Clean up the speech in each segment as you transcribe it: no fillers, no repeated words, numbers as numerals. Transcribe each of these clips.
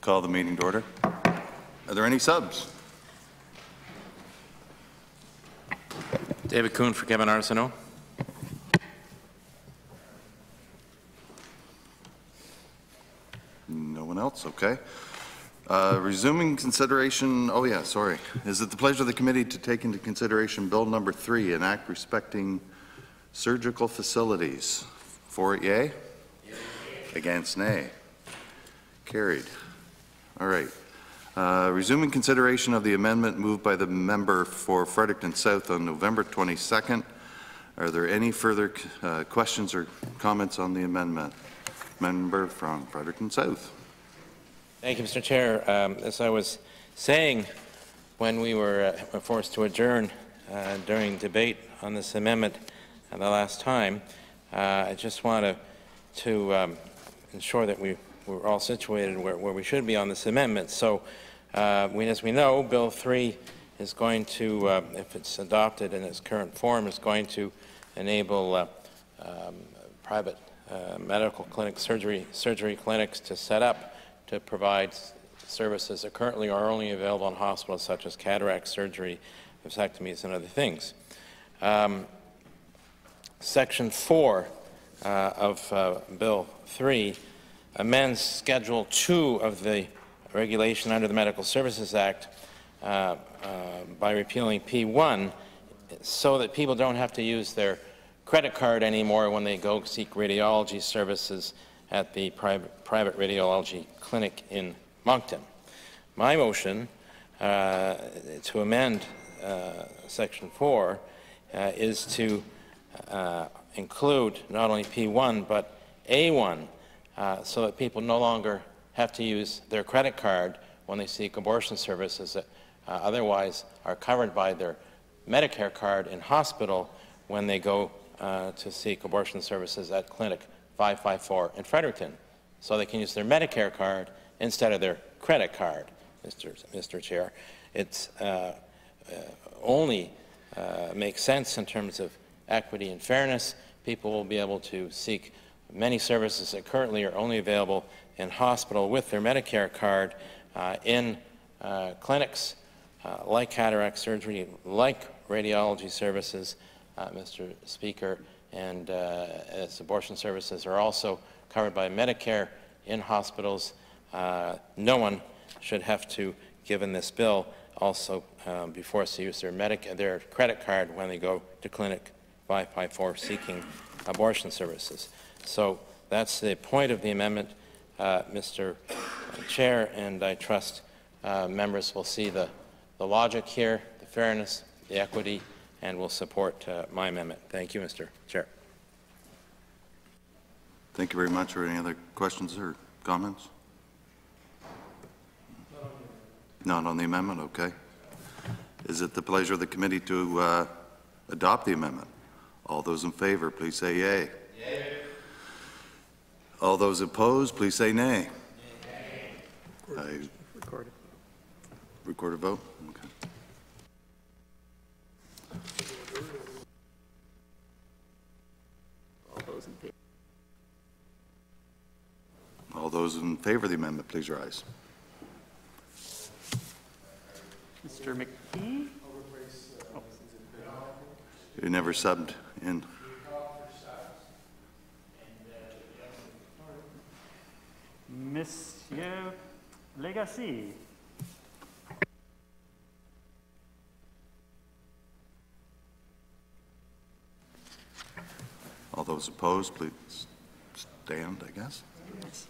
Call the meeting to order. Are there any subs? David Kuhn for Kevin Arsenault. No one else? Okay. Resuming consideration, oh yeah, sorry. Is it the pleasure of the committee to take into consideration Bill number 3, an act respecting surgical facilities? For it, yea? Against, nay. Carried. All right. Resuming consideration of the amendment moved by the member for Fredericton South on November 22nd. Are there any further questions or comments on the amendment? Member from Fredericton South. Thank you, Mr. Chair. As I was saying when we were forced to adjourn during debate on this amendment the last time, I just want to ensure that we're all situated where we should be on this amendment. So, as we know, Bill 3 is going to, if it's adopted in its current form, is going to enable private medical clinics, surgery clinics to set up to provide services that currently are only available in hospitals, such as cataract surgery, vasectomies, and other things. Section 4 of Bill 3 amends Schedule 2 of the regulation under the Medical Services Act by repealing P1 so that people don't have to use their credit card anymore when they go seek radiology services at the private radiology clinic in Moncton. My motion to amend Section 4 is to include not only P1 but A1 so that people no longer have to use their credit card when they seek abortion services that otherwise are covered by their Medicare card in hospital when they go to seek abortion services at Clinic 554 in Fredericton. So they can use their Medicare card instead of their credit card, Mr. Chair. It's only makes sense in terms of equity and fairness. People will be able to seek many services that currently are only available in hospital with their Medicare card in clinics like cataract surgery, like radiology services, Mr. Speaker, and as abortion services are also covered by Medicare in hospitals. No one should have to, given this bill, also be forced to use their credit card when they go to Clinic 554 seeking abortion services. So that's the point of the amendment, Mr. Chair, and I trust members will see the logic here, the fairness, the equity, and will support my amendment. Thank you, Mr. Chair. Thank you very much. Are any other questions or comments? Not on the amendment, okay. Is it the pleasure of the committee to adopt the amendment? All those in favor, please say yea. Yea. All those opposed, please say nay. Nay. Record a vote? Okay. All those in favor of the amendment, please rise. Mr. McKee? You never subbed in. Monsieur Legacy? All those opposed, please stand, I guess. Yes.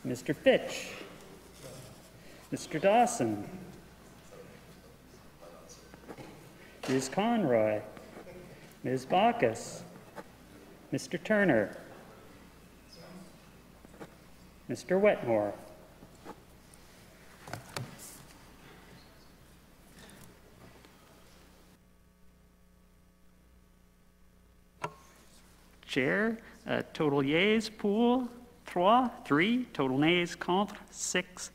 Mr. Fitch? Mr. Dawson? Ms. Conroy? Ms. Bacchus? Mr. Turner? Mr. Wetmore? Chair, total yeas, pour, 3, total nays, contre, 6.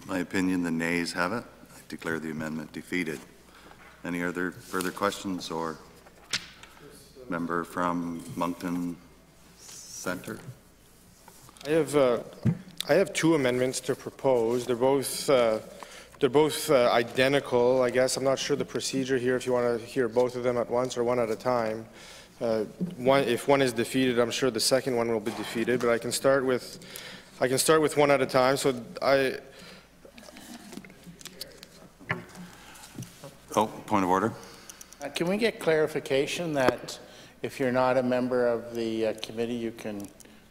My opinion, the nays have it. I declare the amendment defeated. Any other further questions or member from Moncton Centre? I have two amendments to propose. They're both identical, I guess. I'm not sure the procedure here, if you want to hear both of them at once or one at a time. If one is defeated, I'm sure the second one will be defeated, but I can start with one at a time. So Point of order. Can we get clarification that if you're not a member of the committee, you can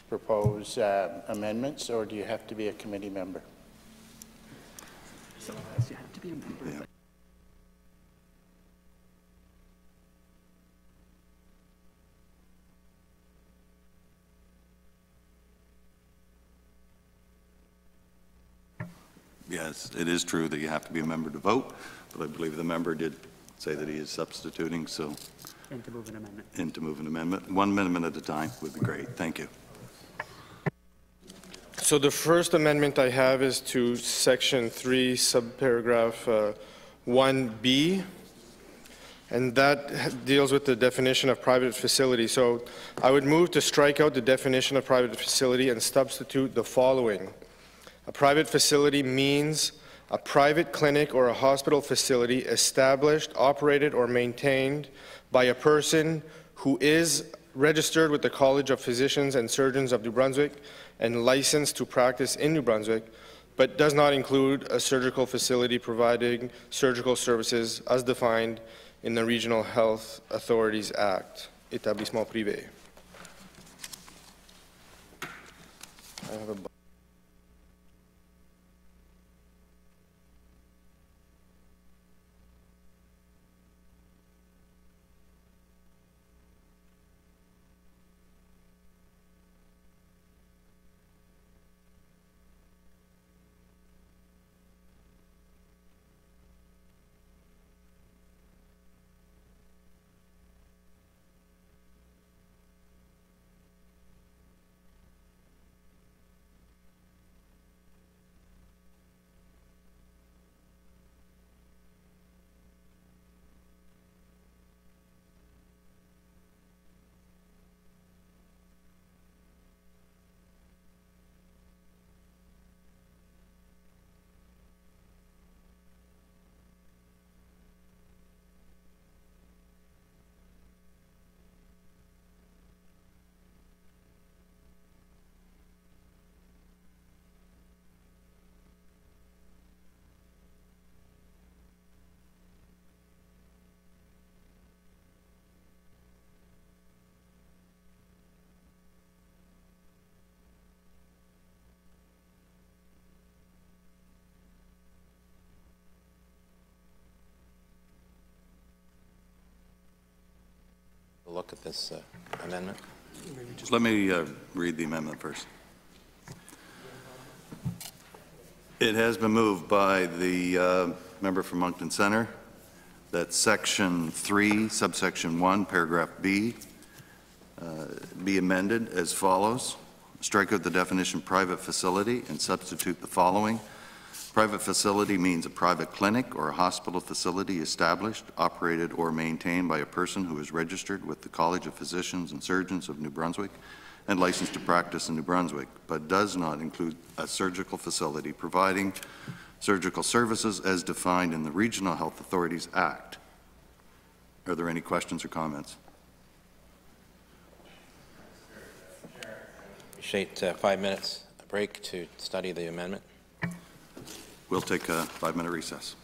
propose amendments, or do you have to be a committee member? So you have to be a member. Yeah. Yes, it is true that you have to be a member to vote, but I believe the member did say that he is substituting, so. And to move an amendment. And to move an amendment. 1 minute at a time would be great. Thank you. So the first amendment I have is to section 3, subparagraph 1B, and that deals with the definition of private facility. So I would move to strike out the definition of private facility and substitute the following. A private facility means a private clinic or a hospital facility established, operated, or maintained by a person who is registered with the College of Physicians and Surgeons of New Brunswick and licensed to practice in New Brunswick, but does not include a surgical facility providing surgical services as defined in the Regional Health Authorities Act, établissement privé. I have a Look at this amendment. Let me read the amendment first. It has been moved by the member from Moncton Centre that section 3, subsection 1, paragraph B, be amended as follows. Strike out the definition private facility and substitute the following. Private facility means a private clinic or a hospital facility established, operated, or maintained by a person who is registered with the College of Physicians and Surgeons of New Brunswick and licensed to practice in New Brunswick, but does not include a surgical facility providing surgical services as defined in the Regional Health Authorities Act. Are there any questions or comments? Appreciate 5 minutes break to study the amendment. We'll take a 5-minute recess.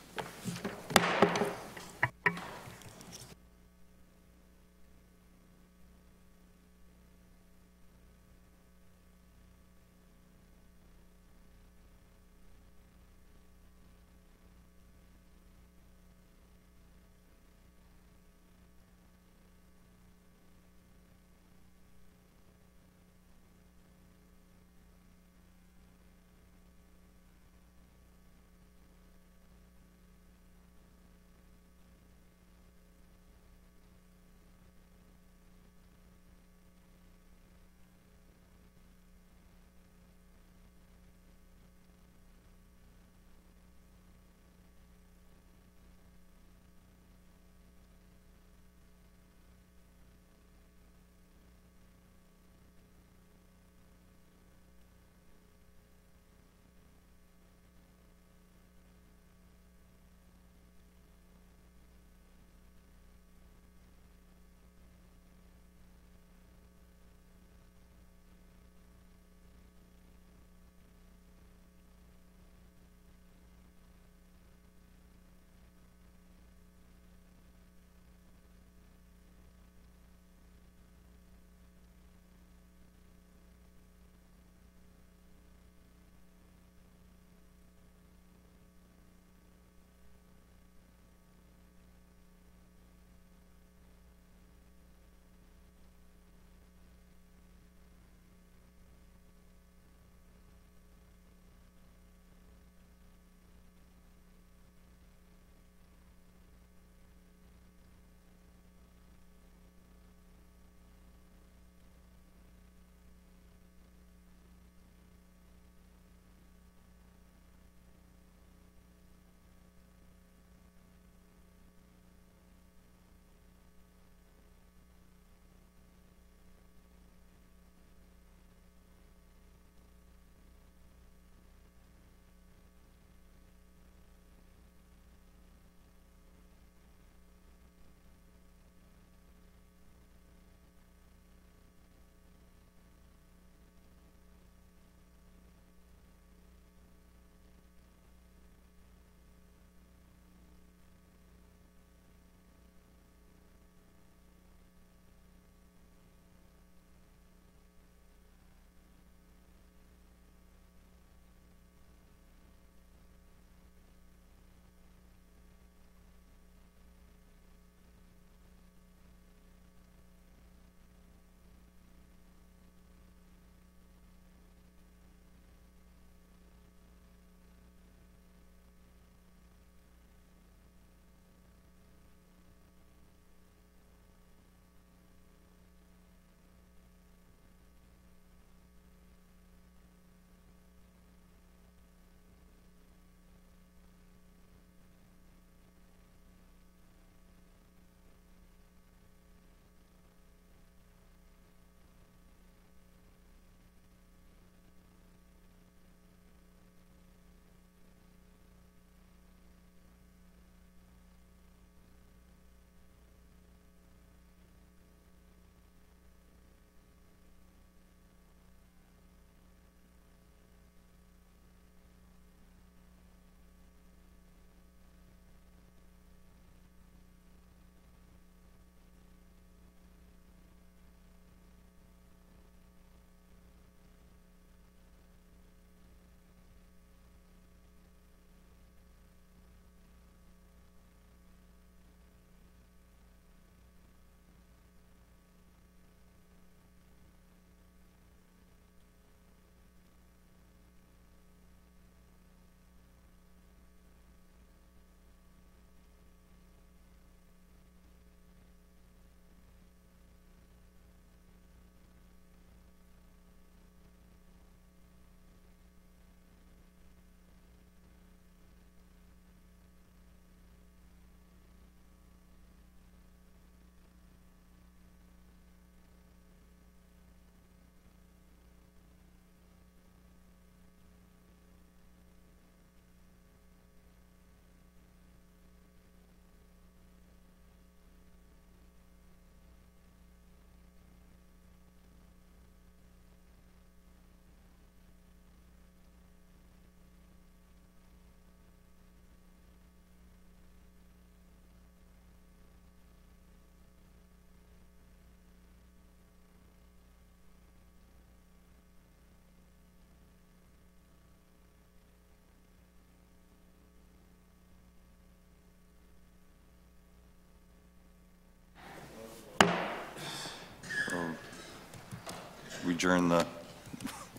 adjourn the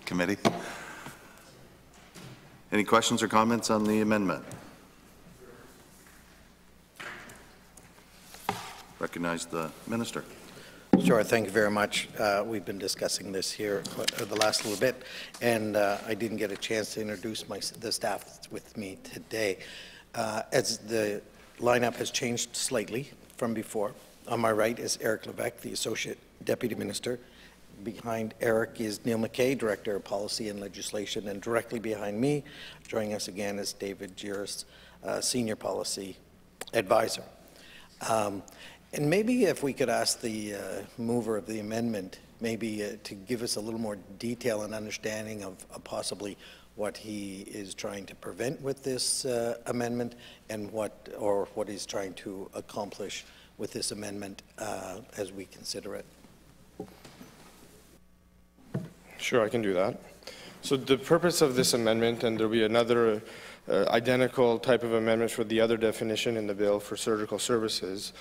committee. Any questions or comments on the amendment? Recognize the minister. Sure, thank you very much. We've been discussing this here the last little bit, and I didn't get a chance to introduce the staff that's with me today. As the lineup has changed slightly from before, on my right is Eric Levesque, the Associate Deputy Minister. Behind Eric is Neil McKay, Director of Policy and Legislation, and directly behind me, joining us again, is David Giris, Senior Policy Advisor. And maybe if we could ask the mover of the amendment, maybe to give us a little more detail and understanding of possibly what he is trying to prevent with this amendment, and what he's trying to accomplish with this amendment as we consider it. Sure, I can do that. So the purpose of this amendment, and there'll be another identical type of amendment for the other definition in the bill for surgical services,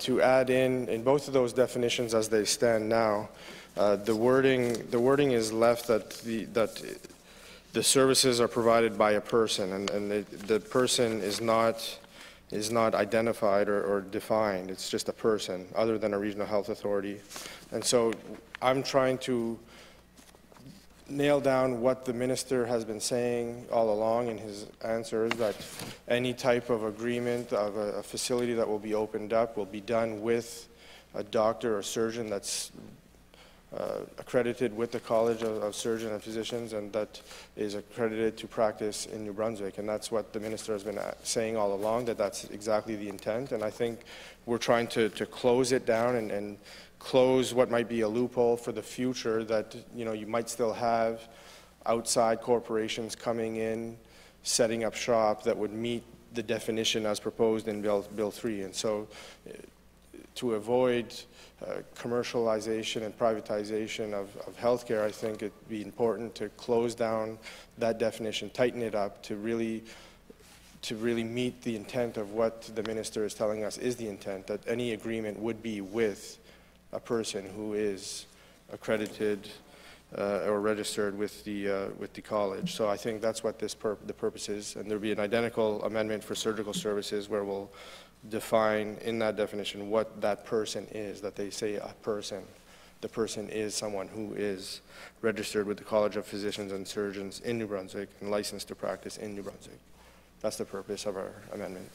to add in both of those definitions as they stand now, the wording is left that the services are provided by a person, and the person is not identified or defined. It's just a person other than a regional health authority. And so I'm trying to nail down what the minister has been saying all along in his answers, that any type of agreement of a facility that will be opened up will be done with a doctor or surgeon that's accredited with the College of Surgeons and Physicians, and that is accredited to practice in New Brunswick. And that's what the minister has been saying all along, that's exactly the intent. And I think we're trying to close it down and close what might be a loophole for the future, that you might still have outside corporations coming in, setting up shop that would meet the definition as proposed in Bill 3. And so to avoid commercialization and privatization of healthcare, I think it'd be important to close down that definition, tighten it up to really meet the intent of what the minister is telling us is the intent, that any agreement would be with a person who is accredited or registered with the college. So I think that's what the purpose is, and there'll be an identical amendment for surgical services where we'll define in that definition what that person is, that they say a person. The person is someone who is registered with the College of Physicians and Surgeons in New Brunswick and licensed to practice in New Brunswick. That's the purpose of our amendment.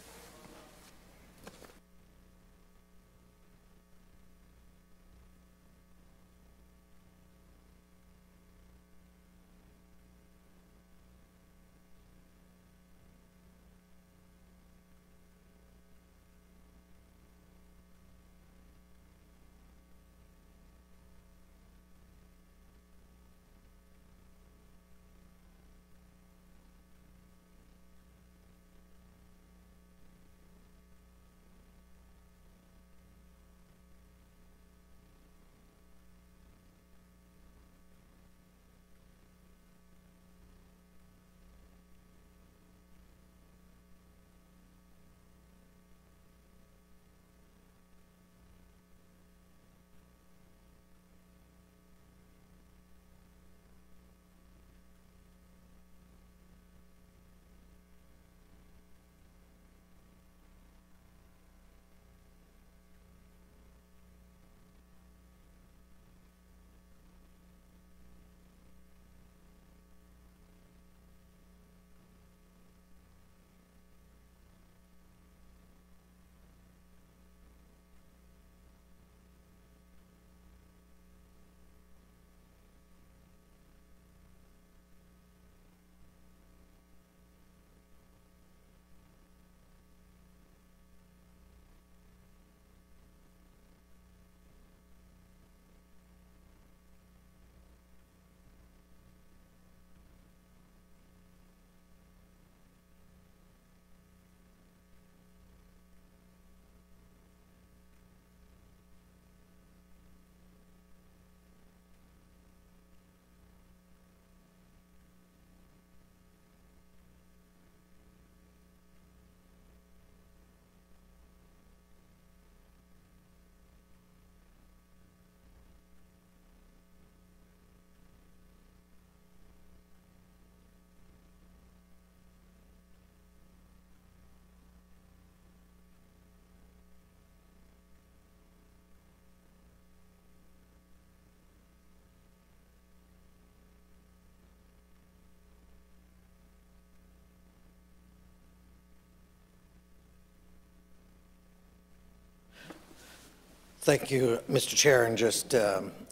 Thank you, Mr. Chair, and just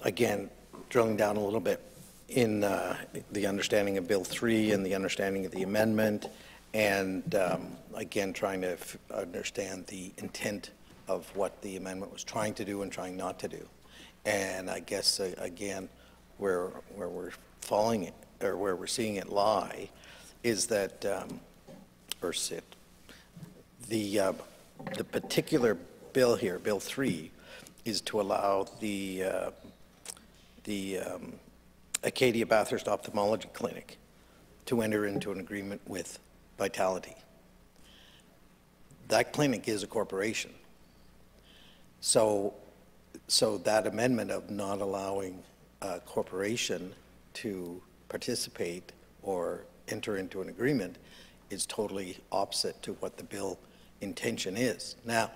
again, drilling down a little bit in the understanding of Bill 3 and the understanding of the amendment, and again, trying to understand the intent of what the amendment was trying to do and trying not to do. And I guess, again, where we're falling, or where we're seeing it lie, is that, or sit, the particular bill here, Bill 3, is to allow the Acadia Bathurst Ophthalmology Clinic to enter into an agreement with Vitality. That clinic is a corporation. So that amendment of not allowing a corporation to participate or enter into an agreement is totally opposite to what the bill intention is. Now,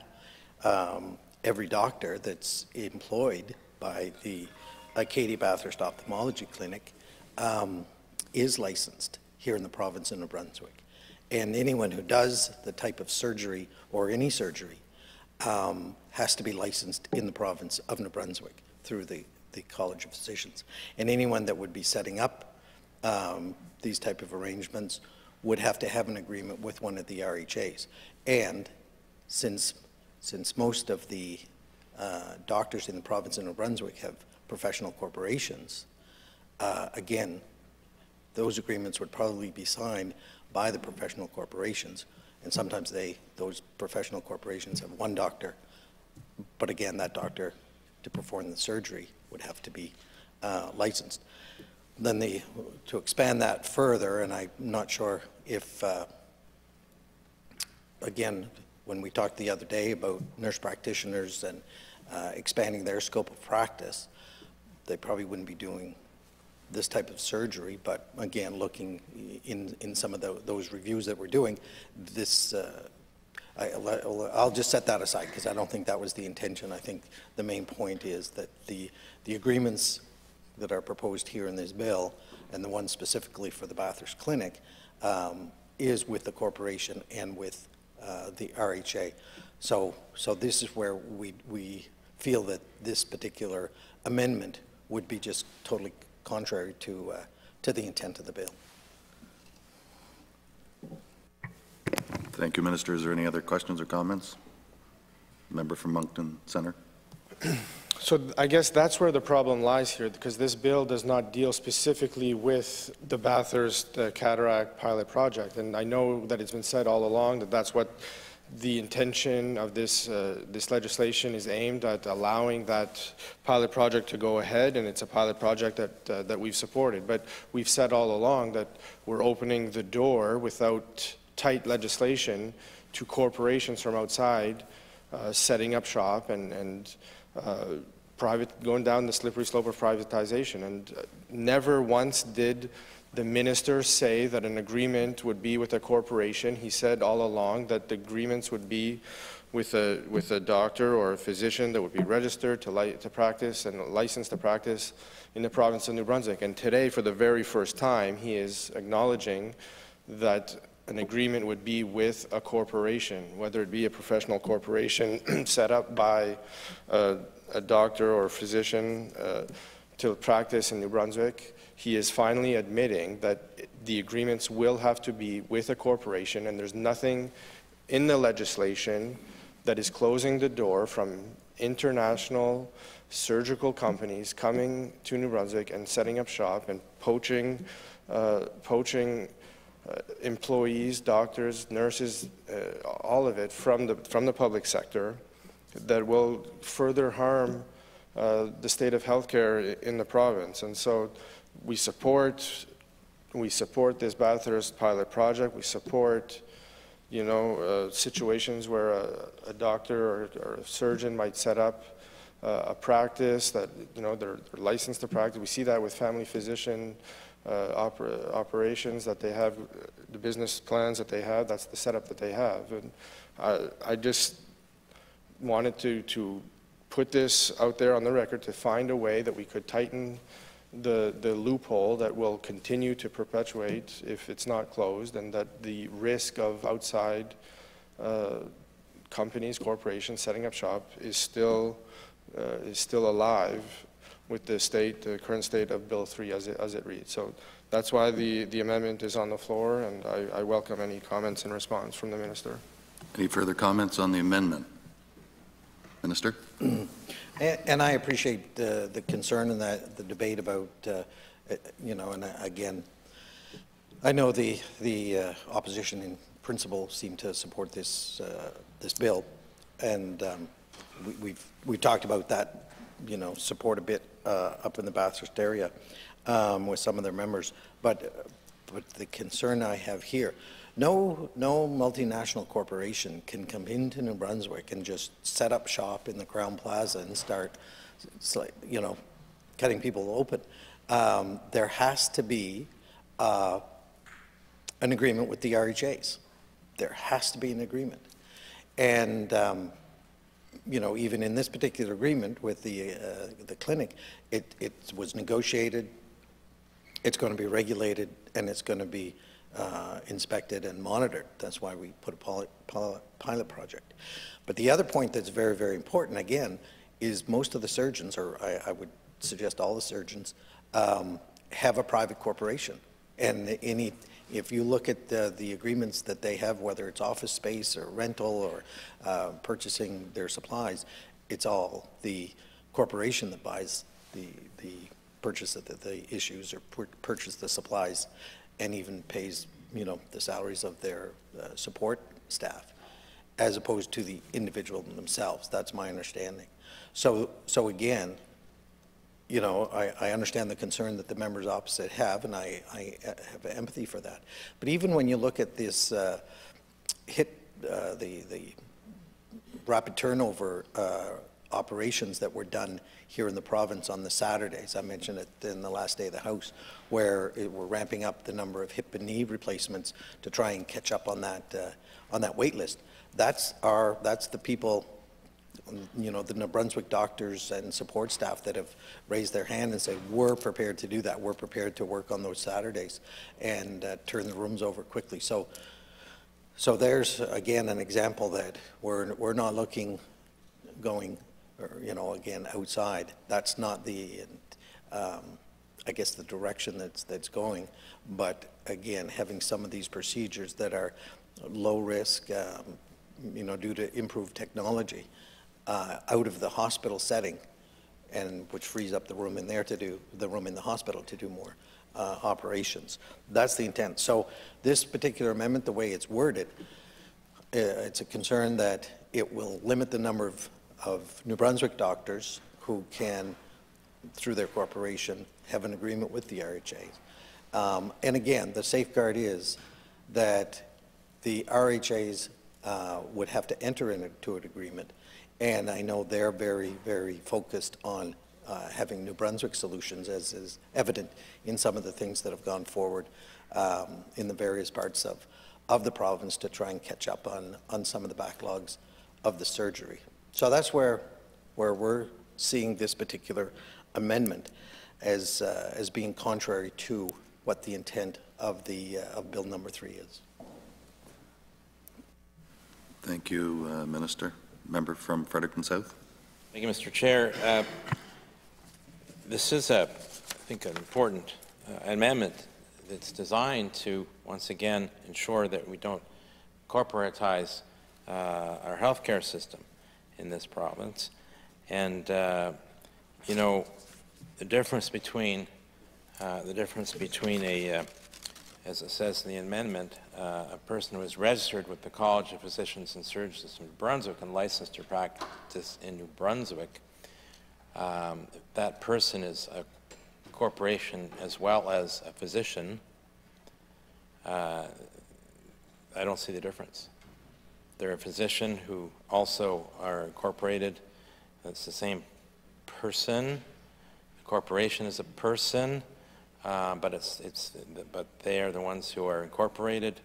every doctor that's employed by the Acadia Bathurst Ophthalmology Clinic is licensed here in the province of New Brunswick. And anyone who does the type of surgery or any surgery has to be licensed in the province of New Brunswick through the College of Physicians. And anyone that would be setting up these type of arrangements would have to have an agreement with one of the RHAs. And since most of the doctors in the province of New Brunswick have professional corporations, again, those agreements would probably be signed by the professional corporations, and sometimes those professional corporations have one doctor, but again, that doctor to perform the surgery would have to be licensed. Then to expand that further, and I'm not sure if, again, when we talked the other day about nurse practitioners and expanding their scope of practice, they probably wouldn't be doing this type of surgery, but again, looking in some of those reviews that we're doing, this, I'll just set that aside because I don't think that was the intention. I think the main point is that the agreements that are proposed here in this bill, and the one specifically for the Bathurst Clinic, is with the corporation and with the RHA. So this is where we feel that this particular amendment would be just totally contrary to the intent of the bill. Thank you, Minister. Is there any other questions or comments? Member from Moncton Centre. So I guess that's where the problem lies here, because this bill does not deal specifically with the Bathurst cataract pilot project. And I know that it's been said all along that that's what the intention of this legislation is aimed at, allowing that pilot project to go ahead, and it's a pilot project that we've supported. But we've said all along that we're opening the door without tight legislation to corporations from outside setting up shop and going down the slippery slope of privatization. And never once did the minister say that an agreement would be with a corporation. He said all along that the agreements would be with a doctor or a physician that would be registered to practice and licensed to practice in the province of New Brunswick. And today, for the very first time, he is acknowledging that an agreement would be with a corporation, whether it be a professional corporation set up by a doctor or a physician to practice in New Brunswick. He is finally admitting that the agreements will have to be with a corporation, and there's nothing in the legislation that is closing the door from international surgical companies coming to New Brunswick and setting up shop and poaching employees, doctors, nurses, all of it from the public sector, that will further harm the state of healthcare in the province. And so we support this Bathurst pilot project. We support, situations where a doctor or a surgeon might set up a practice that, they're licensed to practice. We see that with family physician operations that they have, the business plans that they have. That's the setup that they have. And I just wanted to put this out there on the record to find a way that we could tighten the loophole that will continue to perpetuate if it's not closed, and that the risk of outside companies, corporations setting up shop is still is still alive with the state, the current state of Bill 3 as it reads. So that's why the amendment is on the floor, and I welcome any comments and response from the minister. Any further comments on the amendment? Minister? And I appreciate the concern and the debate about, you know, and again, I know the opposition in principle seem to support this this bill, and we've talked about that, you know, support a bit up in the Bathurst area with some of their members, but the concern I have here, no multinational corporation can come into New Brunswick and just set up shop in the Crown Plaza and start, you know, cutting people open. There has to be an agreement with the RHAs. There has to be an agreement. And, you know, even in this particular agreement with the clinic, it was negotiated, it's going to be regulated, and it's going to be inspected and monitored. That's why we put a pilot project. But the other point that's very, very important, again, is most of the surgeons, or I would suggest all the surgeons, have a private corporation. And if you look at the agreements that they have, whether it's office space or rental or purchasing their supplies, it's all the corporation that buys the purchase of the issues or purchase the supplies, and even pays, you know, the salaries of their support staff, as opposed to the individual themselves. That's my understanding. So again, you know, I understand the concern that the members opposite have, and I have empathy for that. But even when you look at this the rapid turnover operations that were done here in the province on the Saturdays, I mentioned it in the last day of the House, where we're ramping up the number of hip and knee replacements to try and catch up on that wait list. That's the people, you know, the New Brunswick doctors and support staff that have raised their hand and said, we're prepared to do that. We're prepared to work on those Saturdays and turn the rooms over quickly. So there's, again, an example that we're not going, or, you know, again, outside. That's not the, I guess, the direction that's going. But again, having some of these procedures that are low risk, you know, due to improved technology, out of the hospital setting, and which frees up the room in there to do the room in the hospital to do more operations. That's the intent. So this particular amendment, the way it's worded, it's a concern that it will limit the number of New Brunswick doctors who can, through their corporation, have an agreement with the RHAs. And again, the safeguard is that the RHAs would have to enter into an agreement. And I know they're very, very focused on having New Brunswick solutions, as is evident in some of the things that have gone forward in the various parts of the province to try and catch up on some of the backlogs of the surgery. So that's where we're seeing this particular amendment as being contrary to what the intent of Bill number 3 is. Thank you, Minister. Member from Fredericton South. Thank you, Mr. Chair. This is, I think, an important amendment that's designed to, once again, ensure that we don't corporatize our healthcare system in this province. And, you know, the difference between a, as it says in the amendment, a person who is registered with the College of Physicians and Surgeons in New Brunswick and licensed to practice in New Brunswick, if that person is a corporation as well as a physician, I don't see the difference. They're a physician who also are incorporated. It's the same person. The corporation is a person. But they are the ones who are incorporated,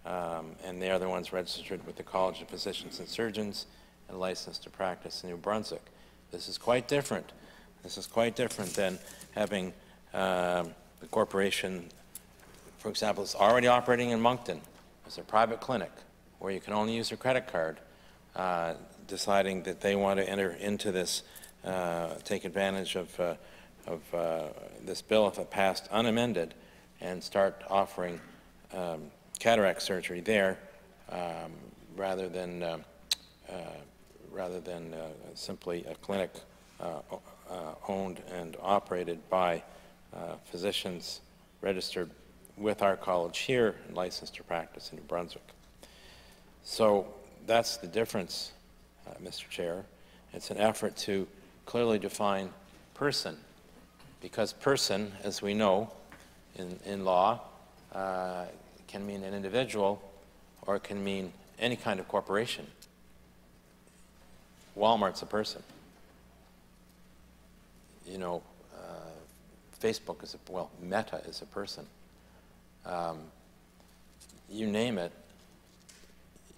and they are the ones registered with the College of Physicians and Surgeons and licensed to practice in New Brunswick. This is quite different. This is quite different than having the corporation, for example, is already operating in Moncton as a private clinic where you can only use your credit card, deciding that they want to enter into this take advantage of this bill if it passed unamended and start offering cataract surgery there rather than simply a clinic owned and operated by physicians registered with our college here and licensed to practice in New Brunswick. So that's the difference, Mr. Chair. It's an effort to clearly define person, because person, as we know in law, can mean an individual or it can mean any kind of corporation. Walmart's a person. You know, Facebook is well, Meta is a person. You name it.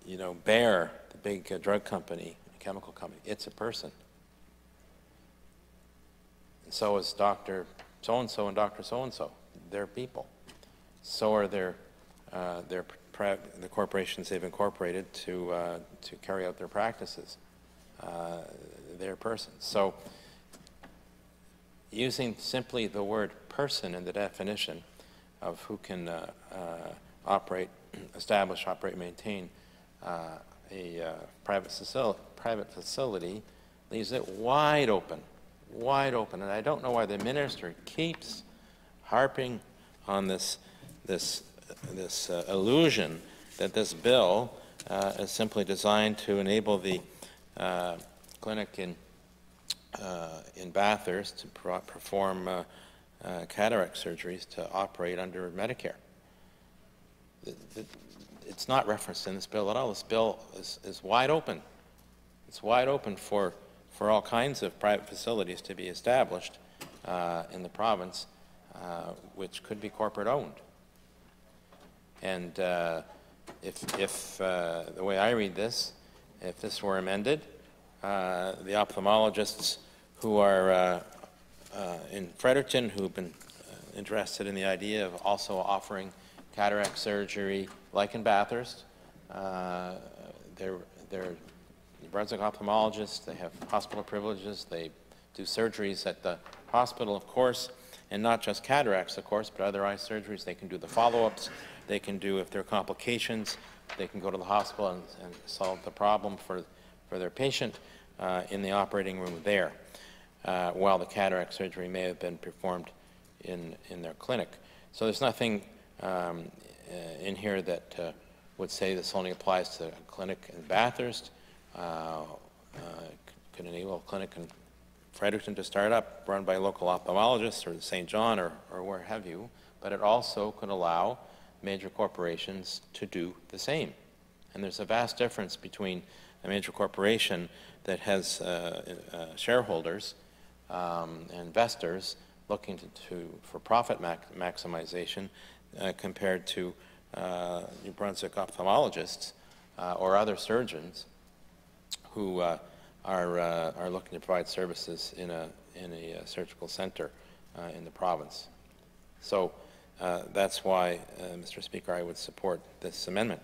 You know, Bayer, the big drug company, chemical company, it's a person. And so is Dr. So-and-so and Dr. So-and-so. They're people. So are the corporations they've incorporated to carry out their practices. They're persons. So using simply the word person in the definition of who can operate, establish, operate, maintain a private facility leaves it wide open. And I don't know why the minister keeps harping on this illusion that this bill is simply designed to enable the clinic in Bathurst to perform cataract surgeries to operate under Medicare. It's not referenced in this bill at all. This bill is wide open. It's wide open for all kinds of private facilities to be established in the province, which could be corporate owned. And if the way I read this, if this were amended, the ophthalmologists who are in Fredericton, who've been interested in the idea of also offering cataract surgery, like in Bathurst, they're New Brunswick ophthalmologists. They have hospital privileges. They do surgeries at the hospital, of course, and not just cataracts, of course, but other eye surgeries. They can do the follow-ups. They can do, if there are complications, they can go to the hospital and solve the problem for their patient in the operating room there, while the cataract surgery may have been performed in their clinic. So there's nothing in here that would say this only applies to a clinic in Bathurst. Could enable a clinic in Fredericton to start up, run by local ophthalmologists or St. John or where have you, but it also could allow major corporations to do the same. And there's a vast difference between a major corporation that has shareholders, investors looking for profit maximization compared to New Brunswick ophthalmologists or other surgeons who are looking to provide services in a surgical center in the province. So that's why, Mr. Speaker, I would support this amendment.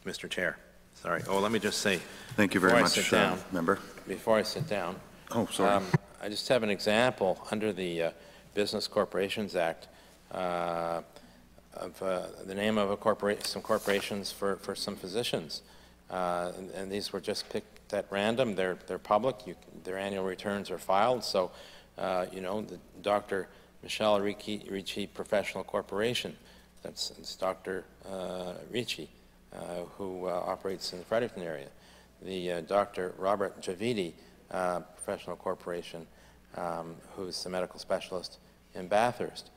Mr. Chair, sorry. Oh, let me just say. Thank you very much, member. Before I sit down. Oh, sorry. I just have an example under the Business Corporations Act of the name of some corporations for some physicians. And these were just picked at random. They're public. Their annual returns are filed. So, you know, the Dr. Michelle Ricci Professional Corporation. That's Dr. Ricci, who operates in the Fredericton area. The Dr. Robert Javidi Professional Corporation, who's the medical specialist in Bathurst.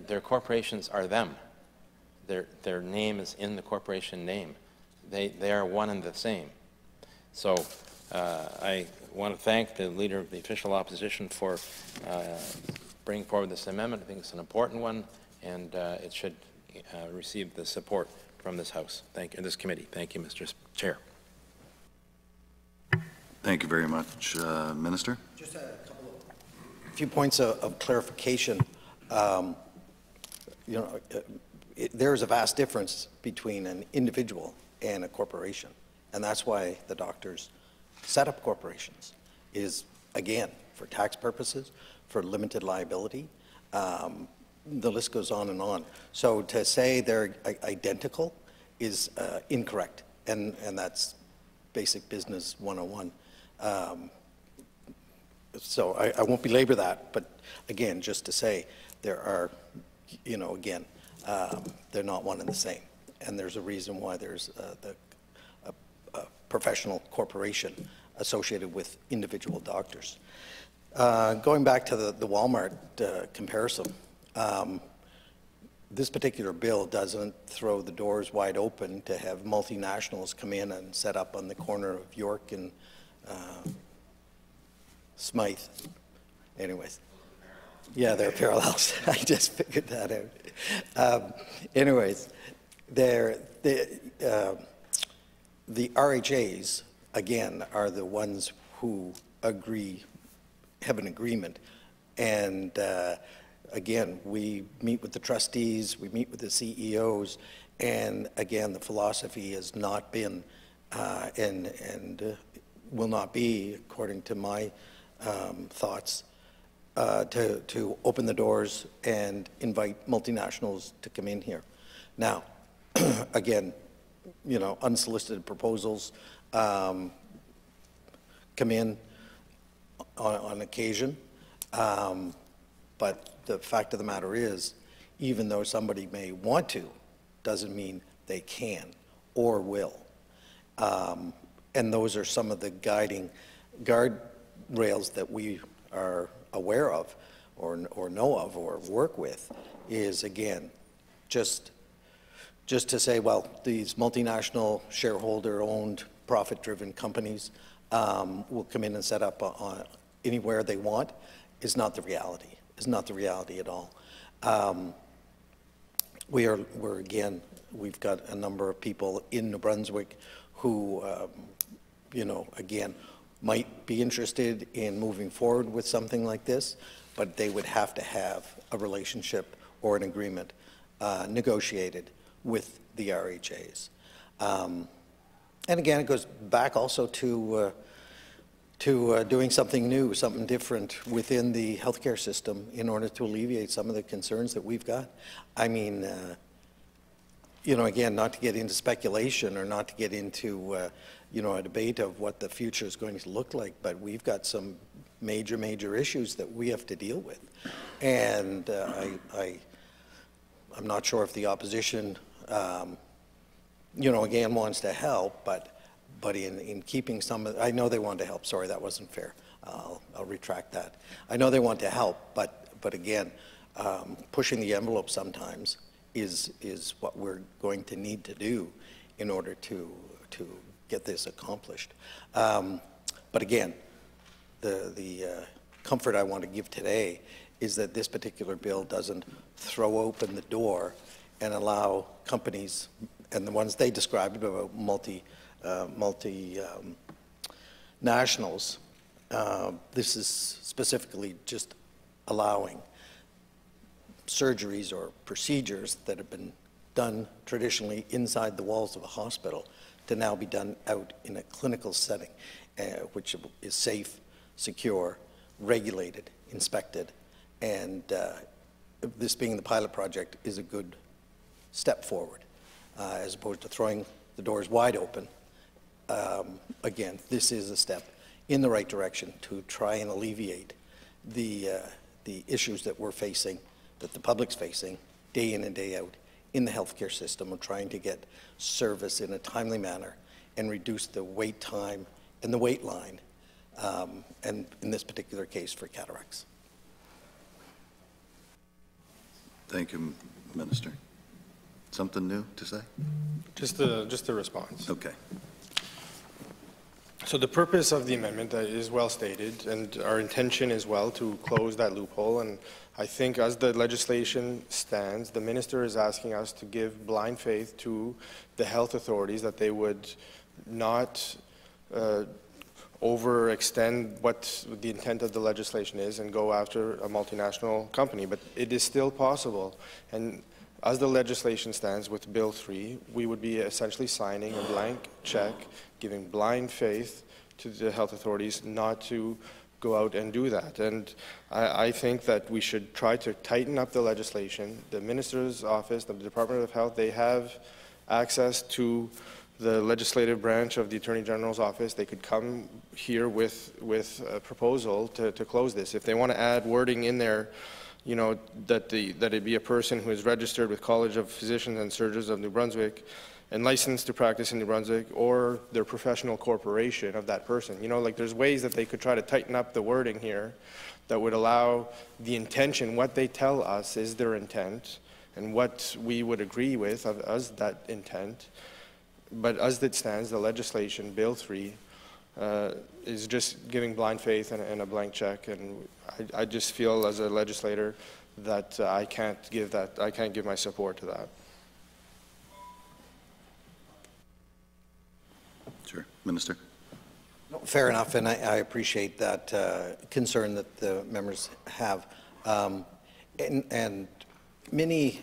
Their corporations are them. Their name is in the corporation name. They are one and the same. So I want to thank the Leader of the Official Opposition for bringing forward this amendment. I think it's an important one, and it should receive the support from this House. Thank you, this committee. Thank you, Mr. Chair. Thank you very much, Minister. Just a few points of clarification. You know, there is a vast difference between an individual and a corporation, and that's why the doctors set up corporations. is, again, for tax purposes, for limited liability. The list goes on and on. So to say they're identical is incorrect, and that's basic business 101. So I won't belabor that, but again, just to say there are, you know, again, they're not one and the same. And there's a reason why there's a professional corporation associated with individual doctors. Going back to the Walmart comparison, this particular bill doesn't throw the doors wide open to have multinationals come in and set up on the corner of York and Smythe. Anyways, yeah, there are parallels. I just figured that out. Anyways, the RHAs, again, are the ones who have an agreement. And again, we meet with the trustees, we meet with the CEOs, and again, the philosophy has not been and will not be, according to my thoughts, to open the doors and invite multinationals to come in here. Now, again, you know, unsolicited proposals come in on occasion, but the fact of the matter is, even though somebody may want to, doesn't mean they can or will. And those are some of the guiding guardrails that we are aware of or know of or work with, is again, just to say, well, these multinational shareholder-owned profit-driven companies will come in and set up on anywhere they want is not the reality. Is not the reality at all. We've got a number of people in New Brunswick who, you know, again, might be interested in moving forward with something like this, but they would have to have a relationship or an agreement negotiated with the RHAs. And again, it goes back also to doing something new, something different within the healthcare system in order to alleviate some of the concerns that we've got. I mean, you know, again, not to get into speculation or not to get into, you know, a debate of what the future is going to look like, but we've got some major issues that we have to deal with. And I'm not sure if the opposition, you know, again, wants to help, but in keeping some of, I know they want to help, sorry, that wasn't fair. I'll retract that. I know they want to help, but again, pushing the envelope sometimes is what we're going to need to do in order to get this accomplished. But again, the comfort I want to give today is that this particular bill doesn't throw open the door and allow companies, and the ones they described about multinationals, this is specifically just allowing surgeries or procedures that have been done traditionally inside the walls of a hospital to now be done out in a clinical setting, which is safe, secure, regulated, inspected, and this being the pilot project is a good step forward, as opposed to throwing the doors wide open. Again, this is a step in the right direction to try and alleviate the issues that we're facing, that the public's facing, day in and day out in the healthcare system, of trying to get service in a timely manner and reduce the wait time and the wait line, and in this particular case for cataracts. Thank you, Minister. Something new to say? Just a response. Okay. So the purpose of the amendment is well stated, and our intention is well to close that loophole. And I think as the legislation stands, the minister is asking us to give blind faith to the health authorities that they would not overextend what the intent of the legislation is and go after a multinational company. But it is still possible. And as the legislation stands with Bill 3, we would be essentially signing a blank check, giving blind faith to the health authorities not to go out and do that. And I think that we should try to tighten up the legislation. The Minister's Office, the Department of Health, they have access to the legislative branch of the Attorney General's office. They could come here with a proposal to close this. If they want to add wording in there, you know, that it be a person who is registered with College of Physicians and Surgeons of New Brunswick and licensed to practice in New Brunswick, or their professional corporation of that person. You know, like there's ways that they could try to tighten up the wording here that would allow the intention, what they tell us is their intent, and what we would agree with as that intent. But as it stands, the legislation, Bill 3, is just giving blind faith and a blank check. And I just feel as a legislator that I can't give my support to that. Sure. Minister. Fair enough, and I appreciate that concern that the members have. And many,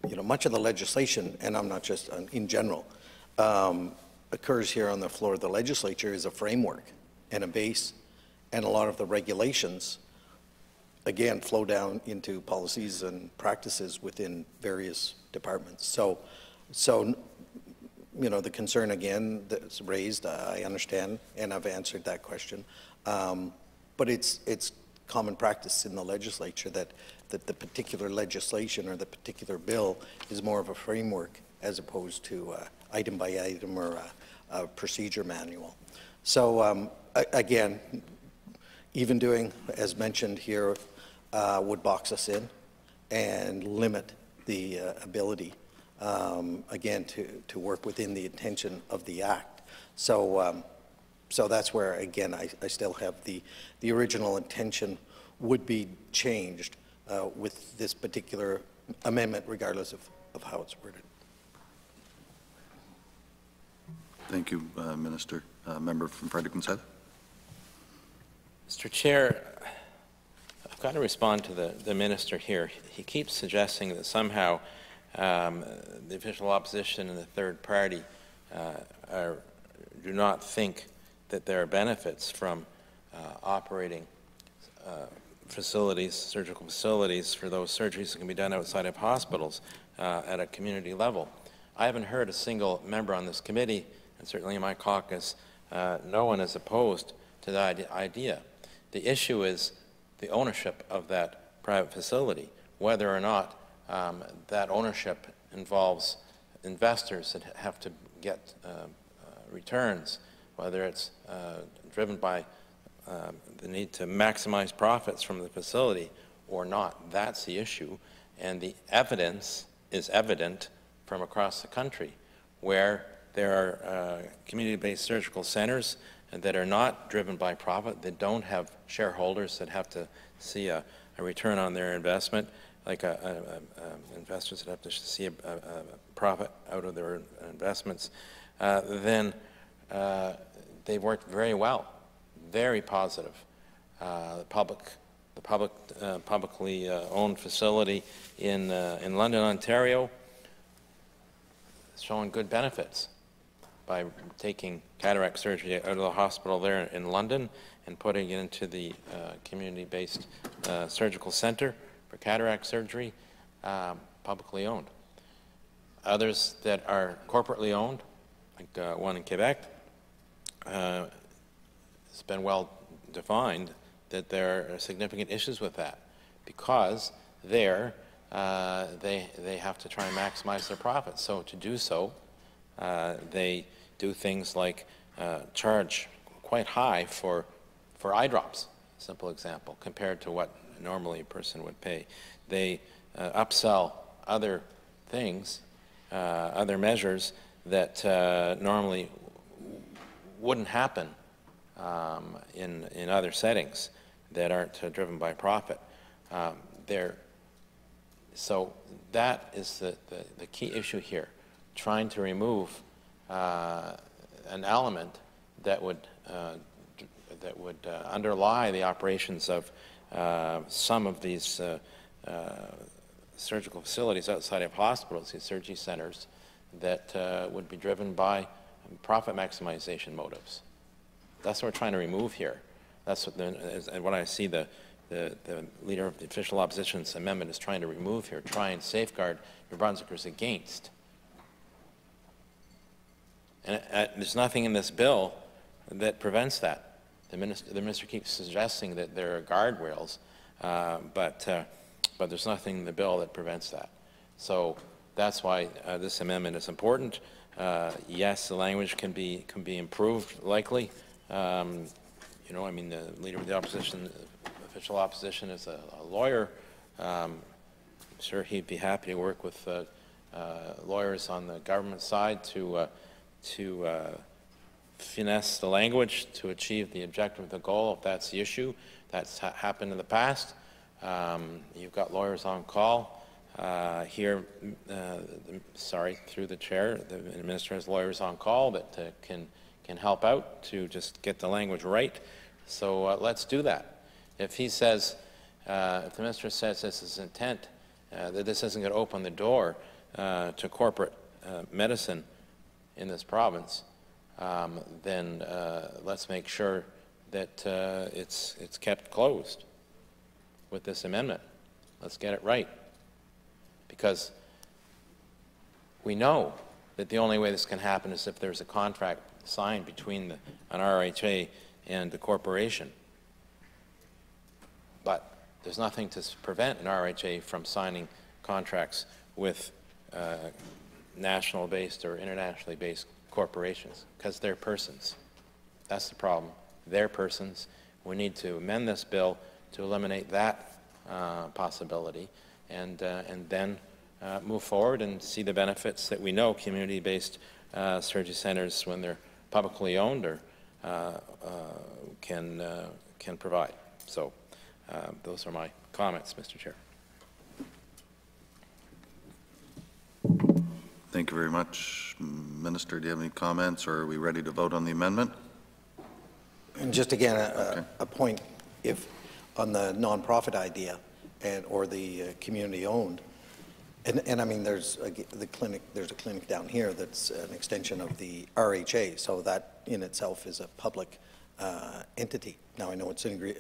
you know, much of the legislation, and I'm not just in general, occurs here on the floor of the legislature is a framework and a base, and a lot of the regulations, again, flow down into policies and practices within various departments. So you know, the concern again that's raised, I understand, and I've answered that question. But it's common practice in the legislature that the particular legislation or the particular bill is more of a framework as opposed to item by item or a procedure manual. So again, even doing, as mentioned here, would box us in and limit the ability again, to work within the intention of the Act. So that's where, again, I still have the original intention would be changed with this particular amendment, regardless of how it's worded. Thank you, Minister. Member from Fredericton. Mr. Chair, I've got to respond to the Minister here. He keeps suggesting that somehow the official opposition and the third party do not think that there are benefits from operating facilities, surgical facilities, for those surgeries that can be done outside of hospitals at a community level. I haven't heard a single member on this committee, and certainly in my caucus, no one is opposed to that idea. The issue is the ownership of that private facility, whether or not that ownership involves investors that have to get returns, whether it's driven by the need to maximize profits from the facility or not. That's the issue. And the evidence is evident from across the country, where there are community-based surgical centers that are not driven by profit, that don't have shareholders that have to see a return on their investment, like investors that have to see a profit out of their investments, then they've worked very well, very positive. The publicly owned facility in London, Ontario, is showing good benefits by taking cataract surgery out of the hospital there in London and putting it into the community-based surgical center for cataract surgery, publicly owned. Others that are corporately owned, like one in Quebec, it's been well defined that there are significant issues with that, because there they have to try and maximize their profits. So to do so, they do things like charge quite high for eye drops, simple example, compared to what normally a person would pay. They upsell other things, other measures that normally wouldn't happen in other settings that aren't driven by profit. So that is the key issue here, trying to remove an element that would underlie the operations of some of these surgical facilities outside of hospitals, these surgery centers, that would be driven by profit maximization motives. That's what we're trying to remove here. That's what, and what I see the leader of the official opposition's amendment is trying to remove here, try and safeguard New Brunswickers against. And there's nothing in this bill that prevents that. The minister keeps suggesting that there are guardrails, but there's nothing in the bill that prevents that. So that's why this amendment is important. Yes, the language can be improved, likely. You know, I mean, the leader of the opposition, official opposition, is a lawyer. I'm sure he'd be happy to work with lawyers on the government side to finesse the language to achieve the objective of the goal, if that's the issue. That's happened in the past. You've got lawyers on call here. Sorry, through the chair, the minister has lawyers on call that can help out to just get the language right. So let's do that. If he says, if the minister says this is intent, that this isn't going to open the door to corporate medicine in this province, then let's make sure that it's kept closed with this amendment. Let's get it right. Because we know that the only way this can happen is if there's a contract signed between an RHA and the corporation. But there's nothing to prevent an RHA from signing contracts with national-based or internationally based corporations, because they're persons. That's the problem. They're persons. We need to amend this bill to eliminate that possibility, and then move forward and see the benefits that we know community-based surgery centers, when they're publicly owned, or can provide. So those are my comments, Mr. Chair. Thank you very much. Minister, do you have any comments, or are we ready to vote on the amendment? And just again, a point, if on the nonprofit idea or the community-owned, and I mean, there's a clinic down here that's an extension of the RHA, so that in itself is a public entity. Now I know it's in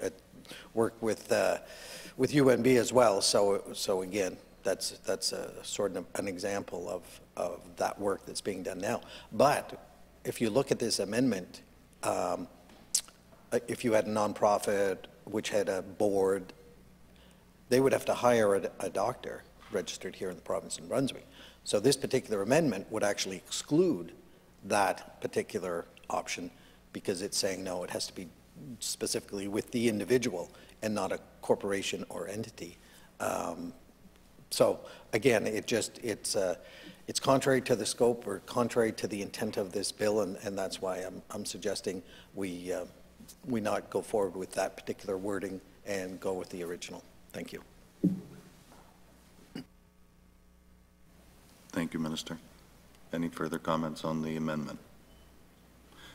work with UNB as well, so again, that's a sort of an example of that work that's being done now. But if you look at this amendment, if you had a nonprofit which had a board, they would have to hire a doctor registered here in the province of New Brunswick. So this particular amendment would actually exclude that particular option, because it's saying, no, it has to be specifically with the individual and not a corporation or entity. So again, it's contrary to the scope or contrary to the intent of this bill, and that's why I'm suggesting we not go forward with that particular wording and go with the original. Thank you. Thank you, Minister. Any further comments on the amendment?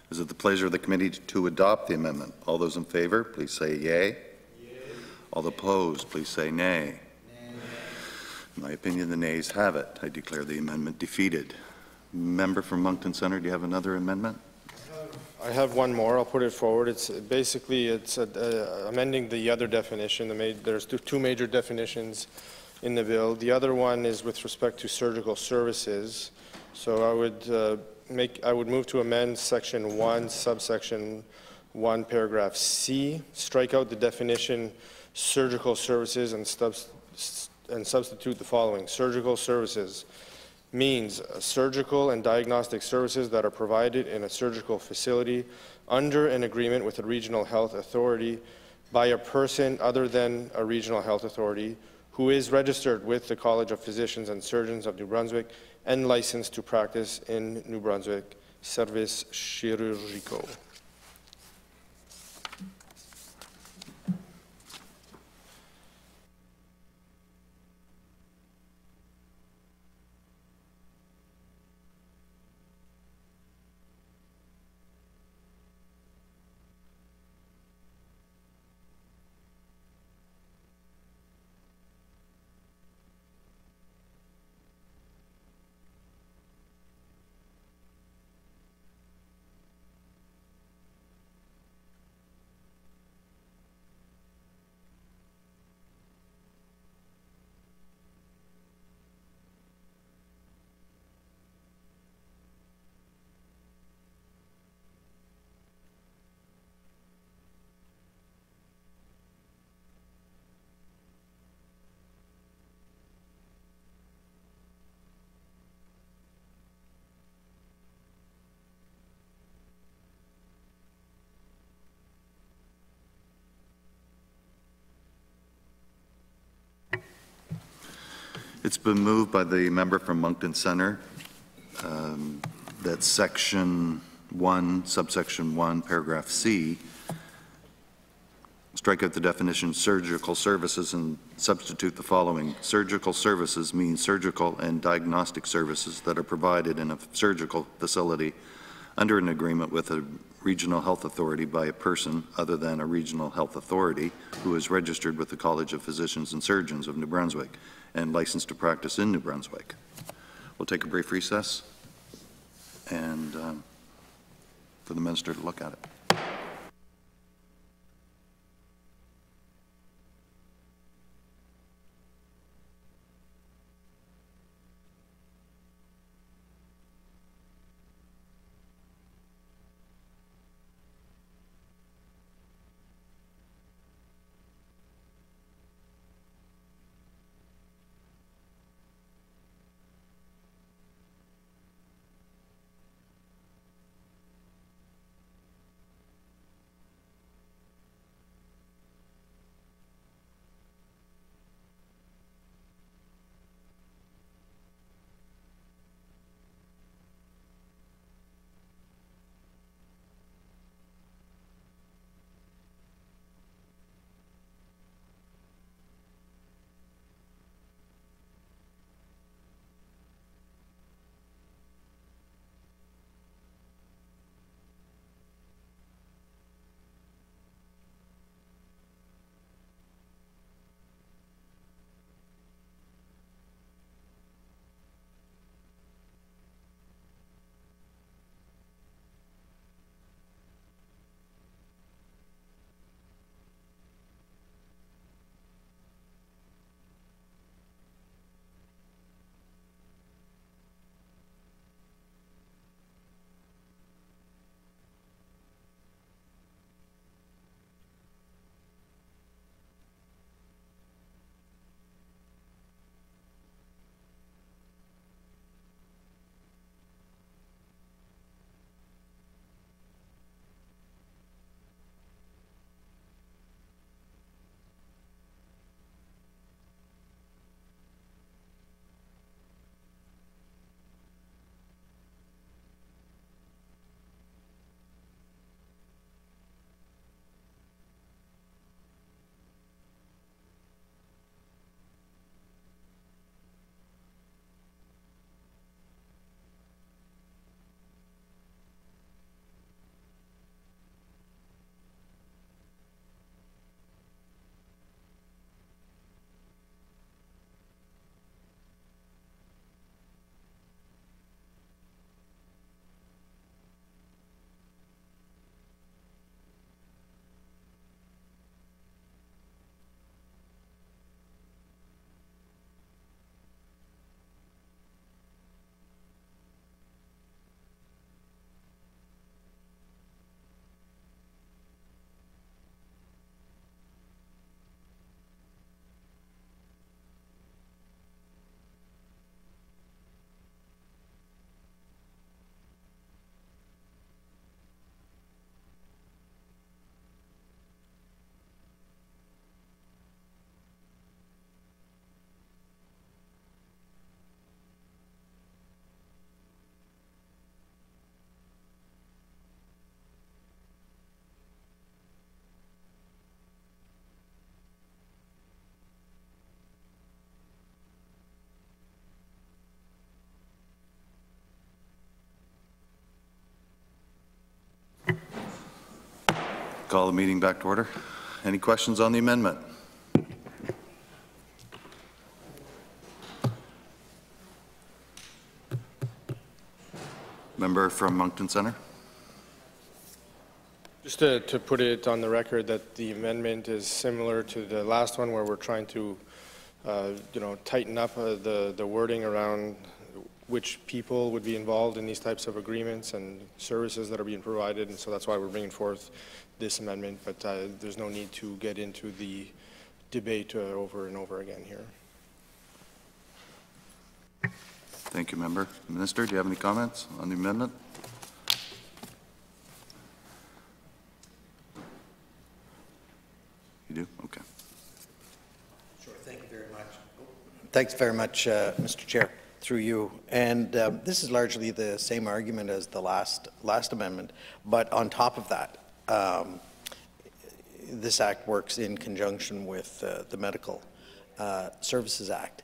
Is it the pleasure of the committee to adopt the amendment? All those in favor, please say yea. Yea. All opposed, please say nay. In my opinion, the nays have it. I declare the amendment defeated. Member from Moncton Centre, do you have another amendment? I have one more. I'll put it forward. It's basically amending the other definition. There's two major definitions in the bill. The other one is with respect to surgical services. So I would move to amend section 1, subsection 1, paragraph C, strike out the definition surgical services and substitute the following. Surgical services means surgical and diagnostic services that are provided in a surgical facility under an agreement with a regional health authority by a person other than a regional health authority who is registered with the College of Physicians and Surgeons of New Brunswick and licensed to practice in New Brunswick. Service chirurgical. It's been moved by the member from Moncton Centre that section 1, subsection 1, paragraph C, strike out the definition surgical services and substitute the following. Surgical services means surgical and diagnostic services that are provided in a surgical facility under an agreement with a regional health authority by a person other than a regional health authority who is registered with the College of Physicians and Surgeons of New Brunswick and licensed to practice in New Brunswick. We'll take a brief recess and for the minister to look at it. Call the meeting back to order. Any questions on the amendment? Member from Moncton Centre. Just to put it on the record that the amendment is similar to the last one where we're trying to, tighten up the wording around which people would be involved in these types of agreements and services that are being provided, and so that's why we're bringing forth this amendment, but there's no need to get into the debate over and over again here. Thank you, Member. Minister, do you have any comments on the amendment? You do? Okay. Sure, thank you very much. Thanks very much, Mr. Chair, through you. And this is largely the same argument as the last amendment, but on top of that, this act works in conjunction with the Medical Services Act,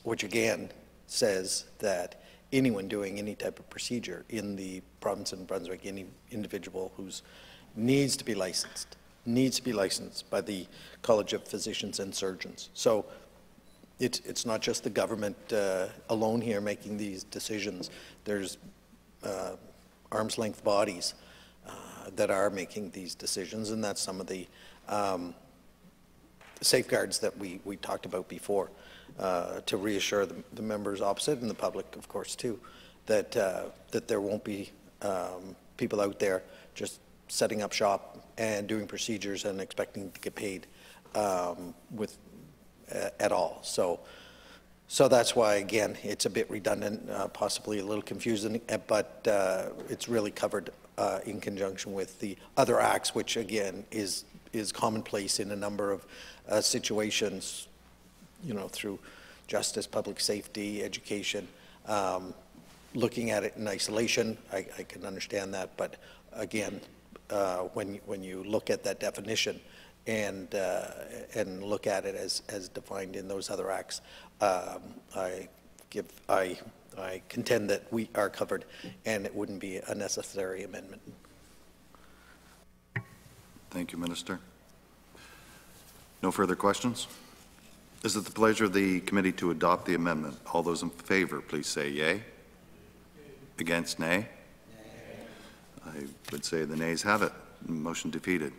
which again says that anyone doing any type of procedure in the province of New Brunswick, any individual who needs to be licensed by the College of Physicians and Surgeons. So it's not just the government alone here making these decisions. There's arm's length bodies that are making these decisions, and that's some of the safeguards that we talked about before to reassure the members opposite and the public, of course, too, that there won't be people out there just setting up shop and doing procedures and expecting to get paid at all. So that's why, again, it's a bit redundant, possibly a little confusing, but it's really covered in conjunction with the other acts, which again is commonplace in a number of situations, you know, through justice, public safety, education. Looking at it in isolation, I can understand that, but again, when you look at that definition and look at it as defined in those other acts, I contend that we are covered, and it wouldn't be a necessary amendment. Thank you, Minister. No further questions? Is it the pleasure of the committee to adopt the amendment? All those in favor, please say yea. Against, nay? I would say the nays have it. Motion defeated.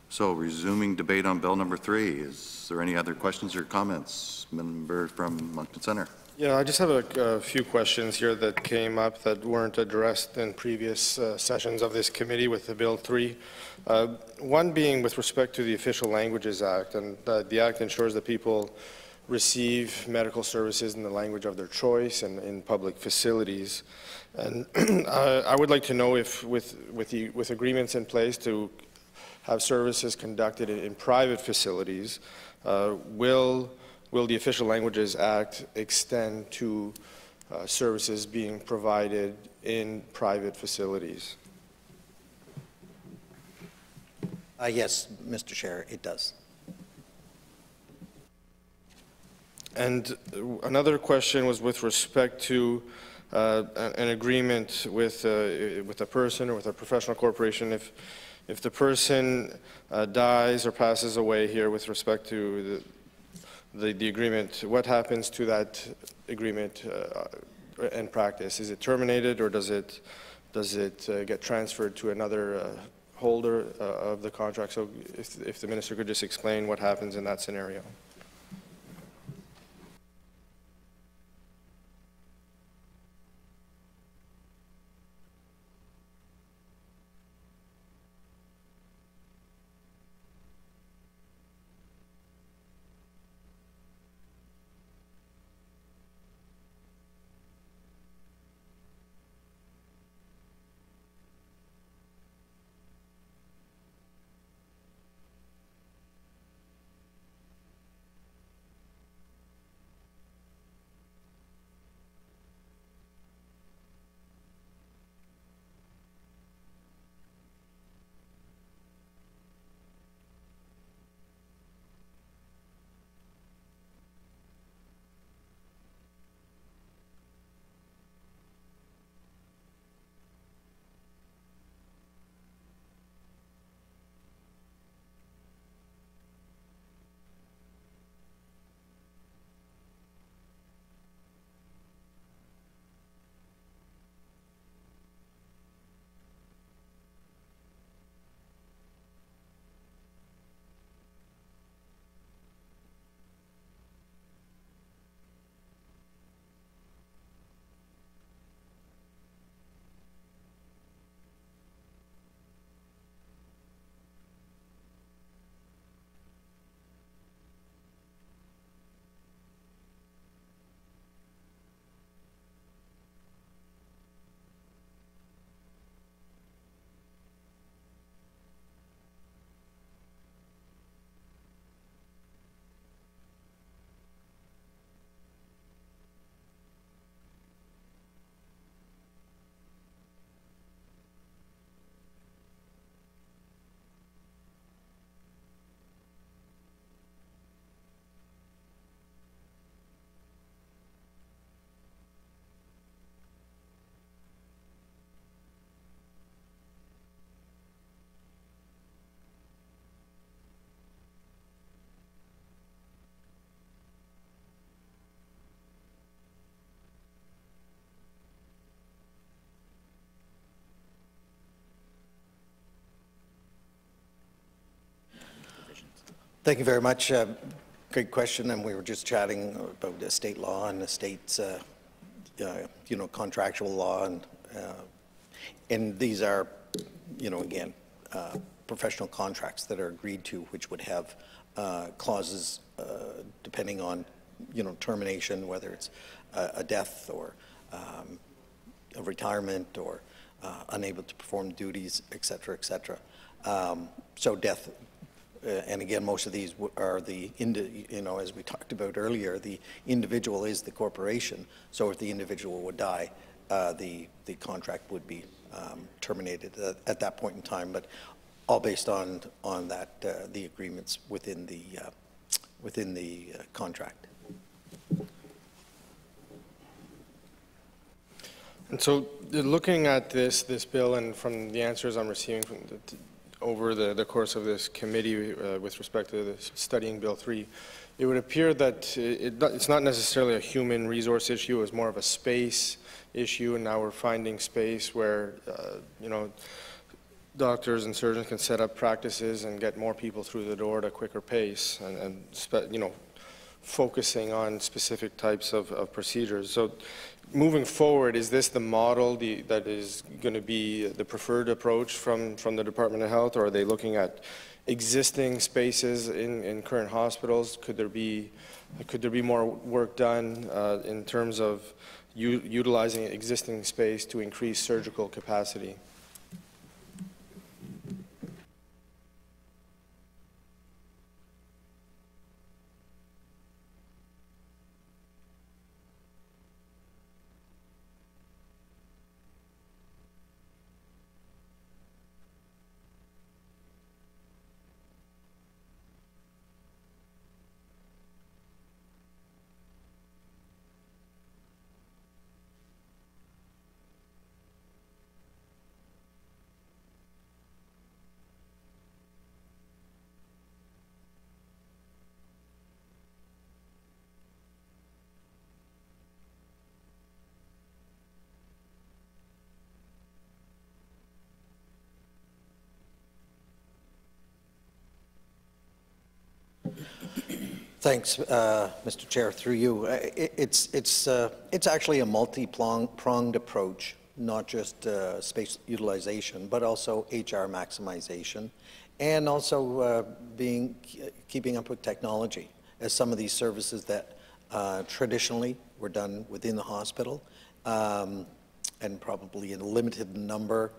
So resuming debate on bill number 3. Is there any other questions or comments? Member from Moncton Centre. Yeah, I just have a few questions here that came up that weren't addressed in previous sessions of this committee with the Bill 3. One being with respect to the Official Languages Act, and the Act ensures that people receive medical services in the language of their choice and in public facilities. And I would like to know if, with agreements in place to have services conducted in private facilities, will the Official Languages Act extend to services being provided in private facilities? Yes, Mr. Chair, it does. And another question was with respect to an agreement with a person or with a professional corporation. If the person dies or passes away here with respect to the agreement, what happens to that agreement in practice? Is it terminated, or does it get transferred to another holder of the contract? So if the minister could just explain what happens in that scenario. Thank you very much. Great question, and we were just chatting about the state law and the state's, contractual law, and these are, again, professional contracts that are agreed to, which would have clauses depending on, termination, whether it's a death or a retirement or unable to perform duties, et cetera, et cetera. So death, and again, most of these are as we talked about earlier, the individual is the corporation. So if the individual would die, the contract would be terminated at that point in time, but all based on that the agreements within the contract. And so, looking at this bill, and from the answers I'm receiving from over the course of this committee with respect to studying Bill 3, it would appear that it's not necessarily a human resource issue. It's more of a space issue, and now we're finding space where doctors and surgeons can set up practices and get more people through the door at a quicker pace, and focusing on specific types of procedures. So moving forward, is this the model that is going to be the preferred approach from the Department of Health, or are they looking at existing spaces in current hospitals? Could there be more work done in terms of utilizing existing space to increase surgical capacity? Thanks, Mr. Chair. Through you, it's actually a multi-pronged approach, not just space utilization, but also HR maximization, and also keeping up with technology, as some of these services that traditionally were done within the hospital, and probably in a limited number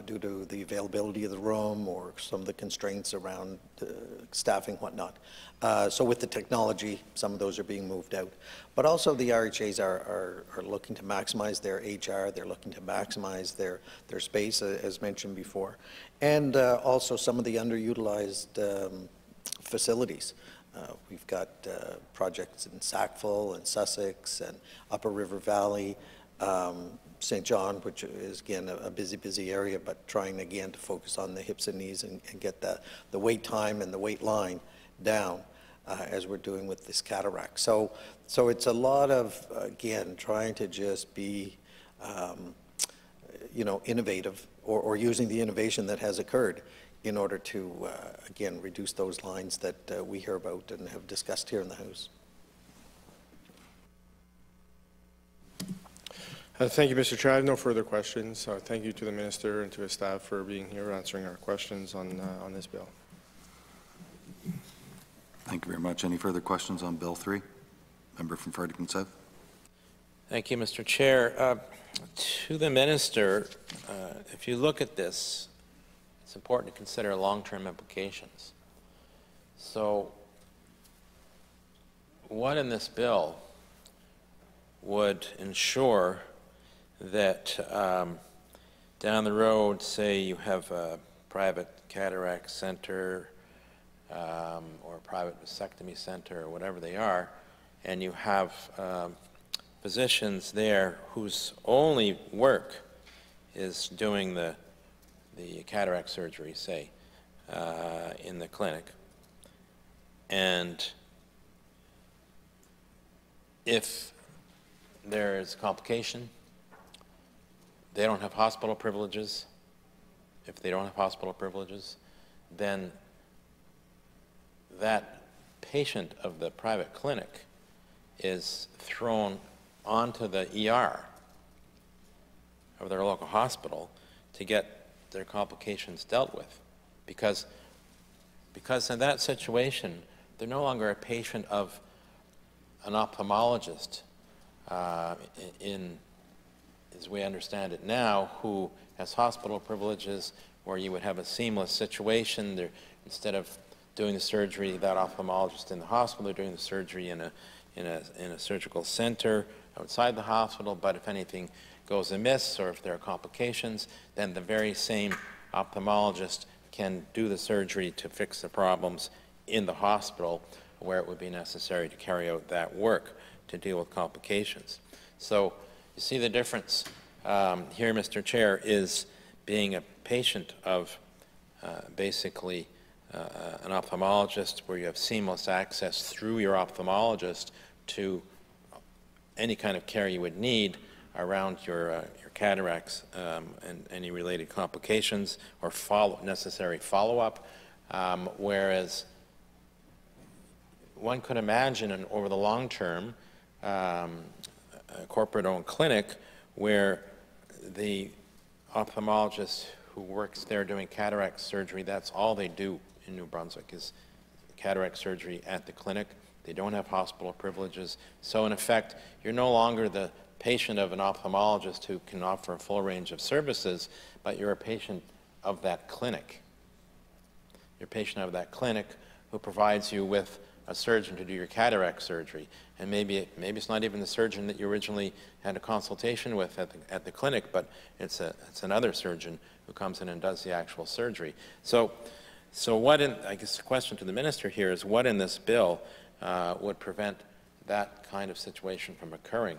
due to the availability of the room or some of the constraints around staffing, whatnot. So with the technology, some of those are being moved out. But also the RHAs are looking to maximize their HR, they're looking to maximize their space, as mentioned before, and also some of the underutilized facilities. We've got projects in Sackville and Sussex and Upper River Valley, St. John, which is, again, a busy area, but trying, again, to focus on the hips and knees and get the wait time and the wait line down, as we're doing with this cataract. So it's a lot of, again, trying to just be, innovative or using the innovation that has occurred in order to, again, reduce those lines that we hear about and have discussed here in the House. Thank you, Mr. Chair. I have no further questions. Thank you to the Minister and to his staff for being here, answering our questions on this bill. Thank you very much. Any further questions on Bill 3? Member from Fredericton South. Thank you, Mr. Chair. To the Minister, if you look at this, it's important to consider long-term implications. So what in this bill would ensure that down the road, say you have a private cataract center or a private vasectomy center or whatever they are, and you have physicians there whose only work is doing the cataract surgery, say, in the clinic, and if there is complication, they don't have hospital privileges. If they don't have hospital privileges, then that patient of the private clinic is thrown onto the ER of their local hospital to get their complications dealt with. Because in that situation, they're no longer a patient of an ophthalmologist as we understand it now, who has hospital privileges, where you would have a seamless situation. There, instead of doing the surgery, that ophthalmologist in the hospital, they're doing the surgery in a surgical center outside the hospital. But if anything goes amiss or if there are complications, then the very same ophthalmologist can do the surgery to fix the problems in the hospital where it would be necessary to carry out that work to deal with complications. So you see the difference here, Mr. Chair, is being a patient of basically an ophthalmologist, where you have seamless access through your ophthalmologist to any kind of care you would need around your cataracts and any related complications or necessary follow-up, whereas one could imagine over the long term a corporate-owned clinic where the ophthalmologist who works there doing cataract surgery, that's all they do in New Brunswick, is cataract surgery at the clinic. They don't have hospital privileges. So in effect, you're no longer the patient of an ophthalmologist who can offer a full range of services, but you're a patient of that clinic. You're a patient of that clinic who provides you with a surgeon to do your cataract surgery. And maybe it's not even the surgeon that you originally had a consultation with at the clinic, but it's another surgeon who comes in and does the actual surgery. So I guess the question to the minister here is, what in this bill would prevent that kind of situation from occurring?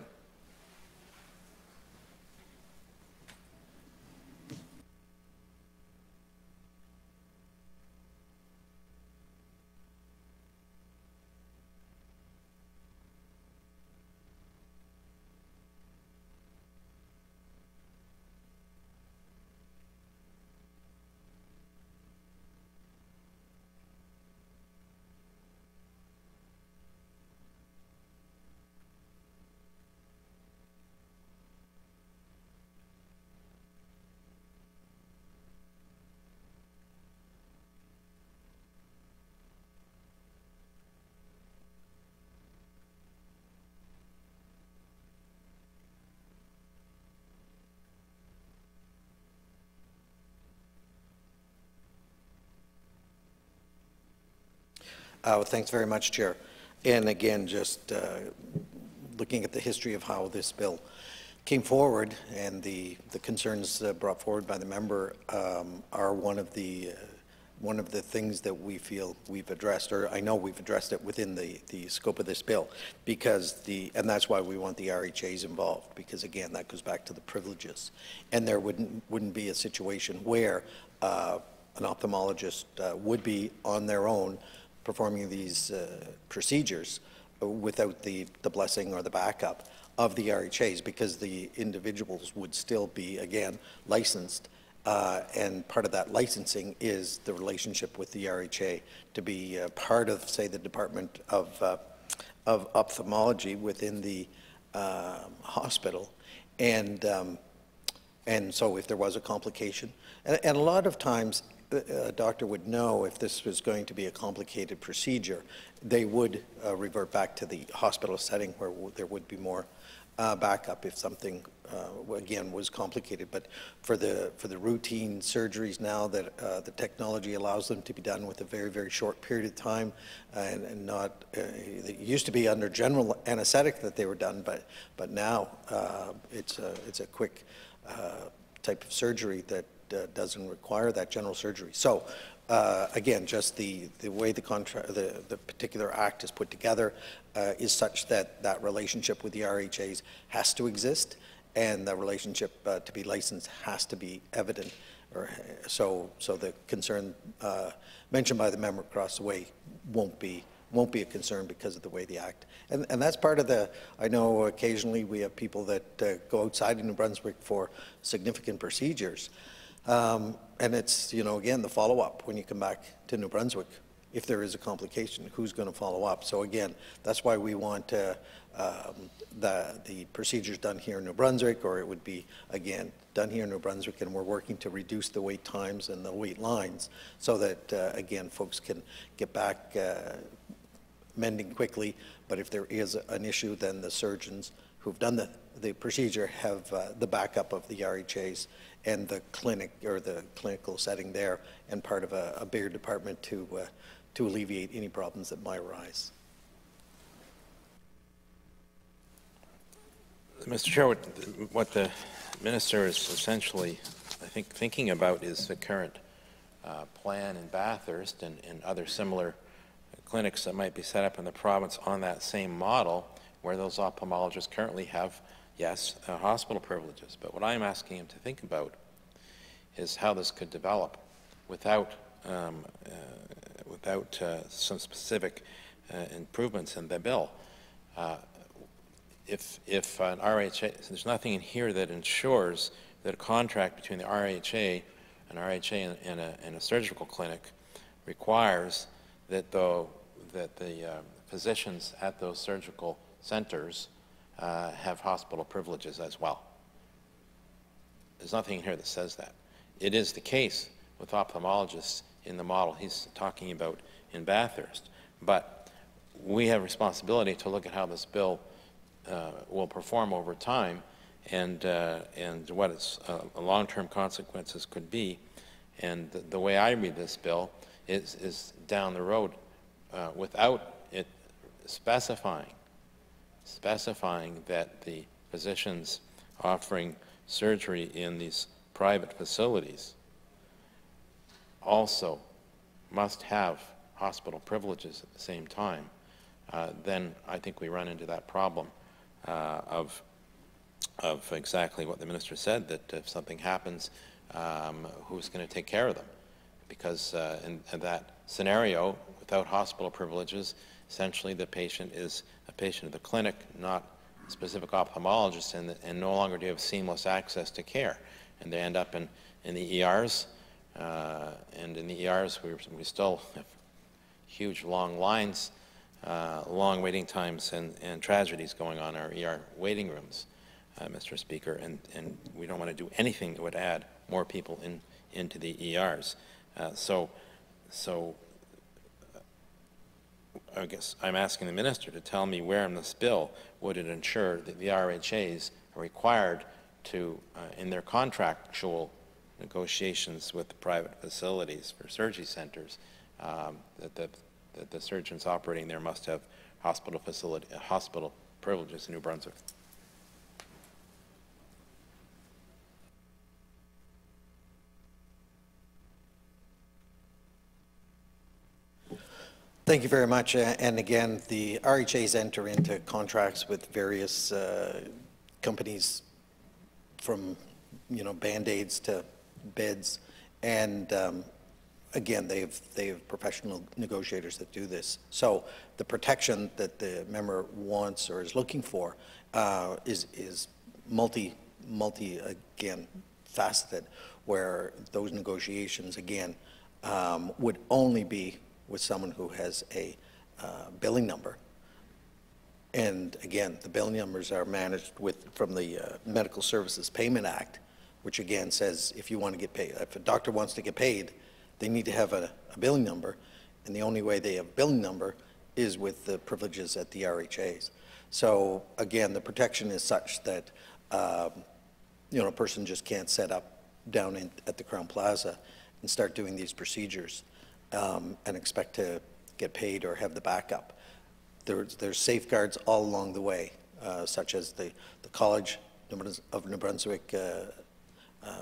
Thanks very much, Chair. And again, just looking at the history of how this bill came forward and the concerns brought forward by the member are one of the things that we feel we've addressed, or I know we've addressed it within the scope of this bill, because and that's why we want the RHAs involved, because again, that goes back to the privileges. And there wouldn't be a situation where an ophthalmologist would be on their own performing these procedures without the blessing or the backup of the RHAs, because the individuals would still be, again, licensed, and part of that licensing is the relationship with the RHA to be part of, say, the Department of Ophthalmology within the hospital. And so if there was a complication, and a lot of times a doctor would know if this was going to be a complicated procedure, they would revert back to the hospital setting where there would be more backup if something, again, was complicated. But for the routine surgeries now that the technology allows them to be done with a very, very short period of time, and not, it used to be under general anesthetic that they were done, but now it's a quick type of surgery that doesn't require that general surgery. So again, just the way the particular act is put together is such that that relationship with the RHAs has to exist, and the relationship to be licensed has to be evident. So the concern mentioned by the member across the way won't be a concern because of the way the act. And that's part of the, I know occasionally we have people that go outside of New Brunswick for significant procedures. And it's, again, the follow-up when you come back to New Brunswick. if there is a complication, who's going to follow up? So again, that's why we want the procedures done here in New Brunswick, or it would be, again, done here in New Brunswick, and we're working to reduce the wait times and the wait lines so that, again, folks can get back mending quickly. But if there is an issue, then the surgeons who've done the procedure have the backup of the RHAs and the clinic or the clinical setting there, and part of a bigger department to alleviate any problems that might arise. Mr. Chair, what the minister is essentially, I think, thinking about is the current plan in Bathurst and other similar clinics that might be set up in the province on that same model, where those ophthalmologists currently have, yes, hospital privileges. But what I'm asking him to think about is how this could develop without some specific improvements in the bill. If an RHA, there's nothing in here that ensures that a contract between the RHA and a surgical clinic requires that the physicians at those surgical centers have hospital privileges as well. There's nothing in here that says that. It is the case with ophthalmologists in the model he's talking about in Bathurst, but we have responsibility to look at how this bill will perform over time, and what its long-term consequences could be. And the way I read this bill is down the road, without it specifying that the physicians offering surgery in these private facilities also must have hospital privileges at the same time, then I think we run into that problem of exactly what the minister said, that if something happens, who's going to take care of them? Because in that scenario, without hospital privileges, essentially the patient is a patient of the clinic, not a specific ophthalmologist, and no longer do you have seamless access to care. And they end up in the ERs, and in the ERs we still have huge long lines, long waiting times, and tragedies going on in our ER waiting rooms, Mr. Speaker, and we don't want to do anything that would add more people into the ERs. So I guess I'm asking the minister to tell me where in this bill would it ensure that the RHAs are required to, in their contractual negotiations with the private facilities for surgery centers, that the surgeons operating there must have hospital privileges in New Brunswick. Thank you very much. And again, the RHAs enter into contracts with various companies, from Band-Aids to beds, and again, they have professional negotiators that do this. So the protection that the member wants or is looking for is multi again faceted, where those negotiations again would only be with someone who has a billing number. And again, the billing numbers are managed from the Medical Services Payment Act, which again says if you want to get paid, if a doctor wants to get paid, they need to have a billing number, and the only way they have a billing number is with the privileges at the RHAs. So again, the protection is such that a person just can't set up down at the Crown Plaza and start doing these procedures and expect to get paid or have the backup. There's safeguards all along the way, such as the College of New Brunswick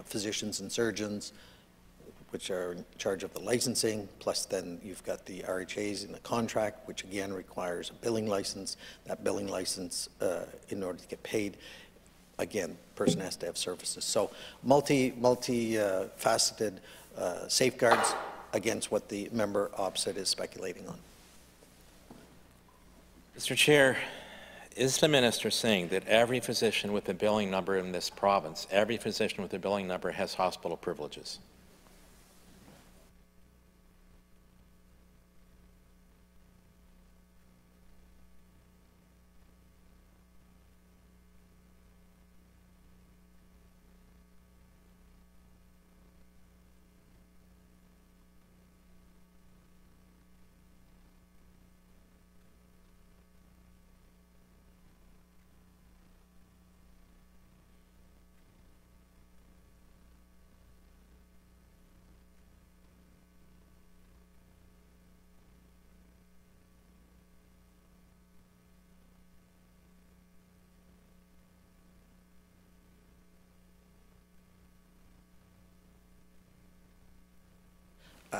physicians and surgeons, which are in charge of the licensing, plus then you've got the RHAs in the contract, which again requires a billing license. That billing license, in order to get paid, again, person has to have services. So multi-faceted safeguards against what the member opposite is speculating on. Mr. Chair, is the minister saying that every physician with a billing number in this province, every physician with a billing number has hospital privileges?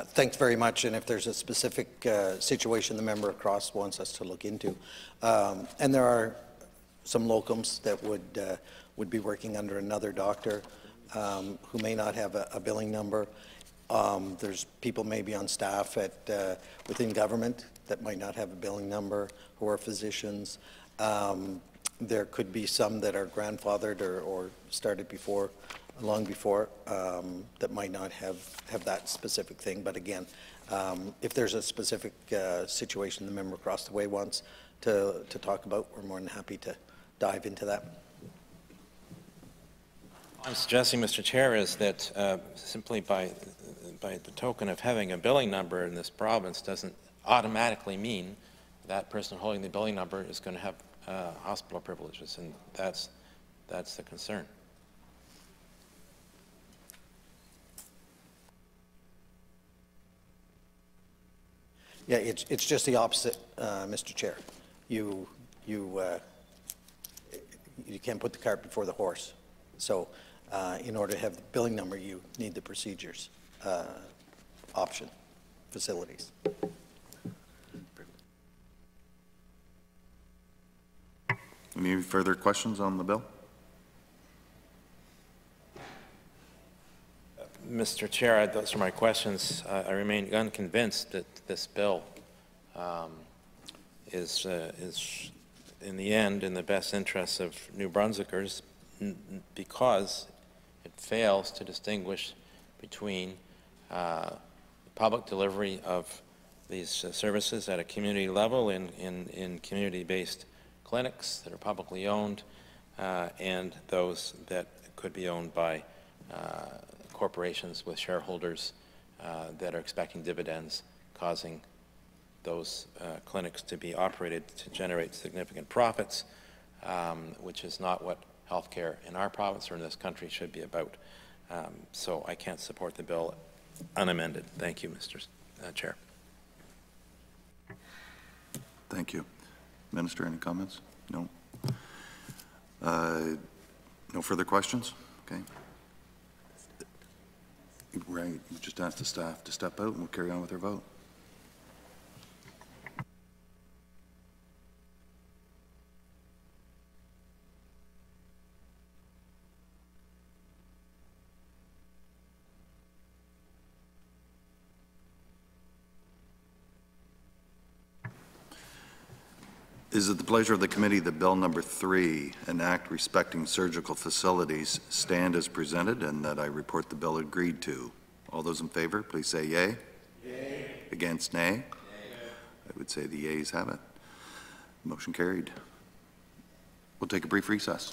Thanks very much, and if there's a specific situation the member across wants us to look into, and there are some locums that would be working under another doctor who may not have a billing number. There's people maybe on staff within government that might not have a billing number who are physicians. There could be some that are grandfathered or started before, long before, that might not have that specific thing. But again, if there's a specific situation the member across the way wants to talk about, we're more than happy to dive into that. I'm suggesting, Mr. Chair, is that simply by the token of having a billing number in this province doesn't automatically mean that person holding the billing number is going to have hospital privileges, and that's the concern. Yeah, it's just the opposite, Mr. Chair. You can't put the cart before the horse. So in order to have the billing number, you need the procedures option facilities. Any further questions on the bill? Mr. Chair, those are my questions. I remain unconvinced that this bill is in the end in the best interests of New Brunswickers because it fails to distinguish between public delivery of these services at a community level in community-based clinics that are publicly owned and those that could be owned by corporations with shareholders that are expecting dividends, causing those clinics to be operated to generate significant profits, which is not what healthcare in our province or in this country should be about. So I can't support the bill unamended. Thank you, Mr. Chair. Thank you. Minister, any comments? No. No further questions? Okay. Right, you just ask the staff to step out and we'll carry on with our vote. Is it the pleasure of the committee that Bill number 3, an act respecting surgical facilities, stand as presented and that I report the bill agreed to? All those in favor, please say yea. Yea. Against, nay. Nay. I would say the yeas have it. Motion carried. We'll take a brief recess.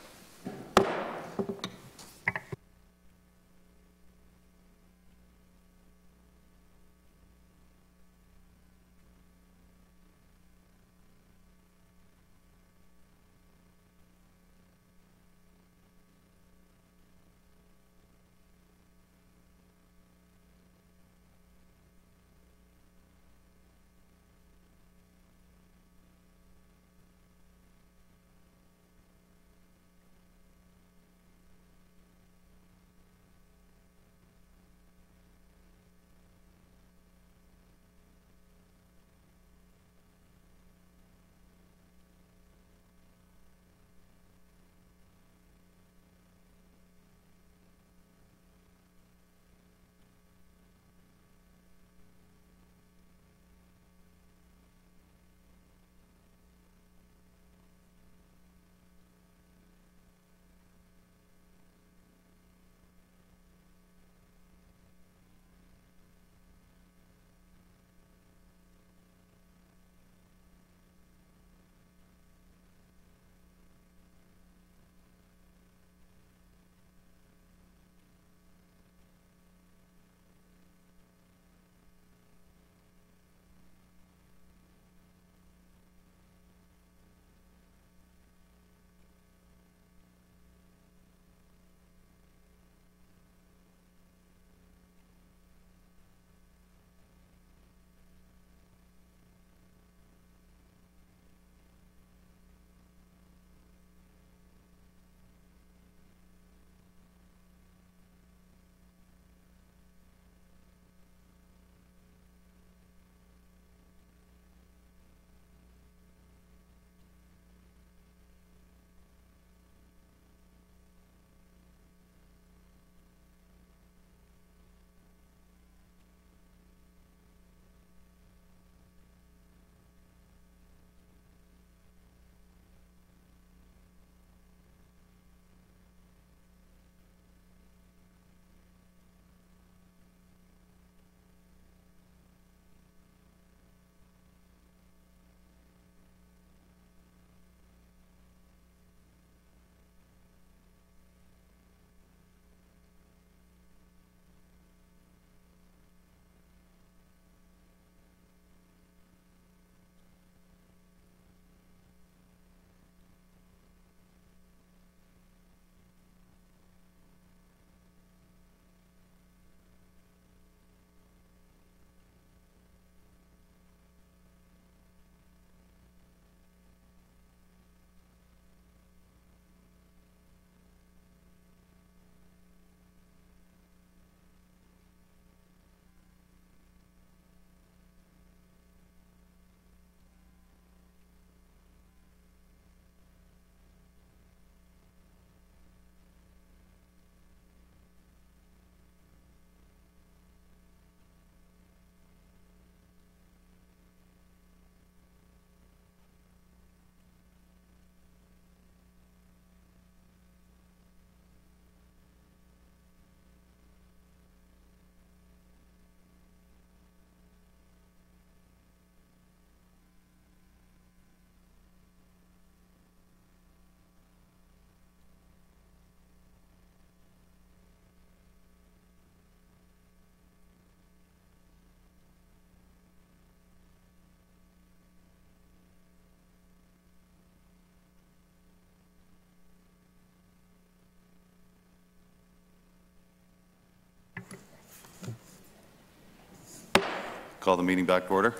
Call the meeting back to order.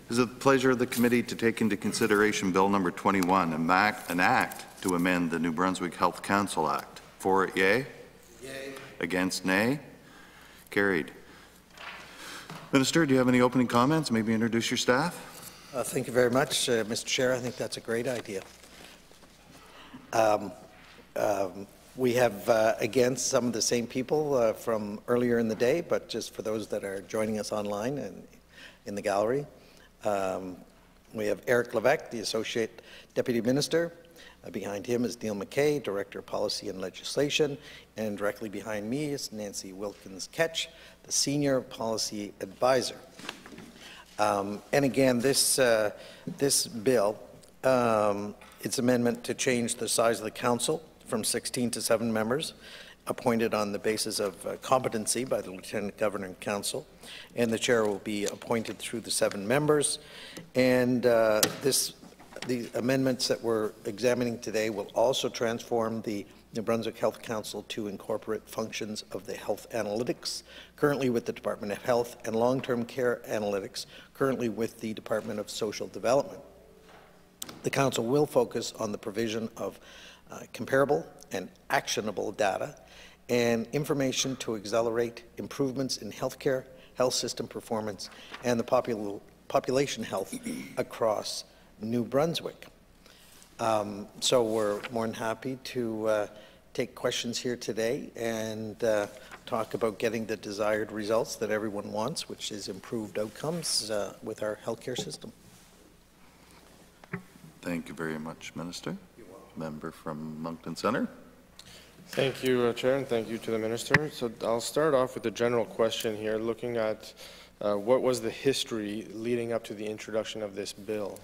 Is it the pleasure of the committee to take into consideration Bill number 21, an act to amend the New Brunswick Health Council Act? For it, yea? Yea. Against, nay? Carried. Minister, do you have any opening comments? Maybe introduce your staff? Thank you very much, Mr. Chair. I think that's a great idea. We have, again, some of the same people from earlier in the day, but just for those that are joining us online and in the gallery. We have Eric Levesque, the Associate Deputy Minister. Behind him is Neil McKay, Director of Policy and Legislation, and directly behind me is Nancy Wilkins-Ketch, the Senior Policy Advisor. And again, this bill, its amendment to change the size of the council from 16 to 7 members, appointed on the basis of competency by the Lieutenant Governor and Council, and the chair will be appointed through the 7 members. And the amendments that we're examining today will also transform the New Brunswick Health Council to incorporate functions of the health analytics, currently with the Department of Health, and long-term care analytics, currently with the Department of Social Development. The council will focus on the provision of comparable and actionable data and information to accelerate improvements in healthcare, health system performance, and the population health across New Brunswick. So we're more than happy to take questions here today and talk about getting the desired results that everyone wants, which is improved outcomes with our healthcare system. Thank you very much, Minister. Member from Moncton Centre. Thank you, Chair, and thank you to the Minister. So I'll start off with a general question here, looking at what was the history leading up to the introduction of this bill?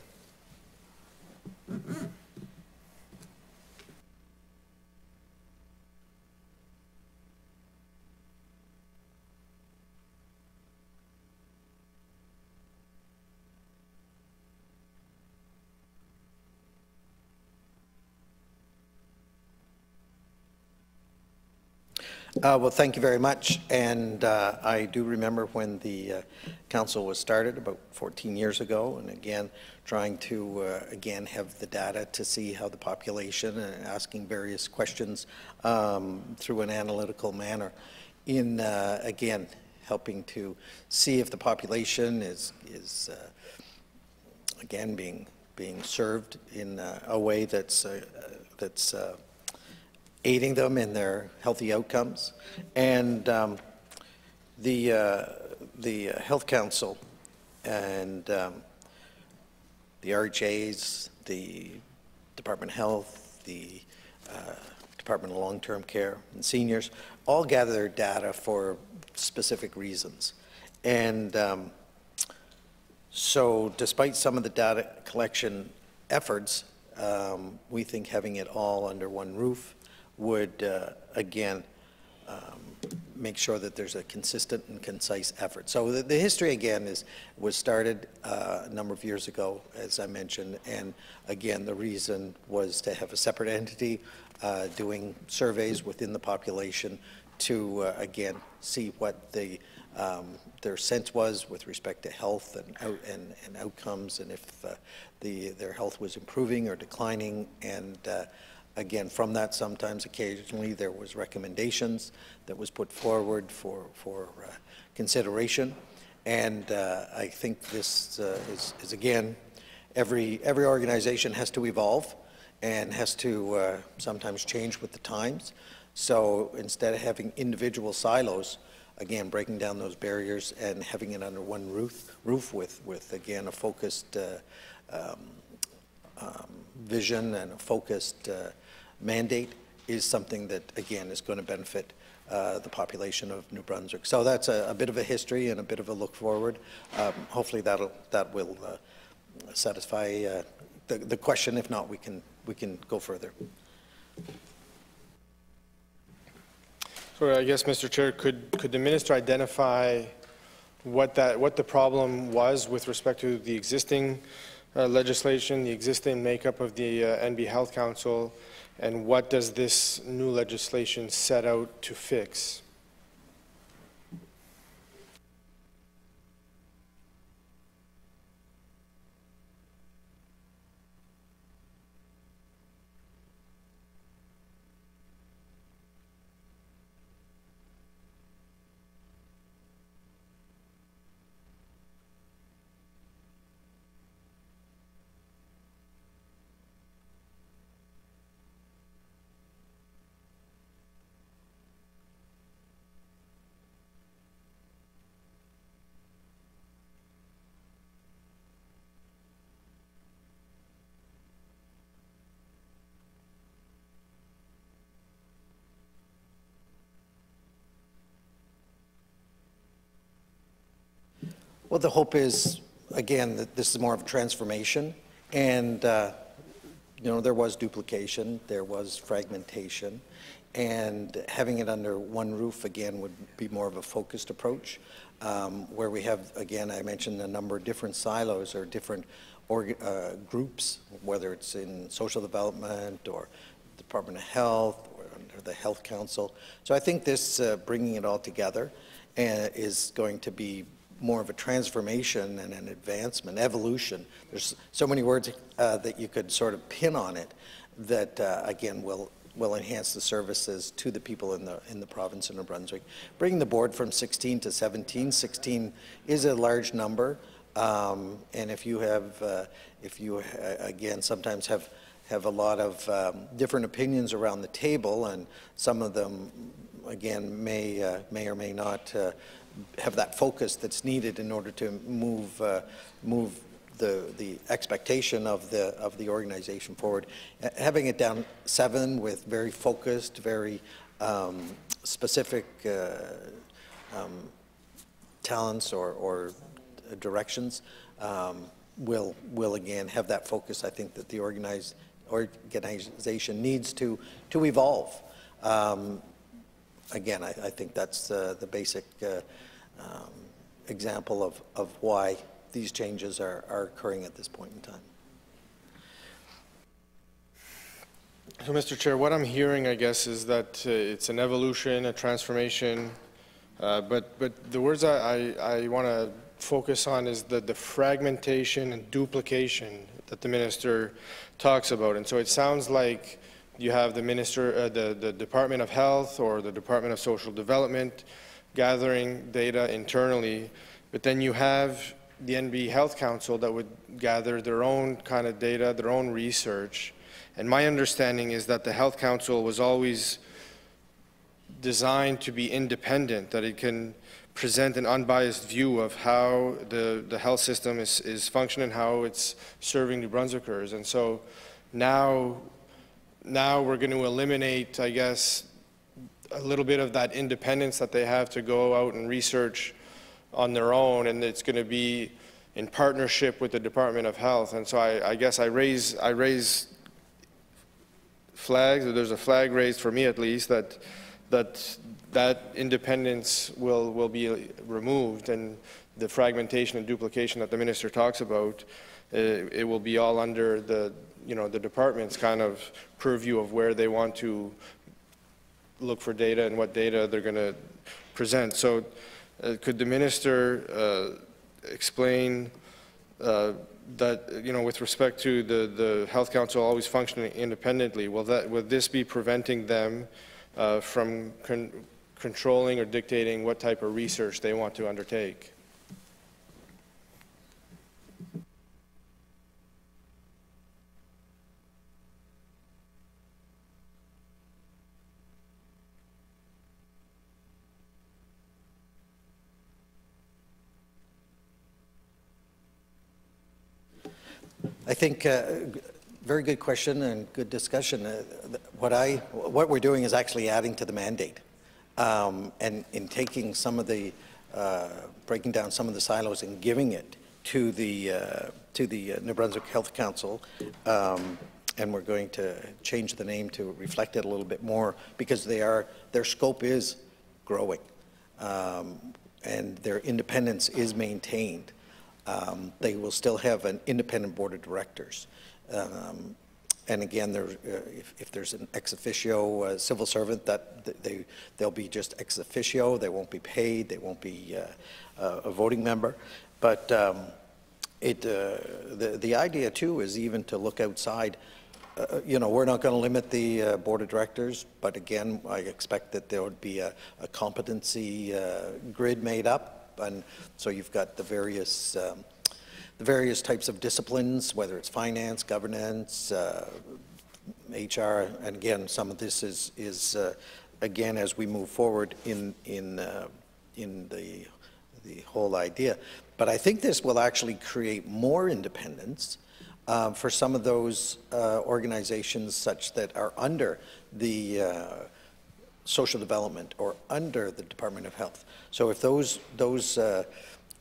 Well, thank you very much. And I do remember when the council was started about 14 years ago, and again, trying to, again, have the data to see how the population and asking various questions through an analytical manner in, again, helping to see if the population is again, being served in a way that's aiding them in their healthy outcomes. And the Health Council and the RHAs, the Department of Health, the Department of Long-Term Care and Seniors all gather data for specific reasons. And so despite some of the data collection efforts, we think having it all under one roof would, again, make sure that there's a consistent and concise effort. So the history, again, was started a number of years ago, as I mentioned, and again, the reason was to have a separate entity doing surveys within the population to, again, see what their sense was with respect to health and outcomes, and if their health was improving or declining. And again, from that, sometimes occasionally there was recommendations that was put forward for consideration. And I think this is again, every organization has to evolve and has to sometimes change with the times. So instead of having individual silos, again, breaking down those barriers and having it under one roof with again, a focused vision and a focused mandate is something that, again, is going to benefit the population of New Brunswick. So that's a bit of a history and a bit of a look forward. Hopefully that will satisfy the question. If not, we can go further. So I guess, Mr. Chair, could the Minister identify what the problem was with respect to the existing legislation, the existing makeup of the NB Health Council, and what does this new legislation set out to fix? Well, the hope is, again, that this is more of a transformation, and you know, there was duplication, there was fragmentation, and having it under one roof, again, would be more of a focused approach, where we have, again, I mentioned a number of different silos or different groups, whether it's in social development or Department of Health or under the Health Council. So I think this, bringing it all together is going to be more of a transformation and an advancement, evolution. There's so many words that you could sort of pin on it that, again, will enhance the services to the people in the province of New Brunswick. Bringing the board from 16 to 17, 16 is a large number, and if you have, again, sometimes have a lot of different opinions around the table, and some of them, again, may or may not have that focus that's needed in order to move the expectation of the organization forward. Having it down 7 with very focused, very specific talents or directions will again have that focus. I think that the organization needs to evolve. Again, I think that's the basic example of why these changes are occurring at this point in time. So, Mr. Chair, what I'm hearing, I guess, is that it's an evolution, a transformation, but the words I want to focus on is the fragmentation and duplication that the minister talks about. And so it sounds like you have the minister, the Department of Health or the Department of Social Development gathering data internally, but then you have the NB Health Council that would gather their own kind of data, their own research. And my understanding is that the Health Council was always designed to be independent, that it can present an unbiased view of how the health system is functioning, how it's serving New Brunswickers. And so now we're going to eliminate, I guess, a little bit of that independence that they have to go out and research on their own, and it's going to be in partnership with the Department of Health. And so I guess I raise flags, or there's a flag raised for me at least, that independence will be removed, and the fragmentation and duplication that the minister talks about, it will be all under the department's kind of purview of where they want to look for data and what data they're going to present. So could the minister explain that, with respect to the Health Council always functioning independently, will this be preventing them from controlling or dictating what type of research they want to undertake? I think very good question and good discussion. What we're doing is actually adding to the mandate, and in taking some of the breaking down some of the silos and giving it to the New Brunswick Health Council, and we're going to change the name to reflect it a little bit more, because their scope is growing, and their independence is maintained. They will still have an independent board of directors. And again, if there's an ex officio civil servant, they'll be just ex officio. They won't be paid. They won't be a voting member. But the idea too is even to look outside. We're not going to limit the board of directors, but again, I expect that there would be a competency grid made up. And so you've got the various types of disciplines, whether it's finance, governance, HR, and again, some of this is again, as we move forward in the whole idea. But I think this will actually create more independence for some of those organizations such that are under the social development or under the Department of Health. So if those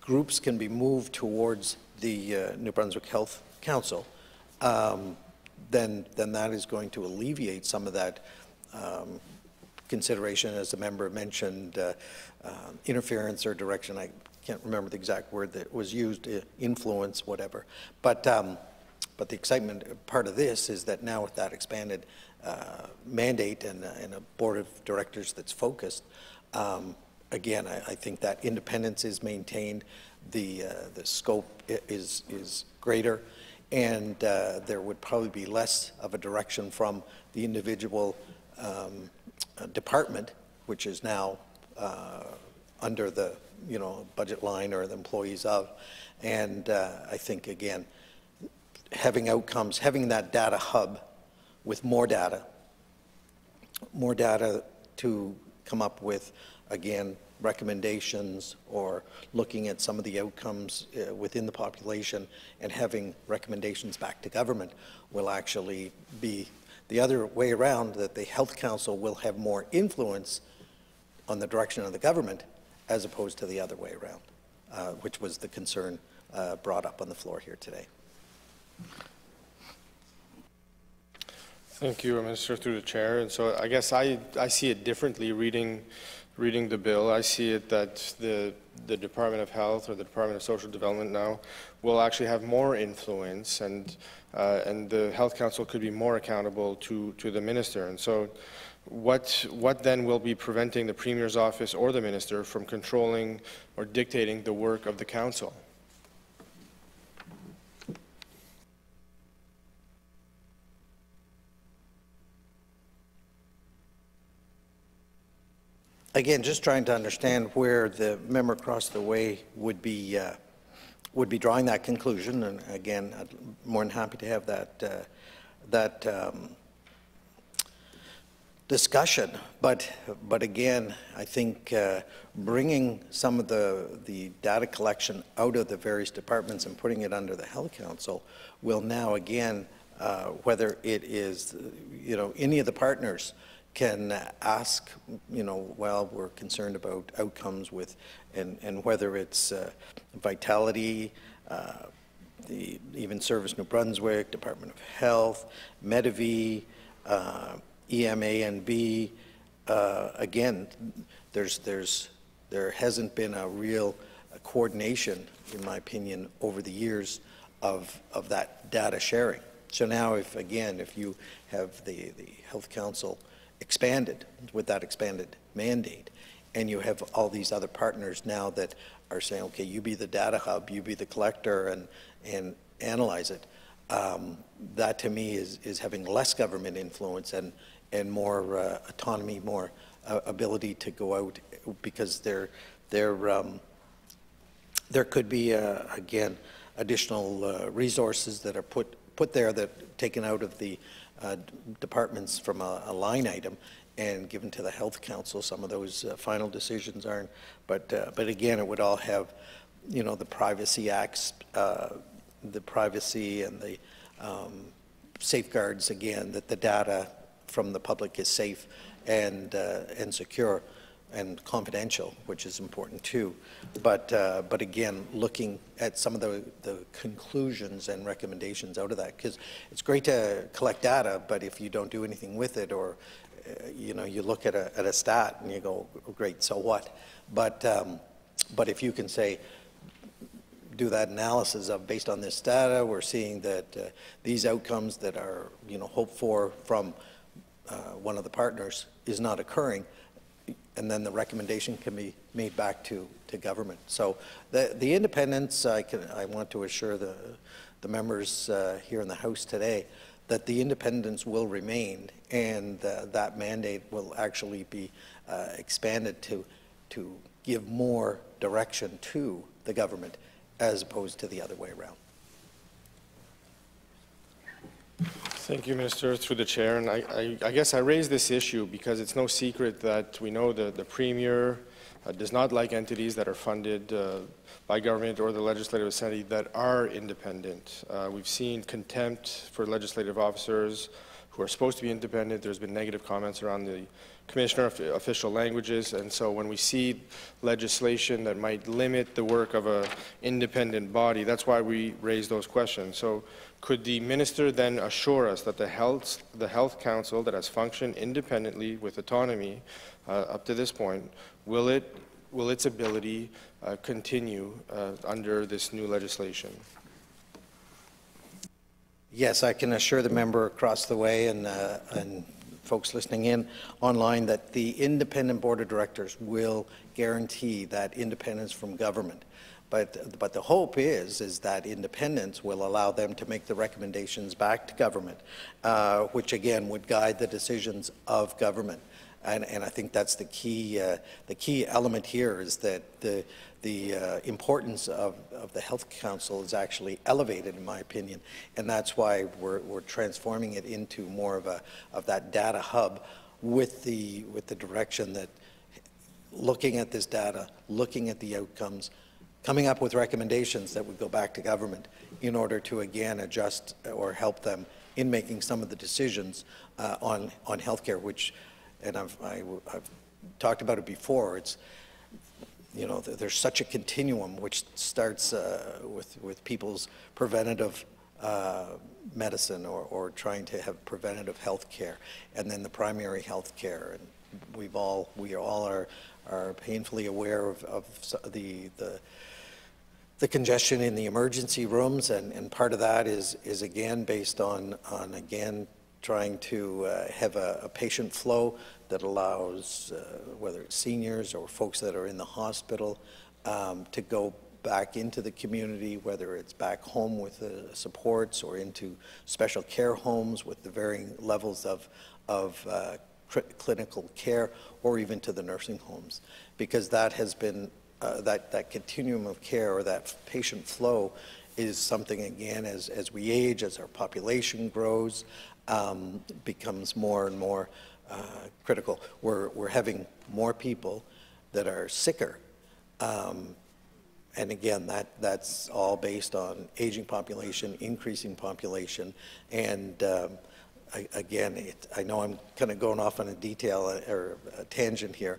groups can be moved towards the New Brunswick Health Council, then that is going to alleviate some of that consideration, as the member mentioned, interference or direction. I can't remember the exact word that was used, influence, whatever. But the excitement part of this is that now with that expanded mandate and a board of directors that's focused, again, I think that independence is maintained, the scope is greater, and there would probably be less of a direction from the individual department, which is now under the budget line or the employees of. And I think, again, having outcomes, having that data hub with more data to come up with, again, recommendations or looking at some of the outcomes within the population and having recommendations back to government will actually be the other way around, that the Health Council will have more influence on the direction of the government as opposed to the other way around, which was the concern brought up on the floor here today. Thank you, Minister, through the chair. And so I guess I see it differently reading the bill. I see it that the Department of Health or the Department of Social Development now will actually have more influence, and the Health Council could be more accountable to the minister. And so what then will be preventing the Premier's office or the minister from controlling or dictating the work of the council? Again, just trying to understand where the member across the way would be drawing that conclusion, and again, I'm more than happy to have that discussion. But again, I think bringing some of the data collection out of the various departments and putting it under the Health Council will now again, whether it is any of the partners can ask, well, we're concerned about outcomes with, and whether it's Vitality, even Service New Brunswick, Department of Health, Medivy, EMA&B, again, there hasn't been a real coordination, in my opinion, over the years of that data sharing. So now, if you have the Health Council expanded with that expanded mandate, and you have all these other partners now that are saying, okay, you be the data hub, you be the collector and analyze it, that to me is having less government influence and more autonomy, more ability to go out, because there could be again additional resources that are put there, that taken out of the departments from a line item and given to the Health Council. Some of those final decisions aren't, but again, it would all have, the Privacy Acts, the privacy and the safeguards, again, that the data from the public is safe and secure and confidential, which is important too. But again, looking at some of the conclusions and recommendations out of that, because it's great to collect data, but if you don't do anything with it, or you look at a stat and you go, oh, great, so what? But if you can say, do that analysis of, based on this data, we're seeing that these outcomes that are hoped for from one of the partners is not occurring, and then the recommendation can be made back to government. So the independence, I want to assure the members here in the House today that the independence will remain, and that mandate will actually be expanded to give more direction to the government as opposed to the other way around. Thank you, Minister, through the chair. And I guess I raise this issue because it's no secret that we know that the Premier does not like entities that are funded by government or the Legislative Assembly that are independent. We've seen contempt for legislative officers who are supposed to be independent. There's been negative comments around the Commissioner of Official Languages, and so when we see legislation that might limit the work of an independent body, that's why we raise those questions. So could the Minister then assure us that the Health Council that has functioned independently with autonomy up to this point, will its ability continue under this new legislation? Yes, I can assure the member across the way and folks listening in online that the independent board of directors will guarantee that independence from government. But the hope is that independence will allow them to make the recommendations back to government, which again would guide the decisions of government. And I think that's the key element here, is that the importance of the Health Council is actually elevated, in my opinion, and that's why we're transforming it into more of that data hub with the direction that looking at this data, looking at the outcomes, coming up with recommendations that would go back to government in order to again adjust or help them in making some of the decisions on healthcare, which. And I've talked about it before. It's, you know, there's such a continuum which starts with people's preventative medicine or trying to have preventative health care, and then the primary health care. And we all are painfully aware of the congestion in the emergency rooms, and part of that is again based on again trying to have a patient flow that allows, whether it's seniors or folks that are in the hospital, to go back into the community, whether it's back home with supports or into special care homes with the varying levels of clinical care, or even to the nursing homes. Because that has been, that continuum of care, or that patient flow, is something, again, as we age, as our population grows, becomes more and more critical. We're having more people that are sicker, and again, that's all based on aging population, increasing population, and again, I know I'm kind of going off on a detail or a tangent here,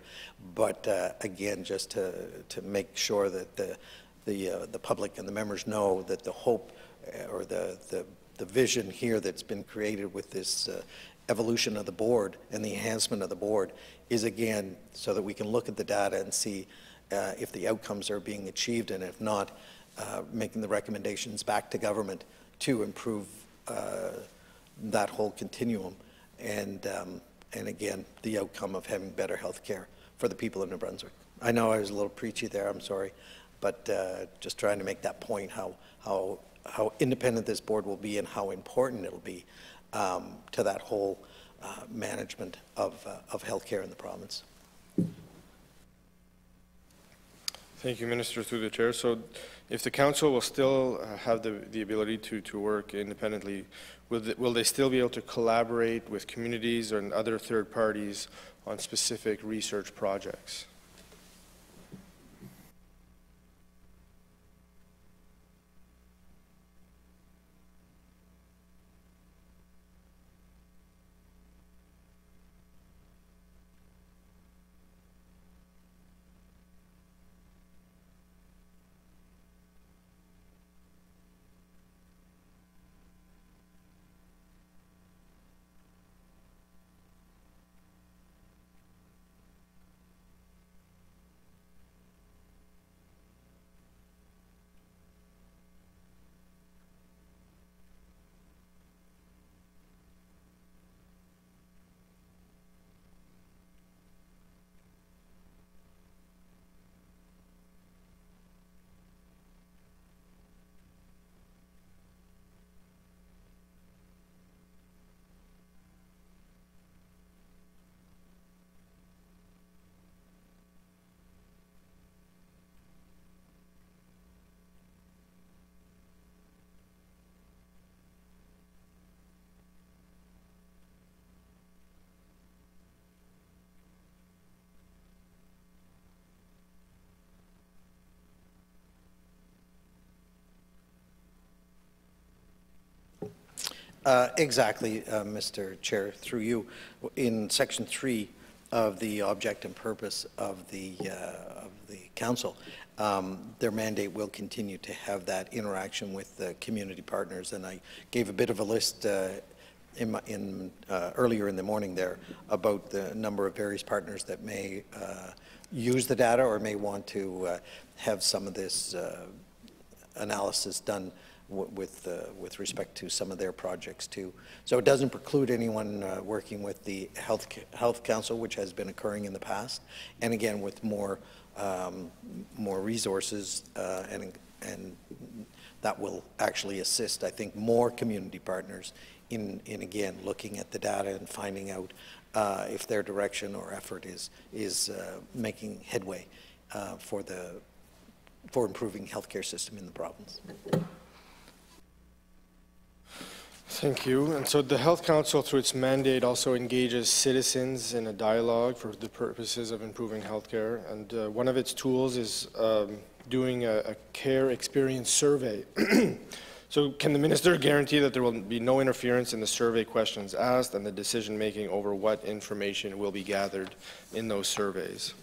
but again, just to make sure that the public and the members know that the hope or the vision here that's been created with this evolution of the board and the enhancement of the board is, again, so that we can look at the data and see if the outcomes are being achieved, and if not, making the recommendations back to government to improve that whole continuum, and again, the outcome of having better health care for the people of New Brunswick. I know I was a little preachy there, I'm sorry, but just trying to make that point, how independent this board will be and how important it'll be to that whole management of healthcare in the province. Thank you, Minister, through the chair. So if the council will still have the ability to work independently, will they still be able to collaborate with communities and other third parties on specific research projects? Exactly, Mr. Chair, through you. In Section 3 of the object and purpose of the council, their mandate will continue to have that interaction with the community partners, and I gave a bit of a list earlier in the morning there about the number of various partners that may use the data or may want to have some of this analysis done with respect to some of their projects too. So it doesn't preclude anyone working with the Health Council, which has been occurring in the past, and again with more resources, and that will actually assist, I think, more community partners in again looking at the data and finding out if their direction or effort is making headway for improving healthcare system in the province. Thank you. And so the Health Council, through its mandate, also engages citizens in a dialogue for the purposes of improving healthcare. And one of its tools is doing a care experience survey. So can the minister guarantee that there will be no interference in the survey questions asked and the decision-making over what information will be gathered in those surveys?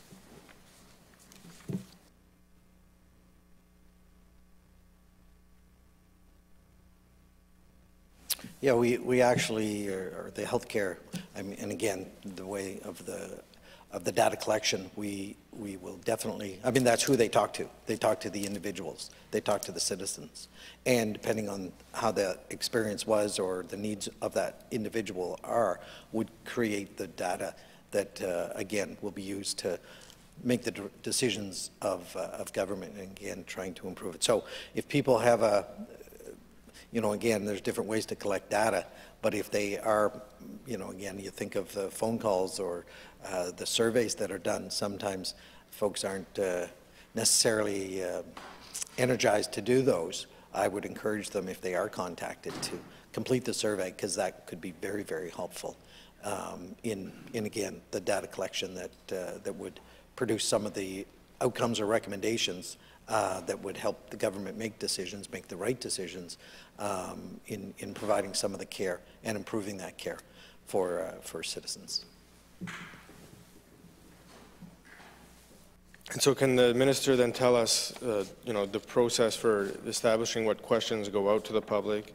Yeah, we actually are the healthcare. I mean, and again, the way of the data collection, we will definitely. I mean, that's who they talk to. They talk to the individuals. They talk to the citizens, and depending on how the experience was or the needs of that individual would create the data that again will be used to make the decisions of government, and again trying to improve it. So if people have again, there's different ways to collect data, but if they are, again, you think of the phone calls or the surveys that are done, sometimes folks aren't necessarily energized to do those. I would encourage them, if they are contacted, to complete the survey, because that could be very, very helpful in again, the data collection that would produce some of the outcomes or recommendations that would help the government make the right decisions in providing some of the care and improving that care for citizens. And so can the minister then tell us, the process for establishing what questions go out to the public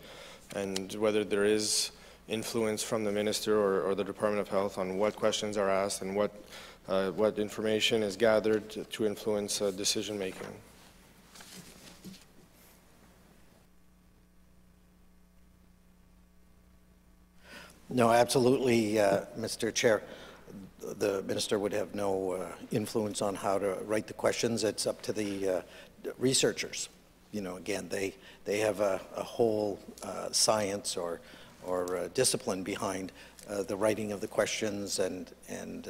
and whether there is influence from the minister or the Department of Health on what questions are asked and what information is gathered to influence decision making? No, absolutely, Mr. Chair. The minister would have no influence on how to write the questions. It's up to the researchers. Again, they have a whole science or discipline behind the writing of the questions and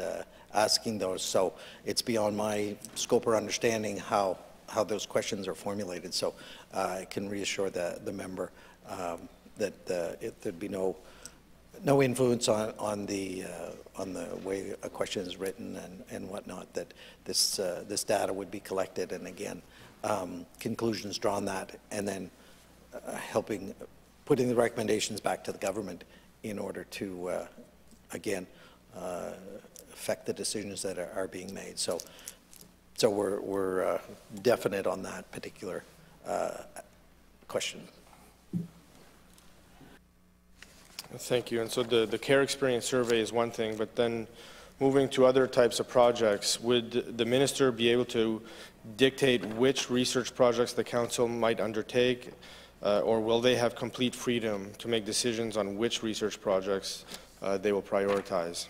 asking those. So it's beyond my scope or understanding how those questions are formulated. So I can reassure the member that there'd be no influence on the way a question is written and whatnot, that this data would be collected, and again conclusions drawn that, and then putting the recommendations back to the government in order to again affect the decisions that are being made. So we're definite on that particular question. Thank you. And so the care experience survey is one thing, but then moving to other types of projects, would the minister be able to dictate which research projects the council might undertake, or will they have complete freedom to make decisions on which research projects they will prioritize?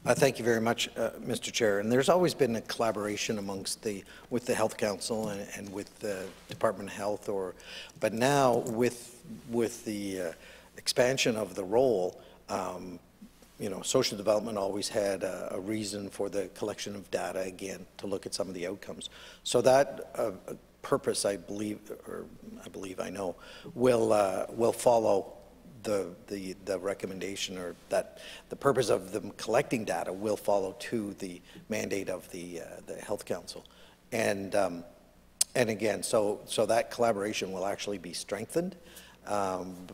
Thank you very much, Mr. Chair. And there's always been a collaboration with the Health Council and with the Department of Health, but now with the expansion of the role, you know, social development always had a reason for the collection of data, again, to look at some of the outcomes. So that purpose, I know, will follow the recommendation, or that the purpose of them collecting data will follow to the mandate of the Health Council. And again, so that collaboration will actually be strengthened,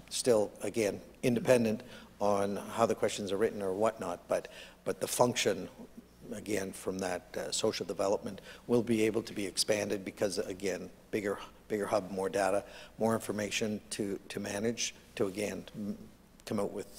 still, again, independent on how the questions are written or whatnot, but the function, again, from that social development will be able to be expanded because, again, bigger hub, more data, more information to manage, to again come out with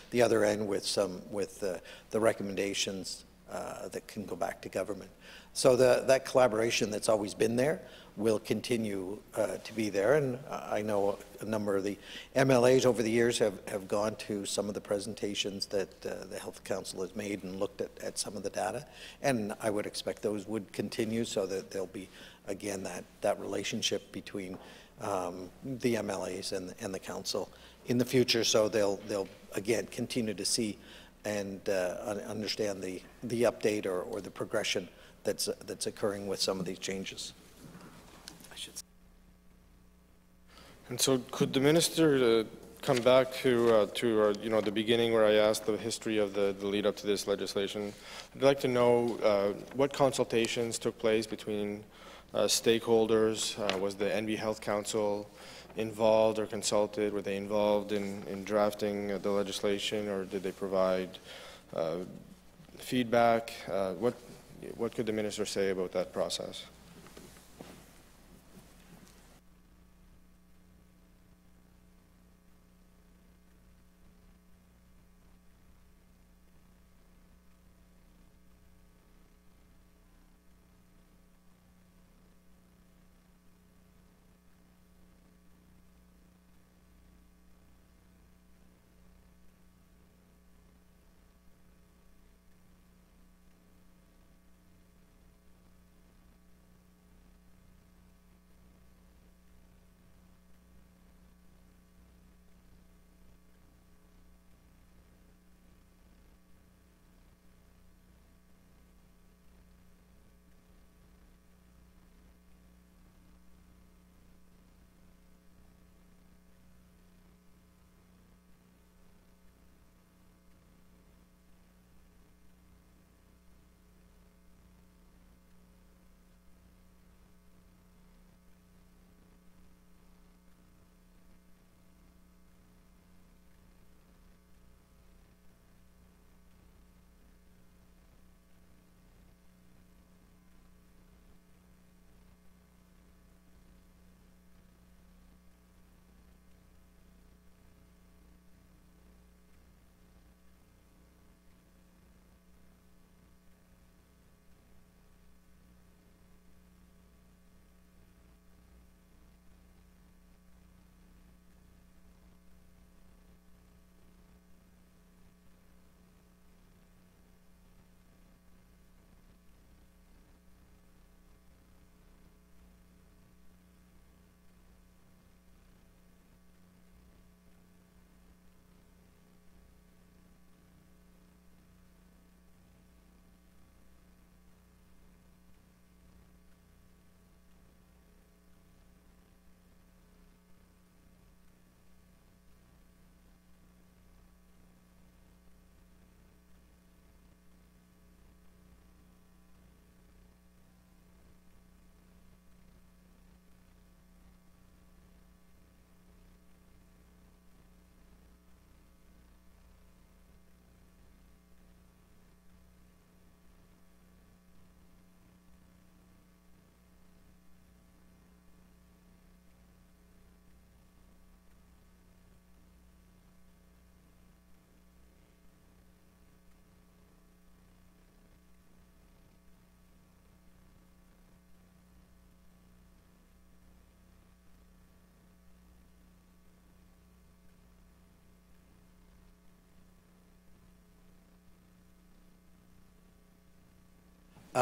the other end with the recommendations that can go back to government. So that collaboration that's always been there will continue to be there, and I know a number of the MLAs over the years have gone to some of the presentations that the Health Council has made and looked at some of the data, and I would expect those would continue, so that there'll be, again, that relationship between the MLAs and the Council in the future, so they'll again continue to see and understand the update or the progression that's occurring with some of these changes. And so could the minister come back to you know, the beginning where I asked the history of the lead up to this legislation? I'd like to know what consultations took place between stakeholders. Was the NB Health Council involved or consulted? Were they involved in drafting the legislation, or did they provide feedback? What could the minister say about that process?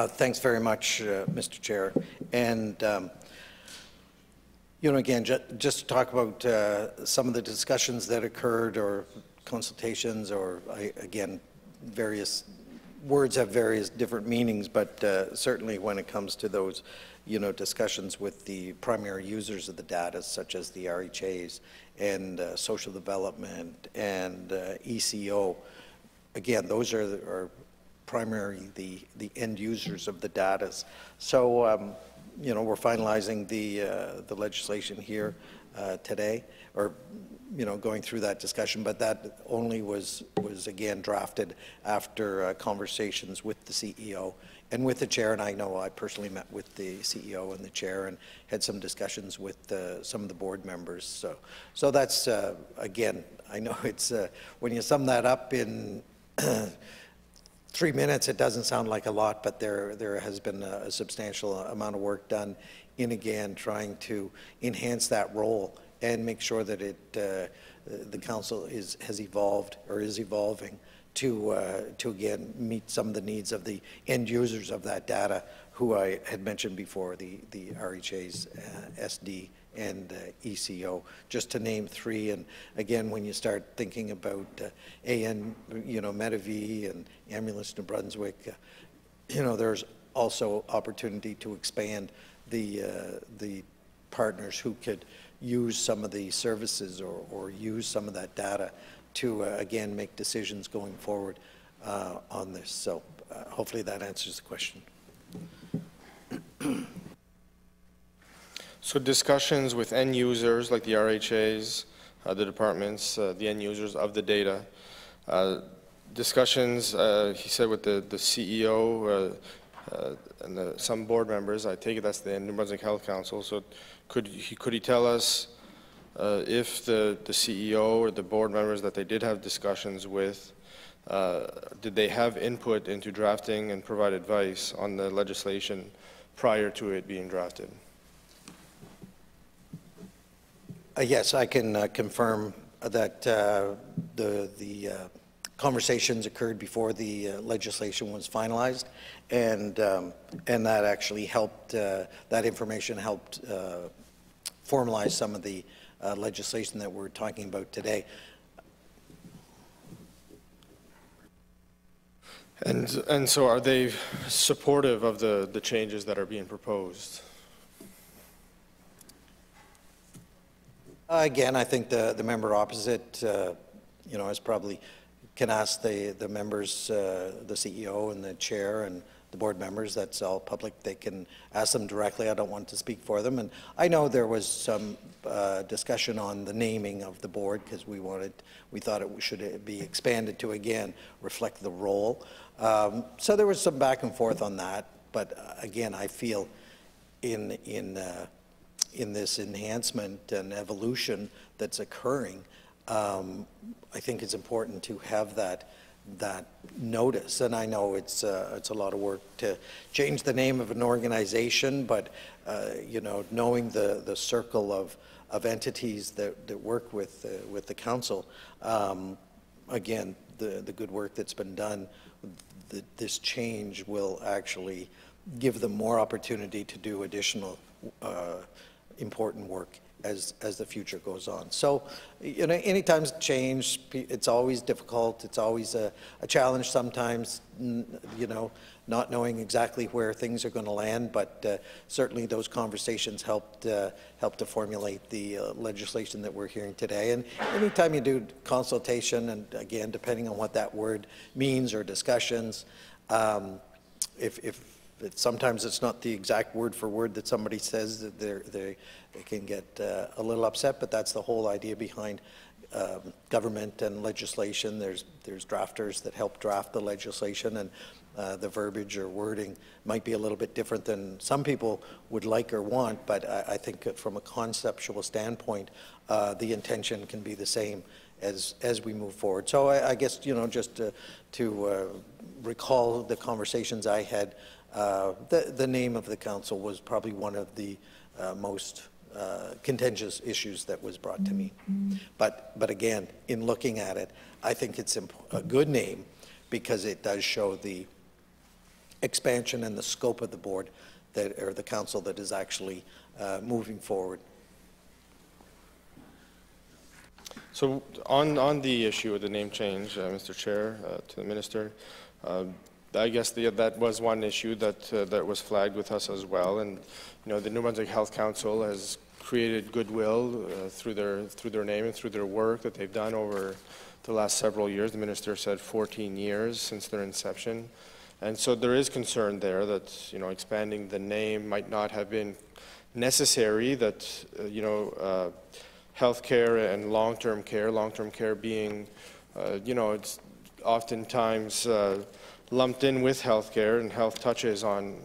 Thanks very much, Mr. Chair. And, you know, again, just to talk about some of the discussions that occurred or consultations or, again, various words have various different meanings, but certainly when it comes to those, you know, discussions with the primary users of the data, such as the RHAs and social development and ECO, again, those are primarily the end users of the data. So, you know, we're finalizing the legislation here today, or, you know, going through that discussion, but that only was again drafted after conversations with the CEO and with the chair, and I know I personally met with the CEO and the chair and had some discussions with some of the board members. So that's, again, I know it's, when you sum that up in 3 minutes, it doesn't sound like a lot, but there has been a substantial amount of work done in, again, trying to enhance that role and make sure that the council has evolved or is evolving to again meet some of the needs of the end users of that data, who I had mentioned before, the RHAs, SD, and ECO, just to name three. And again, when you start thinking about AN, you know, Medivie and Ambulance New Brunswick, you know, there's also opportunity to expand the partners who could use some of the services or use some of that data to, again, make decisions going forward on this. So hopefully that answers the question. So discussions with end users like the RHAs, the departments, the end users of the data. Discussions, he said, with the CEO and some board members. I take it that's the New Brunswick Health Council. So could he tell us if the CEO or the board members that they did have discussions with, did they have input into drafting and provide advice on the legislation prior to it being drafted? Yes, I can confirm that the conversations occurred before the legislation was finalized, and that actually helped. That information helped formalize some of the legislation that we're talking about today. And so, are they supportive of the changes that are being proposed? Again, I think the member opposite, you know, is probably can ask the members, the CEO and the chair and the board members. That's all public. They can ask them directly. I don't want to speak for them. And I know there was some discussion on the naming of the board, because we thought it should be expanded to, again, reflect the role. So there was some back and forth on that. But again, I feel in this enhancement and evolution that's occurring, I think it's important to have that notice. And I know it's a lot of work to change the name of an organization, but you know, knowing the circle of entities that work with the council, again, the good work that's been done, this change will actually give them more opportunity to do additional important work as the future goes on. So, you know, anytime change, it's always difficult. It's always a challenge sometimes, you know, not knowing exactly where things are going to land, but certainly those conversations help to formulate the legislation that we're hearing today. And anytime you do consultation, and again, depending on what that word means or discussions, sometimes it's not the exact word for word that somebody says, that they can get a little upset, but that's the whole idea behind government and legislation. There's drafters that help draft the legislation, and the verbiage or wording might be a little bit different than some people would like or want, but I think from a conceptual standpoint, the intention can be the same as we move forward. So I guess, you know, just to recall the conversations I had, the name of the council was probably one of the most contentious issues that was brought to me. But again, in looking at it, I think it's a good name, because it does show the expansion and the scope of the board that, or the council that is actually moving forward. So on the issue of the name change, Mr. Chair, to the Minister, I guess that was one issue that was flagged with us as well. And the New Brunswick Health Council has created goodwill through their name and through their work that they've done over the last several years. The Minister said 14 years since their inception. And so there is concern there that, expanding the name might not have been necessary, that, healthcare and long-term care being, it's oftentimes lumped in with healthcare, and health touches on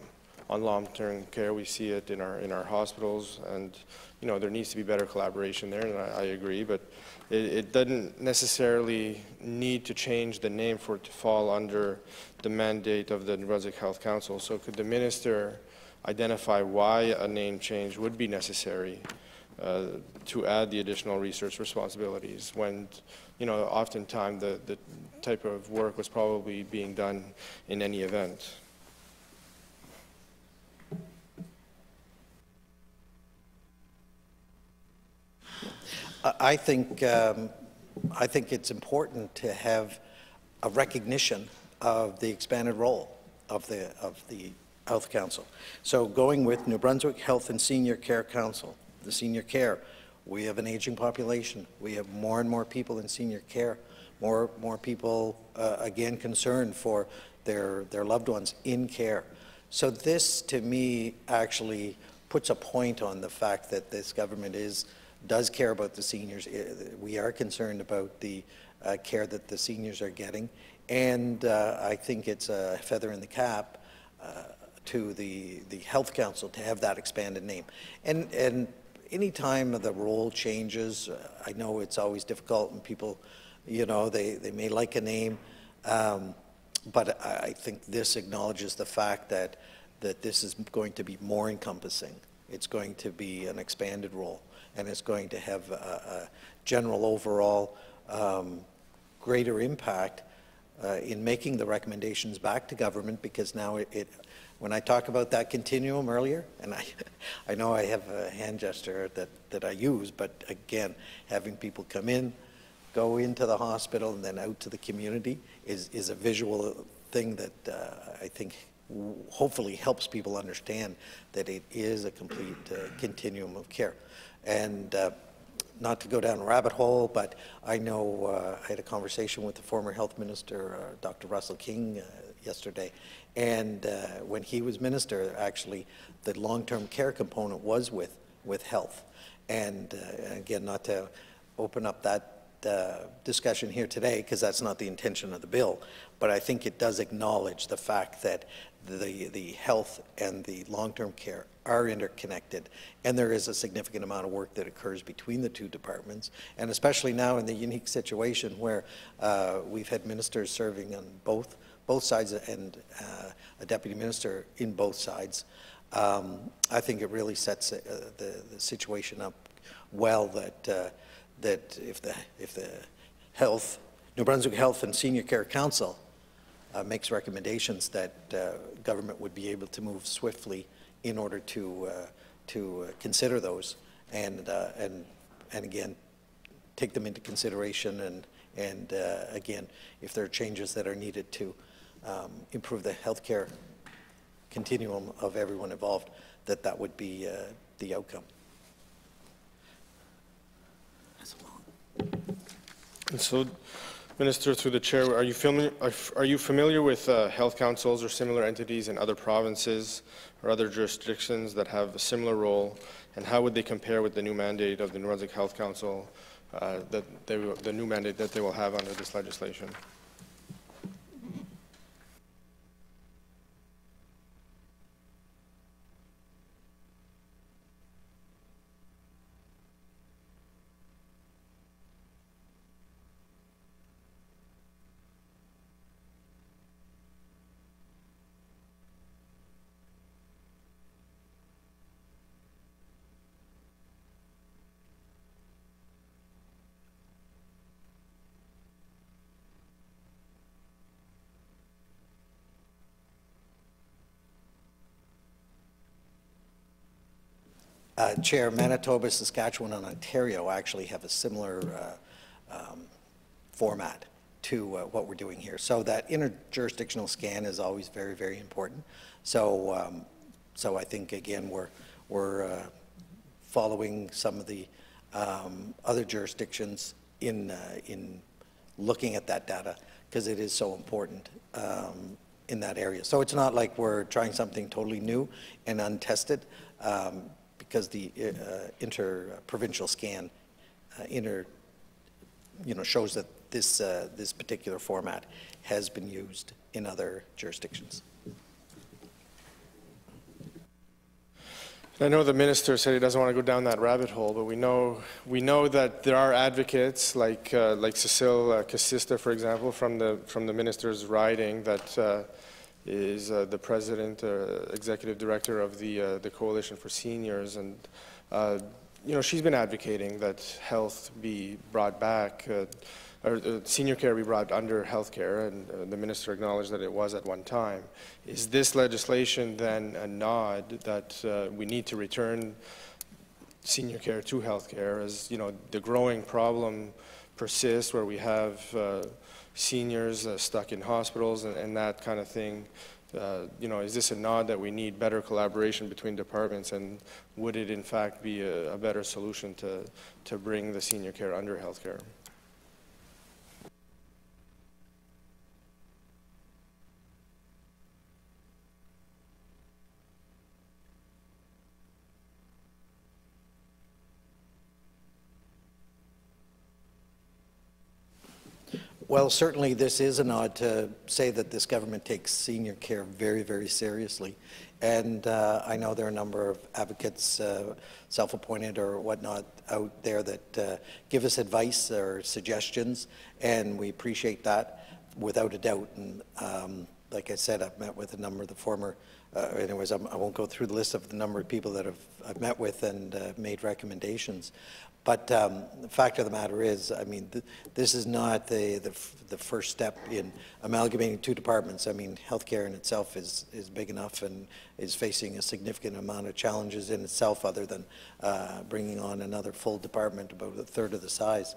long-term care. We see it in our hospitals, and, there needs to be better collaboration there, and I agree, but it doesn't necessarily need to change the name for it to fall under the mandate of the New Brunswick Health Council. So could the Minister identify why a name change would be necessary to add the additional research responsibilities when, oftentimes the type of work was probably being done in any event? I think it's important to have a recognition of the expanded role of the Health Council. So going with New Brunswick Health and Senior Care Council, the senior care, we have an aging population. We have more and more people in senior care, more people again concerned for their loved ones in care. So this, to me, actually puts a point on the fact that this government does care about the seniors. We are concerned about the care that the seniors are getting, and I think it's a feather in the cap to the Health Council to have that expanded name. And any time the role changes, I know it's always difficult, and people, they may like a name, but I think this acknowledges the fact that this is going to be more encompassing. It's going to be an expanded role, and it's going to have a general overall greater impact in making the recommendations back to government, because now when I talk about that continuum earlier, and I know I have a hand gesture that I use, but again, having people come in, go into the hospital, and then out to the community is a visual thing that I think hopefully helps people understand that it is a complete continuum of care. And not to go down a rabbit hole, but I know I had a conversation with the former health minister, Dr. Russell King, yesterday, and when he was minister, actually, the long-term care component was with health. And again, not to open up that discussion here today, because that's not the intention of the bill, but I think it does acknowledge the fact that the health and the long-term care are interconnected, and there is a significant amount of work that occurs between the two departments, and especially now in the unique situation where we've had ministers serving on both sides and a deputy minister in both sides. I think it really sets the situation up well that if the New Brunswick Health and Senior Care Council makes recommendations, that government would be able to move swiftly in order to consider those and again take them into consideration, and again, if there are changes that are needed to improve the healthcare continuum of everyone involved, that would be the outcome. And so, Minister, through the chair, are you familiar with health councils or similar entities in other provinces or other jurisdictions that have a similar role, and how would they compare with the new mandate of the New Brunswick Health Council, the new mandate that they will have under this legislation? Chair, Manitoba, Saskatchewan, and Ontario actually have a similar format to what we're doing here. So that interjurisdictional scan is always very, very important. So, so I think, again, we're following some of the other jurisdictions in looking at that data, because it is so important in that area. So it's not like we're trying something totally new and untested, because the inter-provincial scan shows that this particular format has been used in other jurisdictions. I know the minister said he doesn't want to go down that rabbit hole, but we know that there are advocates like Cecile Casista, for example, from the minister's riding, that is the president, executive director of the Coalition for Seniors, and she's been advocating that health be brought back, or senior care be brought under health care, and the minister acknowledged that it was at one time. Is this legislation then a nod that we need to return senior care to health care, as the growing problem persists, where we have seniors stuck in hospitals and that kind of thing? Is this a nod that we need better collaboration between departments, and would it in fact be a better solution to bring the senior care under health care? Well, certainly this is a nod to say that this government takes senior care very, very seriously. And I know there are a number of advocates, self-appointed or whatnot, out there that give us advice or suggestions, and we appreciate that without a doubt. And like I said, I've met with a number of the former, anyways, I won't go through the list of the number of people that I've met with and made recommendations. But the fact of the matter is, I mean, this is not the first step in amalgamating two departments. I mean, healthcare in itself is big enough and is facing a significant amount of challenges in itself, other than bringing on another full department about a third of the size.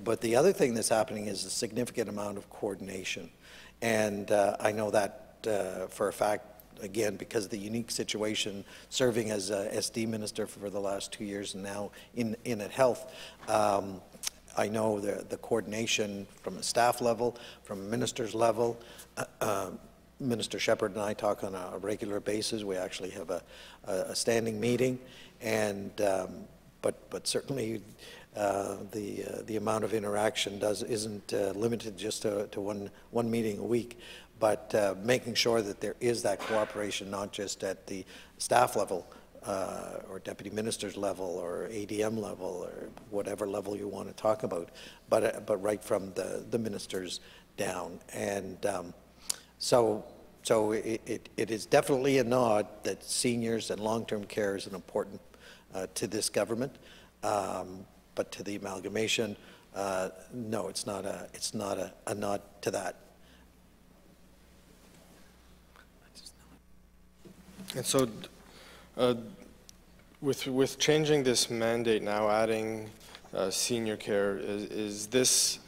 But the other thing that's happening is a significant amount of coordination. And I know that for a fact, again, because of the unique situation serving as SD minister for the last 2 years and now in at health. I know the coordination from a staff level, from a minister's level. Minister Shepherd and I talk on a regular basis. We actually have a standing meeting, and but certainly the amount of interaction isn't limited just to one meeting a week. But making sure that there is that cooperation, not just at the staff level or deputy minister's level or ADM level or whatever level you want to talk about, but right from the ministers down. And so it is definitely a nod that seniors and long-term care is an important to this government, but to the amalgamation, no, it's not a nod to that. And so, with changing this mandate now, adding senior care, is this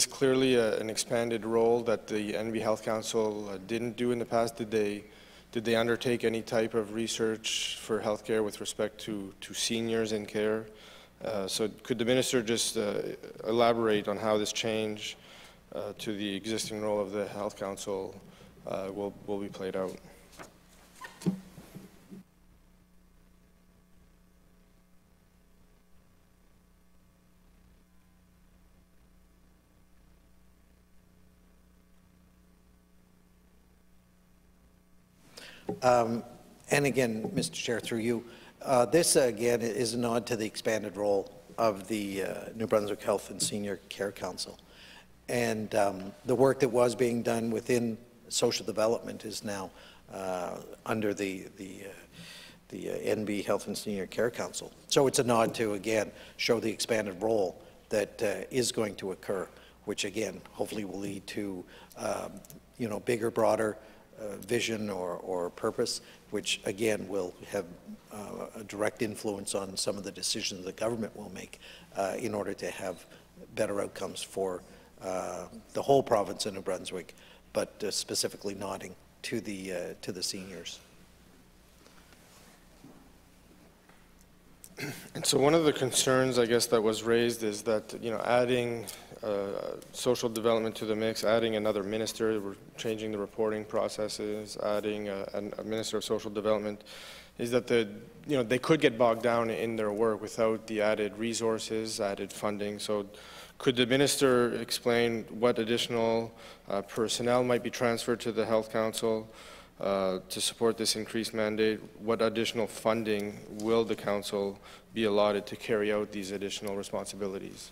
clearly an expanded role that the NB Health Council didn't do in the past? Did they undertake any type of research for healthcare with respect to seniors in care? So could the minister just elaborate on how this change to the existing role of the Health Council will be played out? And again, Mr. Chair, through you, this again is a nod to the expanded role of the New Brunswick Health and Senior Care Council. And the work that was being done within social development is now under the NB Health and Senior Care Council. So it's a nod to, again, show the expanded role that is going to occur, which again, hopefully will lead to, bigger, broader vision or purpose, which again will have a direct influence on some of the decisions the government will make in order to have better outcomes for the whole province of New Brunswick, but specifically nodding to the seniors. And so one of the concerns, I guess, that was raised is that, you know, adding social development to the mix, adding another minister, we're changing the reporting processes, adding a minister of social development, is that they could get bogged down in their work without the added resources, added funding. So could the minister explain what additional personnel might be transferred to the Health Council to support this increased mandate? What additional funding will the council be allotted to carry out these additional responsibilities?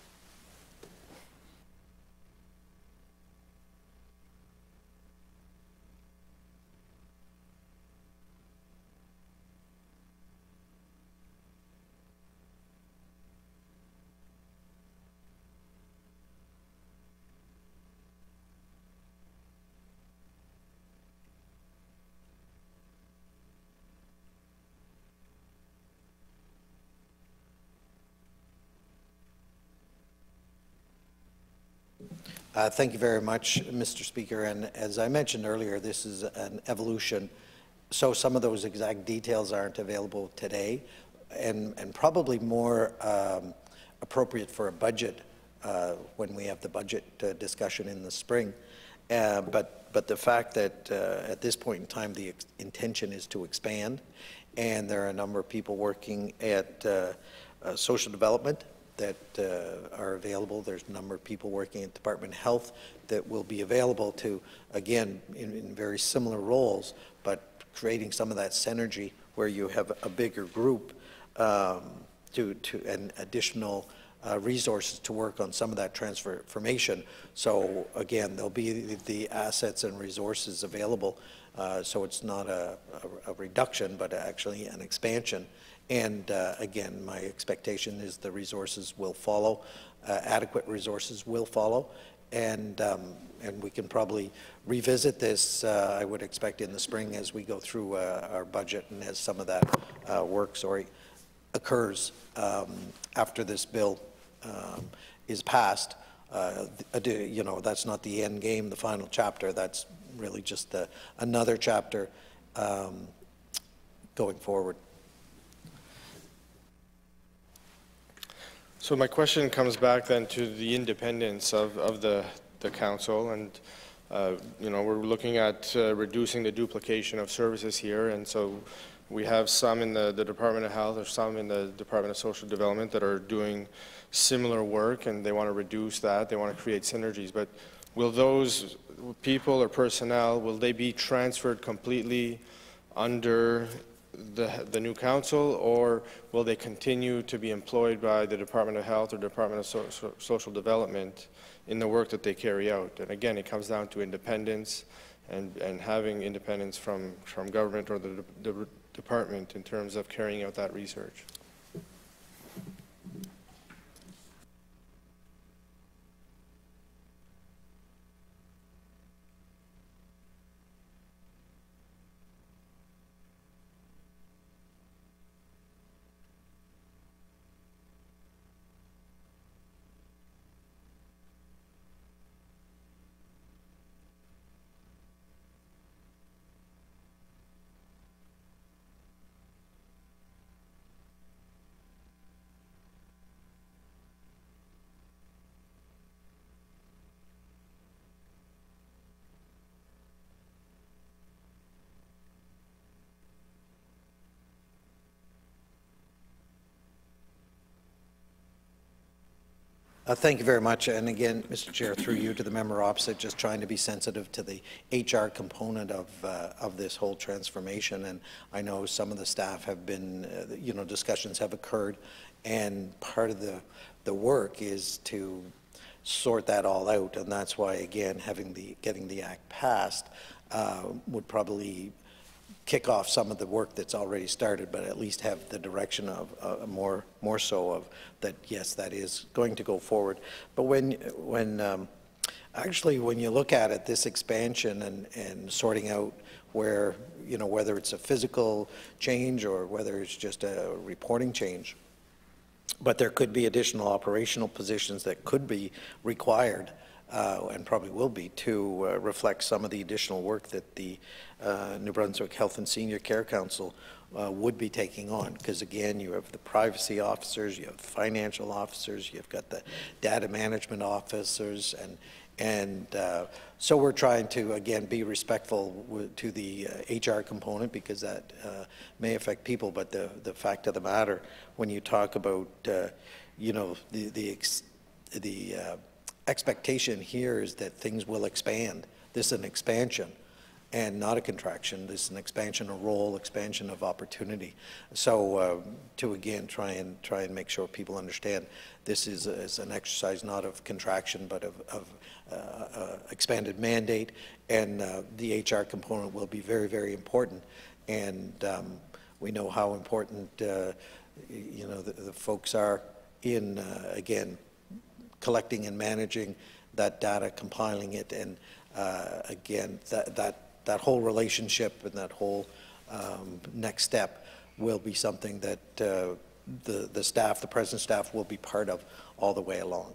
Thank you very much, Mr. Speaker. And as I mentioned earlier, this is an evolution. So some of those exact details aren't available today, and probably more appropriate for a budget when we have the budget discussion in the spring. But the fact that at this point in time the intention is to expand, and there are a number of people working at social development that are available. There's a number of people working at Department of Health that will be available to, again, in very similar roles, but creating some of that synergy where you have a bigger group and additional resources to work on some of that transformation. So again, there'll be the assets and resources available. So it's not a reduction, but actually an expansion. And again, my expectation is the resources will follow, adequate resources will follow, and we can probably revisit this, I would expect, in the spring as we go through our budget and as some of that work, occurs after this bill is passed. You know, that's not the end game, the final chapter. That's really just another chapter going forward. So my question comes back then to the independence of the council, and you know, we're looking at reducing the duplication of services here, and so we have some in the Department of Health or some in the Department of Social Development that are doing similar work, and they want to reduce that, they want to create synergies. But will those people or personnel, will they be transferred completely under the new council, or will they continue to be employed by the Department of Health or Department of Social Development in the work that they carry out? And again, it comes down to independence and having independence from government or the department in terms of carrying out that research. Thank you very much. And again, Mr. Chair, through you to the member opposite, just trying to be sensitive to the HR component of this whole transformation. And I know some of the staff have been, you know, discussions have occurred, and part of the work is to sort that all out. And that's why, again, getting the act passed would probably kick off some of the work that's already started, but at least have the direction of more so of that, yes, that is going to go forward. But when Actually, when you look at it, this expansion and sorting out where, you know, whether it's a physical change or whether it's just a reporting change, but there could be additional operational positions that could be required and probably will be to reflect some of the additional work that the New Brunswick Health and Senior Care Council would be taking on, because again, you have the privacy officers, you have the financial officers, you've got the data management officers, and so we're trying to, again, be respectful to the HR component, because that may affect people, but the fact of the matter, when you talk about, you know, the expectation here is that things will expand. This is an expansion and not a contraction. This is an expansion of role, expansion of opportunity. So to again try and make sure people understand this is an exercise not of contraction but of expanded mandate, and the HR component will be very, very important. And we know how important you know the folks are in again collecting and managing that data, compiling it, and again that whole relationship and that whole next step will be something that the staff, the present staff, will be part of all the way along.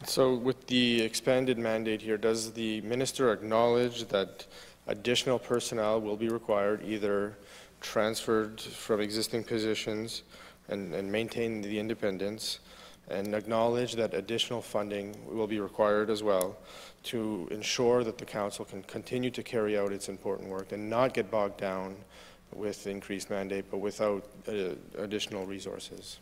So with the expanded mandate here, does the minister acknowledge that additional personnel will be required, either transferred from existing positions and maintain the independence, and acknowledge that additional funding will be required as well to ensure that the council can continue to carry out its important work and not get bogged down with increased mandate but without additional resources?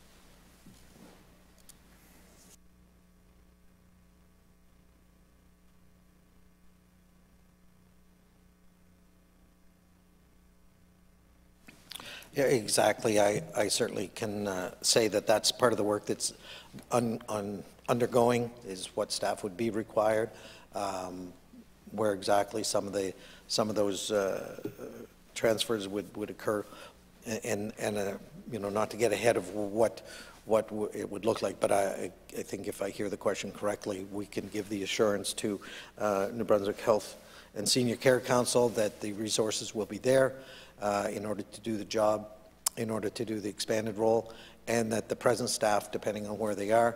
Yeah, exactly. I certainly can say that that's part of the work that's undergoing, is what staff would be required, where exactly some of those transfers would occur, and you know, not to get ahead of what it would look like, but I think if I hear the question correctly, we can give the assurance to New Brunswick Health and Senior Care Council that the resources will be there in order to do the job, in order to do the expanded role, and that the present staff, depending on where they are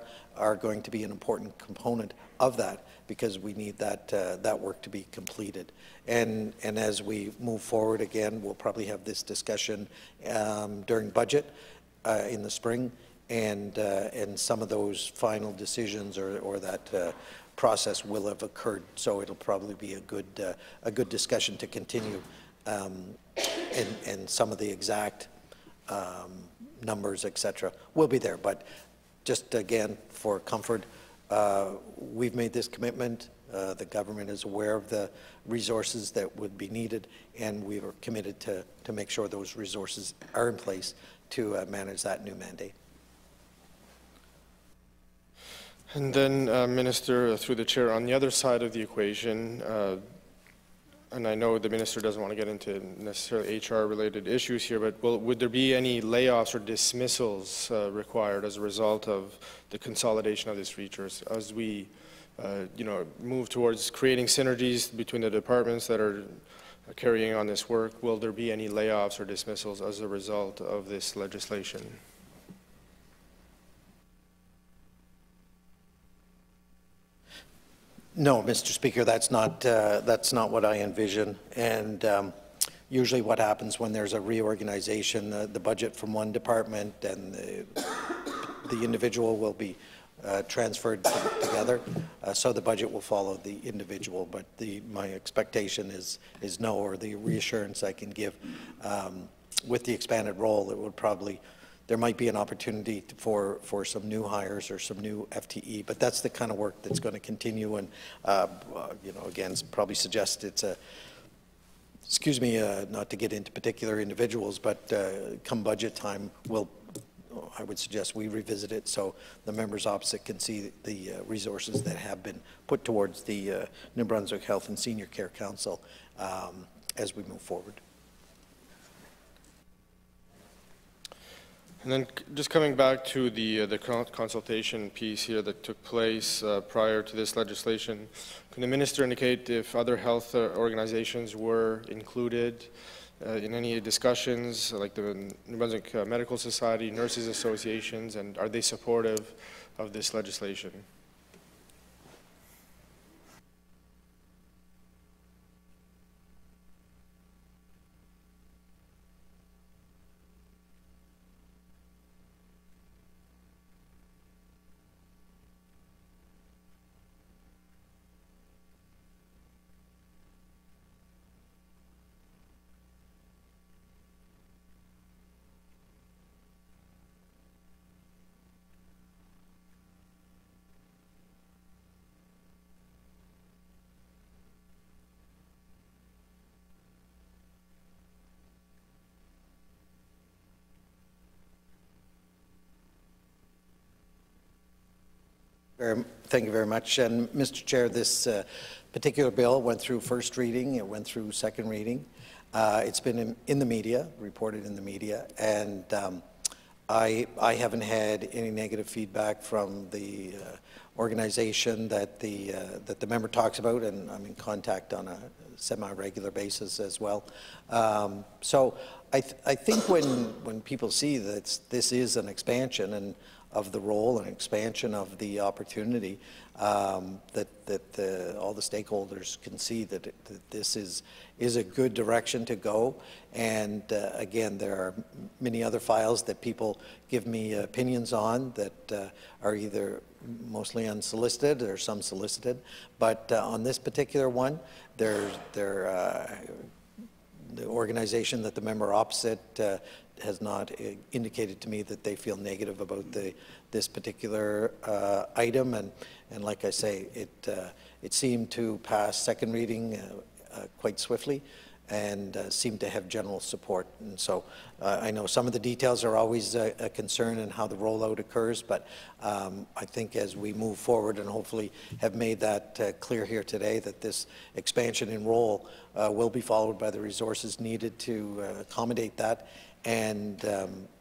going to be an important component of that, because we need that work to be completed. And as we move forward, again, we'll probably have this discussion during budget in the spring, and some of those final decisions or that process will have occurred. So it'll probably be a good discussion to continue, and some of the exact numbers, etc., will be there. But just again, for comfort, we've made this commitment. The government is aware of the resources that would be needed, and we are committed to make sure those resources are in place to manage that new mandate. And then, Minister, through the chair, on the other side of the equation, and I know the minister doesn't want to get into necessarily HR-related issues here, but would there be any layoffs or dismissals required as a result of the consolidation of these features as we, you know, move towards creating synergies between the departments that are carrying on this work? Will there be any layoffs or dismissals as a result of this legislation? No, Mr. Speaker, that's not what I envision. And usually what happens when there's a reorganization, the budget from one department and the individual will be transferred together, so the budget will follow the individual. But my expectation is no, or the reassurance I can give with the expanded role, it would probably, there might be an opportunity for some new hires or some new FTE, but that's the kind of work that's going to continue. And you know, again, probably suggest it's a, excuse me, not to get into particular individuals, but come budget time, I would suggest we revisit it so the members opposite can see the resources that have been put towards the New Brunswick Health and Senior Care Council as we move forward. And then just coming back to the consultation piece here that took place prior to this legislation, can the minister indicate if other health organizations were included in any discussions, like the New Brunswick Medical Society, nurses associations, and are they supportive of this legislation? Thank you very much. And Mr. Chair, this particular bill went through first reading, it went through second reading. It's been in the media, reported in the media, and I haven't had any negative feedback from the organization that the member talks about, and I'm in contact on a semi-regular basis as well. So I think when people see that this is an expansion and of the role and expansion of the opportunity, that all the stakeholders can see that this is a good direction to go. And again, there are many other files that people give me opinions on that are either mostly unsolicited or some solicited. But on this particular one, the organization that the member opposite has not indicated to me that they feel negative about this particular item, and like I say, it seemed to pass second reading quite swiftly, and seemed to have general support. And so I know some of the details are always a concern in how the rollout occurs, but I think as we move forward and hopefully have made that clear here today, that this expansion in role will be followed by the resources needed to accommodate that. And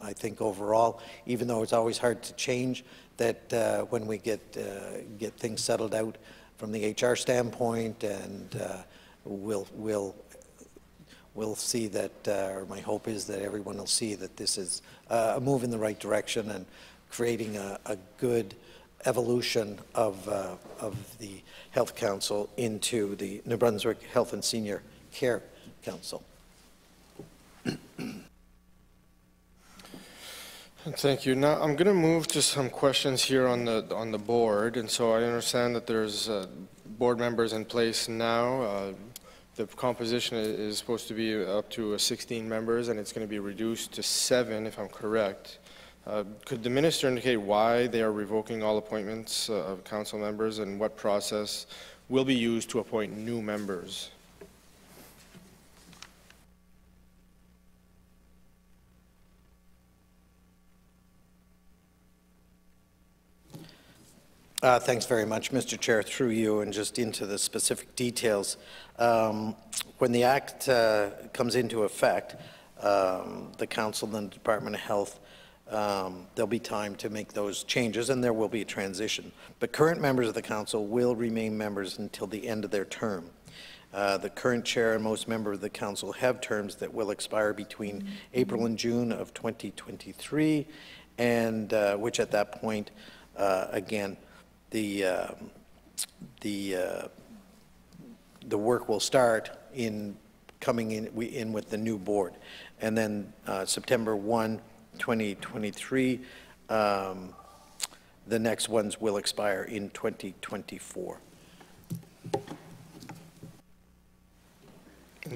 I think overall, even though it's always hard to change, that when we get things settled out from the HR standpoint, and we'll see that, or my hope is that everyone will see that this is a move in the right direction and creating a good evolution of the Health Council into the New Brunswick Health and Senior Care Council. Thank you. Now I'm going to move to some questions here on the board, and so I understand that there's board members in place now. The composition is supposed to be up to 16 members, and it's going to be reduced to 7, if I'm correct. Could the minister indicate why they are revoking all appointments of council members, and what process will be used to appoint new members? Thanks very much, Mr. Chair, through you, and just into the specific details. When the Act comes into effect, the Council and the Department of Health, there'll be time to make those changes, and there will be a transition. But current members of the Council will remain members until the end of their term. The current chair and most members of the Council have terms that will expire between April and June of 2023, and which at that point, again, the work will start in coming in with the new board, and then September 1, 2023, the next ones will expire in 2024.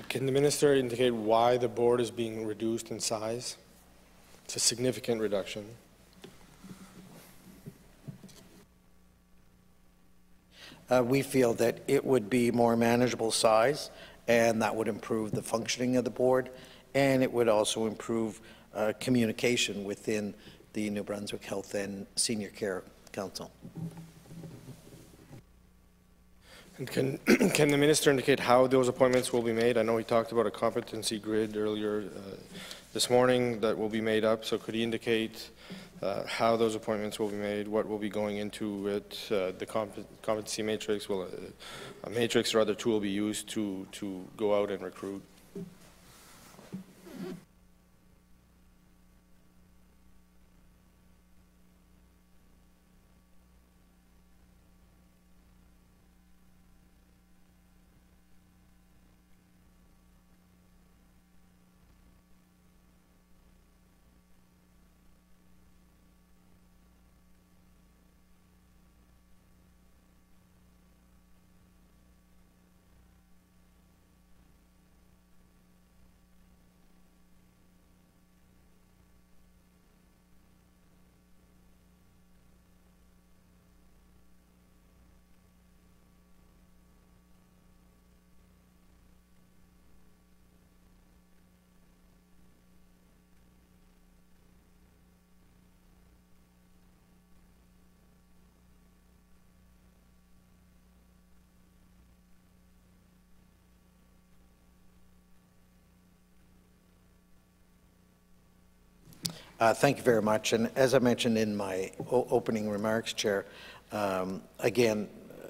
Can the minister indicate why the board is being reduced in size? It's a significant reduction. We feel that it would be more manageable size, and that would improve the functioning of the board, and it would also improve communication within the New Brunswick Health and Senior Care Council. And can the minister indicate how those appointments will be made? I know he talked about a competency grid earlier this morning that will be made up. So could he indicate how those appointments will be made, what will be going into it, the competency matrix, will a matrix or other tool be used to go out and recruit? Thank you very much. And as I mentioned in my opening remarks, Chair, again,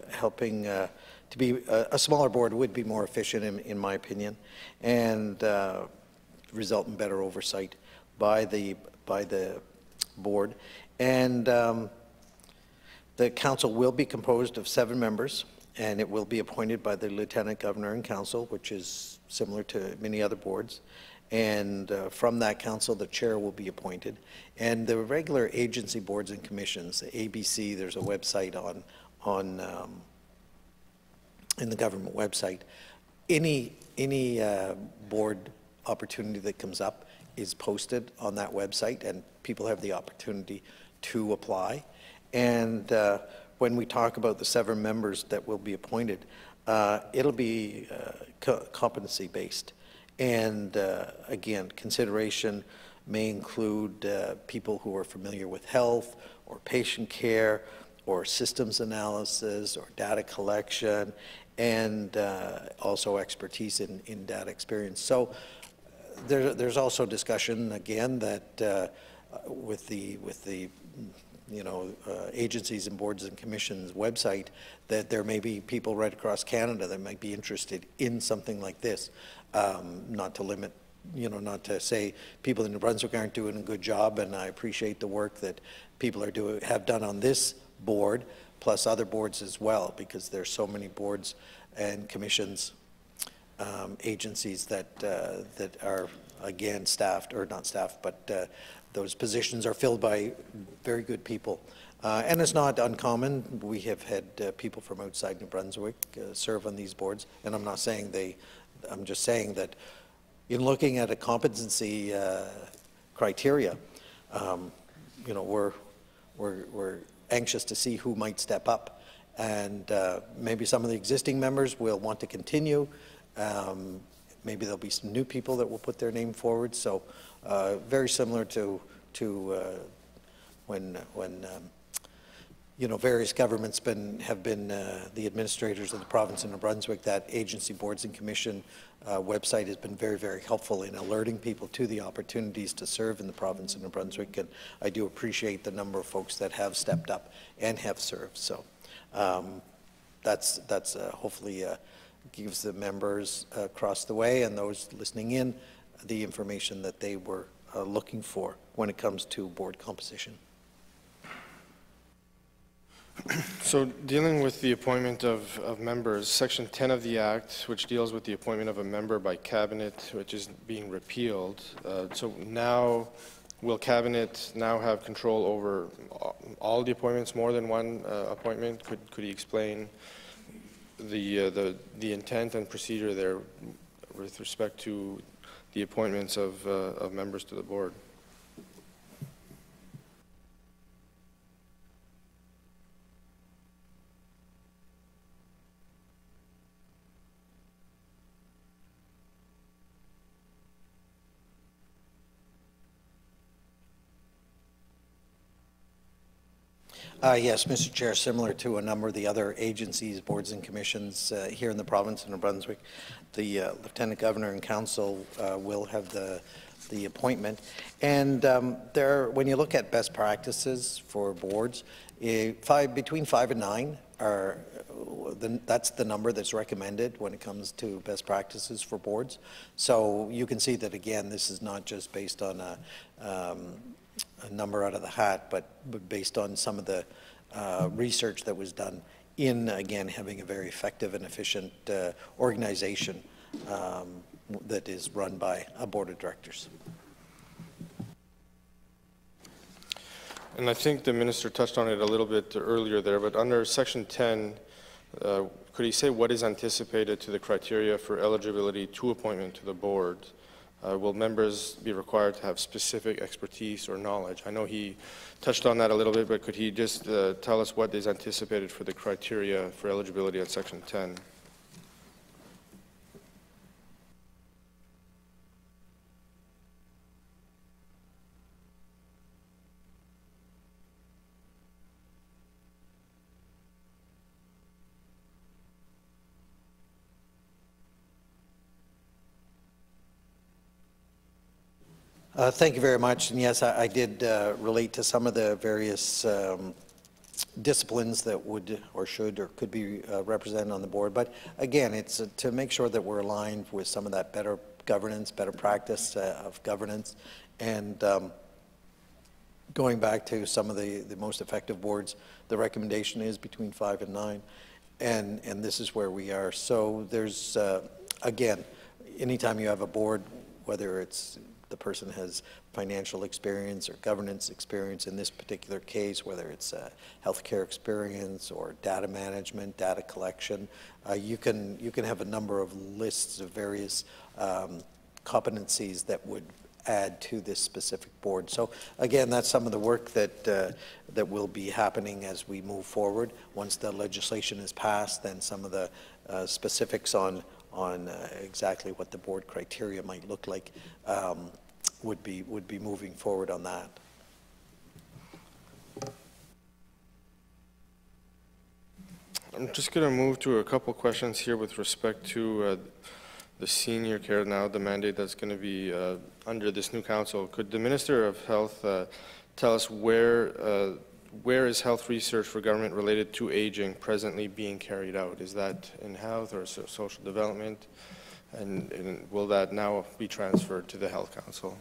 helping to be a smaller board would be more efficient, in my opinion, and result in better oversight by the board. And the council will be composed of 7 members, and it will be appointed by the Lieutenant Governor and Council, which is similar to many other boards. And from that council, the chair will be appointed. And the regular agency boards and commissions, the ABC, there's a website in the government website. Any board opportunity that comes up is posted on that website, and people have the opportunity to apply. And when we talk about the 7 members that will be appointed, it'll be competency-based. And again, consideration may include people who are familiar with health or patient care or systems analysis or data collection, and also expertise in data experience. So there's also discussion again that with the agencies and boards and commissions website, that there may be people right across Canada that might be interested in something like this. Not to limit, not to say people in New Brunswick aren't doing a good job, and I appreciate the work that people have done on this board, plus other boards as well, because there's so many boards and commissions, agencies that are again staffed, or not staffed, but those positions are filled by very good people. And it's not uncommon. We have had people from outside New Brunswick serve on these boards, and I'm not saying I'm just saying that in looking at a competency criteria, we're anxious to see who might step up, and maybe some of the existing members will want to continue. Maybe there'll be some new people that will put their name forward. So very similar to when various governments have been the administrators of the province of New Brunswick, that agency boards and commission website has been very, very helpful in alerting people to the opportunities to serve in the province of New Brunswick, and I do appreciate the number of folks that have stepped up and have served. So that's hopefully gives the members across the way and those listening in the information that they were looking for when it comes to board composition. So dealing with the appointment of members, Section 10 of the Act, which deals with the appointment of a member by Cabinet, which is being repealed. So now, will Cabinet now have control over all the appointments, more than one appointment? Could he explain the intent and procedure there with respect to the appointments of members to the board? Yes, Mr. Chair, similar to a number of the other agencies, boards and commissions here in the province of New Brunswick, the Lieutenant Governor and Council will have the appointment. And when you look at best practices for boards, between 5 and 9 are that's the number that's recommended when it comes to best practices for boards. So you can see that, again, this is not just based on a number out of the hat, but based on some of the research that was done in, again, having a very effective and efficient organization that is run by a board of directors. And I think the minister touched on it a little bit earlier there, but under Section 10, could he say what is anticipated to the criteria for eligibility to appointment to the board? Will members be required to have specific expertise or knowledge? I know he touched on that a little bit, but could he just tell us what is anticipated for the criteria for eligibility at Section 10? Thank you very much. And yes, I did relate to some of the various disciplines that would or should or could be represented on the board. But again, it's to make sure that we're aligned with some of that better governance, better practice of governance. And going back to some of the most effective boards, the recommendation is between 5 and 9. And this is where we are. So there's, again, anytime you have a board, whether it's the person has financial experience or governance experience in this particular case, whether it's healthcare experience or data management, data collection, you can have a number of lists of various competencies that would add to this specific board. So again, that's some of the work that that will be happening as we move forward. Once the legislation is passed, then some of the specifics on exactly what the board criteria might look like would be moving forward on that. I'm just going to move to a couple questions here with respect to the senior care now, the mandate that's going to be under this new council. Could the Minister of Health tell us where is health research for government related to aging presently being carried out? Is that in health or social development? And will that now be transferred to the Health Council?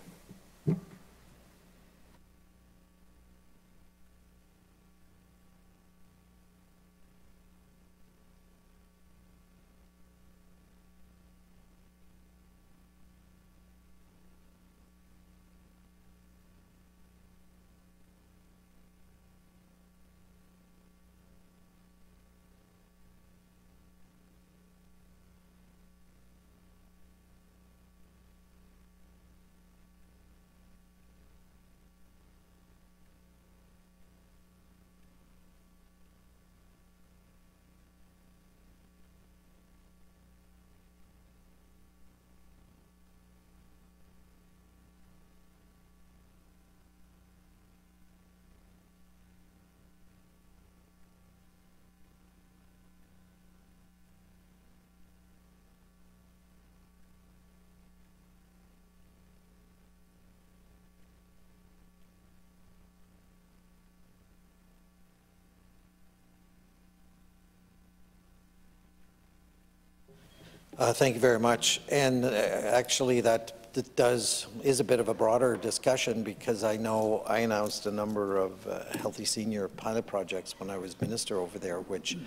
Thank you very much. And actually that is a bit of a broader discussion, because I know I announced a number of healthy senior pilot projects when I was minister over there, which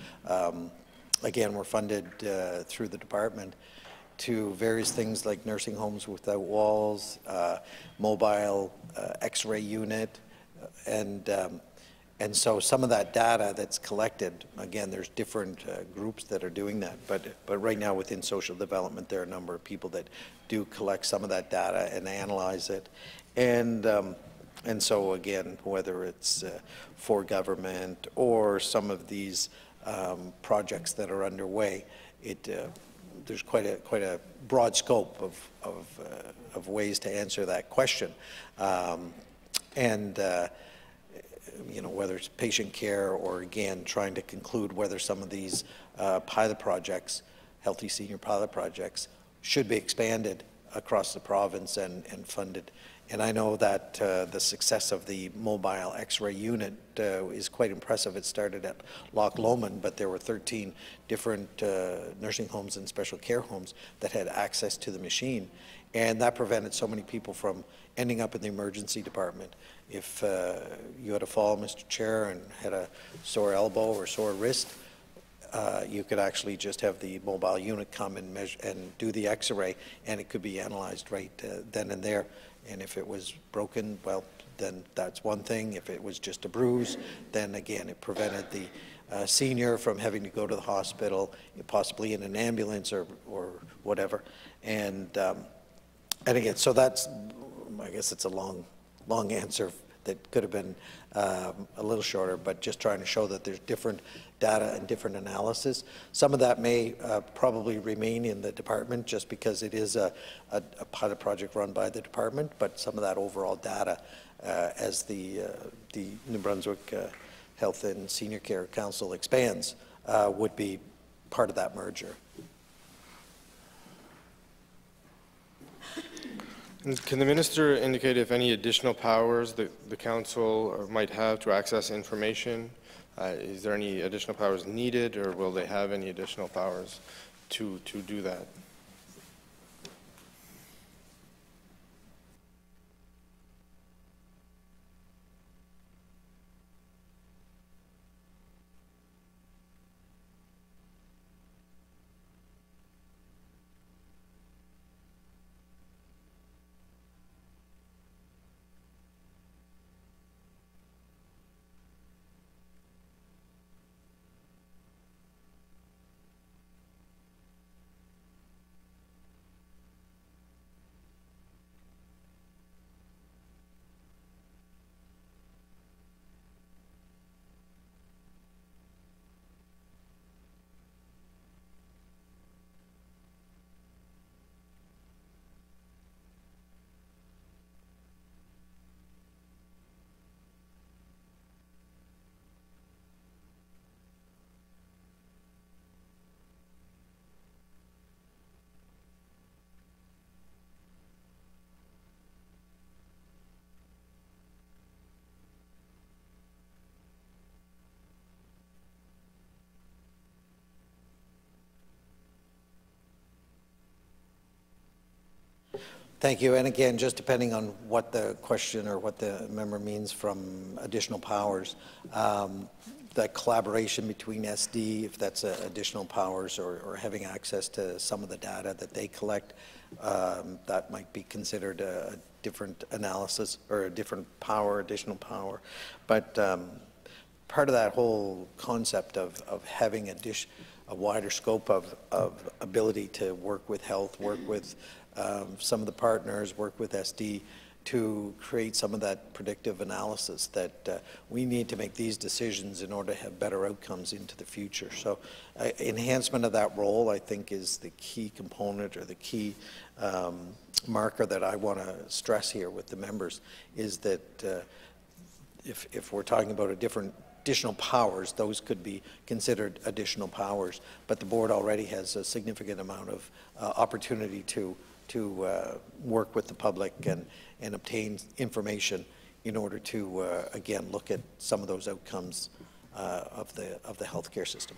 again were funded through the department to various things like nursing homes without walls, mobile X-ray unit, and so some of that data that's collected, again, there's different groups that are doing that, but right now within social development, there are a number of people that do collect some of that data and analyze it. And so again, whether it's for government or some of these projects that are underway, there's quite a broad scope of ways to answer that question. whether it's patient care or, again, trying to conclude whether some of these pilot projects, healthy senior pilot projects, should be expanded across the province and funded. And I know that the success of the mobile X-ray unit is quite impressive. It started at Loch Lomond, but there were 13 different nursing homes and special care homes that had access to the machine. And that prevented so many people from ending up in the emergency department. If you had a fall, Mr. Chair, and had a sore elbow or sore wrist, you could actually just have the mobile unit come and measure and do the X-ray, and it could be analyzed right then and there. And if it was broken, well, then that's one thing. If it was just a bruise, then again, it prevented the senior from having to go to the hospital, possibly in an ambulance or whatever. And again, so that's, I guess it's a long answer that could have been a little shorter, but just trying to show that there's different data and different analysis. Some of that may probably remain in the department just because it is a pilot project run by the department, but some of that overall data as the New Brunswick Health and Senior Care Council expands would be part of that merger. Can the minister indicate if any additional powers that the council might have to access information? Is there any additional powers needed, or will they have any additional powers to do that? Thank you. And again, just depending on what the question or what the member means from additional powers, that collaboration between SD, if that's additional powers or having access to some of the data that they collect, that might be considered a different analysis or a different power, additional power. But part of that whole concept of having a wider scope of ability to work with health, work with some of the partners, work with SD to create some of that predictive analysis that we need to make these decisions in order to have better outcomes into the future. So enhancement of that role, I think, is the key component or the key marker that I want to stress here with the members, is that if we're talking about additional powers, those could be considered additional powers, but the board already has a significant amount of opportunity to work with the public and obtain information in order to, again, look at some of those outcomes of the healthcare system.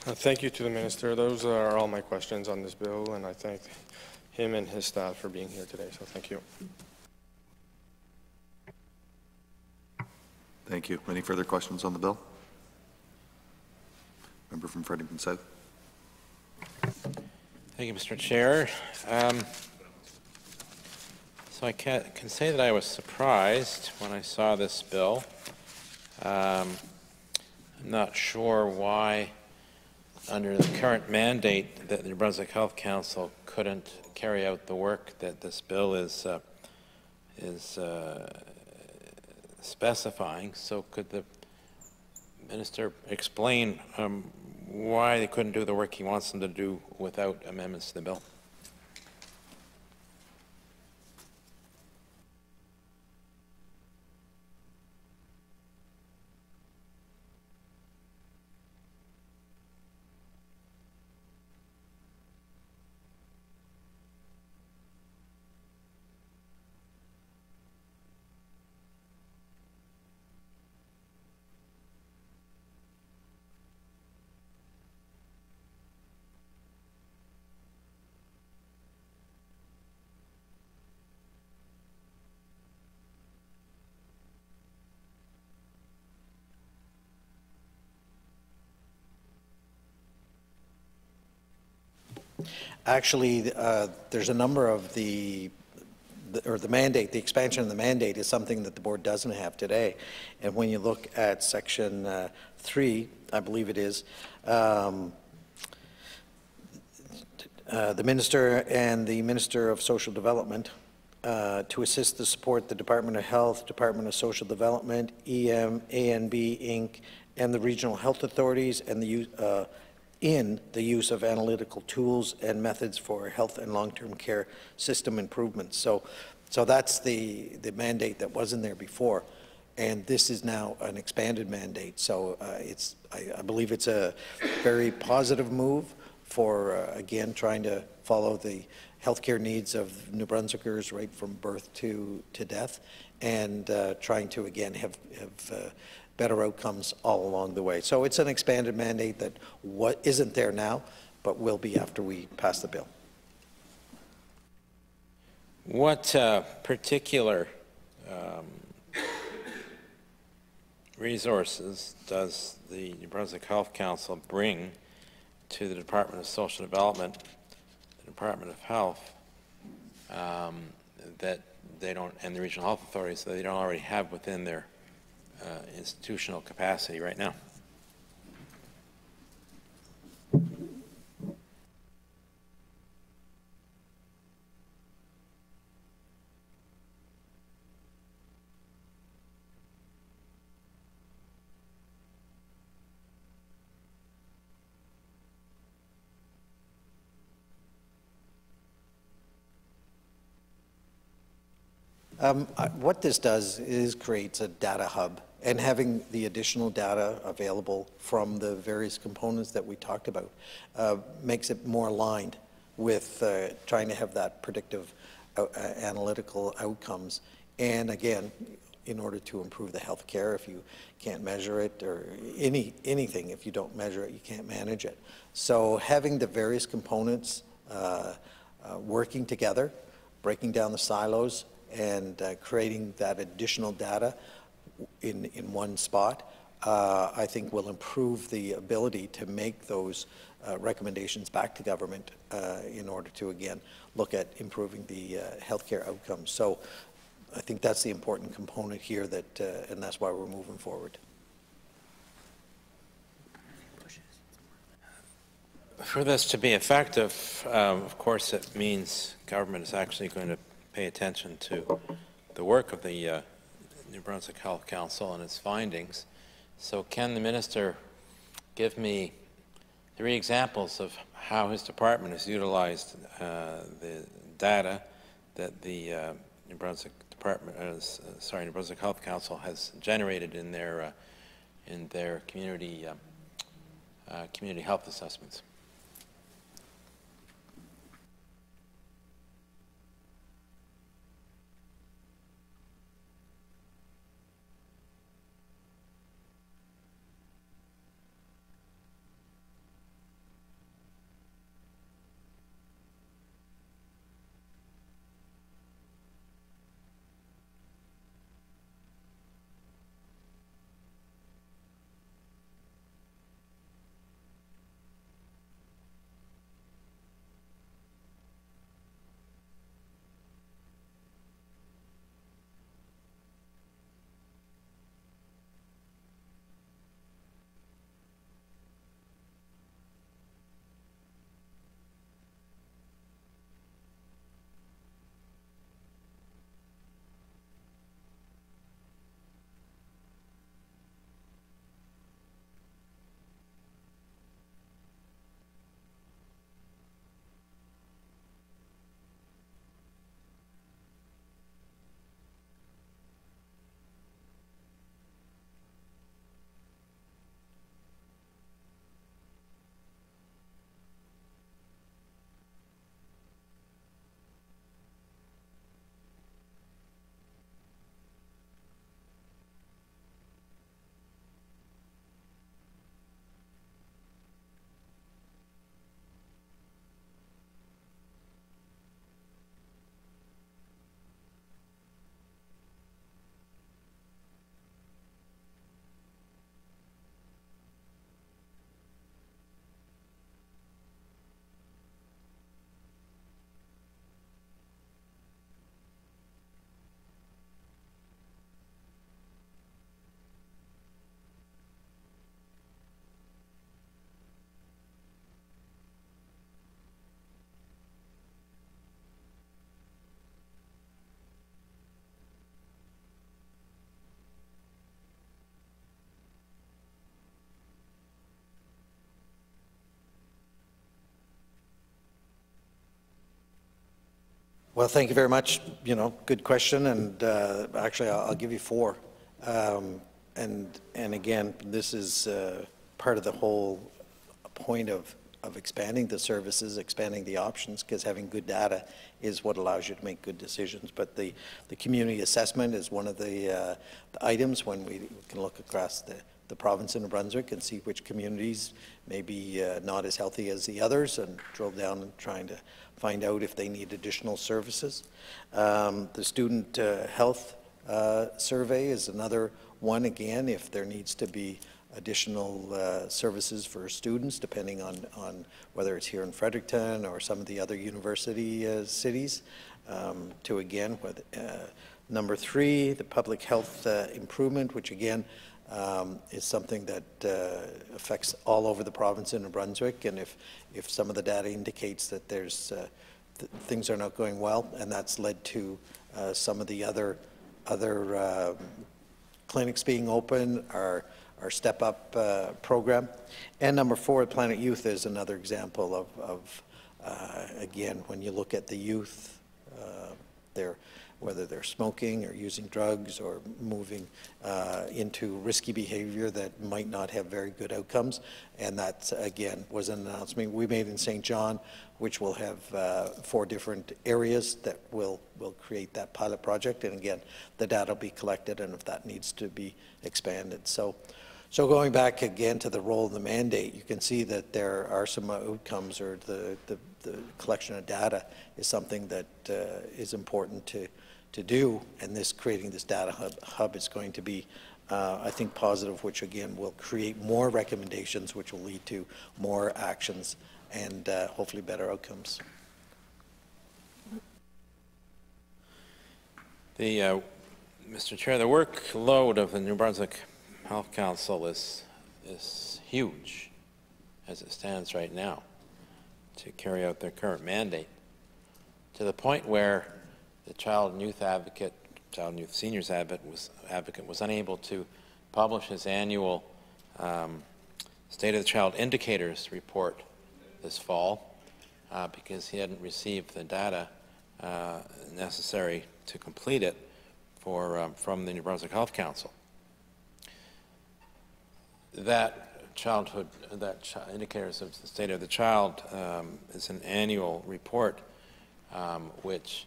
Thank you to the minister. Those are all my questions on this bill, and I thank him and his staff for being here today, so thank you. Thank you. Any further questions on the bill? Member from Fredericton South. Thank you, Mr. Chair. So I can say that I was surprised when I saw this bill. I'm not sure why, under the current mandate, that the New Brunswick Health Council couldn't carry out the work that this bill is specifying. So could the minister explain why they couldn't do the work he wants them to do without amendments to the bill? Actually, there's a number of the mandate, the expansion of the mandate is something that the board doesn't have today. And when you look at section 3, I believe it is, the Minister and the Minister of Social Development to assist to support the Department of Health, Department of Social Development, EM, A&B, Inc., and the regional health authorities and in the use of analytical tools and methods for health and long-term care system improvements. So that's the mandate that wasn't there before, and this is now an expanded mandate. So I believe it's a very positive move for, again, trying to follow the healthcare needs of New Brunswickers right from birth to death, and trying to, again, have better outcomes all along the way. So it's an expanded mandate that isn't there now, but will be after we pass the bill. What particular resources does the New Brunswick Health Council bring to the Department of Social Development, the Department of Health, that they don't, and the regional health authorities, that they don't already have within their institutional capacity right now? What this does is creates a data hub, and having the additional data available from the various components that we talked about makes it more aligned with trying to have that predictive analytical outcomes. And again, in order to improve the health care, if you can't measure it, or anything, if you don't measure it, you can't manage it. So having the various components working together, breaking down the silos, and creating that additional data in one spot, I think will improve the ability to make those recommendations back to government in order to, again, look at improving the healthcare outcomes. So I think that's the important component here, that, and that's why we're moving forward. For this to be effective, of course, it means government is actually going to pay attention to the work of the New Brunswick Health Council and its findings. So can the minister give me 3 examples of how his department has utilized the data that the New Brunswick New Brunswick Health Council has generated in their community health assessments? Well, thank you very much. You know, good question, and actually, I'll give you 4. And again, this is part of the whole point of expanding the services, expanding the options, because having good data is what allows you to make good decisions. But the community assessment is one of the items when we can look across the province of New Brunswick and see which communities may be not as healthy as the others, and drill down and trying to find out if they need additional services. The student health survey is another one, again, if there needs to be additional services for students, depending on whether it's here in Fredericton or some of the other university cities. To again, with number 3, the public health improvement, which again is something that affects all over the province in New Brunswick, and if some of the data indicates that there's things are not going well, and that's led to some of the other clinics being open, our Step Up program. And number 4, Planet Youth is another example of again, when you look at the youth, whether they're smoking or using drugs or moving into risky behavior that might not have very good outcomes. And that, again, was an announcement we made in St. John, which will have 4 different areas that will create that pilot project. And again, the data will be collected, and if that needs to be expanded. So going back again to the role of the mandate, you can see that there are some outcomes, or the collection of data is something that is important to do, and creating this data hub is going to be, I think, positive, which again will create more recommendations, which will lead to more actions and hopefully better outcomes. Mr. Chair, the workload of the New Brunswick Health Council is huge as it stands right now to carry out their current mandate, to the point where the Child and Youth Seniors Advocate was unable to publish his annual State of the Child Indicators report this fall because he hadn't received the data necessary to complete it from the New Brunswick Health Council. That Indicators of the State of the Child is an annual report which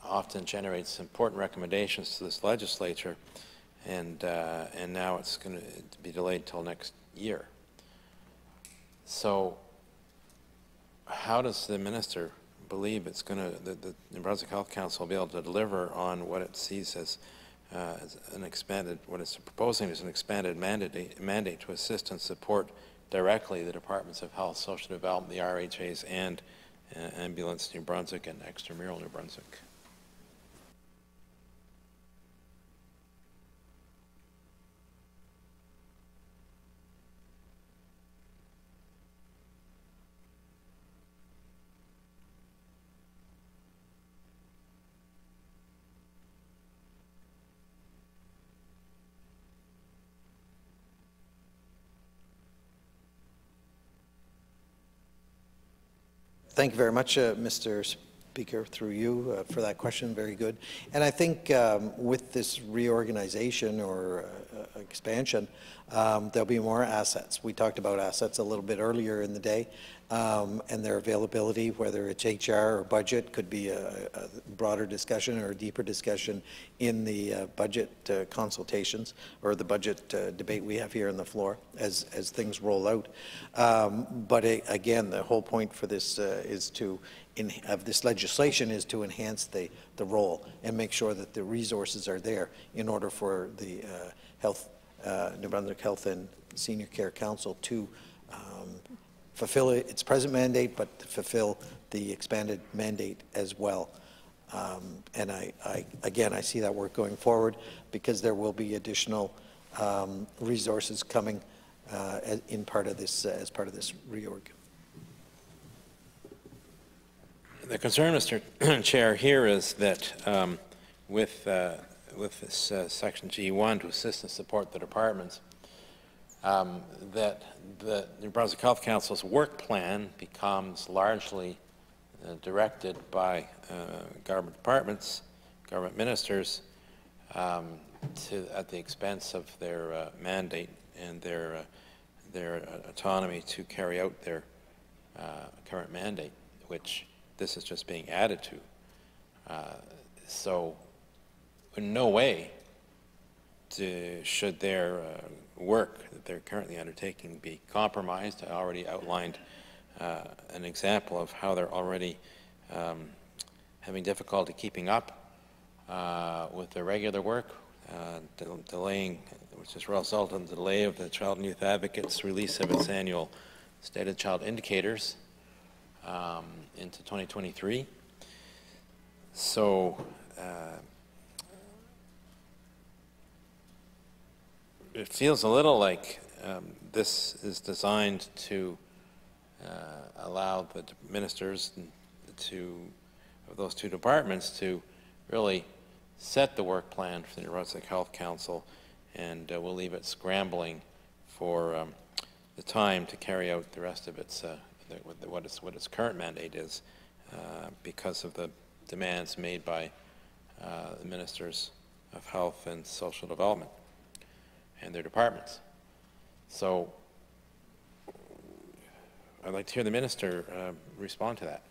often generates important recommendations to this legislature, and now it's going to be delayed till next year. So how does the minister believe it's going to, the New Brunswick Health Council will be able to deliver on what it sees as an expanded, what it's proposing is an expanded mandate to assist and support directly the Departments of Health, Social Development, the RHAs, and Ambulance New Brunswick and Extramural New Brunswick? Thank you very much, Mr. Speaker, through you, for that question. Very good. And I think with this reorganization or expansion, there'll be more assets. We talked about assets a little bit earlier in the day, and their availability, whether it's HR or budget, could be a broader discussion or a deeper discussion in the budget consultations or the budget debate we have here on the floor as things roll out. But again, the whole point for this of this legislation is to enhance the role and make sure that the resources are there in order for the New Brunswick Health and Senior Care Council to fulfill its present mandate, but to fulfill the expanded mandate as well. And again, I see that work going forward because there will be additional resources coming in part of this as part of this reorg. The concern, Mr. Chair, here is that with this Section G1 to assist and support the departments, that the New Brunswick Health Council's work plan becomes largely directed by government departments, government ministers, at the expense of their mandate and their autonomy to carry out their current mandate, which this is just being added to. So in no way should their work that they're currently undertaking be compromised. I already outlined an example of how they're already having difficulty keeping up with their regular work, delaying, which has resulted in the delay of the Child and Youth Advocate's release of its annual State of the Child indicators into 2023. So it feels a little like this is designed to allow the ministers of those two departments to really set the work plan for the New Brunswick Health Council, and we'll leave it scrambling for the time to carry out the rest of its what its current mandate is, because of the demands made by the ministers of health and social development and their departments. So I'd like to hear the minister respond to that.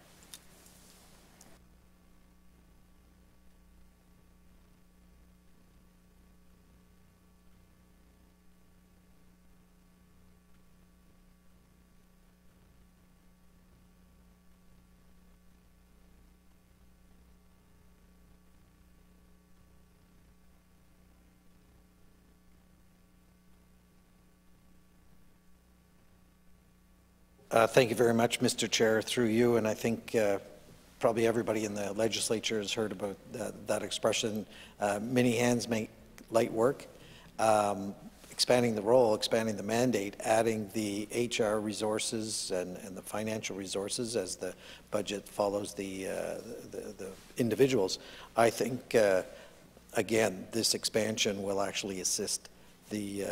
Thank you very much, Mr. Chair, through you, and I think probably everybody in the legislature has heard about that expression, many hands make light work. Expanding the role, expanding the mandate, adding the HR resources and the financial resources as the budget follows the individuals. I think, again, this expansion will actually assist the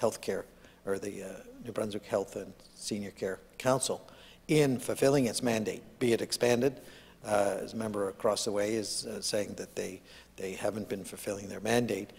healthcare, or the New Brunswick Health and Senior Care Council in fulfilling its mandate, be it expanded. As a member across the way is saying that they haven't been fulfilling their mandate.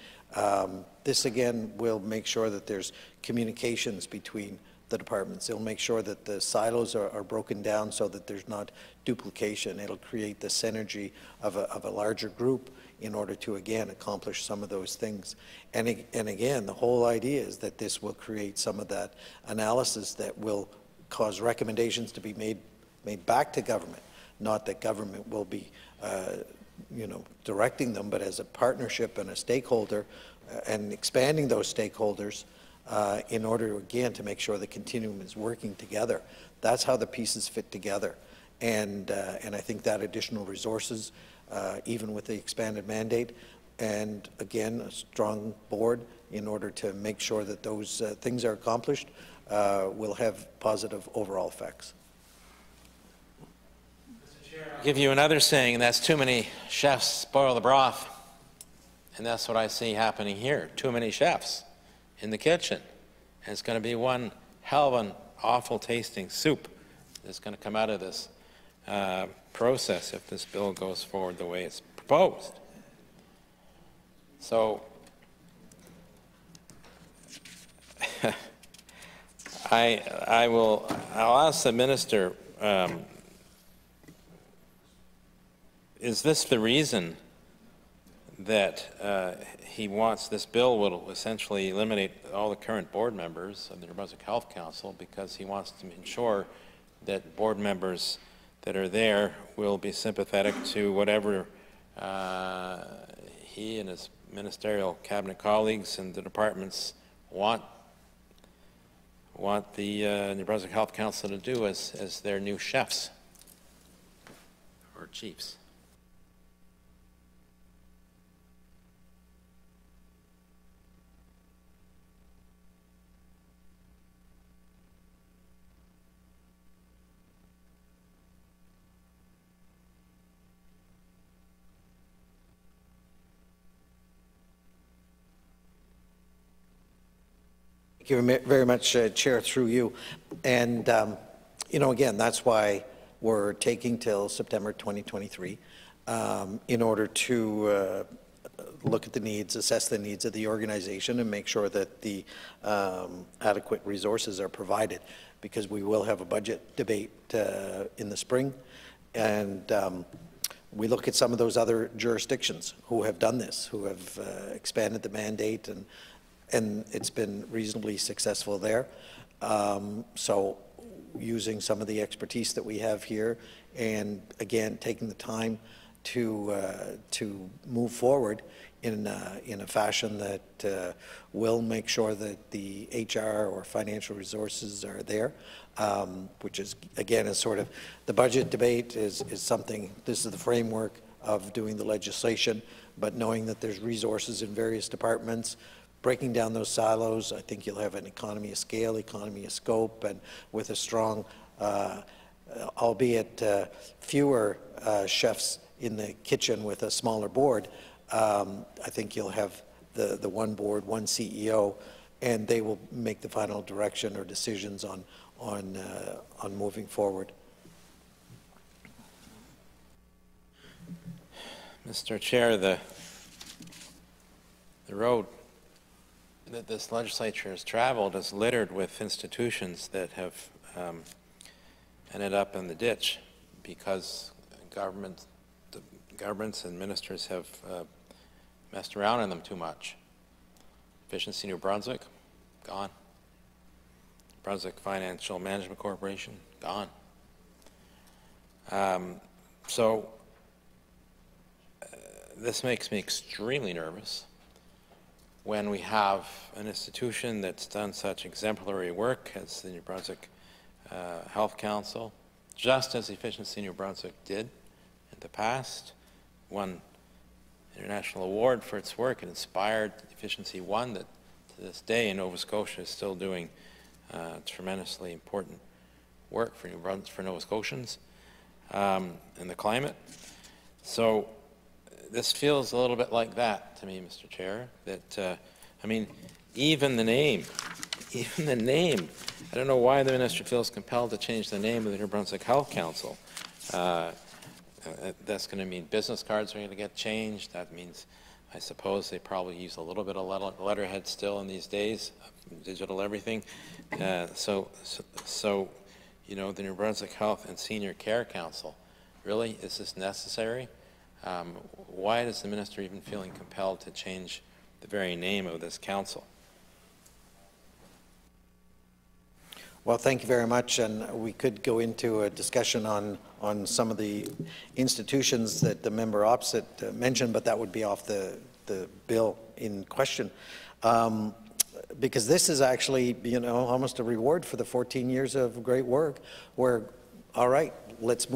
This again will make sure that there's communications between the departments. It'll make sure that the silos are broken down so that there's not duplication. It'll create the synergy of a larger group in order to, again, accomplish some of those things. And again, the whole idea is that this will create some of that analysis that will cause recommendations to be made back to government. Not that government will be, directing them, but as a partnership and a stakeholder, and expanding those stakeholders in order, again, to make sure the continuum is working together. That's how the pieces fit together. And I think that additional resources, even with the expanded mandate, and again, a strong board in order to make sure that those things are accomplished, will have positive overall effects. I'll give you another saying, and that's too many chefs spoil the broth. And that's what I see happening here. Too many chefs in the kitchen. And it's going to be one hell of an awful tasting soup that's going to come out of this process if this bill goes forward the way it's proposed. So I'll ask the minister, is this the reason that he wants this bill will essentially eliminate all the current board members of the New Brunswick Health Council, because he wants to ensure that board members that are there will be sympathetic to whatever he and his ministerial cabinet colleagues and the departments want the New Brunswick Health Council to do as their new chefs or chiefs. Thank you very much, Chair, through you. And, again, that's why we're taking till September 2023 in order to look at the needs, assess the needs of the organization, and make sure that the adequate resources are provided, because we will have a budget debate in the spring. And we look at some of those other jurisdictions who have done this, who have expanded the mandate, and it's been reasonably successful there. So using some of the expertise that we have here, and again, taking the time to move forward in a fashion that will make sure that the HR or financial resources are there, which is, again, is sort of, the budget debate is something, this is the framework of doing the legislation, but knowing that there's resources in various departments, breaking down those silos, I think you'll have an economy of scale, economy of scope, and with a strong, albeit fewer chefs in the kitchen with a smaller board, I think you'll have the one board, one CEO, and they will make the final direction or decisions on moving forward. Mr. Chair, the road that this legislature has traveled is littered with institutions that have ended up in the ditch because the governments and ministers have messed around in them too much. Efficiency New Brunswick, gone. Brunswick Financial Management Corporation, gone. This makes me extremely nervous when we have an institution that's done such exemplary work as the New Brunswick Health Council, just as Efficiency New Brunswick did in the past, won international award for its work. It inspired Efficiency One, that to this day in Nova Scotia is still doing tremendously important work for Nova Scotians and the climate. So this feels a little bit like that to me, Mr. Chair, that, I mean, even the name, I don't know why the minister feels compelled to change the name of the New Brunswick Health Council. That's going to mean business cards are going to get changed. That means, I suppose, they probably use a little bit of letterhead still in these days, digital everything. So, you know, the New Brunswick Health and Senior Care Council, really, is this necessary? Why is the minister even feeling compelled to change the very name of this council? Well, thank you very much, and we could go into a discussion on some of the institutions that the member opposite mentioned, but that would be off the bill in question. Because this is actually, you know, almost a reward for the 14 years of great work where, all right, let's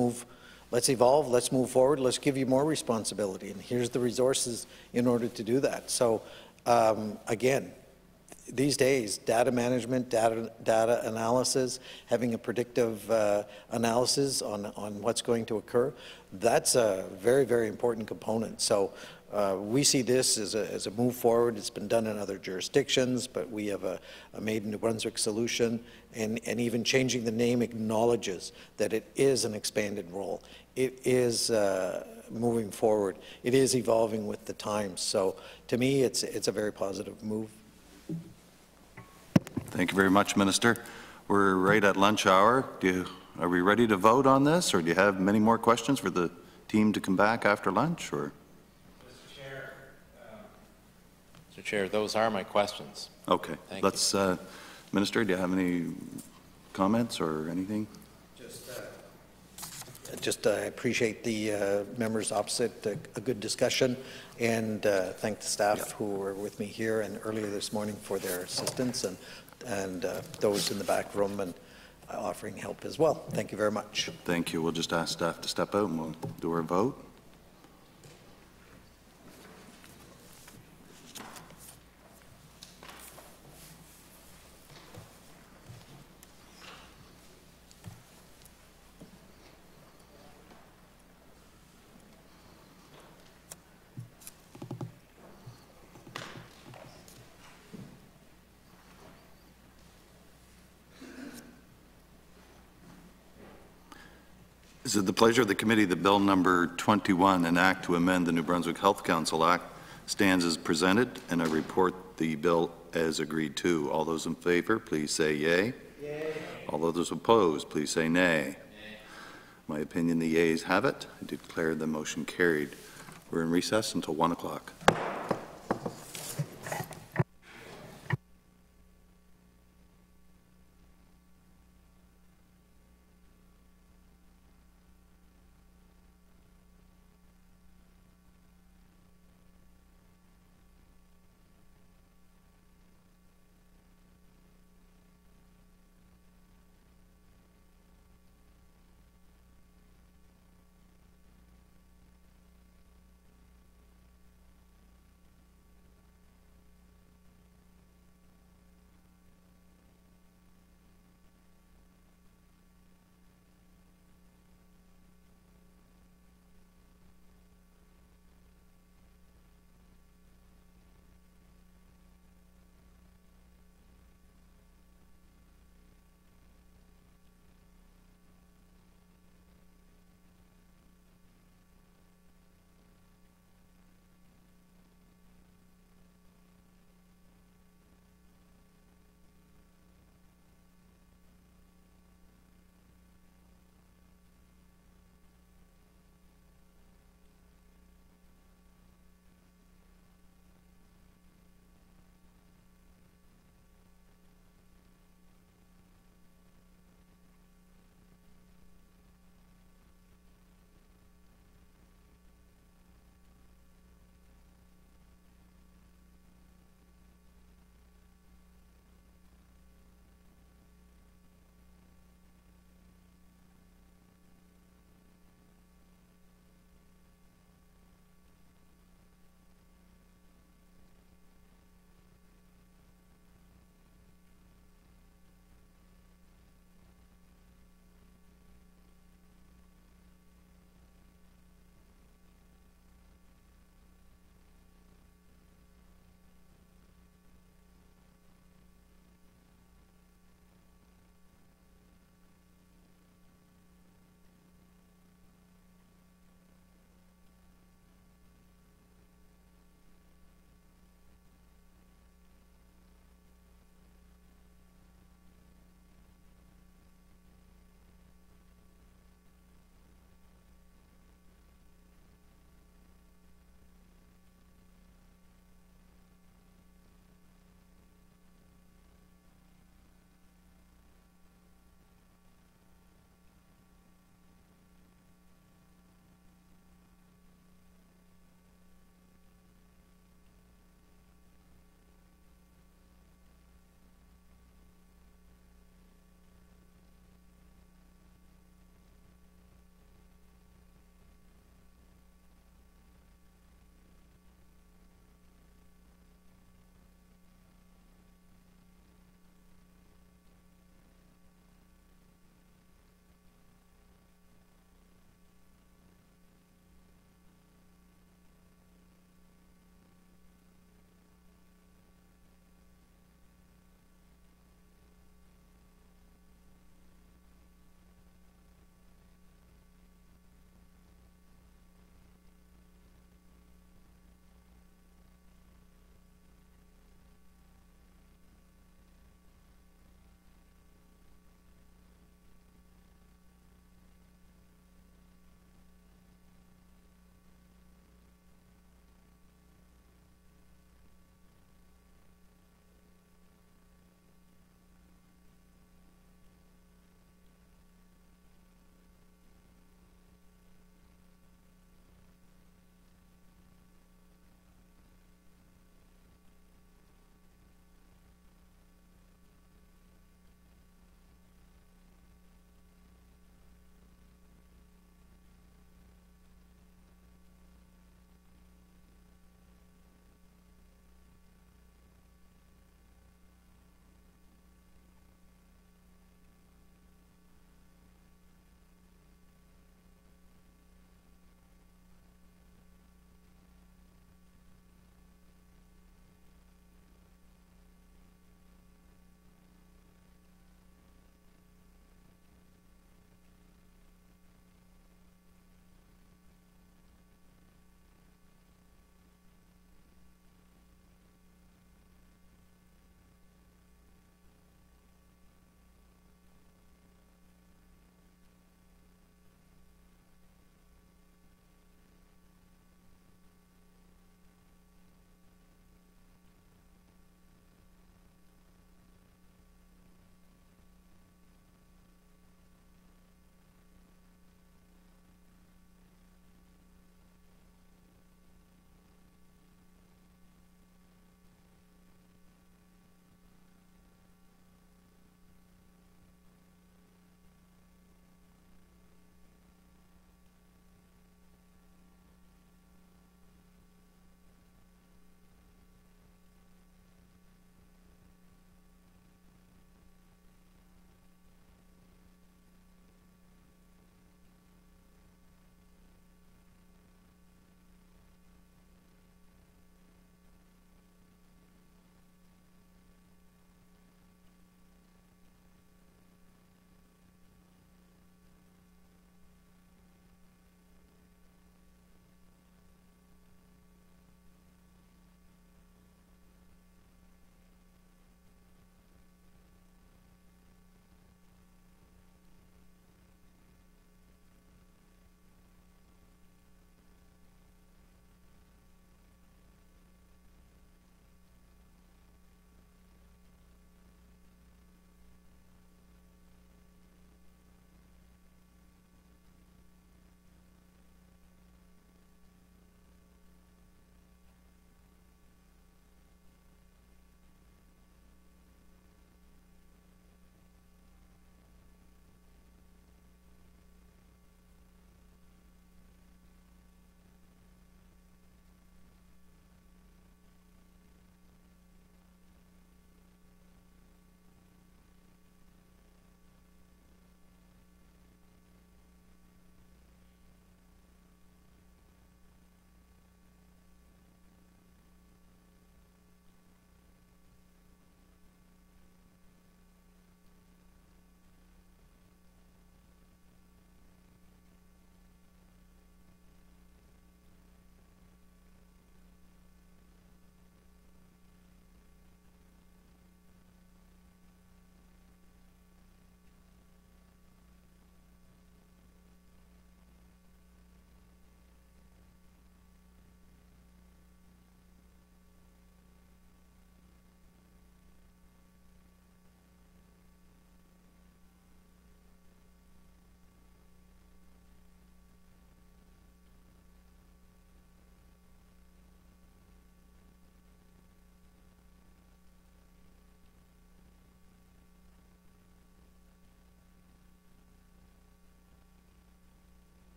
evolve, let's move forward, let's give you more responsibility, and here's the resources in order to do that. So, again, these days, data management, data analysis, having a predictive analysis on what's going to occur, that's a very, very important component. So we see this as a move forward. It's been done in other jurisdictions, but we have a Made in New Brunswick solution, and even changing the name acknowledges that it is an expanded role. It is moving forward. It is evolving with the times. So to me, it's a very positive move. Thank you very much, Minister. We're right at lunch hour. Are we ready to vote on this, or do you have many more questions for the team to come back after lunch? Or? Mr. Chair, those are my questions. Okay. Let's, Minister, do you have any comments or anything? Just I appreciate the members opposite, a good discussion, and thank the staff who were with me here and earlier this morning for their assistance, and those in the back room and offering help as well. Thank you very much. Thank you. We'll just ask staff to step out and we'll do our vote. Is it the pleasure of the committee that Bill number 21, an act to amend the New Brunswick Health Council Act, stands as presented, and I report the bill as agreed to? All those in favor, please say yea. Yay. All those opposed, please say nay. My opinion, the yeas have it. I declare the motion carried. We're in recess until 1 o'clock.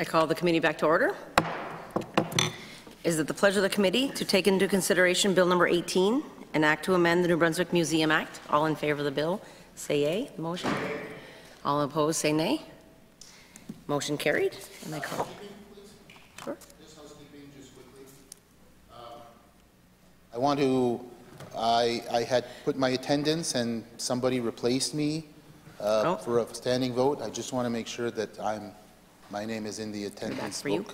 I call the committee back to order. Is it the pleasure of the committee to take into consideration Bill number 18, an act to amend the New Brunswick Museum Act? All in favor of the bill, say yea. Motion. All opposed, say nay. Motion carried. And I call. Sure. Just housekeeping, just quickly. I had put my attendance and somebody replaced me for a standing vote. I just want to make sure that my name is in the attendance book. You.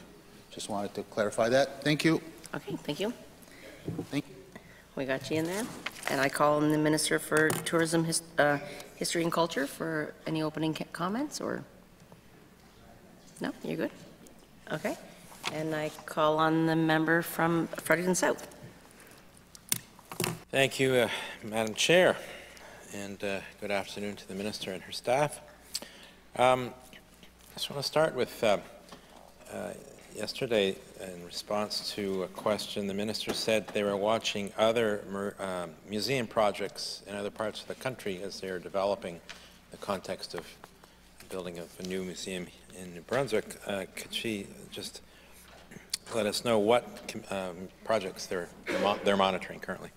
Just wanted to clarify that. Thank you. Okay, thank you. Thank you. We got you in there. And I call on the Minister for Tourism, History and Culture for any opening comments, or? No, you're good? Okay. And I call on the member from Fredericton South. Thank you, Madam Chair, and good afternoon to the Minister and her staff. I just want to start with yesterday, in response to a question, the Minister said they were watching other museum projects in other parts of the country as they are developing the context of the building of a new museum in New Brunswick. Could she just let us know what projects they're monitoring currently?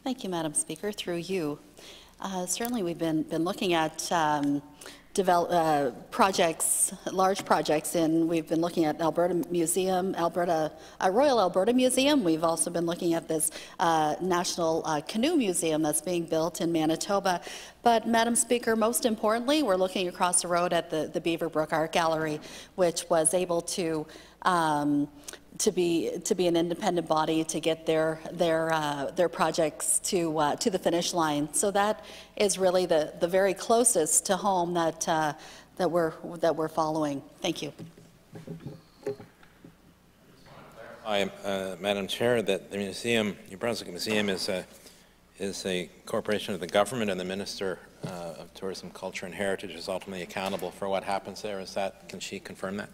Thank you, Madam Speaker. Through you. Certainly we've been looking at projects, large projects, and we've been looking at Alberta Museum, Royal Alberta Museum. We've also been looking at this National Canoe Museum that's being built in Manitoba. But, Madam Speaker, most importantly, we're looking across the road at the Beaverbrook Art Gallery, which was able to be an independent body to get their projects to the finish line. So that is really the very closest to home that we're following. Thank you. Madam Chair, that the museum, New Brunswick Museum, is a corporation of the government, and the Minister of Tourism, Culture and Heritage is ultimately accountable for what happens there. Is that? Can she confirm that?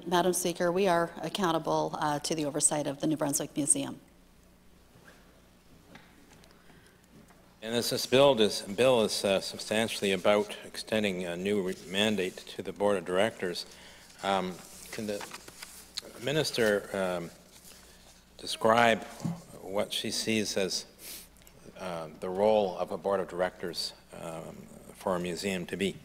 Madam Speaker, we are accountable to the oversight of the New Brunswick Museum. And this bill is substantially about extending a new mandate to the Board of Directors. Can the Minister describe what she sees as the role of a Board of Directors for a museum to be?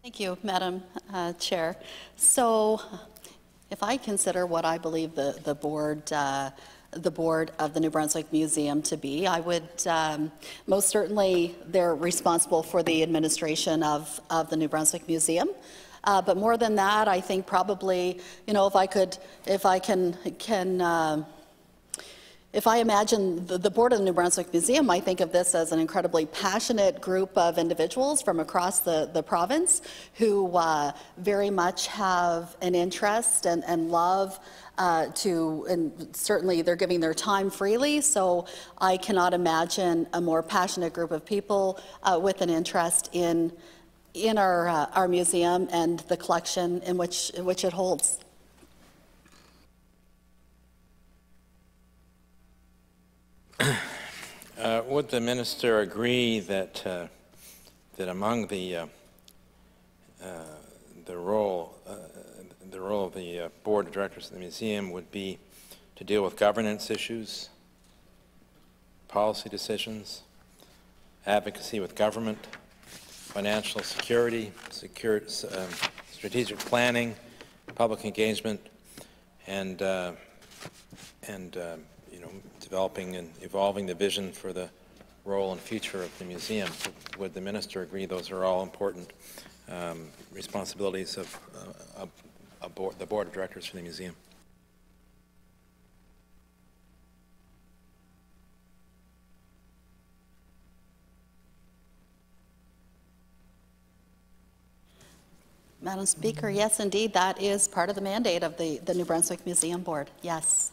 Thank you, Madam Chair. So, if I consider what I believe the board of the New Brunswick Museum to be, I would most certainly they're responsible for the administration of the New Brunswick Museum. But more than that, I think probably, you know, if I can if I imagine the board of the New Brunswick Museum, I think of this as an incredibly passionate group of individuals from across the province who very much have an interest and love and certainly they're giving their time freely, so I cannot imagine a more passionate group of people with an interest in our museum and the collection in which it holds. Would the minister agree that that among the role of the board of directors of the museum would be to deal with governance issues, policy decisions, advocacy with government, financial security, strategic planning, public engagement, and you know, developing and evolving the vision for the role and future of the museum? Would the minister agree those are all important responsibilities of the board of directors for the museum? Madam Speaker, yes, indeed, that is part of the mandate of the New Brunswick Museum Board, yes.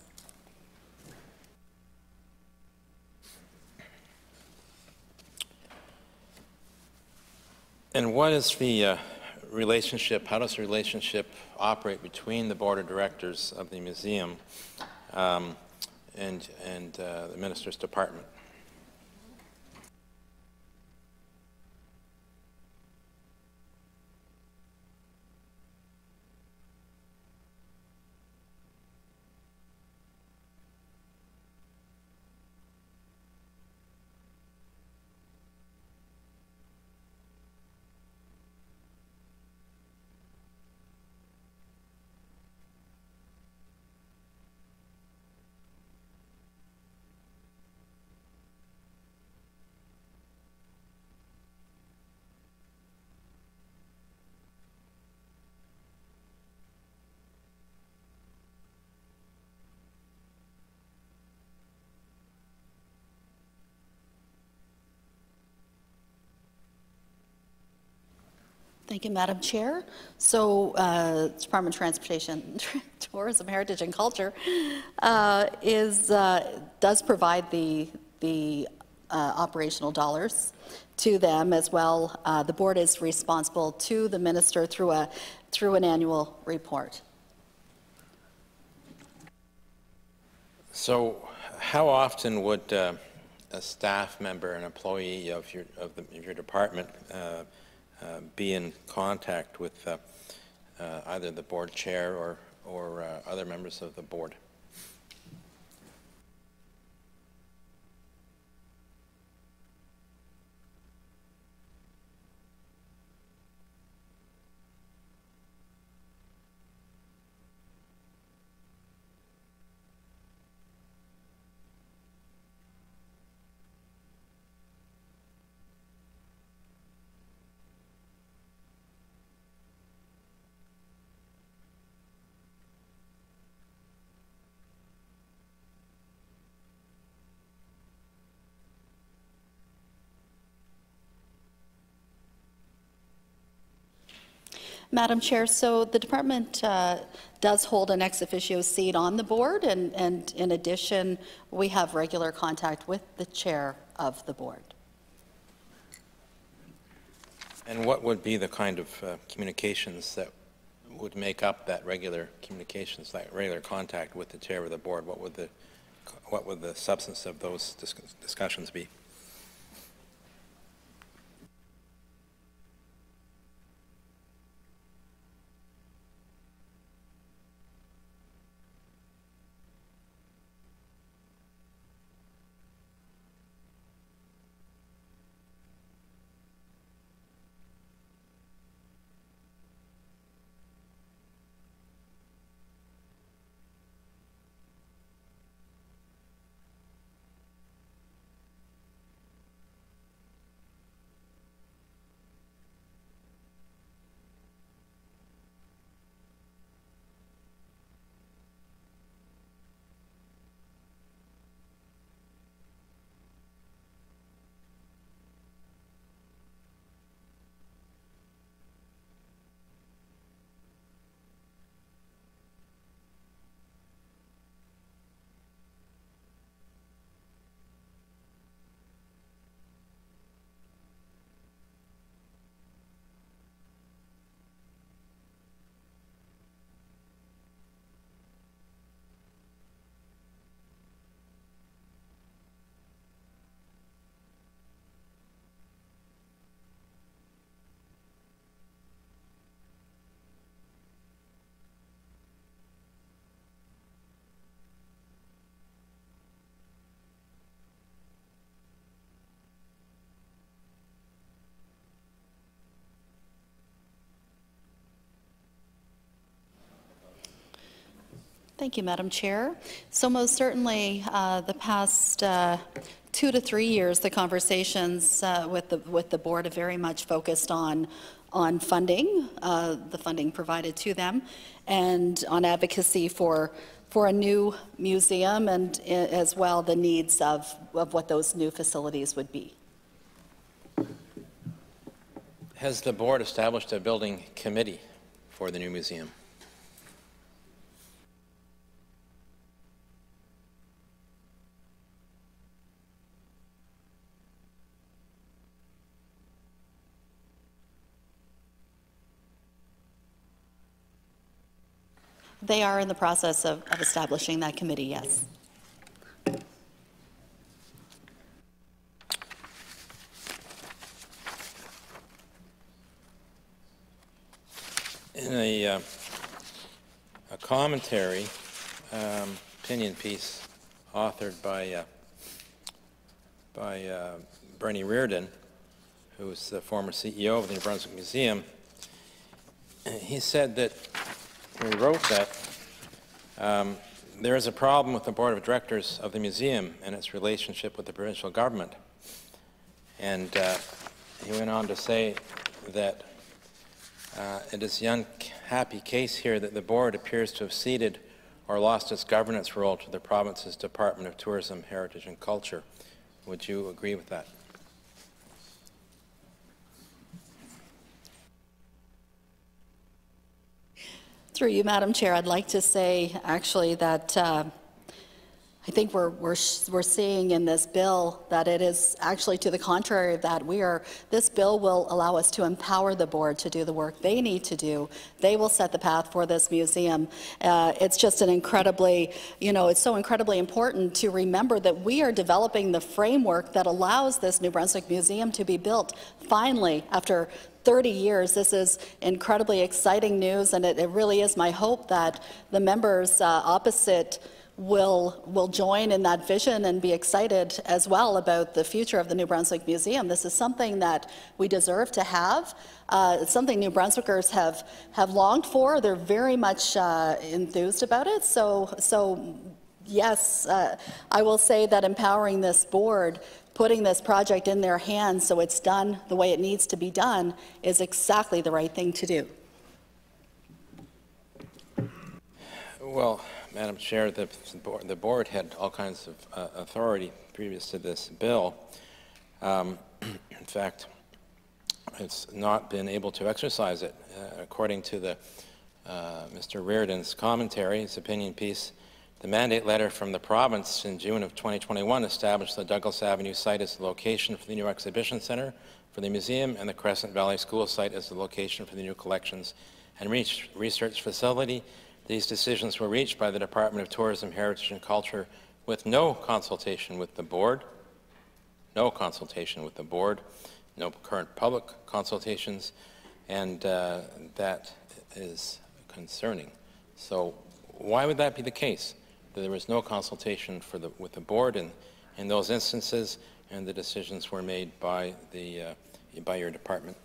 And what is the relationship, how does the relationship operate between the board of directors of the museum and the minister's department? Thank you, Madam Chair. So, Department of Transportation, Tourism, Heritage and Culture does provide the operational dollars to them as well. The board is responsible to the minister through an annual report. So, how often would a staff member, an employee of your department, be in contact with either the board chair or other members of the board? Madam Chair, so the department does hold an ex officio seat on the board, and in addition, we have regular contact with the chair of the board. And what would be the kind of communications that would make up that regular communications, that regular contact with the chair of the board? What would the substance of those discussions be? Thank you, Madam Chair. So most certainly, the past 2 to 3 years, the conversations with the board have very much focused on funding, the funding provided to them, and on advocacy for a new museum, and as well the needs of what those new facilities would be. Has the board established a building committee for the new museum? They are in the process of establishing that committee, yes. In a commentary, opinion piece authored by Bernie Reardon, who is the former CEO of the New Brunswick Museum, he said that, he wrote that there is a problem with the board of directors of the museum and its relationship with the provincial government. And he went on to say that it is the unhappy case here that the board appears to have ceded or lost its governance role to the province's Department of Tourism, Heritage and Culture. Would you agree with that? Through you, Madam Chair, I'd like to say actually that I think we're seeing in this bill that it is actually to the contrary of that. This bill will allow us to empower the board to do the work they need to do. They will set the path for this museum. It's just an incredibly, it's so incredibly important to remember that we are developing the framework that allows this New Brunswick Museum to be built finally after 30 years. This is incredibly exciting news, and it really is my hope that the members opposite will join in that vision and be excited as well about the future of the New Brunswick Museum. This is something that we deserve to have. It's something New Brunswickers have longed for. They're very much enthused about it. So yes, I will say that empowering this board, putting this project in their hands so it's done the way it needs to be done, is exactly the right thing to do. Well, Madam Chair, the board had all kinds of authority previous to this bill. In fact, it's not been able to exercise it. According to Mr. Reardon's commentary, his opinion piece, the mandate letter from the province in June of 2021 established the Douglas Avenue site as the location for the new exhibition center for the museum, and the Crescent Valley School site as the location for the new collections and research facility. These decisions were reached by the Department of Tourism, Heritage and Culture with no consultation with the board, no current public consultations, and that is concerning. So why would that be the case? That there was no consultation with the board in those instances, and the decisions were made by your department?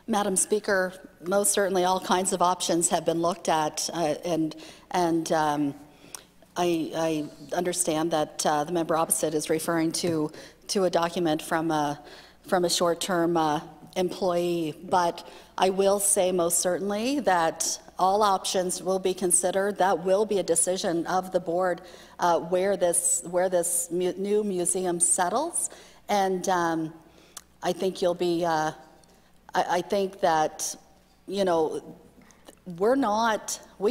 Madam Speaker, most certainly all kinds of options have been looked at, and I understand that the member opposite is referring to a document from a short-term employee, but I will say most certainly that all options will be considered. That will be a decision of the board where this new museum settles, and I think you'll be. I think that, we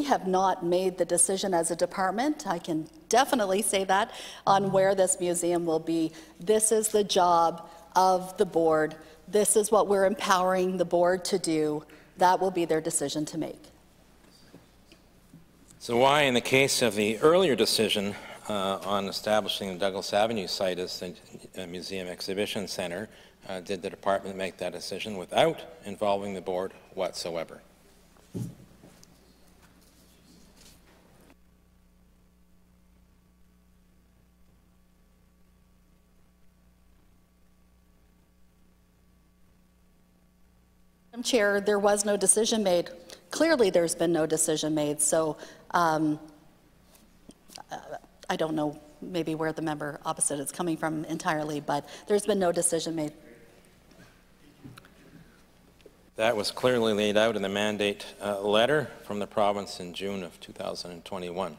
have not made the decision as a department. I can definitely say that on where this museum will be. This is the job of the board. This is what we're empowering the board to do. That will be their decision to make. So why, in the case of the earlier decision on establishing the Douglas Avenue site as the museum exhibition center, did the department make that decision without involving the board whatsoever? Madam Chair, there was no decision made. clearly there's been no decision made. So I don't know maybe where the member opposite is coming from entirely, but there's been no decision made. That was clearly laid out in the mandate letter from the province in June of 2021.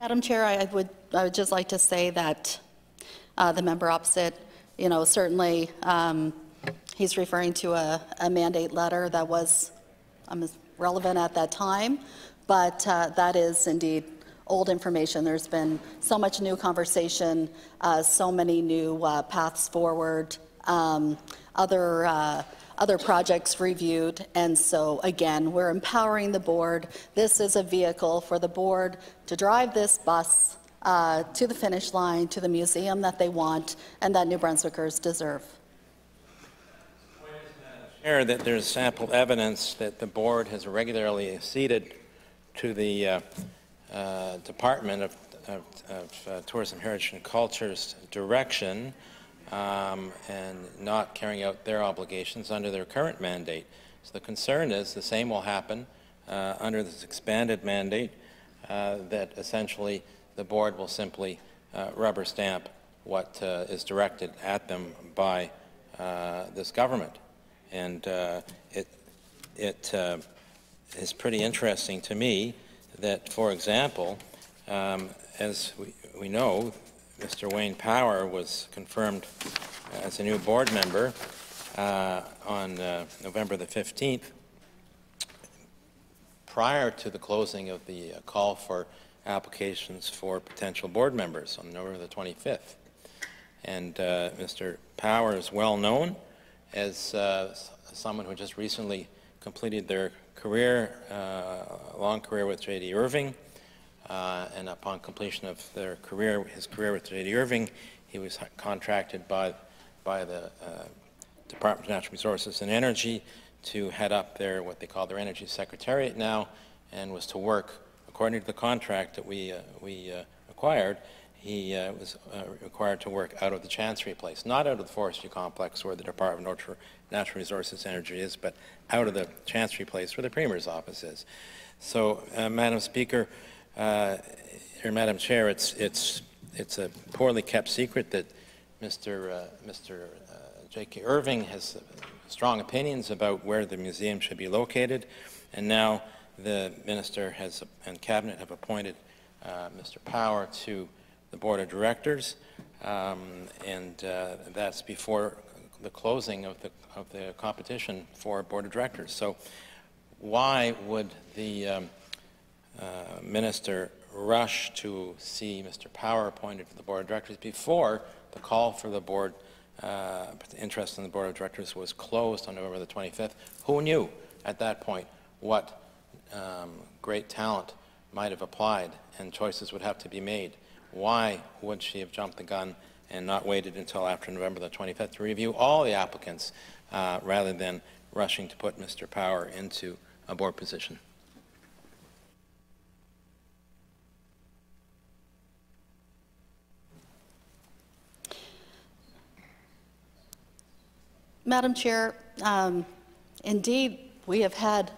Madam Chair, I would just like to say that the member opposite, you know, certainly he's referring to a mandate letter that was relevant at that time, but that is indeed old information. There's been so much new conversation, so many new paths forward, other projects reviewed, and so again, we're empowering the board. This is a vehicle for the board to drive this bus to the finish line, to the museum that they want and that New Brunswickers deserve. Chair, that there's ample evidence that the board has regularly acceded to the Department of Tourism, Heritage and Culture's direction and not carrying out their obligations under their current mandate. So the concern is the same will happen under this expanded mandate, that essentially the board will simply rubber stamp what is directed at them by this government. And it is pretty interesting to me that, for example, as we know, Mr. Wayne Power was confirmed as a new board member on November the 15th, prior to the closing of the call for applications for potential board members on November the 25th. And Mr. Power is well known as someone who just recently completed their career, long career with J.D. Irving. And upon completion of his career with J.D. Irving, he was contracted by the Department of Natural Resources and Energy to head up what they call their Energy Secretariat now, and was to work, according to the contract that we acquired, he was required to work out of the Chancery Place, not out of the forestry complex where the Department of Natural Resources and Energy is, but out of the Chancery Place where the Premier's office is. So, Madam Speaker, or Madam Chair, it's a poorly kept secret that Mr. J.K. Irving has strong opinions about where the museum should be located, and now the Minister and Cabinet have appointed Mr. Power to the Board of Directors, and that's before the closing of the competition for Board of Directors. So why would the Minister rush to see Mr. Power appointed to the Board of Directors before the call for the board, interest in the Board of Directors was closed on November the 25th? Who knew at that point what great talent might have applied and choices would have to be made? Why would she have jumped the gun and not waited until after November the 25th to review all the applicants rather than rushing to put Mr. Power into a board position? Madam Chair, indeed, we have had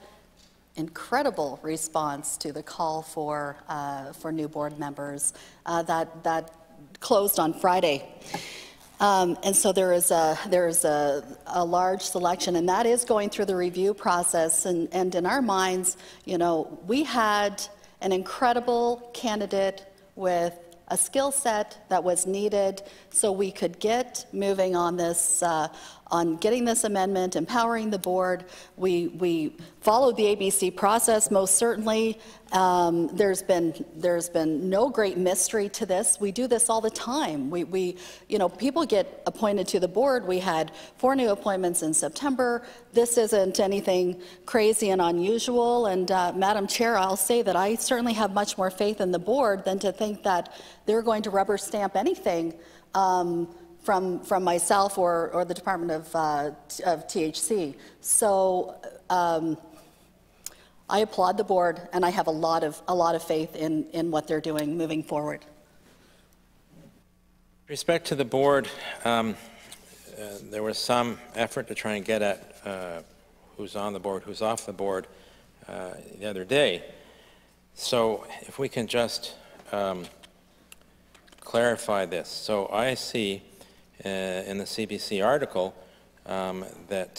incredible response to the call for new board members that closed on Friday. And so there is a large selection, and that is going through the review process. And in our minds, you know, we had an incredible candidate with a skill set that was needed so we could get moving on this on getting this amendment, empowering the board. We followed the ABC process, most certainly. There's been no great mystery to this. We do this all the time. You know, people get appointed to the board. We had 4 new appointments in September. This isn't anything crazy and unusual. And Madam Chair, I'll say that I certainly have much more faith in the board than to think that they're going to rubber stamp anything from myself or the Department of THC. So I applaud the board, and I have a lot of faith in what they're doing moving forward. With respect to the board, there was some effort to try and get at who's on the board, who's off the board the other day. So if we can just clarify this. So I see in the CBC article that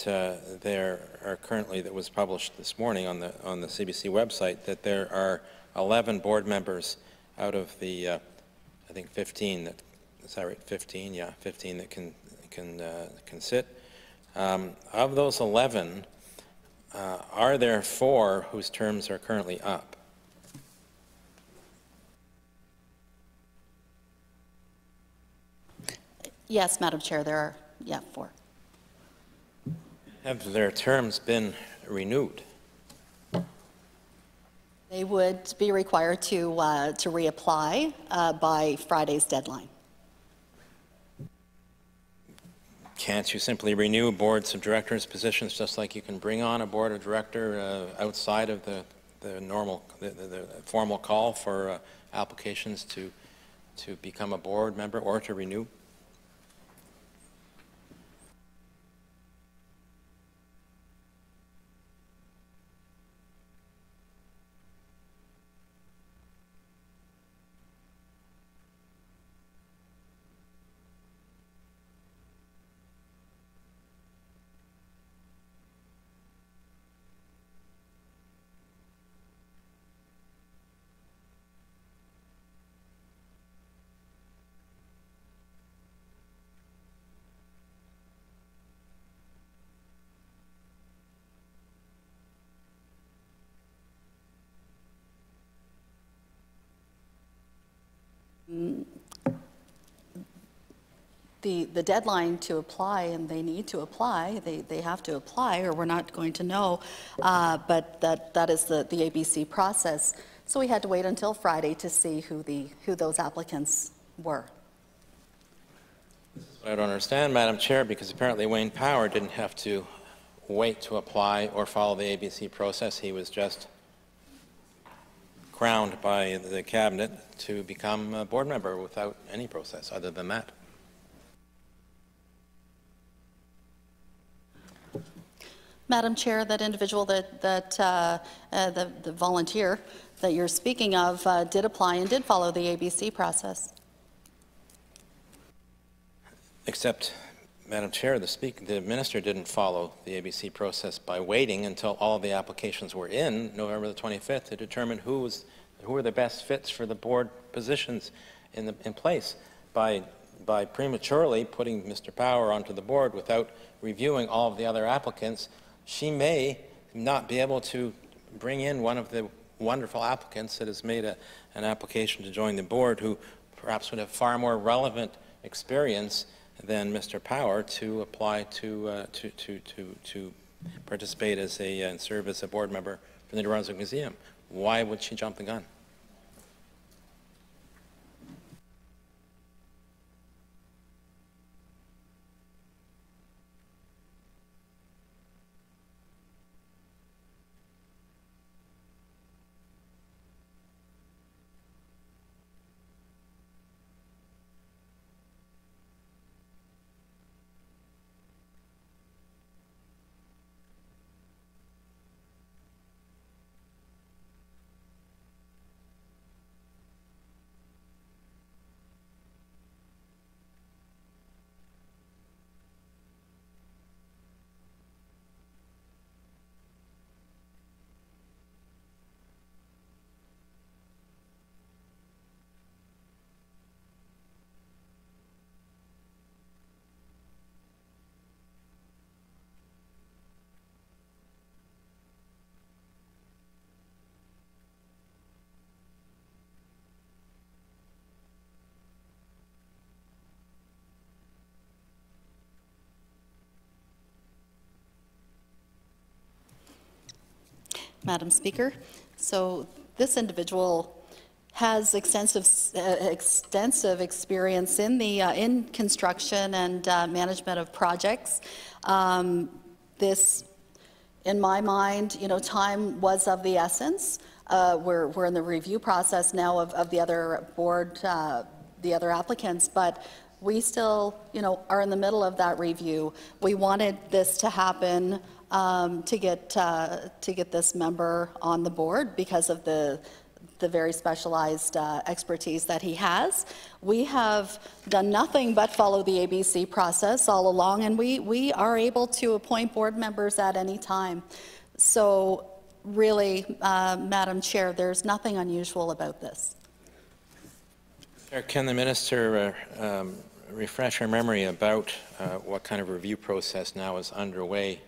there are currently, that was published this morning on the CBC website, that there are 11 board members out of the I think 15 that, is that right? 15, yeah, 15 that can sit. Of those 11, are there 4 whose terms are currently up? Yes, Madam Chair, there are, 4. Have their terms been renewed? They would be required to reapply by Friday's deadline. Can't you simply renew boards of directors positions just like you can bring on a board of director outside of the normal, the formal call for applications to become a board member or to renew? The deadline to apply, and they need to apply, they have to apply or we're not going to know, but that is the ABC process. So we had to wait until Friday to see who those applicants were. I don't understand, Madam Chair, because apparently Wayne Power didn't have to wait to apply or follow the ABC process. He was just crowned by the cabinet to become a board member without any process other than that. Madam Chair, that individual the volunteer that you're speaking of did apply and did follow the ABC process. Except, Madam Chair, the minister didn't follow the ABC process by waiting until all the applications were in November the 25th to determine who were the best fits for the board positions in place. By prematurely putting Mr. Power onto the board without reviewing all of the other applicants, she may not be able to bring in one of the wonderful applicants that has made an application to join the board, who perhaps would have far more relevant experience than Mr. Power to apply to participate as and serve as a board member for the New Brunswick Museum. Why would she jump the gun? Madam Speaker. So this individual has extensive experience in the in construction and management of projects. This, in my mind, time was of the essence. We're in the review process now of the other board, the other applicants, but we still, are in the middle of that review. We wanted this to happen to get this member on the board because of the very specialized expertise that he has. We have done nothing but follow the ABC process all along, and we are able to appoint board members at any time. So really, Madam Chair, there's nothing unusual about this. Can the minister refresh our memory about what kind of review process now is underway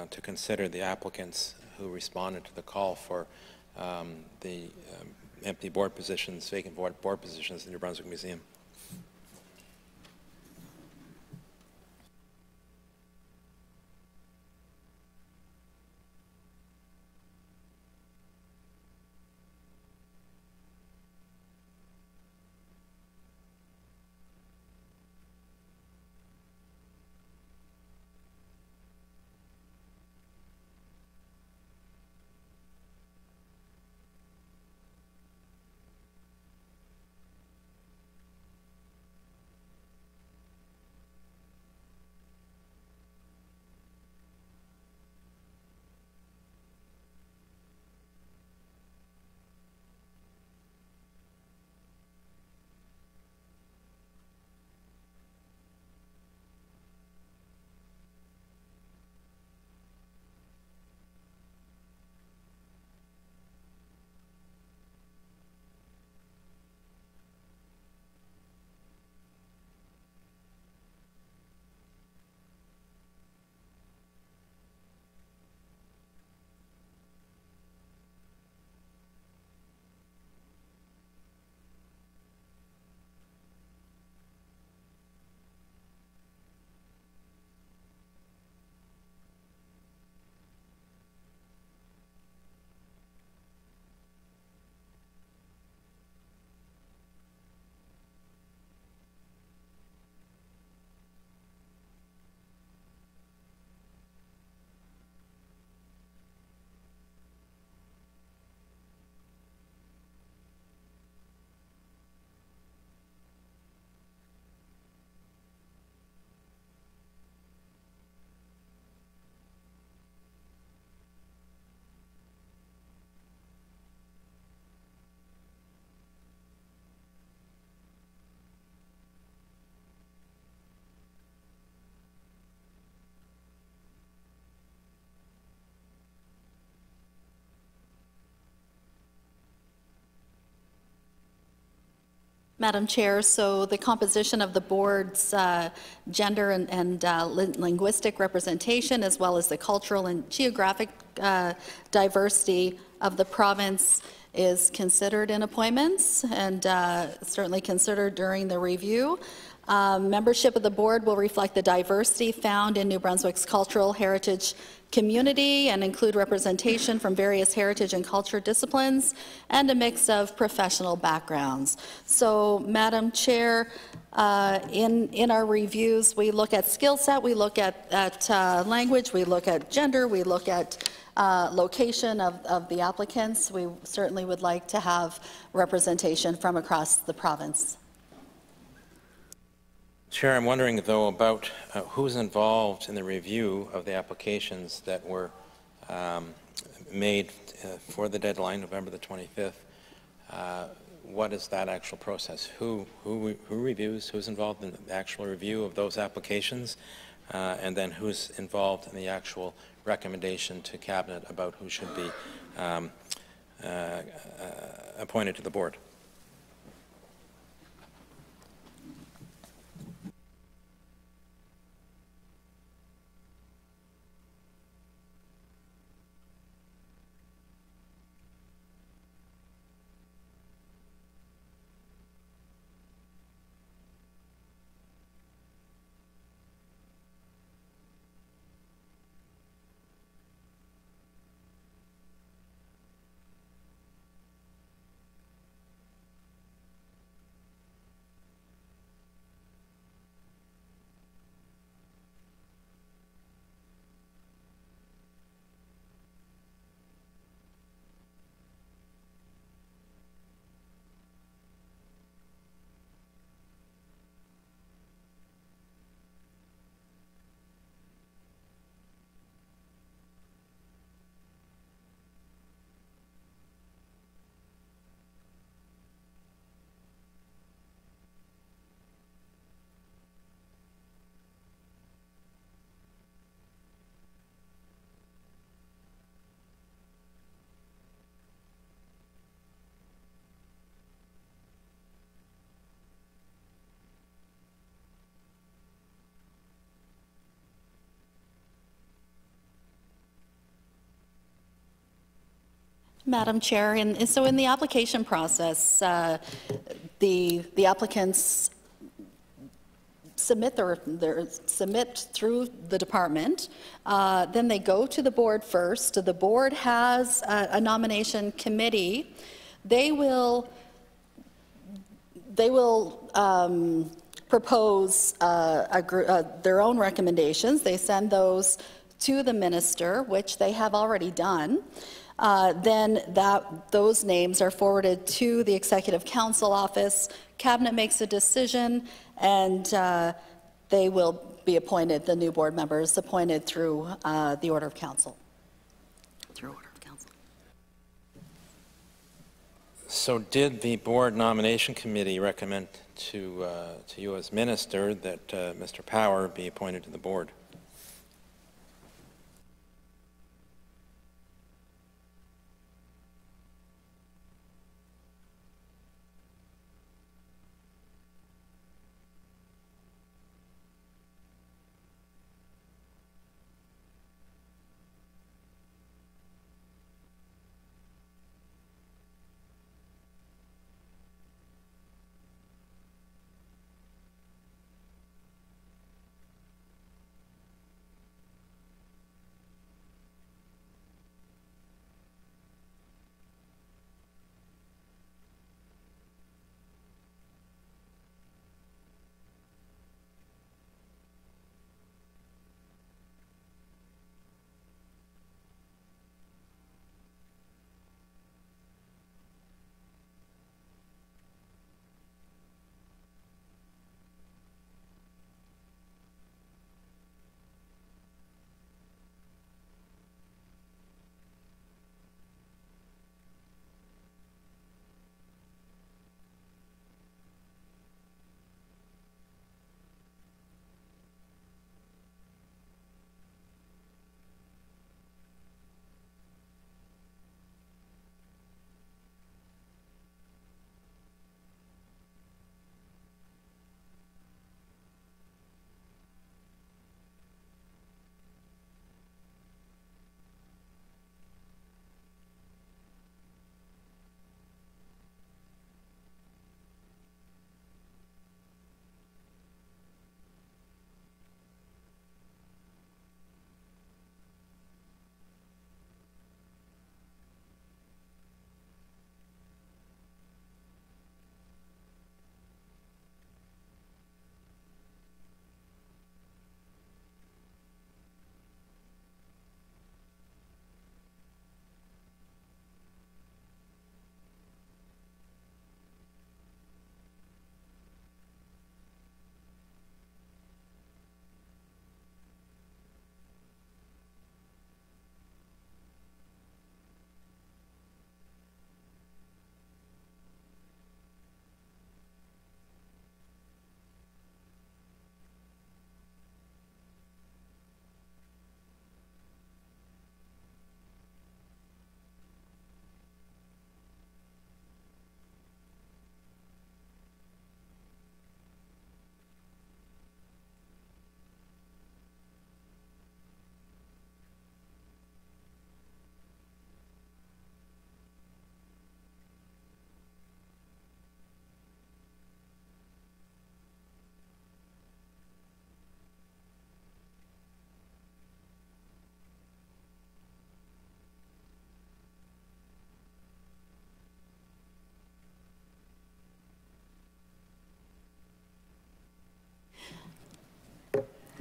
to consider the applicants who responded to the call for the empty board positions, vacant board positions in New Brunswick Museum? Madam Chair, so the composition of the board's gender and linguistic representation, as well as the cultural and geographic diversity of the province, is considered in appointments and certainly considered during the review. Membership of the board will reflect the diversity found in New Brunswick's cultural heritage community and include representation from various heritage and culture disciplines and a mix of professional backgrounds. So, Madam Chair, in our reviews, we look at skill set, we look at language, we look at gender, we look at location of the applicants. We certainly would like to have representation from across the province. Chair, I'm wondering, though, about who's involved in the review of the applications that were made for the deadline, November the 25th. What is that actual process? Who reviews, who's involved in the actual review of those applications, and then who's involved in the actual recommendation to Cabinet about who should be appointed to the board? Madam Chair, and so in the application process, the applicants submit submit through the department, then they go to the board first. The board has a nomination committee. They will propose their own recommendations. They send those to the minister, which they have already done. Then those names are forwarded to the Executive Council office. Cabinet makes a decision, and they will be appointed, the new board members appointed through the order of council. Through order of council. So did the board nomination committee recommend to you as minister that Mr. Power be appointed to the board?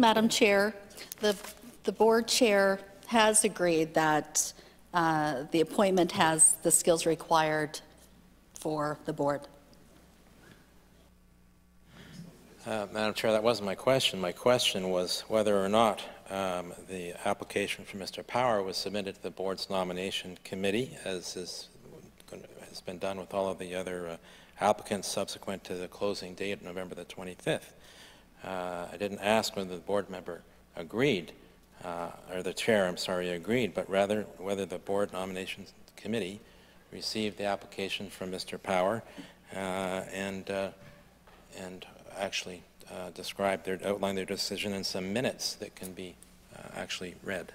Madam Chair, the board chair has agreed that the appointment has the skills required for the board. Madam Chair, that wasn't my question. My question was whether or not the application for Mr. Power was submitted to the board's nomination committee, as has been done with all of the other applicants subsequent to the closing date, November the 25th. I didn't ask whether the board member agreed, or the chair, I'm sorry, agreed, but rather whether the board nominations committee received the application from Mr. Power and actually outline their decision in some minutes that can be actually read.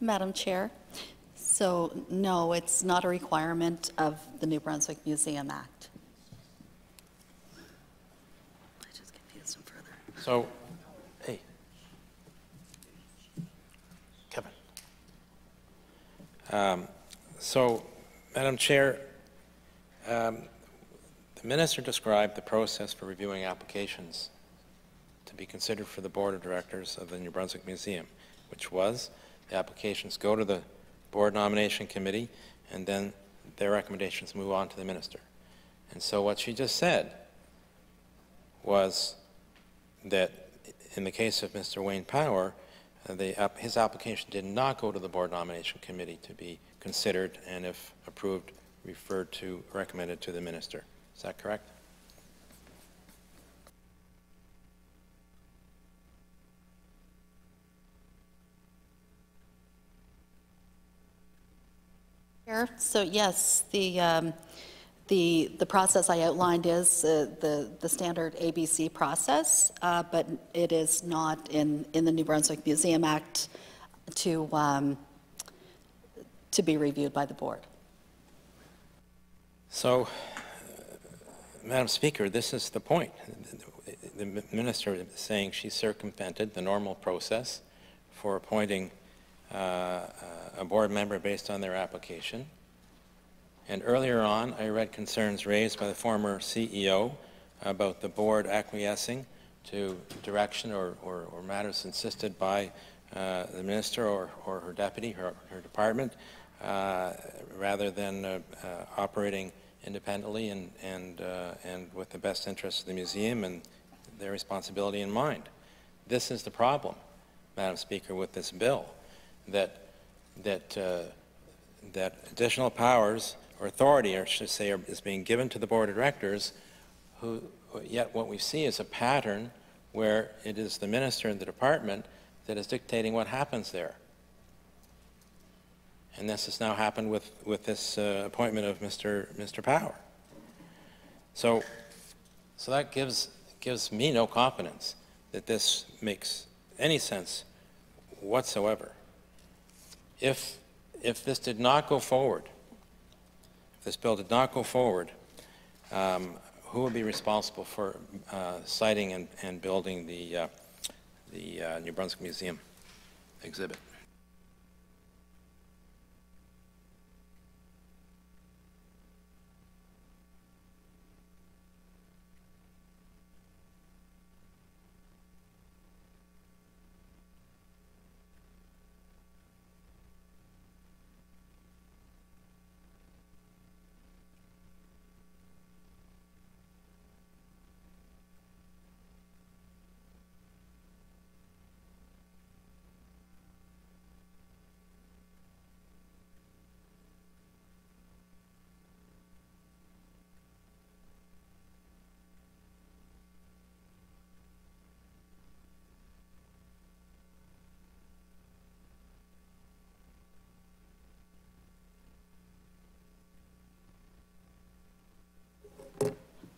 Madam Chair, so no, it's not a requirement of the New Brunswick Museum Act. I just confused him further. So, hey, Kevin. So, Madam Chair, the Minister described the process for reviewing applications to be considered for the Board of Directors of the New Brunswick Museum, which was the applications go to the Board Nomination Committee, and then their recommendations move on to the Minister. And so what she just said was that in the case of Mr. Wayne Power, his application did not go to the Board Nomination Committee to be considered, and if approved, referred to, recommended to the Minister. Is that correct? So yes, the process I outlined is the standard ABC process, but it is not in the New Brunswick Museum Act to be reviewed by the board. So, Madam Speaker, this is the point. The Minister is saying she circumvented the normal process for appointing a board member based on their application. And earlier on, I read concerns raised by the former CEO about the board acquiescing to direction or matters insisted by the Minister or her deputy, her department, rather than operating independently and with the best interests of the museum and their responsibility in mind. This is the problem, Madam Speaker, with this bill, that additional powers or authority, or I should say, is being given to the Board of Directors, who yet what we see is a pattern where it is the Minister and the department that is dictating what happens there. And this has now happened with this appointment of Mr. Power. So that gives me no confidence that this makes any sense whatsoever. If this did not go forward, if this bill did not go forward, who would be responsible for siting and building the New Brunswick Museum exhibit?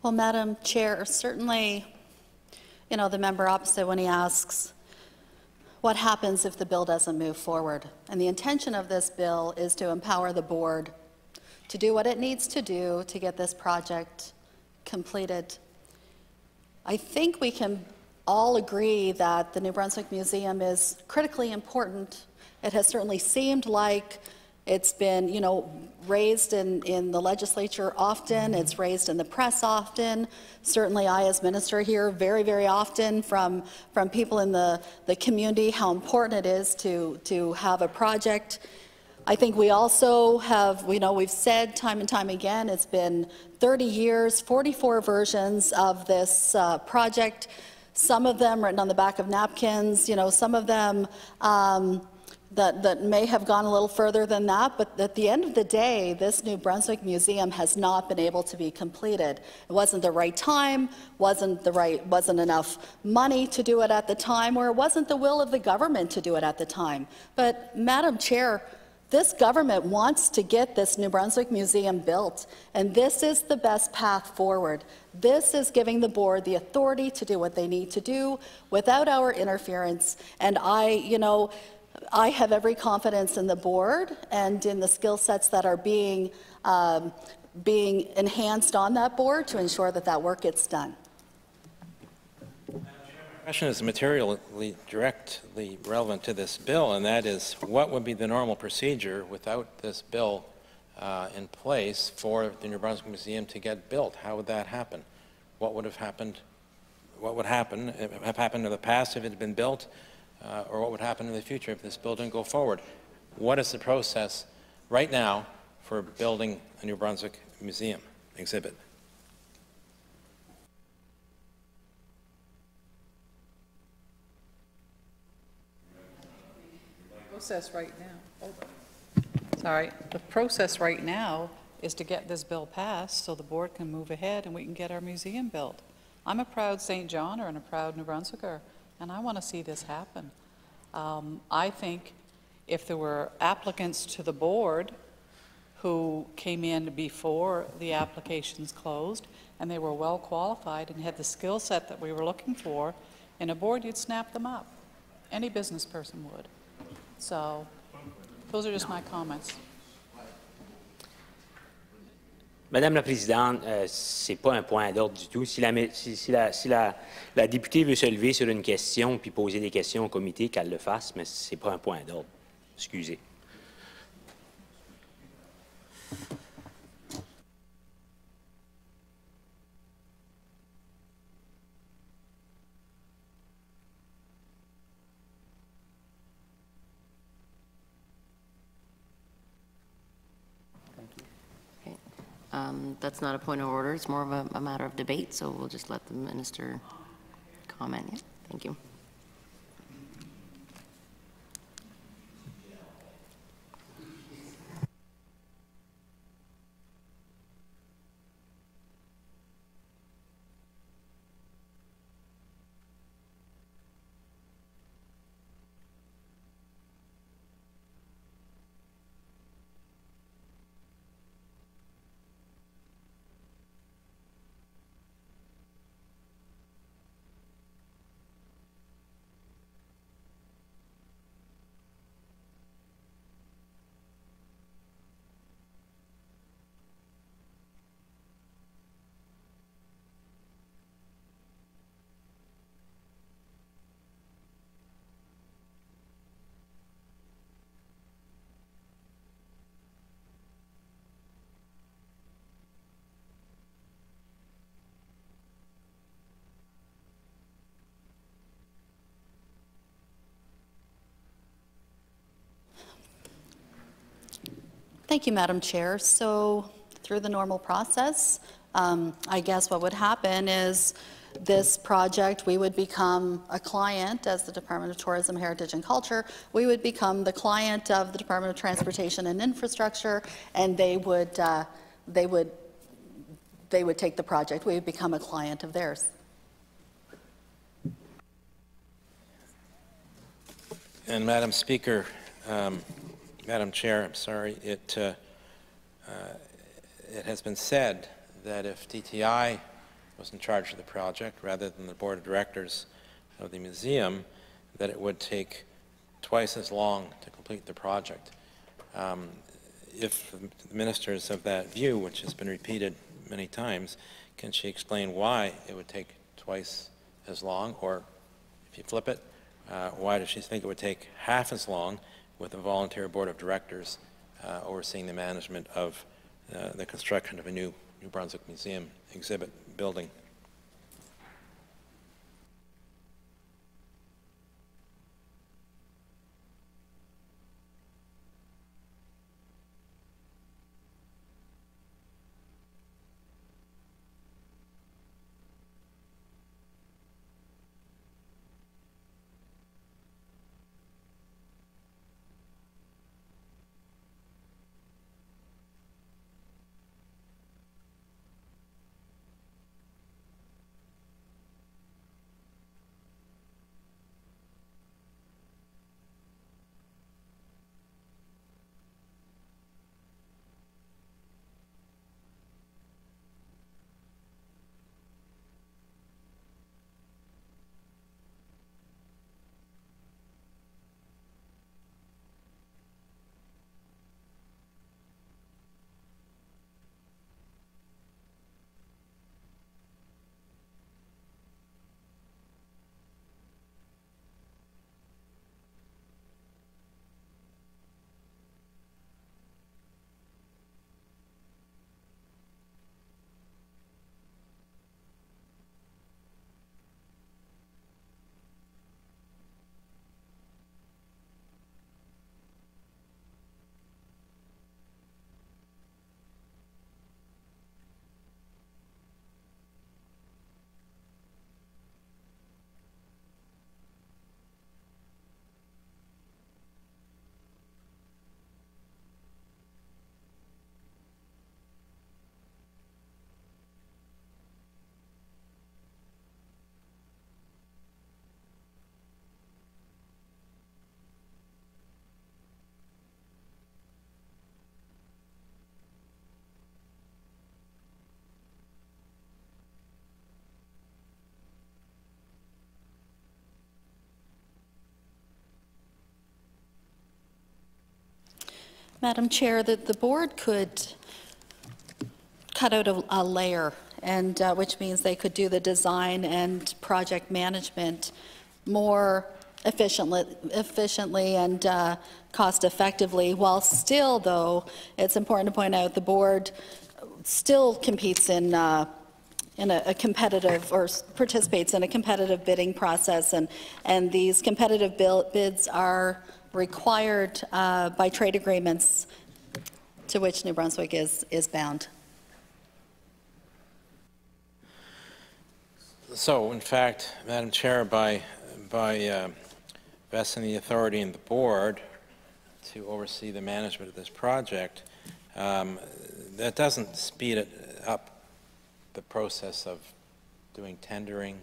Well, Madam Chair, certainly, you know, the member opposite when he asks, what happens if the bill doesn't move forward? And the intention of this bill is to empower the board to do what it needs to do to get this project completed. I think we can all agree that the New Brunswick Museum is critically important. It has certainly seemed like it's been, you know, raised in the legislature often. It's raised in the press often. Certainly I, as minister, hear very, very often from people in the community how important it is to have a project. I think we also have, you know, we've said time and time again, it's been 30 years, 44 versions of this project. Some of them written on the back of napkins, you know, some of them that may have gone a little further than that, but at the end of the day, this New Brunswick Museum has not been able to be completed. It wasn't the right time, wasn't enough money to do it at the time, or it wasn't the will of the government to do it at the time. But Madam Chair, this government wants to get this New Brunswick Museum built, and this is the best path forward. This is giving the board the authority to do what they need to do without our interference. And I have every confidence in the board and in the skill sets that are being enhanced on that board to ensure that that work gets done. The question is materially directly relevant to this bill, and that is, what would be the normal procedure without this bill in place for the New Brunswick Museum to get built? How would that happen? What would have happened? What would have happened in the past if it had been built, or what would happen in the future if this bill didn't go forward? What is the process right now for building a New Brunswick Museum exhibit? Process right now, hold on. Sorry, the process right now is to get this bill passed so the board can move ahead and we can get our museum built. I'm a proud St. Johner and a proud New Brunswicker, and I want to see this happen. I think if there were applicants to the board who came in before the applications closed and they were well qualified and had the skill set that we were looking for in a board, you'd snap them up. Any business person would. So those are just my comments. Madame la Présidente, c'est pas un point d'ordre du tout. Si la députée veut se lever sur une question puis poser des questions au comité, qu'elle le fasse, mais c'est pas un point d'ordre. Excusez. That's not a point of order. It's more of a matter of debate, so we'll just let the minister comment. Yeah, thank you. Thank you, Madam Chair. So through the normal process, I guess what would happen is this project, we would become a client as the Department of Tourism, Heritage and Culture. We would become the client of the Department of Transportation and Infrastructure, and they would take the project. We would become a client of theirs. And Madam Speaker, Madam Chair, I'm sorry, it has been said that if DTI was in charge of the project rather than the board of directors of the museum, that it would take twice as long to complete the project. If the minister is of that view, which has been repeated many times, can she explain why it would take twice as long, or if you flip it, why does she think it would take half as long with a volunteer board of directors overseeing the management of the construction of a new New Brunswick Museum exhibit building? Madam Chair, that the board could cut out a layer, and which means they could do the design and project management more efficiently and cost effectively, while still, though, it's important to point out the board still competes in a competitive, or participates in a competitive bidding process, and these competitive bids are required by trade agreements to which New Brunswick is bound. So, in fact, Madam Chair, by vesting the authority in the board to oversee the management of this project, that doesn't speed up the process of doing tendering,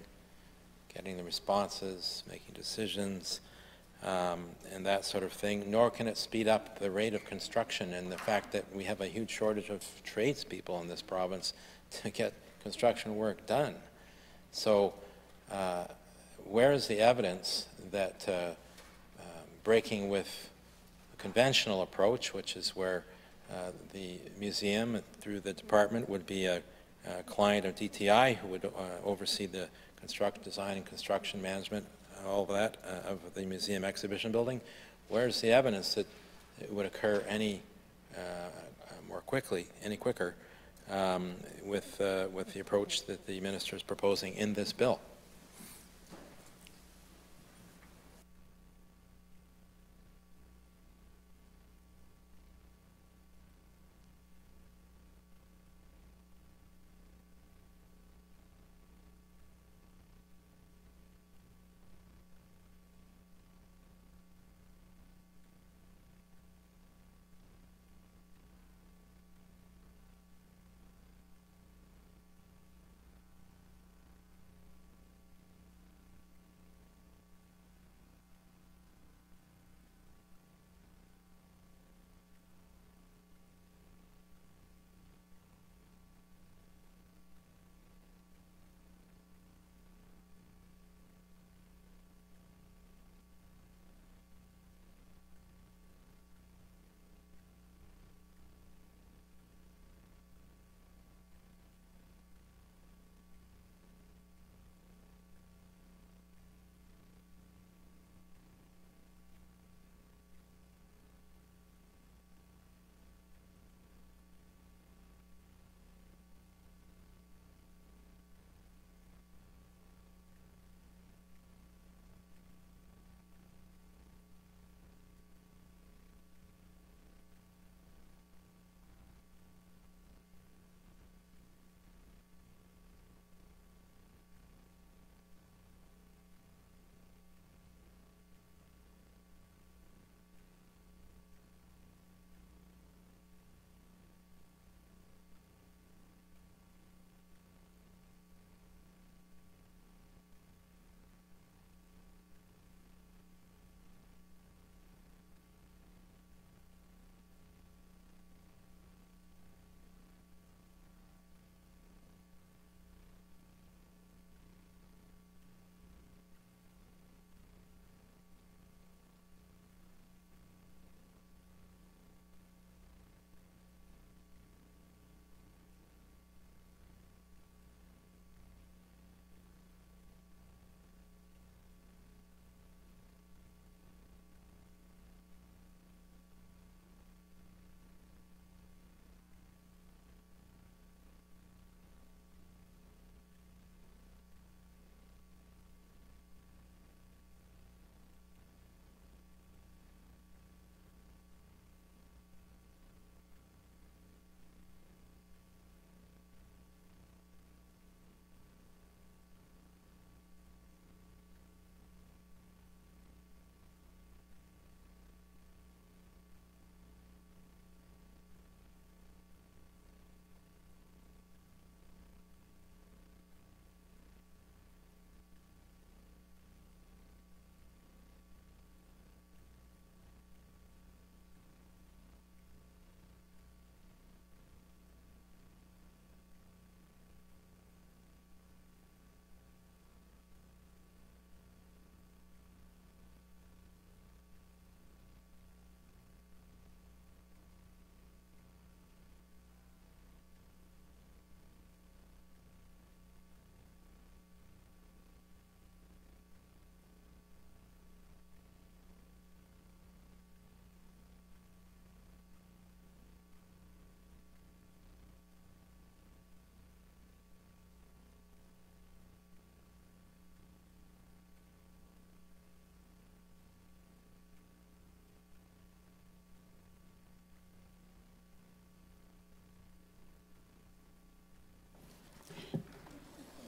getting the responses, making decisions, and that sort of thing, nor can it speed up the rate of construction and the fact that we have a huge shortage of tradespeople in this province to get construction work done. So where is the evidence that breaking with a conventional approach, which is where the museum through the department would be a client of DTI who would oversee the design and construction management, all of that, of the museum exhibition building, where's the evidence that it would occur any quicker with the approach that the minister is proposing in this bill?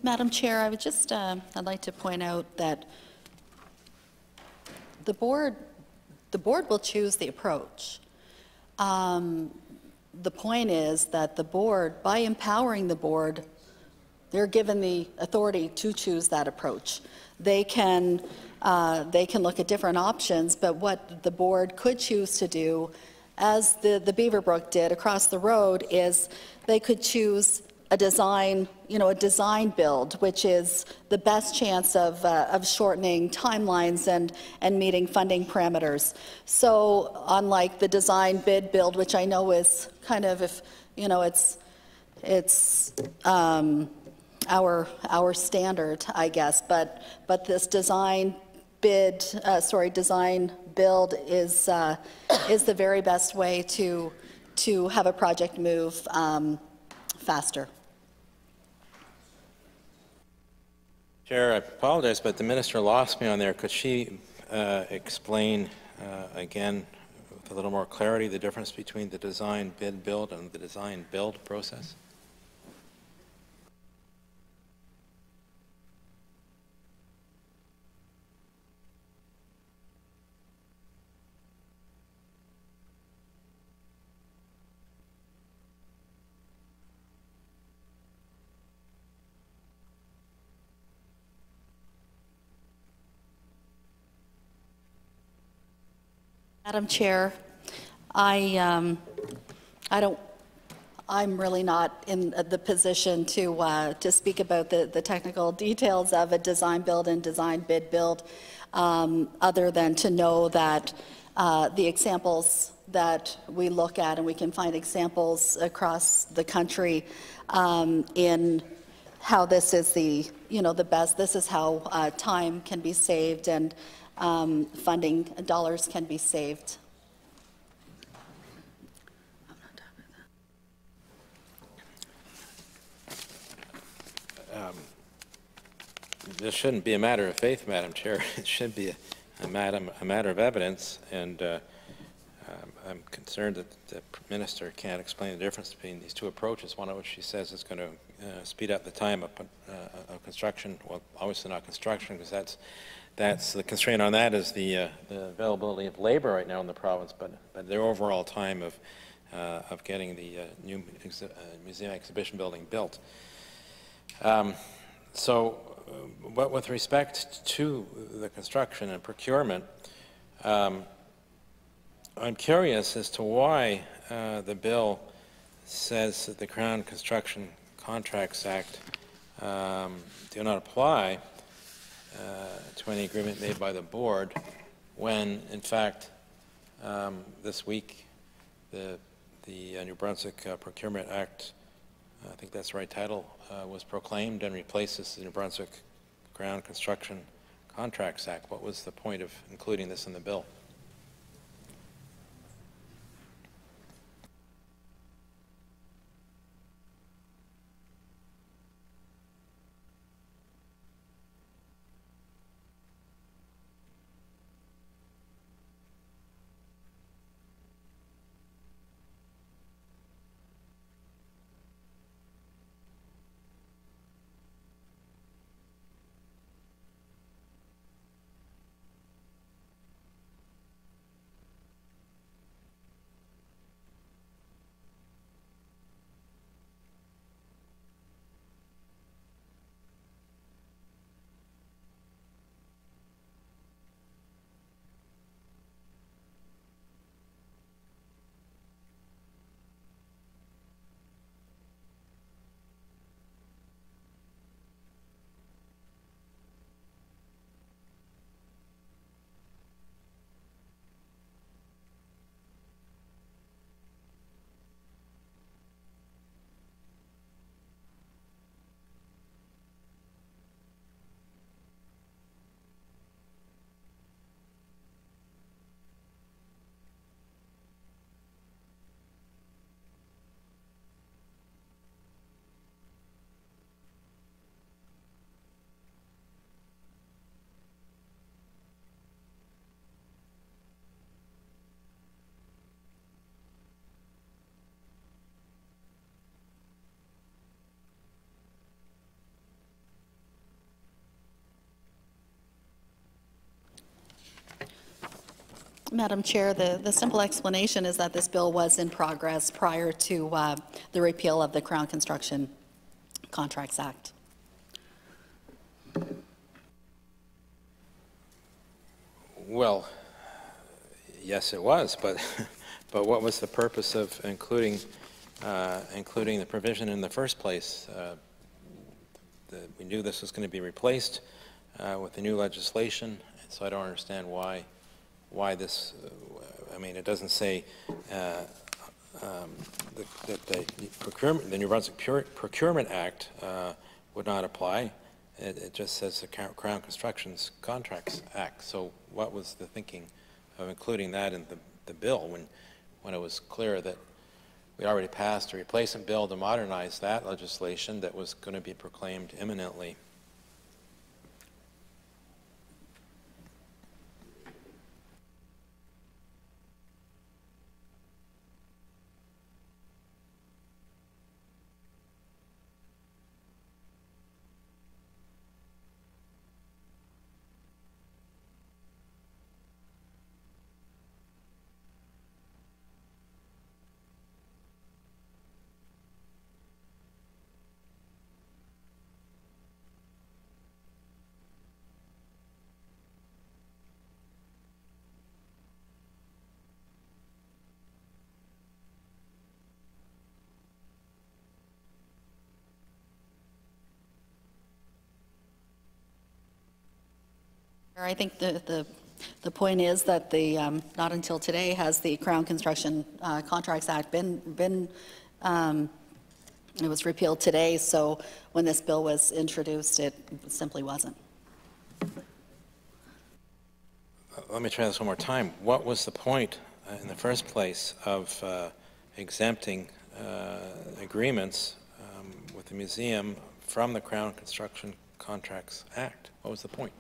Madam Chair, I would just, I'd like to point out that the board will choose the approach. The point is that the board, by empowering the board, they're given the authority to choose that approach. They can look at different options, but what the board could choose to do, as the Beaverbrook did across the road, is they could choose a design, a design build, which is the best chance of shortening timelines and meeting funding parameters. So unlike the design bid build, which I know is kind of, it's our standard, I guess, but this design build is the very best way to have a project move faster. Chair, I apologize, but the minister lost me on there. Could she explain again with a little more clarity the difference between the design bid build and the design build process? Madam Chair, I'm really not in the position to speak about the technical details of a design build and design bid build, other than to know that the examples that we look at, and we can find examples across the country in how this is the best. This is how time can be saved and funding dollars can be saved. This shouldn't be a matter of faith, Madam Chair. It should be a matter of evidence, and I'm concerned that the minister can't explain the difference between these two approaches, one of which she says is going to speed up the time of construction. Well, obviously not construction, because that's the constraint on that is the availability of labor right now in the province, but the overall time of getting the new museum exhibition building built. But with respect to the construction and procurement, I'm curious as to why the bill says that the Crown Construction Contracts Act do not apply to any agreement made by the board, when in fact this week the New Brunswick Procurement Act, I think that's the right title, was proclaimed and replaces the New Brunswick Crown Construction Contracts Act. What was the point of including this in the bill? Madam Chair, the simple explanation is that this bill was in progress prior to the repeal of the Crown Construction Contracts Act. Well, yes, it was, but but what was the purpose of including the provision in the first place? We knew this was going to be replaced with the new legislation, so I don't understand why this. I mean, it doesn't say that the New Brunswick Procurement Act would not apply. It just says the Crown Constructions Contracts Act. So what was the thinking of including that in the bill when it was clear that we already passed a replacement bill to modernize that legislation that was going to be proclaimed imminently? I think the point is that the not until today has the Crown Construction Contracts Act been it was repealed today, so when this bill was introduced, it simply wasn't. Let me try this one more time. What was the point in the first place of exempting agreements with the museum from the Crown Construction Contracts Act? What was the point?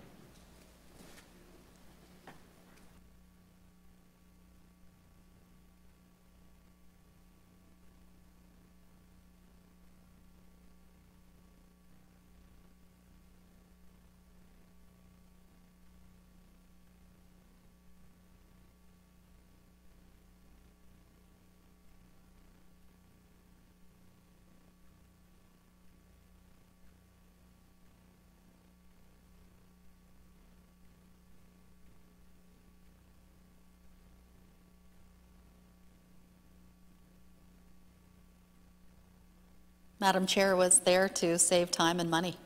Madam Chair, was there to save time and money.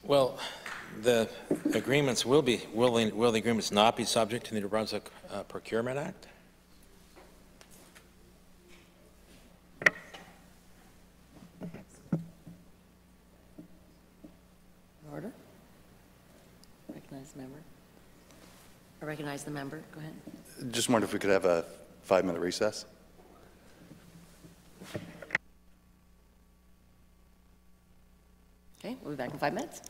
Well, the agreements will the agreements not be subject to the New Brunswick Procurement Act? Order. Recognize the member. I recognize the member. Go ahead. Just wondered if we could have a 5-minute recess. Okay, we'll be back in 5 minutes.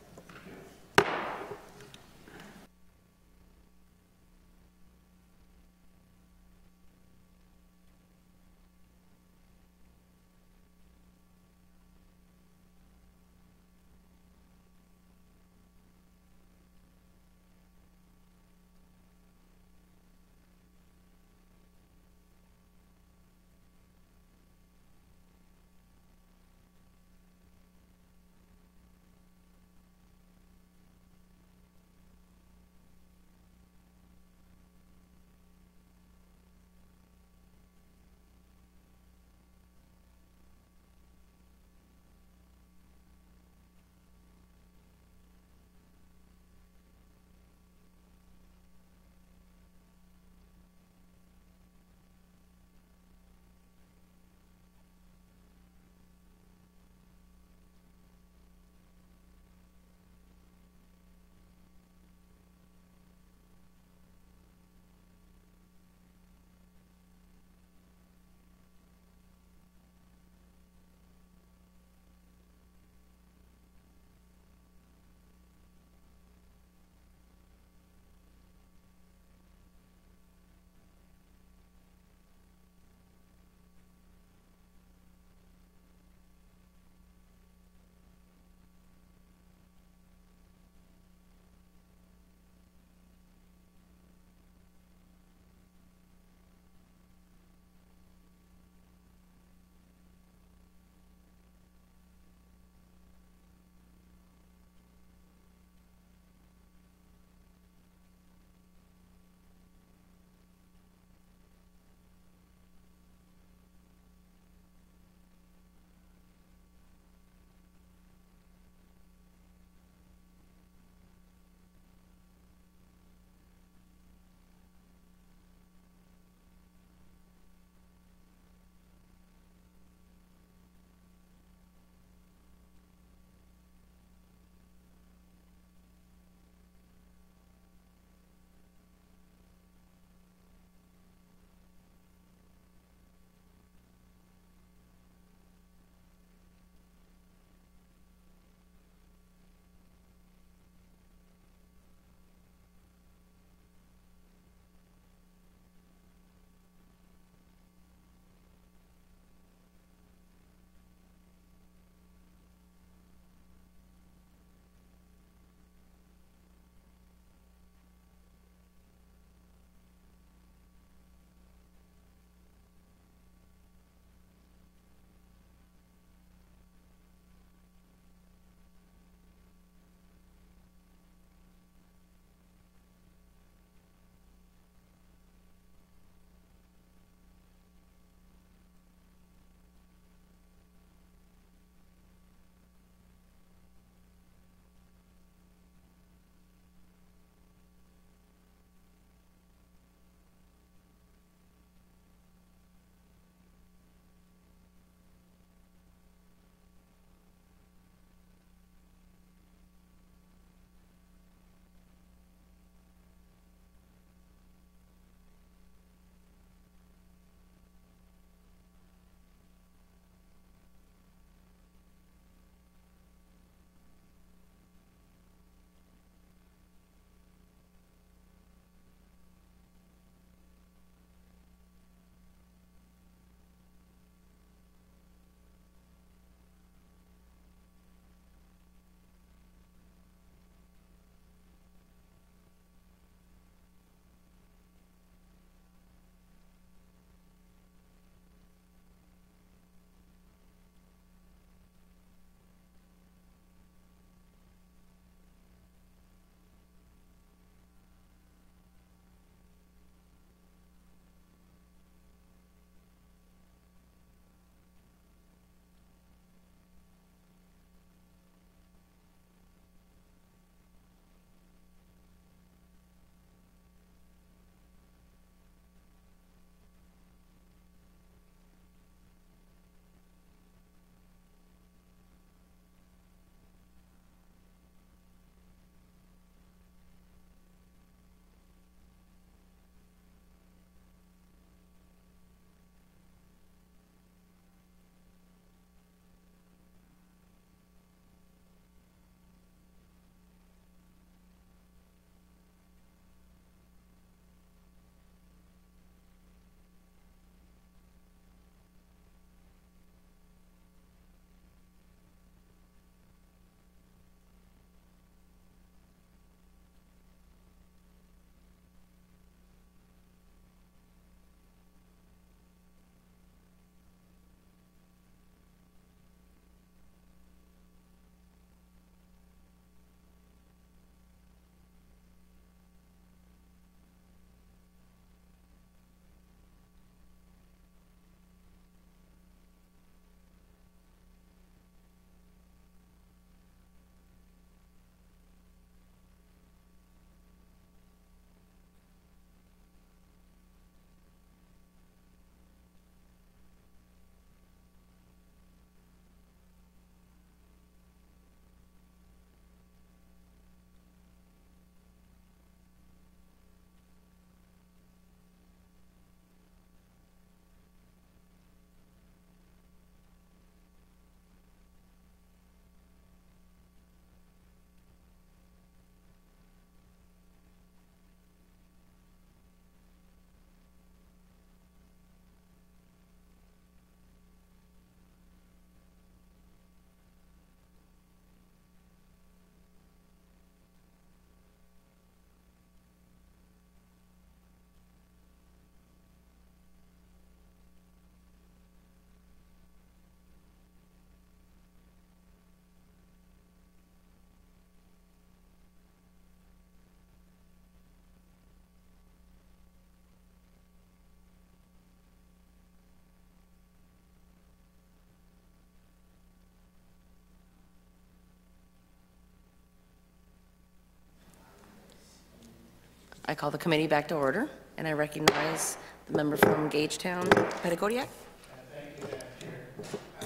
I call the committee back to order, and I recognize the member from Gagetown, Pettigodiac.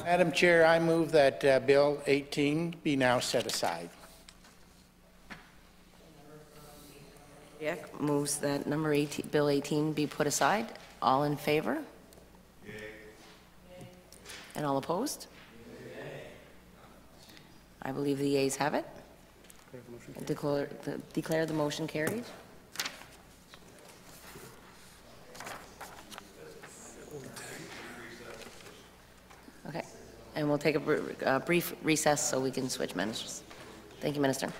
Madam Chair, I move that Bill 18 be now set aside. Moves that number 18, Bill 18 be put aside. All in favor? Yay. And all opposed? Yay. I believe the yeas have it. Declare the motion carried. Okay, and we'll take a brief recess so we can switch ministers. Thank you, Minister.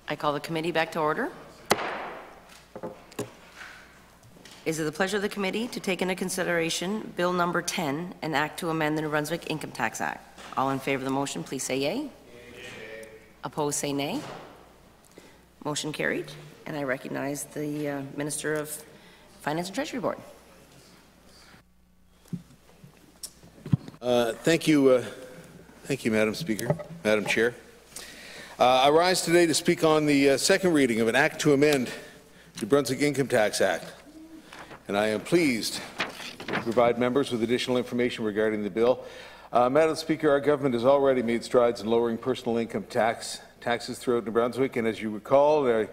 I call the committee back to order. Is it the pleasure of the committee to take into consideration Bill number 10, an act to amend the New Brunswick Income Tax Act? All in favor of the motion, please say yea. Yea. Opposed, say nay. Motion carried. And I recognize the Minister of Finance and Treasury Board. Thank you, Madam Speaker, Madam Chair. I rise today to speak on the second reading of an Act to amend the New Brunswick Income Tax Act, and I am pleased to provide members with additional information regarding the bill. Madam Speaker, our government has already made strides in lowering personal income taxes throughout New Brunswick, and as you recall, the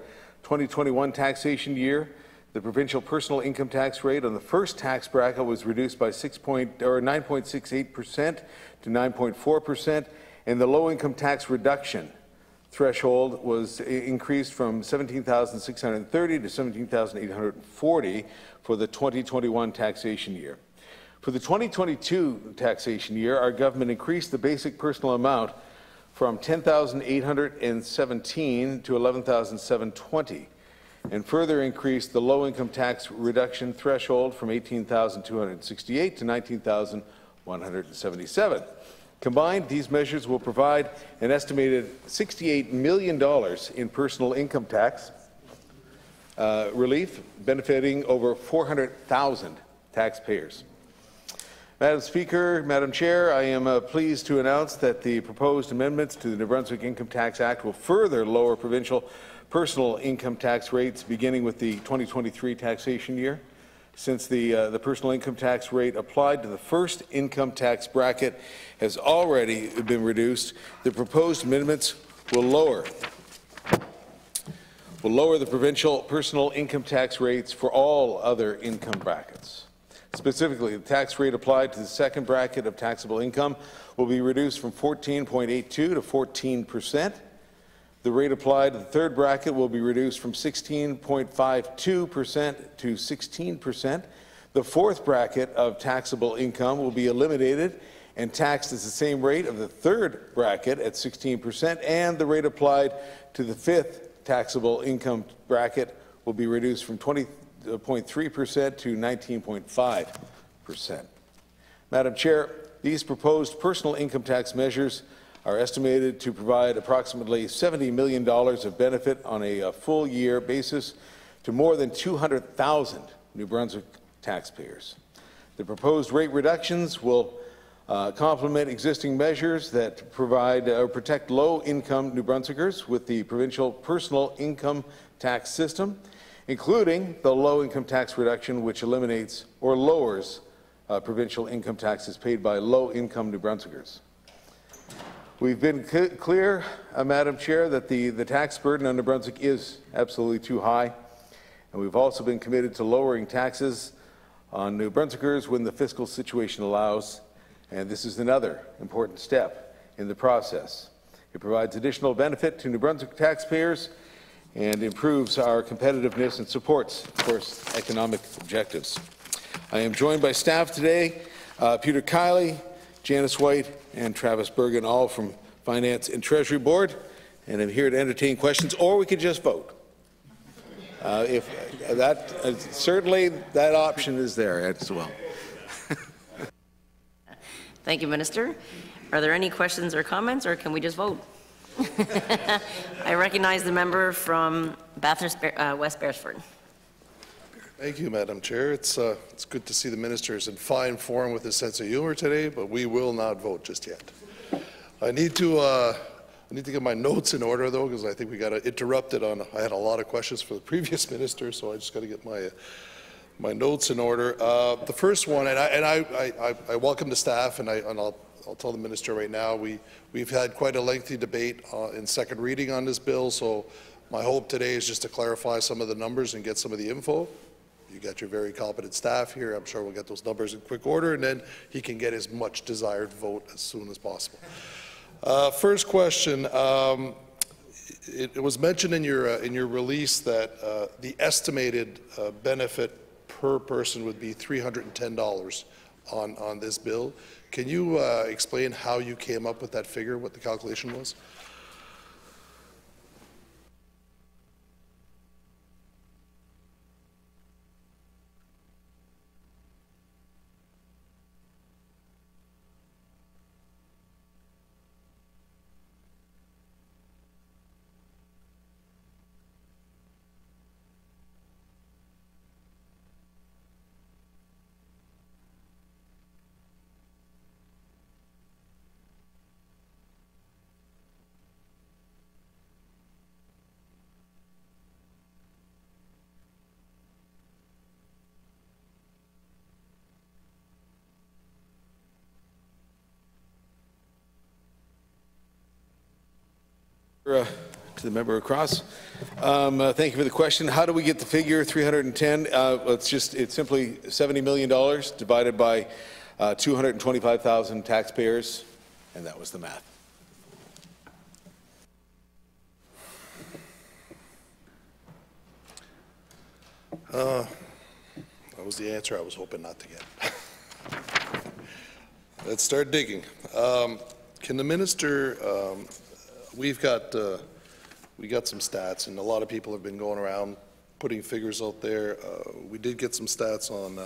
2021 taxation year, the provincial personal income tax rate on the first tax bracket was reduced by 9.68% to 9.4%, and the low-income tax reduction threshold was increased from $17,630 to $17,840 for the 2021 taxation year. For the 2022 taxation year, our government increased the basic personal amount from $10,817 to $11,720, and further increased the low-income tax reduction threshold from $18,268 to $19,177. Combined, these measures will provide an estimated $68 million in personal income tax relief, benefiting over 400,000 taxpayers. Madam Speaker, Madam Chair, I am pleased to announce that the proposed amendments to the New Brunswick Income Tax Act will further lower provincial personal income tax rates beginning with the 2023 taxation year. Since the personal income tax rate applied to the first income tax bracket has already been reduced, the proposed amendments will lower the provincial personal income tax rates for all other income brackets. Specifically, the tax rate applied to the second bracket of taxable income will be reduced from 14.82 to 14%. The rate applied to the third bracket will be reduced from 16.52% to 16%. The fourth bracket of taxable income will be eliminated and taxed at the same rate of the third bracket at 16%, and the rate applied to the fifth taxable income bracket will be reduced from 20.3% to 19.5%. Madam Chair, these proposed personal income tax measures are estimated to provide approximately $70 million of benefit on a full-year basis to more than 200,000 New Brunswick taxpayers. The proposed rate reductions will complement existing measures that provide or protect low-income New Brunswickers with the provincial personal income tax system, including the low-income tax reduction, which eliminates or lowers provincial income taxes paid by low-income New Brunswickers. We've been clear, Madam Chair, that the tax burden on New Brunswick is absolutely too high, and we've also been committed to lowering taxes on New Brunswickers when the fiscal situation allows, and this is another important step in the process. It provides additional benefit to New Brunswick taxpayers and improves our competitiveness and supports, of course, economic objectives. I am joined by staff today, Peter Kiley, Janice White, and Travis Bergen, all from Finance and Treasury Board, and I'm here to entertain questions, or we could just vote. Certainly that option is there as well. Thank you, Minister. Are there any questions or comments, or can we just vote? I recognize the member from Bathurst West Beresford. Thank you, Madam Chair. It's good to see the ministers in fine form with a sense of humor today, but we will not vote just yet. I need to get my notes in order, though, because I think we got interrupted on. I had a lot of questions for the previous minister, so I just got to get my notes in order. The first one, and I welcome the staff, and I'll tell the minister right now, we've had quite a lengthy debate in second reading on this bill, so my hope today is just to clarify some of the numbers and get some of the info. You got your very competent staff here. I'm sure we'll get those numbers in quick order, and then he can get his much desired vote as soon as possible. First question. It was mentioned in your release that the estimated benefit per person would be $310 on this bill. Can you explain how you came up with that figure, what the calculation was? To the member across. Thank you for the question. How do we get the figure 310? It's simply $70 million divided by 225,000 taxpayers, and that was the math. That was the answer I was hoping not to get. Let's start digging. Can the minister, we got some stats, and a lot of people have been going around putting figures out there. We did get some stats on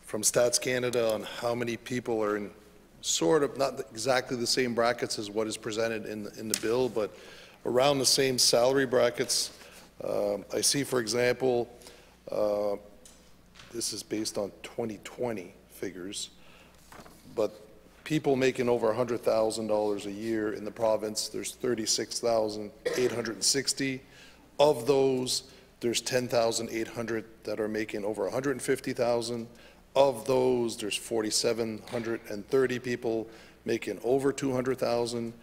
from Stats Canada on how many people are in sort of not exactly the same brackets as what is presented in the bill, but around the same salary brackets. I see, for example, this is based on 2020 figures, but people making over $100,000 a year in the province, there's 36,860. Of those, there's 10,800 that are making over 150,000. Of those, there's 4,730 people making over 200,000.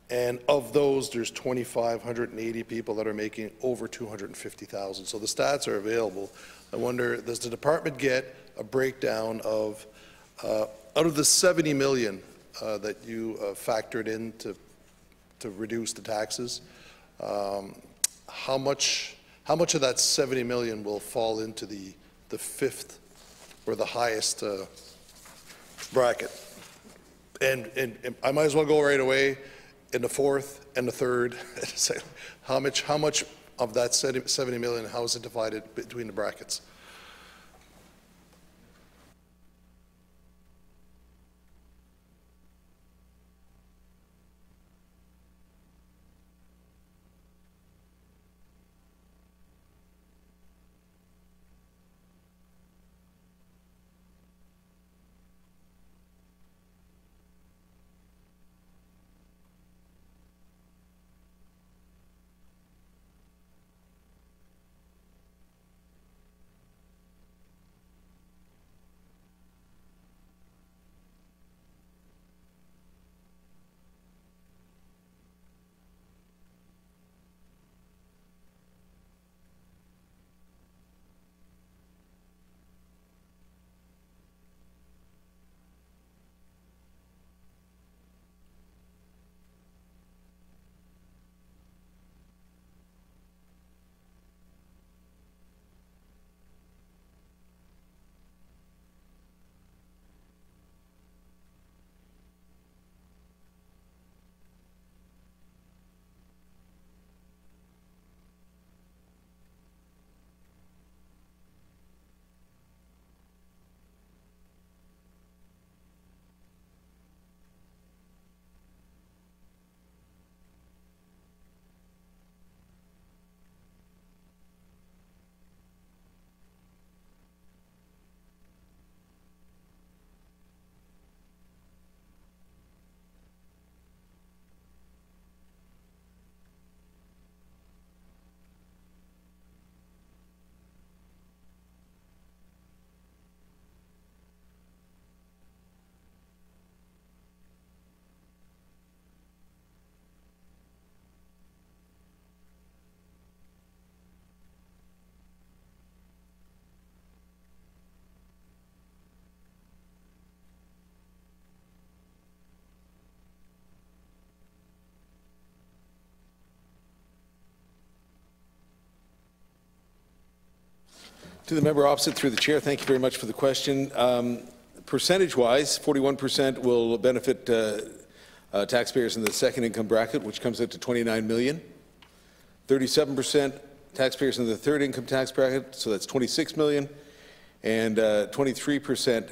And of those, there's 2,580 people that are making over 250,000. So the stats are available. I wonder, does the department get a breakdown of, out of the 70 million that you factored in to reduce the taxes, how much of that 70 million will fall into the fifth or the highest bracket? And I might as well go right away in the fourth and the third. How much of that 70 million, how is it divided between the brackets? To the member opposite, through the chair, thank you very much for the question. Percentage-wise, 41% will benefit taxpayers in the second income bracket, which comes out to 29 million. 37% taxpayers in the third income tax bracket, so that's 26 million. And 23%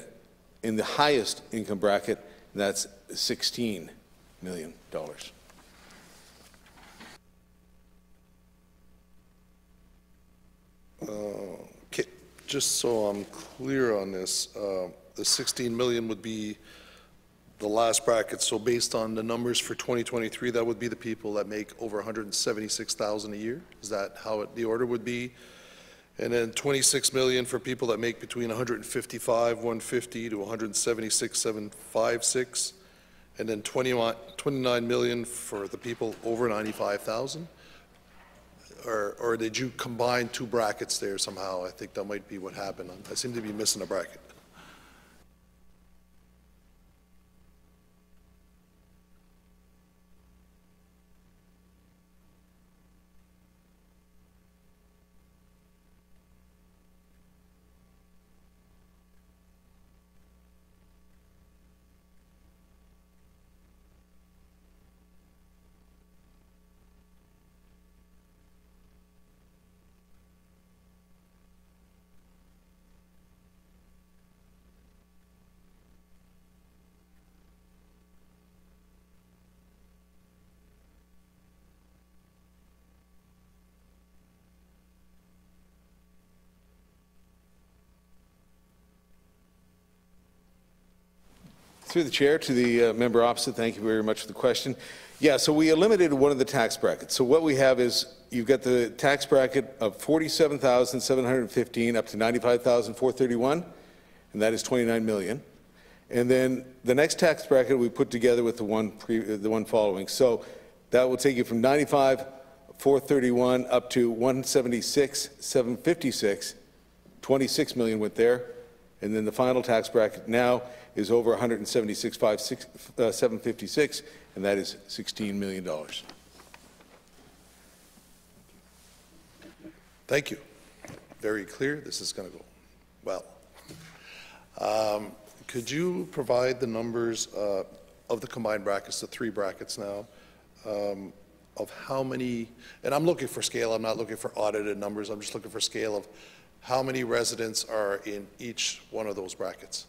in the highest income bracket, and that's $16 million. Just so I'm clear on this, the 16 million would be the last bracket. So based on the numbers for 2023, that would be the people that make over 176,000 a year. Is that how the order would be? And then 26 million for people that make between 155,150 to 176,756, and then 29 million for the people over 95,000? Or did you combine two brackets there somehow? I think that might be what happened. I seem to be missing a bracket. Through the chair to the member opposite, thank you very much for the question. Yeah, so we eliminated one of the tax brackets. So what we have is you've got the tax bracket of 47,715 up to 95,431, and that is 29 million. And then the next tax bracket we put together with the one following. So that will take you from 95,431 up to 176,756. 26 million went there. And then the final tax bracket now is over 176,756, and that is $16 million. Thank you. Very clear. This is going to go well. Could you provide the numbers of the combined brackets, the three brackets now, of how many, and I'm looking for scale, I'm not looking for audited numbers, I'm just looking for scale of how many residents are in each one of those brackets?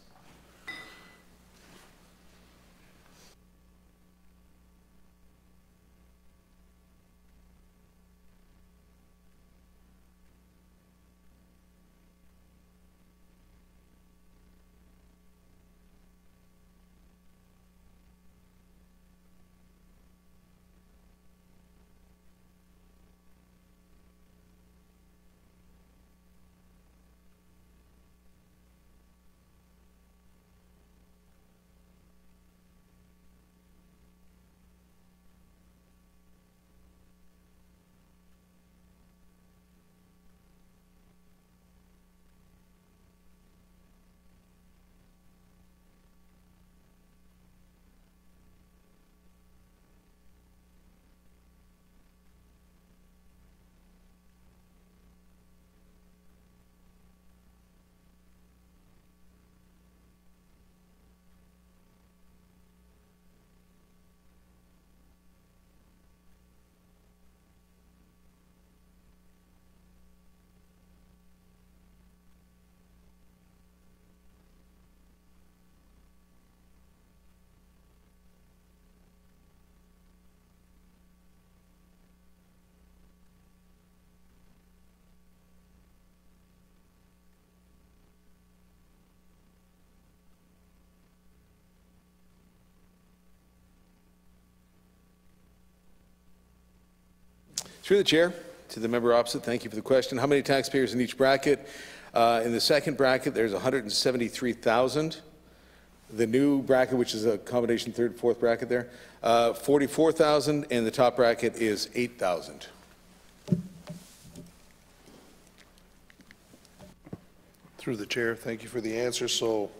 Through the chair, to the member opposite, thank you for the question. How many taxpayers in each bracket? In the second bracket, there's 173,000. The new bracket, which is a combination third, fourth bracket there, 44,000, and the top bracket is 8,000. Through the chair, thank you for the answer. So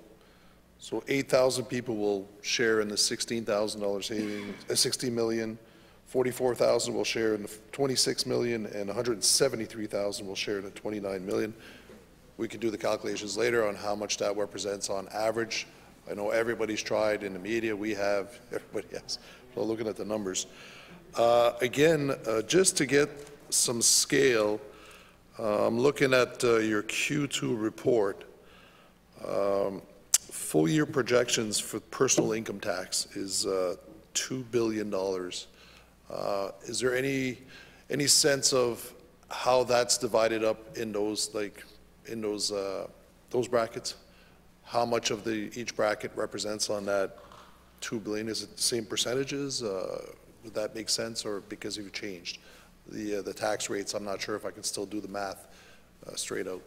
8,000 people will share in the $16,000 savings, 16 million. 44,000 will share in the 26 million, and 173,000 will share in the 29 million. We can do the calculations later on how much that represents on average. I know everybody's tried in the media. We have, everybody has. So looking at the numbers. Again, just to get some scale, I'm looking at your Q2 report. Full year projections for personal income tax is $2 billion. Is there any sense of how that's divided up in those those brackets? How much of each bracket represents on that $2 billion? Is it the same percentages? Would that make sense, or because you've changed the tax rates? I'm not sure if I can still do the math straight out.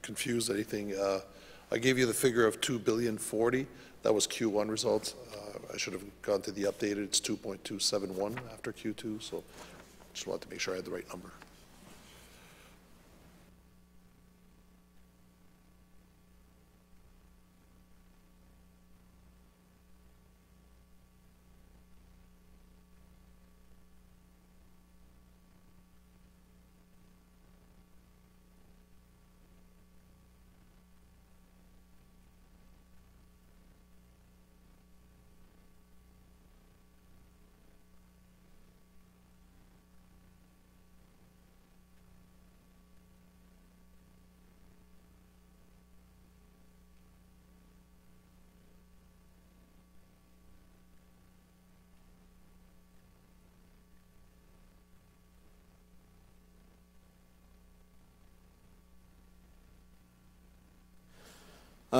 confused anything. I gave you the figure of 2,040,000,000. That was Q1 results. I should have gone to the updated. It's 2.271 after Q2, so just wanted to make sure I had the right number.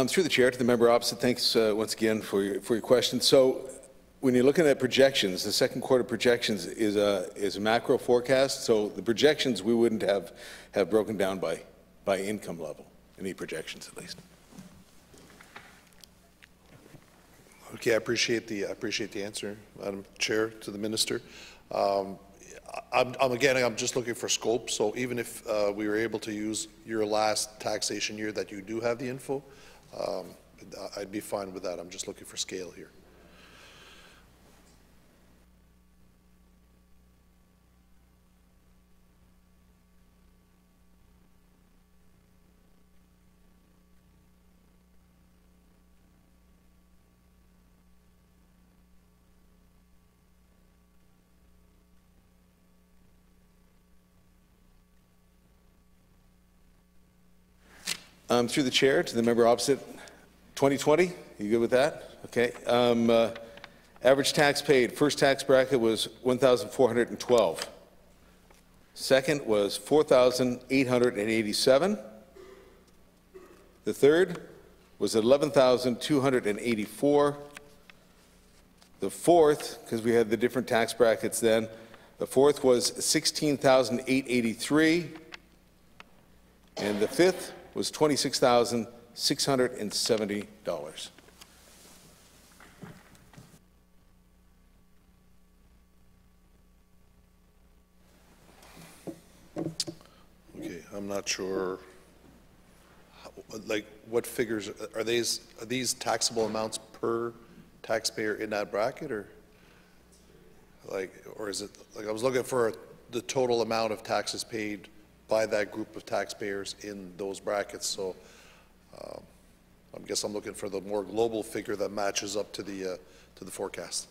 Through the chair to the member opposite, thanks once again for your question. So when you're looking at projections, the second quarter projections is a macro forecast. So the projections we wouldn't have broken down by income level, any projections at least. Okay, I appreciate the answer, Madam Chair, to the minister. I'm just looking for scope. So even if we were able to use your last taxation year that you do have the info, I'd be fine with that. I'm just looking for scale here. Through the chair to the member opposite, 2020, you good with that? Okay. Average tax paid, first tax bracket was 1,412. Second was 4,887. The third was 11,284. The fourth, because we had the different tax brackets then, the fourth was 16,883. And the fifth was $26,670. Okay, I'm not sure. Like, what figures are these taxable amounts per taxpayer in that bracket, or is it like I was looking for the total amount of taxes paid by that group of taxpayers in those brackets? So I guess I'm looking for the more global figure that matches up to the forecast.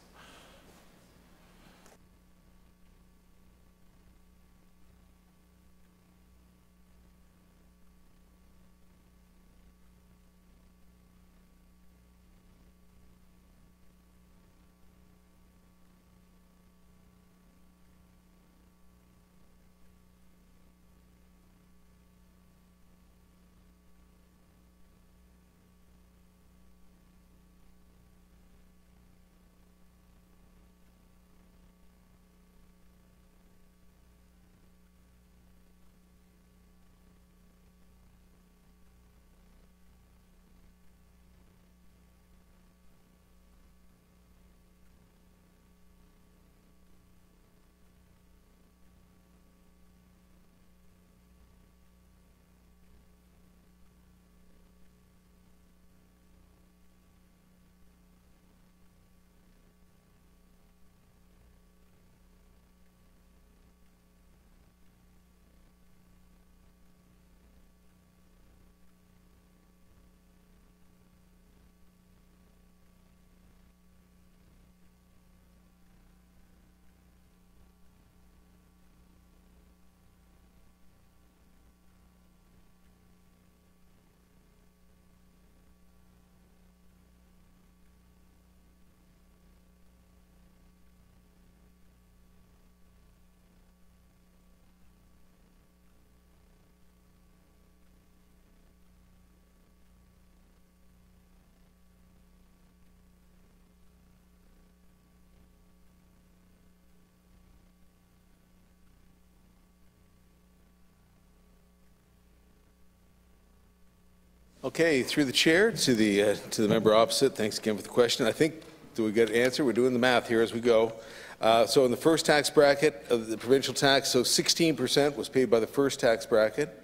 Okay, through the chair to the member opposite. Thanks again for the question. I think, do we get an answer? We're doing the math here as we go. So in the first tax bracket of the provincial tax, so 16% was paid by the first tax bracket.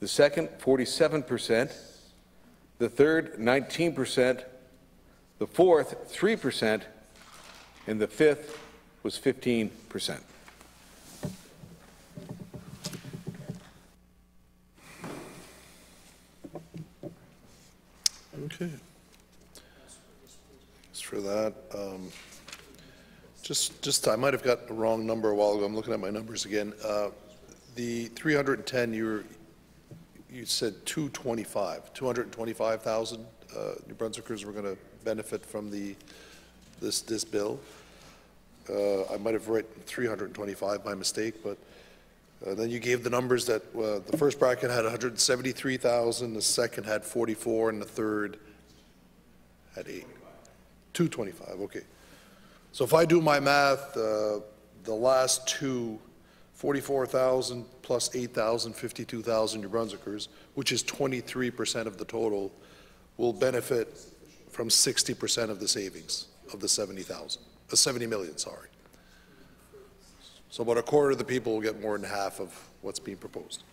The second, 47%. The third, 19%. The fourth, 3%. And the fifth was 15%. Okay. As for that, I might have got the wrong number a while ago. I'm looking at my numbers again. The 310, you said 225,000 New Brunswickers were going to benefit from this bill. I might have written 325 by mistake, but then you gave the numbers that the first bracket had 173,000, the second had 44, and the third had 8. 225, okay. So if I do my math, the last two, 44,000 plus 8,000, 52,000 New Brunswickers, which is 23% of the total, will benefit from 60% of the savings of the 70 million, sorry. So about a quarter of the people will get more than half of what's being proposed.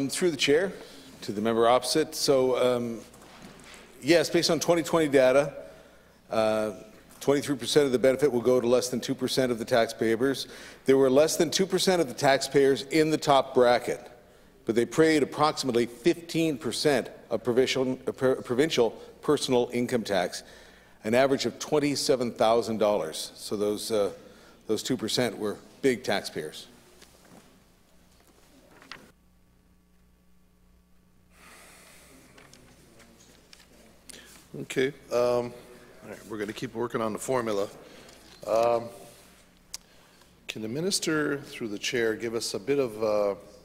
Through the chair to the member opposite. So, yes, based on 2020 data, 23% of the benefit will go to less than 2% of the taxpayers. There were less than 2% of the taxpayers in the top bracket, but they paid approximately 15% of provincial personal income tax, an average of $27,000. So those 2% were big taxpayers. Okay. All right, we're going to keep working on the formula. Can the minister, through the chair, give us a bit of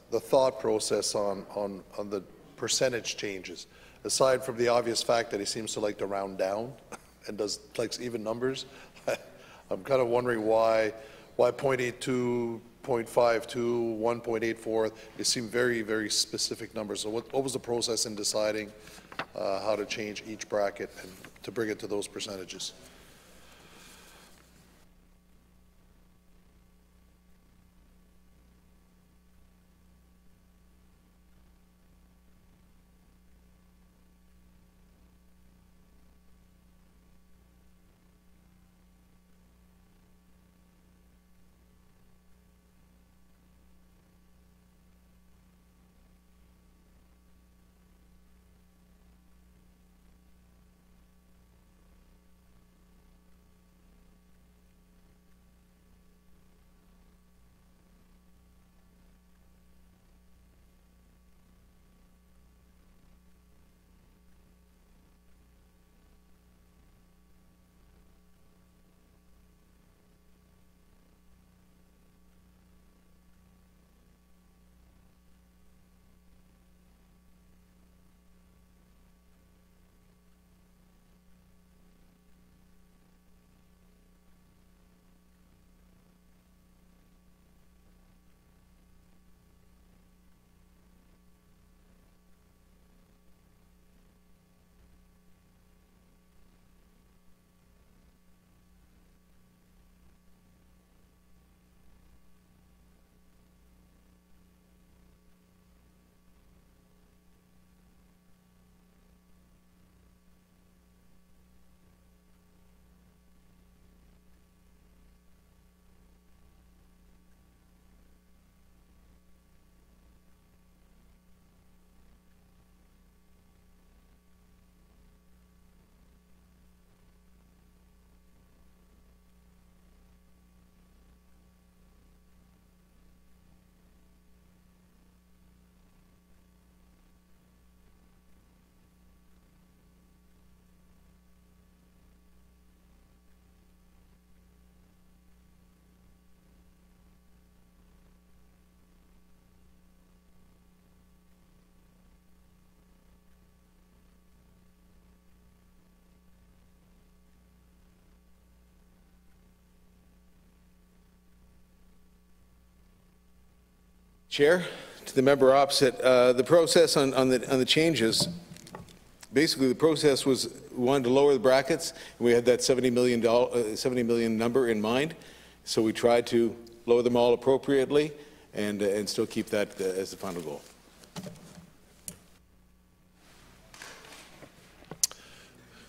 the thought process on the percentage changes, aside from the obvious fact that he seems to like to round down and likes even numbers? I'm kind of wondering why 0.82, 0.52, 1.84. They seem very, very specific numbers. So what was the process in deciding how to change each bracket and to bring it to those percentages? Chair, to the member opposite, the process on the changes, basically the process was we wanted to lower the brackets, and we had that $70 million number in mind, so we tried to lower them all appropriately and still keep that as the final goal.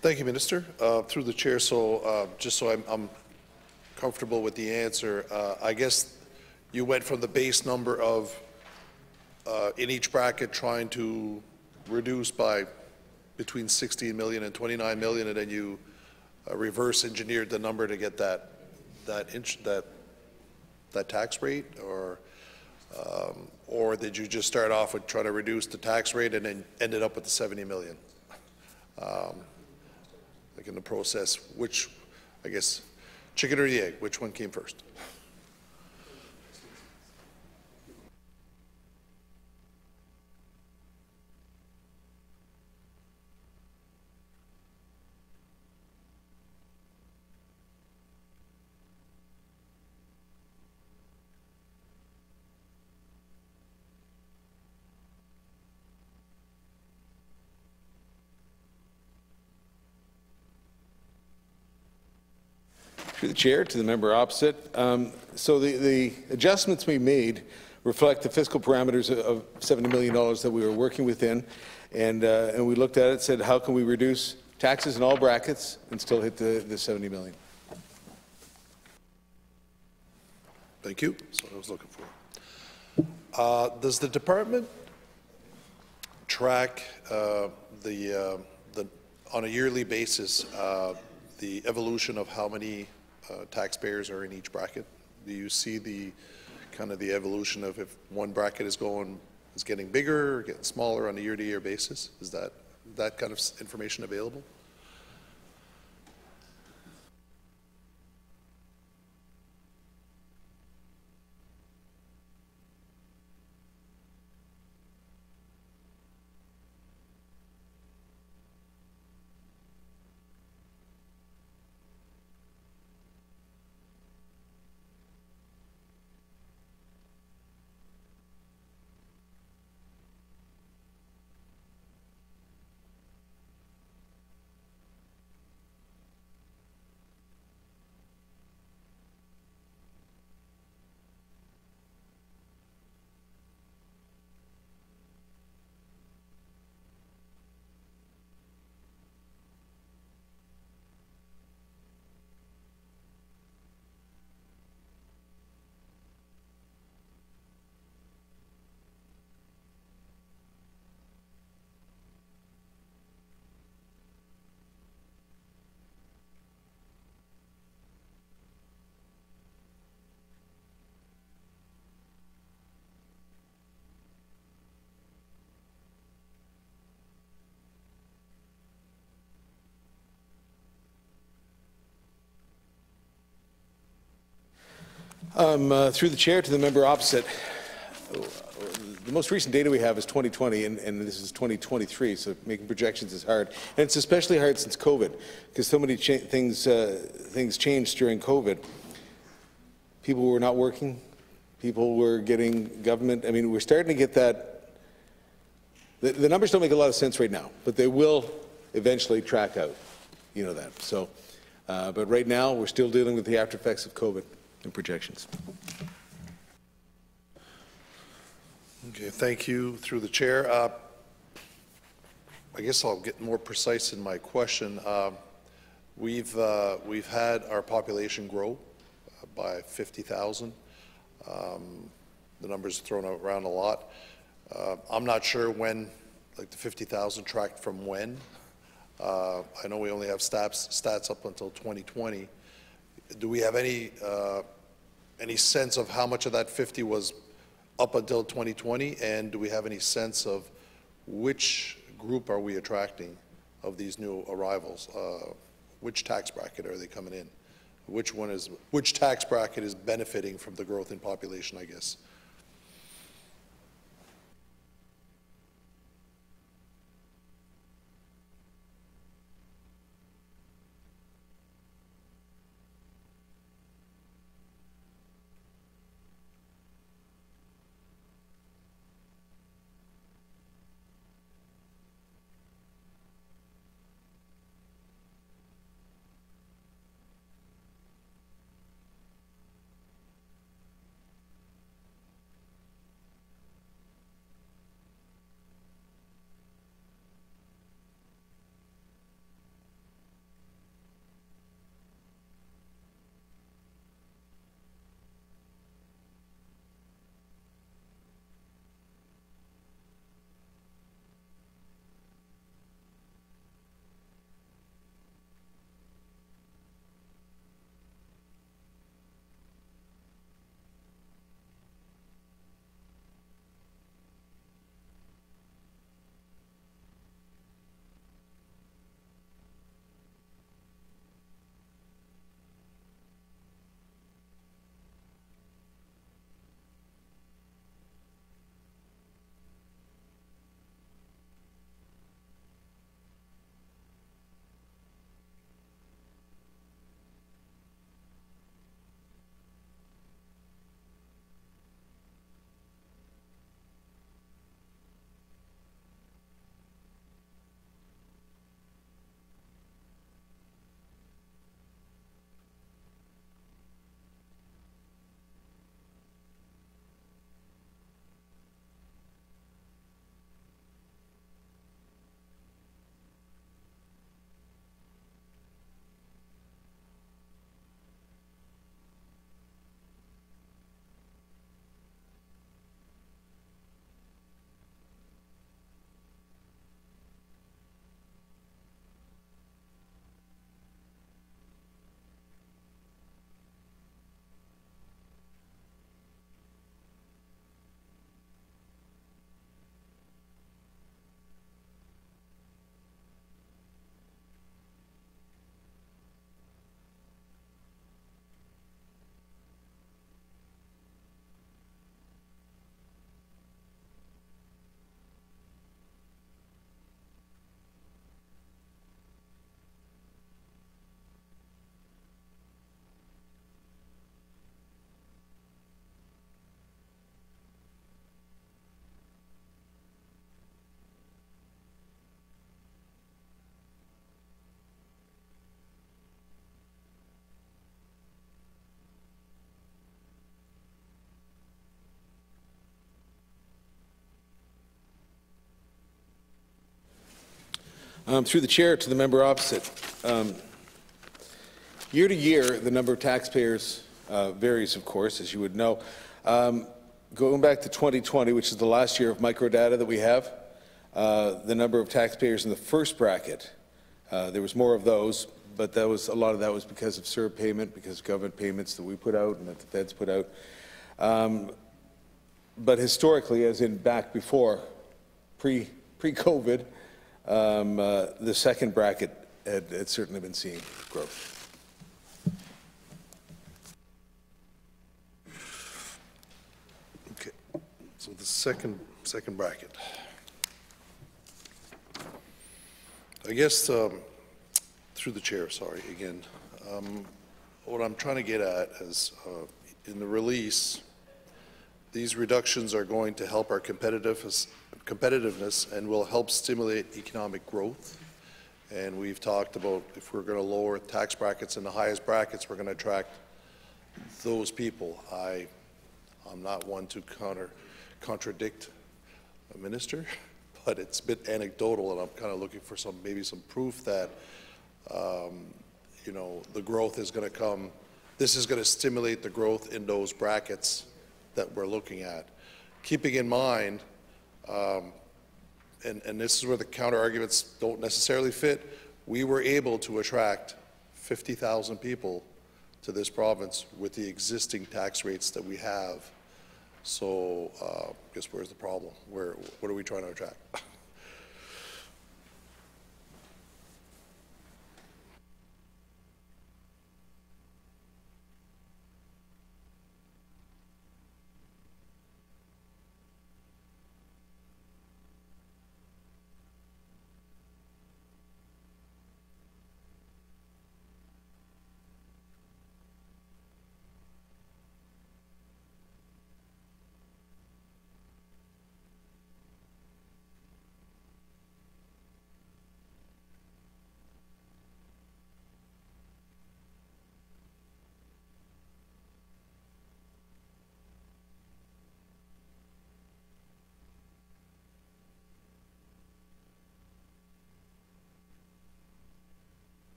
Thank you, Minister. Through the chair, so just so I'm comfortable with the answer, I guess you went from the base number of in each bracket trying to reduce by between 16 million and 29 million, and then you reverse engineered the number to get that tax rate, or did you just start off with trying to reduce the tax rate and then ended up with the 70 million? Like in the process, which, I guess, chicken or the egg, which one came first? Through the chair, to the member opposite. So the adjustments we made reflect the fiscal parameters of $70 million that we were working within, and we looked at it, said, how can we reduce taxes in all brackets and still hit the 70 million? Thank you. That's what I was looking for. Does the department track on a yearly basis the evolution of how many taxpayers are in each bracket? Do you see the kind of the evolution of if one bracket is getting bigger or getting smaller on a year-to-year basis? Is that kind of information available? Through the chair, to the member opposite. The most recent data we have is 2020, and this is 2023, so making projections is hard. And it's especially hard since COVID, because so many things changed during COVID. People were not working. People were getting government. I mean, we're starting to get that. The numbers don't make a lot of sense right now, but they will eventually track out. You know that. So, but right now, we're still dealing with the after effects of COVID and projections. Okay, thank you. Through the chair, I guess I'll get more precise in my question. We've had our population grow by 50,000. The numbers thrown around a lot. I'm not sure when, like the 50,000 tracked from when. I know we only have stats up until 2020. Do we have any sense of how much of that 50 was up until 2020, and do we have any sense of which group are we attracting of these new arrivals? Which tax bracket are they coming in? Which tax bracket is benefiting from the growth in population, I guess? Through the chair to the member opposite. Year to year, the number of taxpayers varies, of course, as you would know. Going back to 2020, which is the last year of microdata that we have, the number of taxpayers in the first bracket, there was more of those, but a lot of that was because of CERB payment, because of government payments that we put out and that the feds put out. But historically, as in back before, pre-COVID, the second bracket had certainly been seeing growth. Okay, so the second bracket. I guess through the chair, sorry, again, what I'm trying to get at is in the release, these reductions are going to help our competitiveness and will help stimulate economic growth. And we've talked about if we're going to lower tax brackets in the highest brackets, we're going to attract those people. I'm not one to contradict a minister, but it's a bit anecdotal, and I'm kind of looking for maybe some proof that you know, the growth is going to come. This is going to stimulate the growth in those brackets that we're looking at. Keeping in mind, and this is where the counter arguments don't necessarily fit, we were able to attract 50,000 people to this province with the existing tax rates that we have. So I guess where's the problem? What are we trying to attract?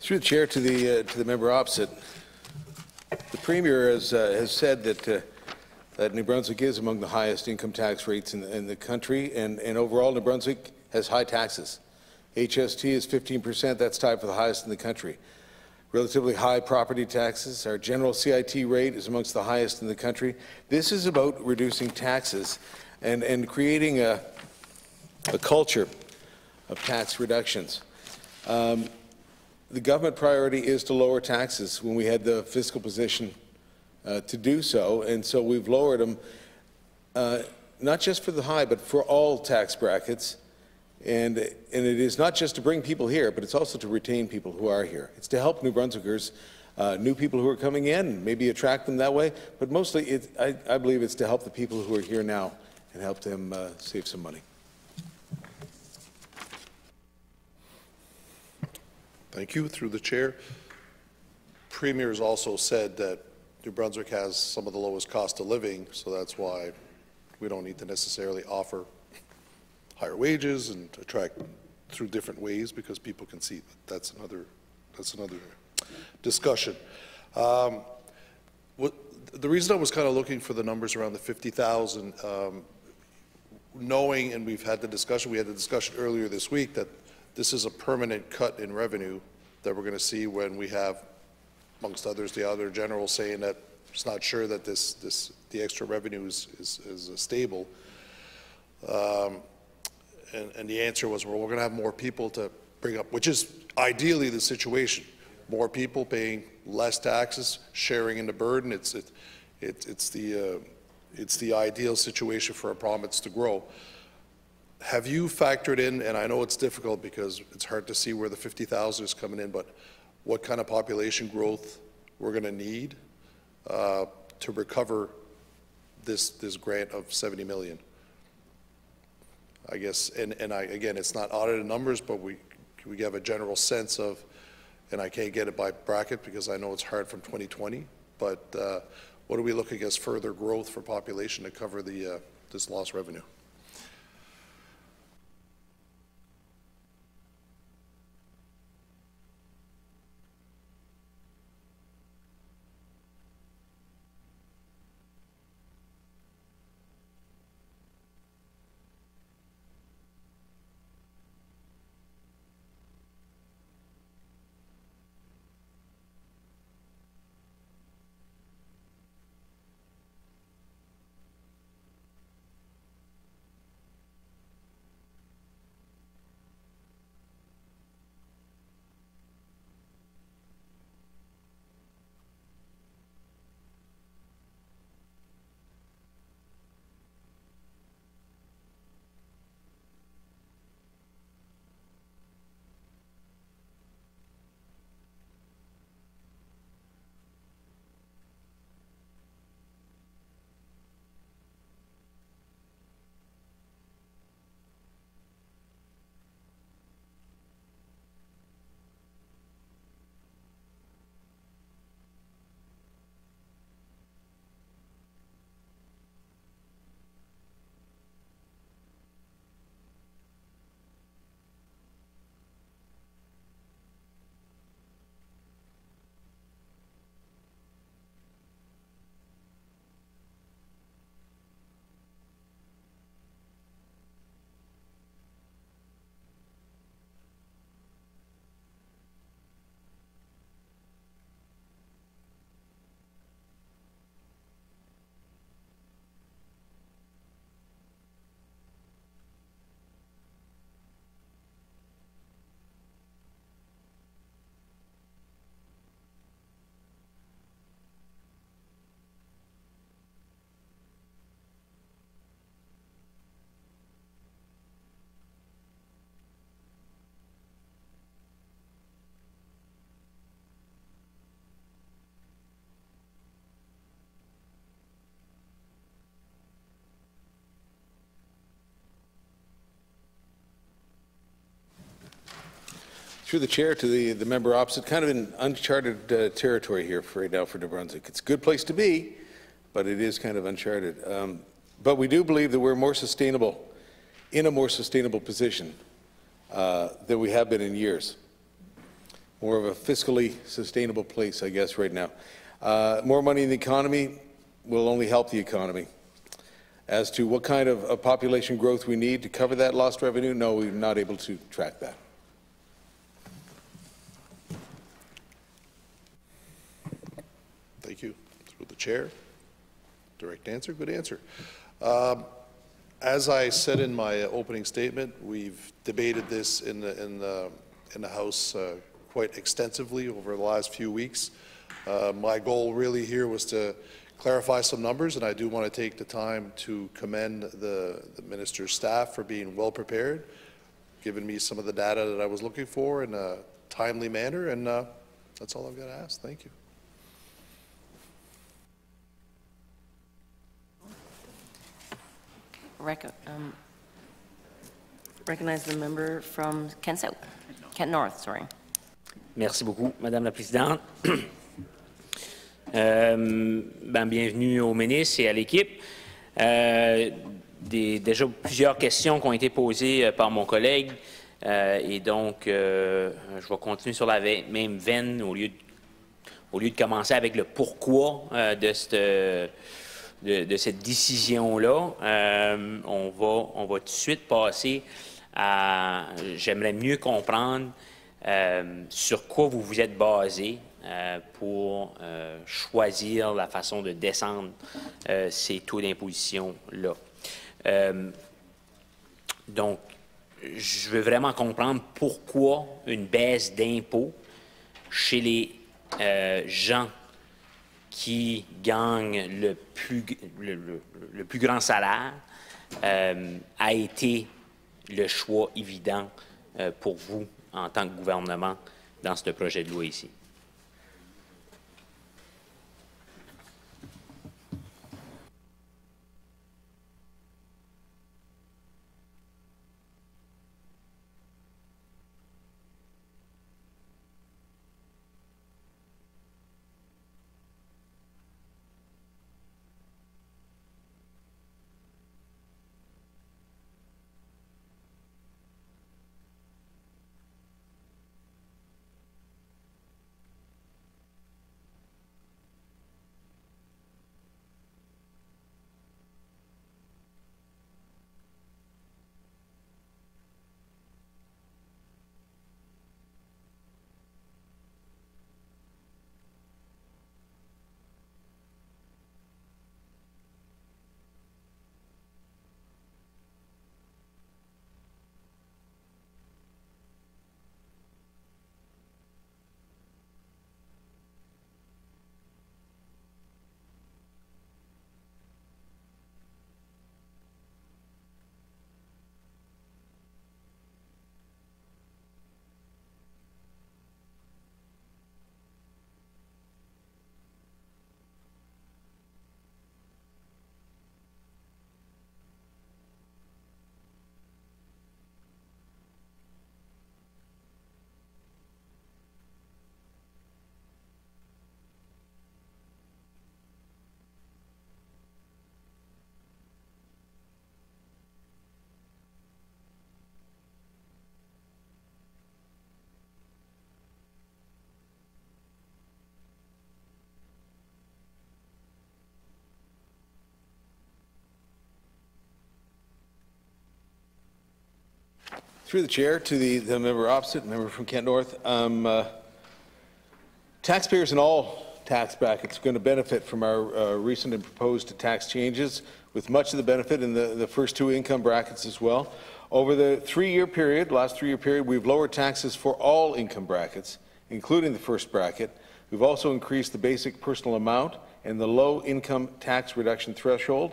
Through the chair to the member opposite, the Premier has said that New Brunswick is among the highest income tax rates in the country, and overall New Brunswick has high taxes. HST is 15%, that's tied for the highest in the country. Relatively high property taxes. Our general CIT rate is amongst the highest in the country. This is about reducing taxes and creating a culture of tax reductions. The government priority is to lower taxes when we had the fiscal position to do so, and so we've lowered them, not just for the high, but for all tax brackets. And it is not just to bring people here, but it's also to retain people who are here. It's to help New Brunswickers, new people who are coming in, maybe attract them that way, but mostly I believe it's to help the people who are here now and help them save some money. Thank you. Through the chair, Premier has also said that New Brunswick has some of the lowest cost of living, so that's why we don't need to necessarily offer higher wages and attract through different ways, because people can see that's another discussion. The reason I was kind of looking for the numbers around the 50,000, knowing, and we had the discussion earlier this week, that this is a permanent cut in revenue that we're going to see when we have, amongst others, the Auditor General saying that it's not sure that the extra revenue is stable. And the answer was, well, we're going to have more people to bring up, which is ideally the situation. More people paying less taxes, sharing in the burden. It's the ideal situation for a province to grow. Have you factored in, and I know it's difficult because it's hard to see where the 50,000 is coming in, but what kind of population growth we're going to need to recover this grant of 70 million? I guess, again, it's not audited numbers, but we have a general sense of, and I can't get it by bracket because I know it's hard from 2020, but what are we looking as further growth for population to cover this lost revenue? Through the chair to the member opposite, kind of in uncharted territory here right now for New Brunswick. It's a good place to be, but it is kind of uncharted. But we do believe that we're more sustainable, in a more sustainable position than we have been in years. More of a fiscally sustainable place, I guess, right now. More money in the economy will only help the economy. As to what kind of population growth we need to cover that lost revenue, no, we're not able to track that. Thank you. Through the chair. Direct answer, good answer. As I said in my opening statement, we've debated this in the House quite extensively over the last few weeks. My goal really here was to clarify some numbers, and I do want to take the time to commend the minister's staff for being well prepared, giving me some of the data that I was looking for in a timely manner, and that's all I've got to ask. Thank you. Recognize the member from Kent South, Kent North, sorry. Merci beaucoup, Madame la Présidente. Bienvenue au ministre et à l'équipe. Déjà plusieurs questions qui ont été posées par mon collègue et donc je vais continuer sur la même veine au lieu de commencer avec le pourquoi de cette décision-là. On va tout de suite passer à... J'aimerais mieux comprendre sur quoi vous vous êtes basé pour choisir la façon de descendre ces taux d'imposition-là. Donc, je veux vraiment comprendre pourquoi une baisse d'impôt chez les gens qui gagnent le plus grand salaire a été le choix évident pour vous en tant que gouvernement dans ce projet de loi ici. Through the chair to the member opposite, member from Kent North. Taxpayers in all tax brackets are going to benefit from our recent and proposed tax changes, with much of the benefit in the first two income brackets as well. Over the last three-year period, we've lowered taxes for all income brackets, including the first bracket. We've also increased the basic personal amount and the low income tax reduction threshold.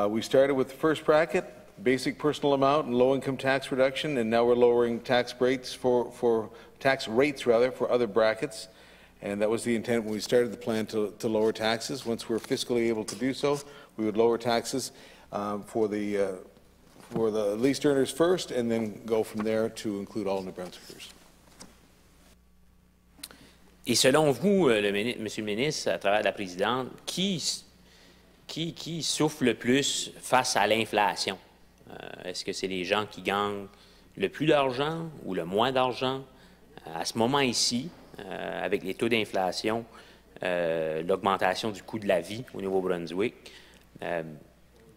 We started with the first bracket, basic personal amount and low income tax reduction, and now we're lowering tax rates for other brackets. And that was the intent when we started the plan to lower taxes. Once we're fiscally able to do so, we would lower taxes for the least earners first, and then go from there to include all New Brunswickers. Et selon vous, Monsieur le ministre, à travers la présidente, qui souffre le plus face à l'inflation? Est-ce que c'est les gens qui gagnent le plus d'argent ou le moins d'argent? À ce moment ici, avec les taux d'inflation, l'augmentation du coût de la vie au Nouveau-Brunswick,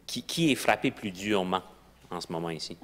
qui est frappé plus durement en ce moment ici?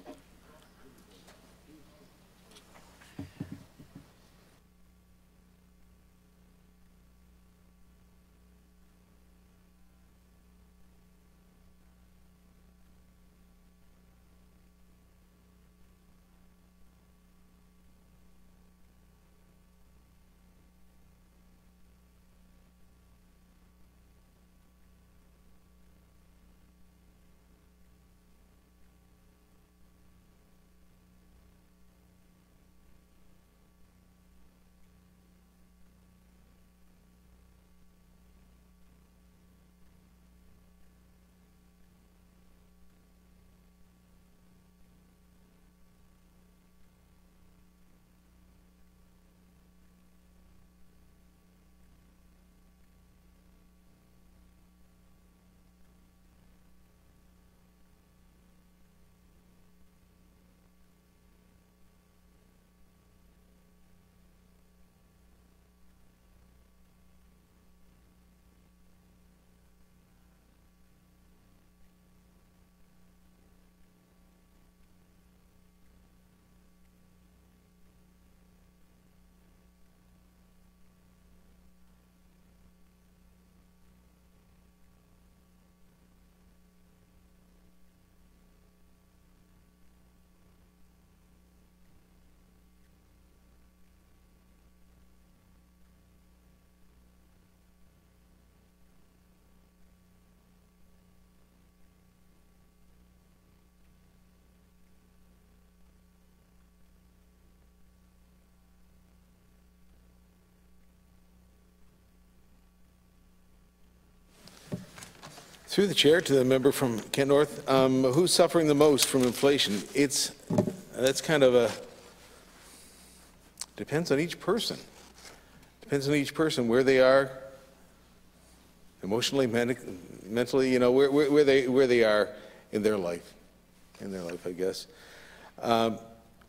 Through the chair to the member from Kent North, who's suffering the most from inflation? That's kind of depends on each person. Depends on each person where they are emotionally, mentally, you know, where they are in their life, I guess.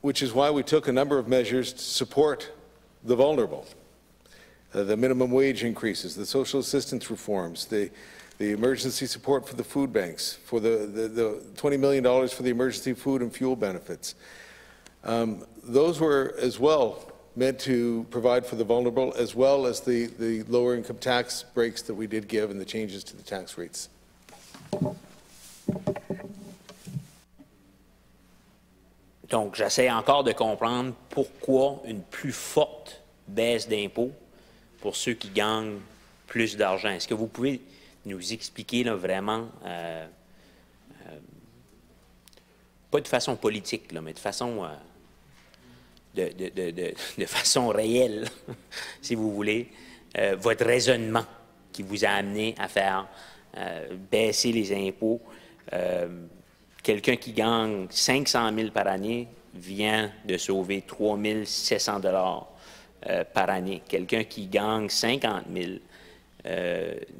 Which is why we took a number of measures to support the vulnerable. The minimum wage increases, the social assistance reforms, the emergency support for the food banks, for the $20 million for the emergency food and fuel benefits. Those were as well meant to provide for the vulnerable, as well as the lower income tax breaks that we did give and the changes to the tax rates. Donc, j'essaie encore de comprendre pourquoi une plus forte baisse d'impôts pour ceux qui gagnent plus d'argent. Est-ce que vous pouvez nous expliquer là, vraiment, pas de façon politique, là, mais de façon, de façon réelle, si vous voulez, votre raisonnement qui vous a amené à faire baisser les impôts. Quelqu'un qui gagne 500 000 par année vient de sauver 3 700 $ par année. Quelqu'un qui gagne 50 000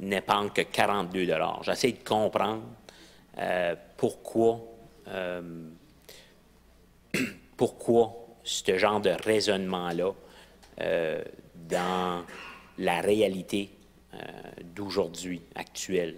n'épargne que 42 $. J'essaie de comprendre pourquoi ce genre de raisonnement-là dans la réalité d'aujourd'hui, actuelle.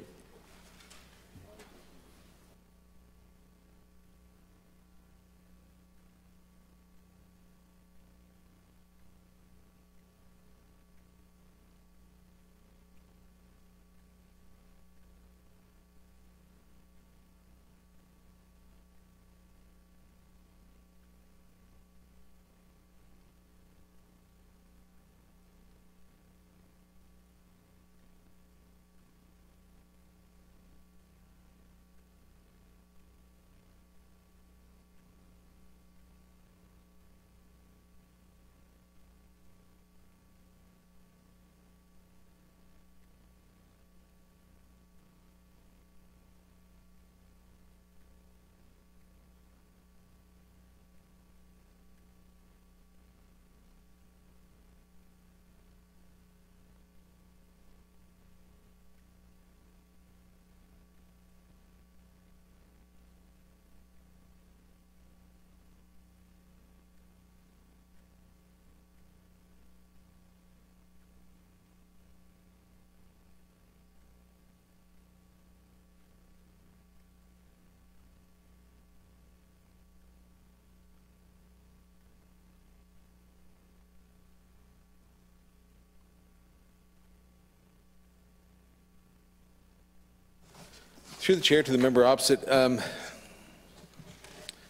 Through the chair to the member opposite,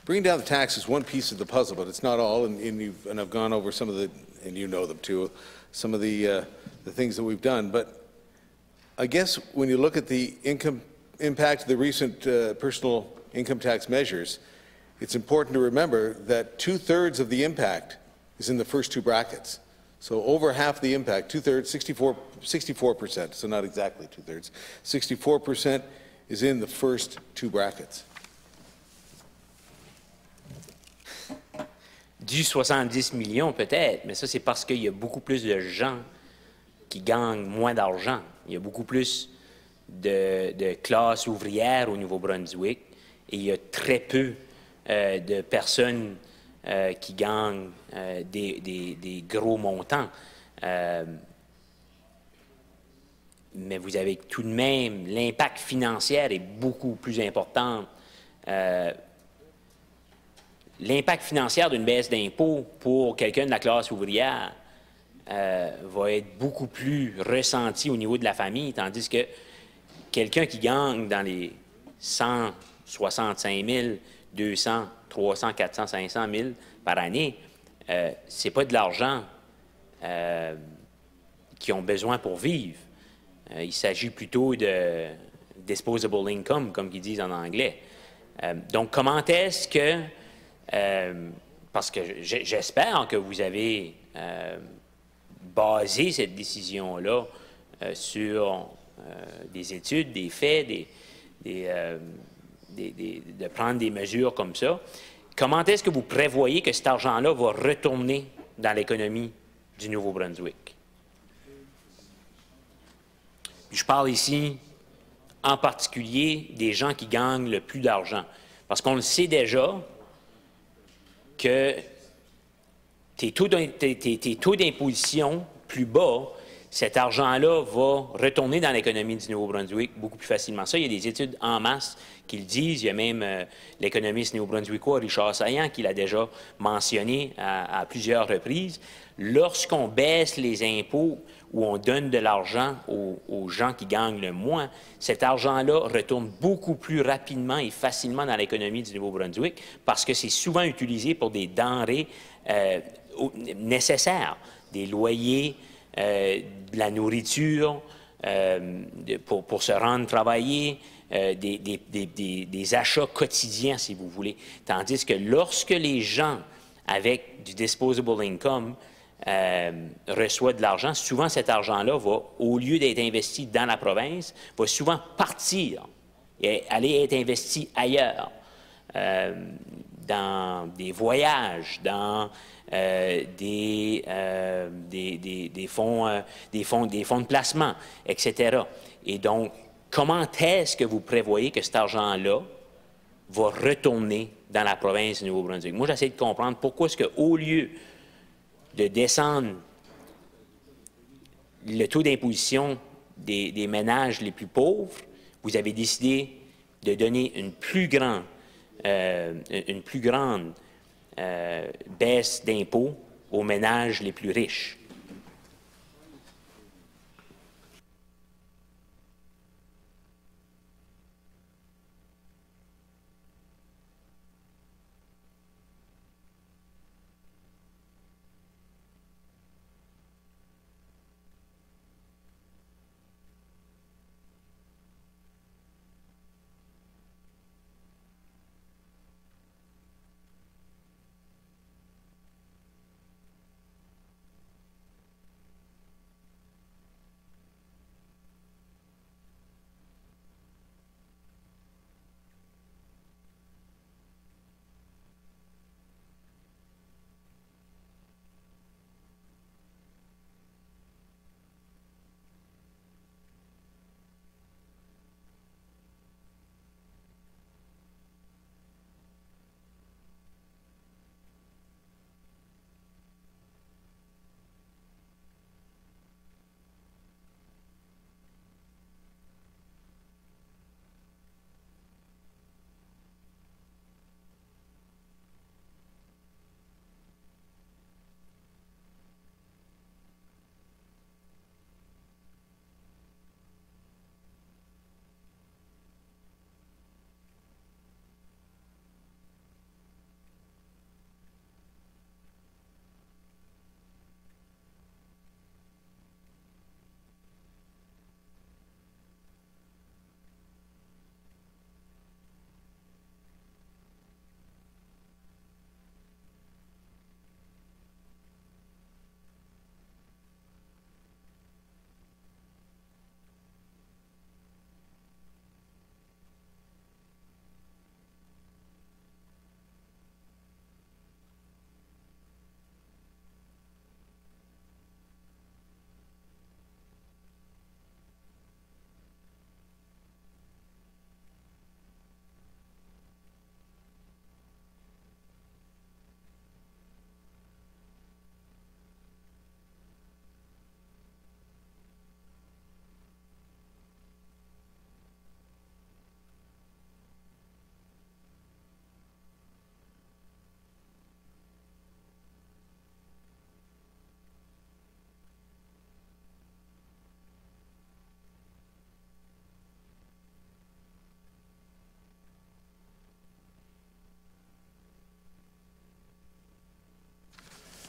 bringing down the tax is one piece of the puzzle, but it's not all, and I've gone over some of the, and you know them too, some of the things that we've done. But I guess when you look at the impact of the recent personal income tax measures, it's important to remember that 2/3 of the impact is in the first two brackets. So over half the impact, 2/3, 64%, so not exactly 2/3, 64% is in the first two brackets. Du 70 millions peut-être, mais ça c'est parce qu'il y a beaucoup plus de gens qui gagnent moins d'argent. Il y a beaucoup plus de classes ouvrières au Nouveau-Brunswick et il y a très peu de personnes qui gagnent des gros montants. Mais vous avez tout de même, l'impact financier est beaucoup plus important. L'impact financier d'une baisse d'impôt pour quelqu'un de la classe ouvrière va être beaucoup plus ressenti au niveau de la famille, tandis que quelqu'un qui gagne dans les 165 000, 200, 300, 400, 500 000 par année, ce n'est pas de l'argent qu'ils ont besoin pour vivre. Il s'agit plutôt de disposable income, comme ils disent en anglais. Donc, comment est-ce que, parce que j'espère que vous avez basé cette décision-là sur des études, des faits, de prendre des mesures comme ça. Comment est-ce que vous prévoyez que cet argent-là va retourner dans l'économie du Nouveau-Brunswick? Je parle ici en particulier des gens qui gagnent le plus d'argent. Parce qu'on le sait déjà que tes taux d'imposition plus bas, cet argent-là va retourner dans l'économie du Nouveau-Brunswick beaucoup plus facilement. Ça, il y a des études en masse qui le disent. Il y a même l'économiste néo-brunswickois Richard Saillant qui l'a déjà mentionné à plusieurs reprises. Lorsqu'on baisse les impôts ou on donne de l'argent aux gens qui gagnent le moins, cet argent-là retourne beaucoup plus rapidement et facilement dans l'économie du Nouveau-Brunswick parce que c'est souvent utilisé pour des denrées nécessaires, des loyers, de la nourriture, pour se rendre travailler, des achats quotidiens, si vous voulez. Tandis que lorsque les gens avec du disposable income reçoivent de l'argent, souvent cet argent-là va, au lieu d'être investi dans la province, va souvent partir et aller être investi ailleurs, dans des voyages, dans des fonds de placement, etc. Et donc, comment est-ce que vous prévoyez que cet argent-là va retourner dans la province du Nouveau-Brunswick? Moi, j'essaie de comprendre pourquoi est-ce qu'au lieu de descendre le taux d'imposition des ménages les plus pauvres, vous avez décidé de donner une plus grande baisse d'impôts aux ménages les plus riches.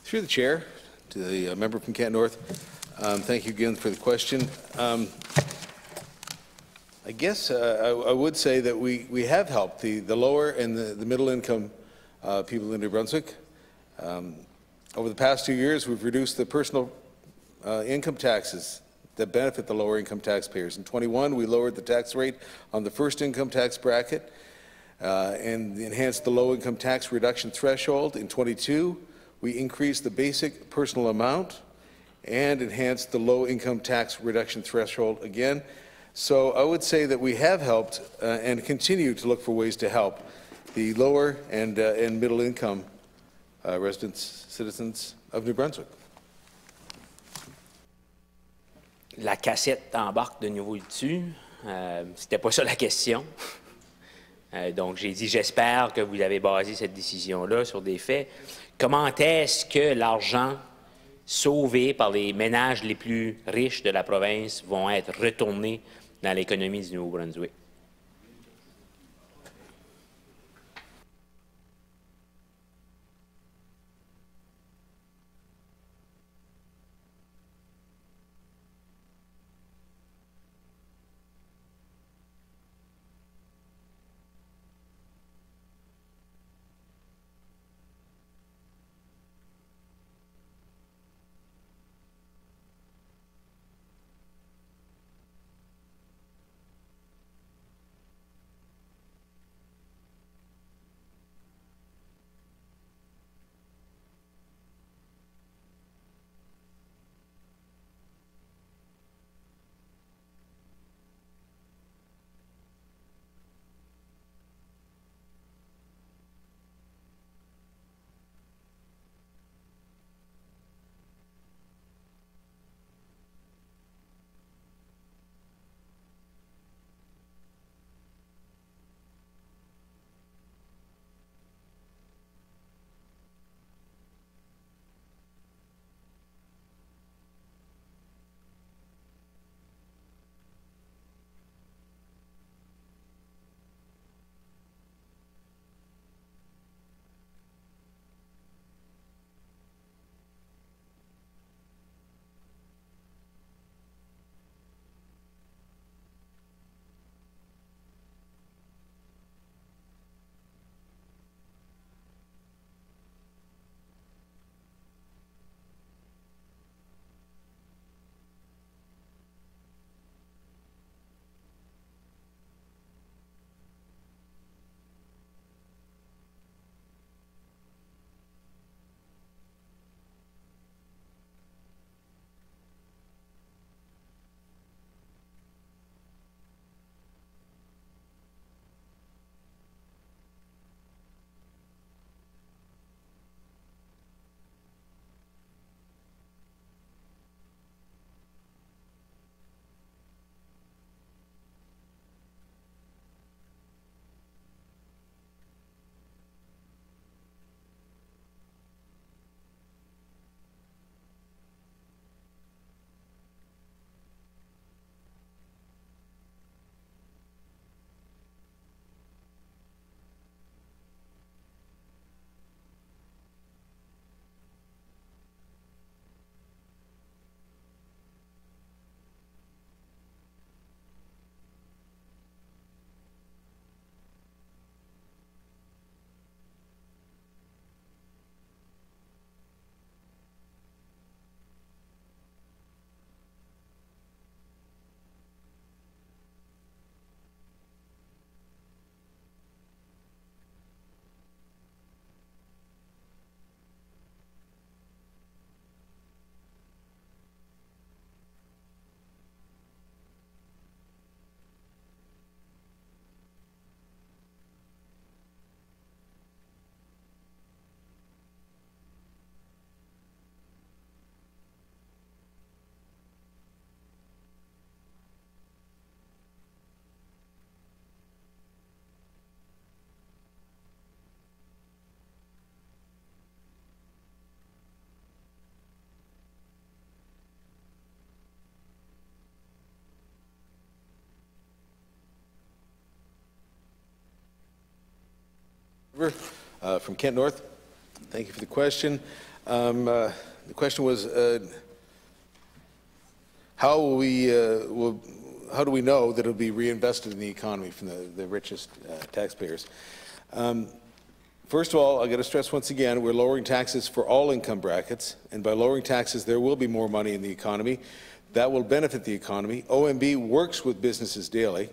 Through the chair, to the member from Kent North, thank you again for the question. I guess I would say that we have helped the lower and the middle income people in New Brunswick. Over the past 2 years, we've reduced the personal income taxes that benefit the lower income taxpayers. In 21, we lowered the tax rate on the first income tax bracket and enhanced the low income tax reduction threshold. In 22, we increased the basic personal amount and enhanced the low income tax reduction threshold again. So I would say that we have helped and continue to look for ways to help the lower and middle income residents, citizens of New Brunswick. La cassette embarque de nouveau dessus. C'était pas ça la question. Donc, j'ai dit, j'espère que vous avez basé cette décision-là sur des faits. Comment est-ce que l'argent sauvé par les ménages les plus riches de la province vont être retournés dans l'économie du Nouveau-Brunswick? From Kent North. Thank you for the question. The question was, how do we know that it will be reinvested in the economy from the richest taxpayers? First of all, I've got to stress once again, we're lowering taxes for all income brackets, and by lowering taxes, there will be more money in the economy. That will benefit the economy. OMB works with businesses daily.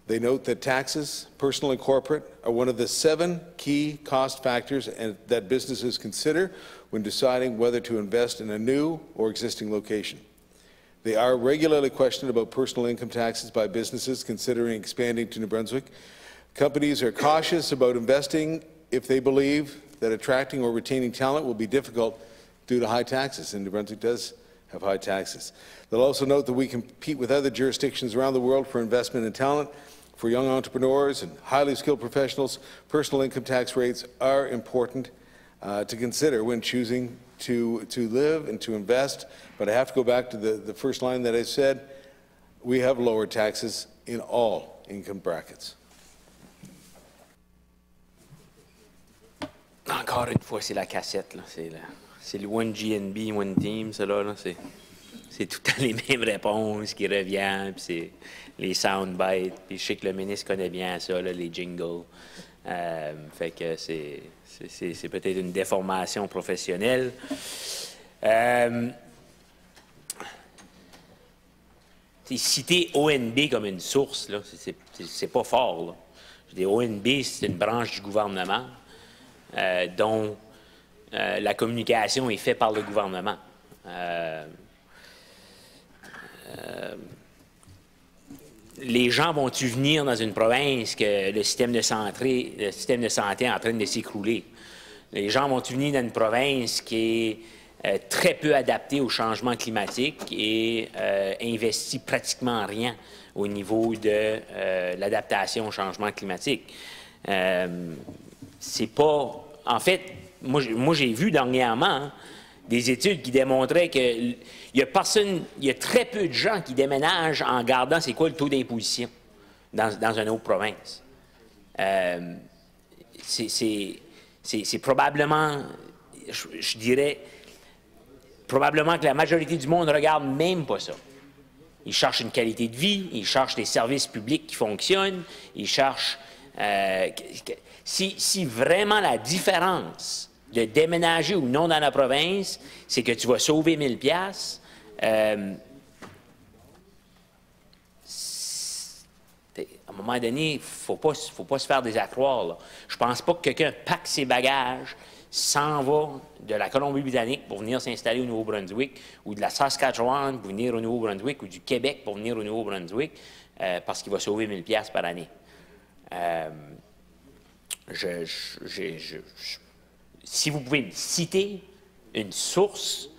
They note that taxes, personal and corporate, are one of the 7 key cost factors that businesses consider when deciding whether to invest in a new or existing location. They are regularly questioned about personal income taxes by businesses considering expanding to New Brunswick. Companies are cautious about investing if they believe that attracting or retaining talent will be difficult due to high taxes, and New Brunswick does have high taxes. They'll also note that we compete with other jurisdictions around the world for investment in talent. For young entrepreneurs and highly skilled professionals, personal income tax rates are important to consider when choosing to live and to invest. But I have to go back to the first line that I said. We have lower taxes in all income brackets. Encore une fois, c'est la cassette. C'est le one GNB, one team, ça là. C'est tout le temps les mêmes réponses qui reviennent, puis c'est les soundbites. Puis je sais que le ministre connaît bien ça, là, les jingles. Fait que c'est peut-être une déformation professionnelle. Citer ONB comme une source, là, c'est pas fort. Là. Je dis, ONB, c'est une branche du gouvernement dont la communication est faite par le gouvernement. Les gens vont-tu venir dans une province que le système de santé est en train de s'écrouler? Les gens vont-tu venir dans une province qui est très peu adaptée au changement climatique et investit pratiquement rien au niveau de l'adaptation au changement climatique? C'est pas... En fait, moi j'ai vu dernièrement des études qui démontraient qu'il y a très peu de gens qui déménagent en gardant c'est quoi le taux d'imposition dans une autre province. C'est probablement, je dirais, probablement que la majorité du monde ne regarde même pas ça. Ils cherchent une qualité de vie, ils cherchent des services publics qui fonctionnent, ils cherchent... si vraiment la différence de déménager ou non dans la province, c'est que tu vas sauver 1000 $, à un moment donné, il ne faut pas se faire des accroires. Là. Je ne pense pas que quelqu'un pack ses bagages, s'en va de la Colombie-Britannique pour venir s'installer au Nouveau-Brunswick, ou de la Saskatchewan pour venir au Nouveau-Brunswick, ou du Québec pour venir au Nouveau-Brunswick, parce qu'il va sauver 1000 $ par année. Si vous pouvez me citer une source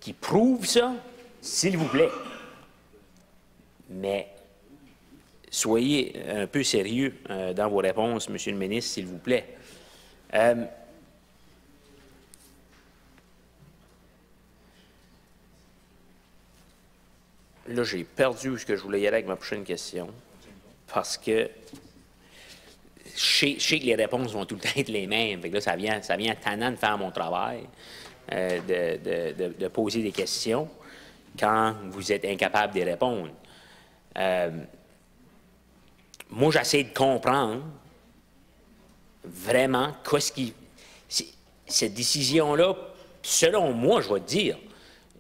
qui prouve ça, s'il vous plaît. Mais soyez un peu sérieux dans vos réponses, Monsieur le ministre, s'il vous plaît. Là, j'ai perdu où je voulais y aller avec ma prochaine question, parce que je sais que les réponses vont tout le temps être les mêmes. Fait que là, ça vient tannant de faire mon travail, de poser des questions quand vous êtes incapable d'y répondre. Moi, j'essaie de comprendre vraiment cette décision-là, selon moi, je vais te dire,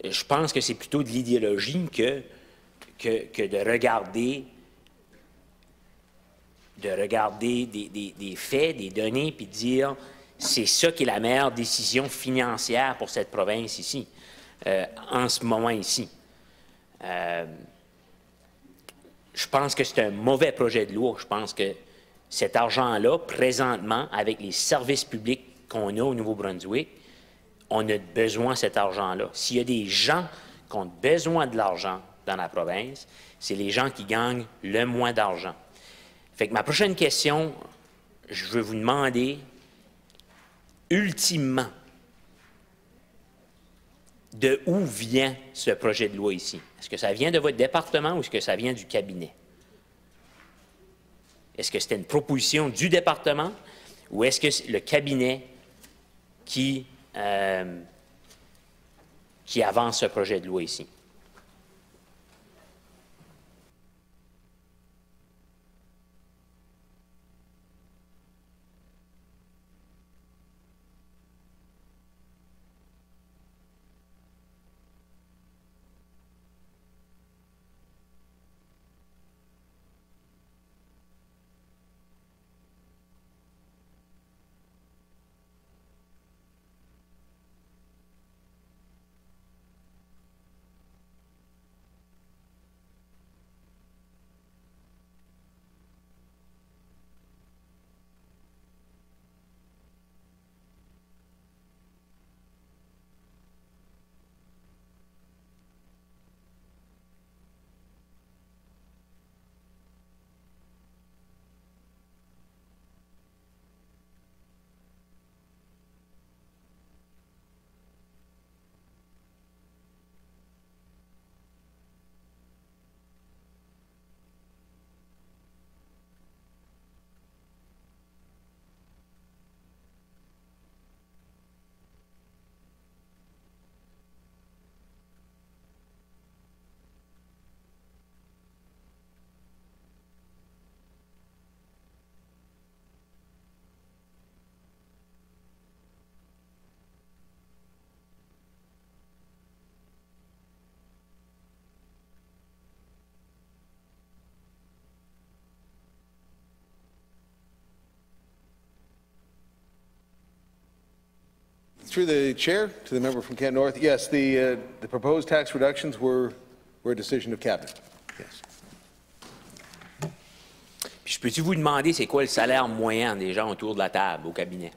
je pense que c'est plutôt de l'idéologie que de regarder des faits, des données, puis dire c'est ça qui est la meilleure décision financière pour cette province ici, en ce moment ici. Je pense que c'est un mauvais projet de loi. Je pense que cet argent-là, présentement, avec les services publics qu'on a au Nouveau-Brunswick, on a besoin de cet argent-là. S'il y a des gens qui ont besoin de l'argent dans la province, c'est les gens qui gagnent le moins d'argent. Fait que ma prochaine question, je veux vous demander, ultimement, de où vient ce projet de loi ici? Est-ce que ça vient de votre département ou est-ce que ça vient du cabinet? Est-ce que c'était une proposition du département ou est-ce que c'est le cabinet qui avance ce projet de loi ici? Through the chair to the member from Kent North, yes, the proposed tax reductions were a decision of cabinet. Yes. Puis je peux-tu vous demander c'est quoi le salaire moyen des gens autour de la table au cabinet?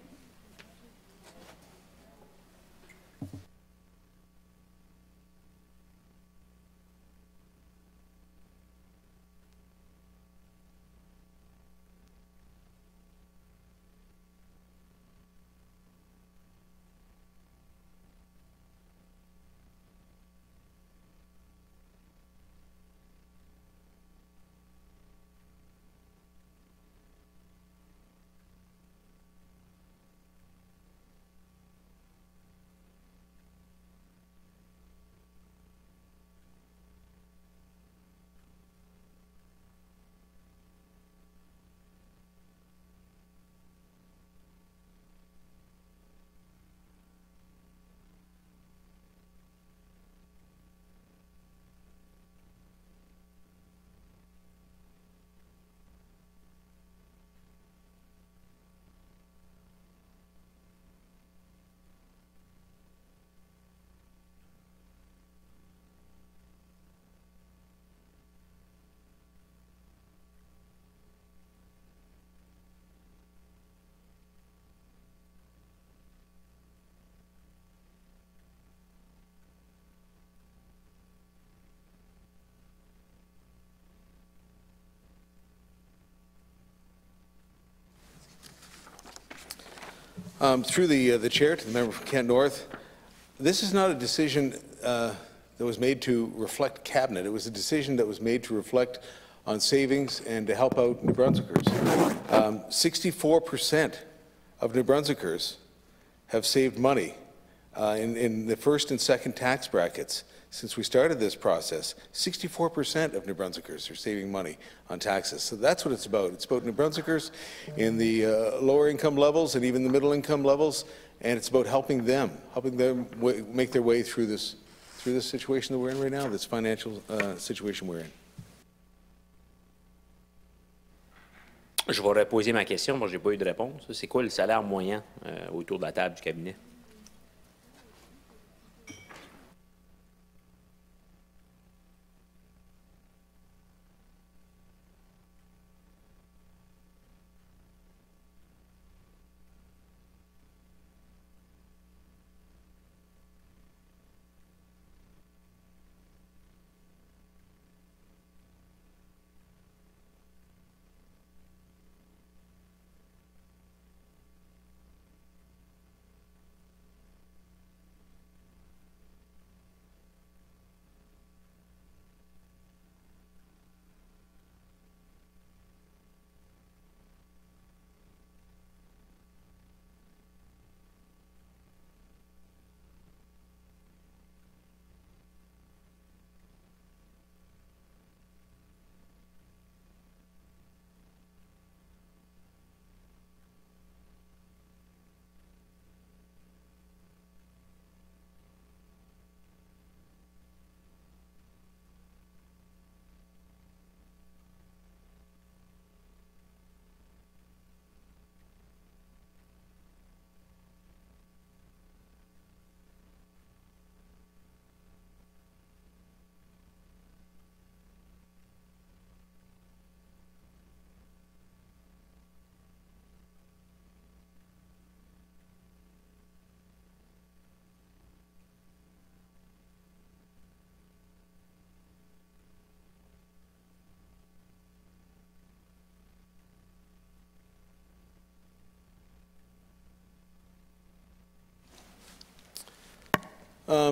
Through the chair to the member from Kent North, this is not a decision that was made to reflect cabinet. It was a decision that was made to reflect on savings and to help out New Brunswickers. 64% of New Brunswickers have saved money in the first and second tax brackets. Since we started this process, 64% of New Brunswickers are saving money on taxes. So that's what it's about. It's about New Brunswickers in the lower income levels and even the middle income levels, and it's about helping them make their way through this situation that we're in right now, this financial situation we're in. Je vais reposer ma question, moi je n'ai pas eu de réponse. C'est quoi le salaire moyen autour de la table du cabinet?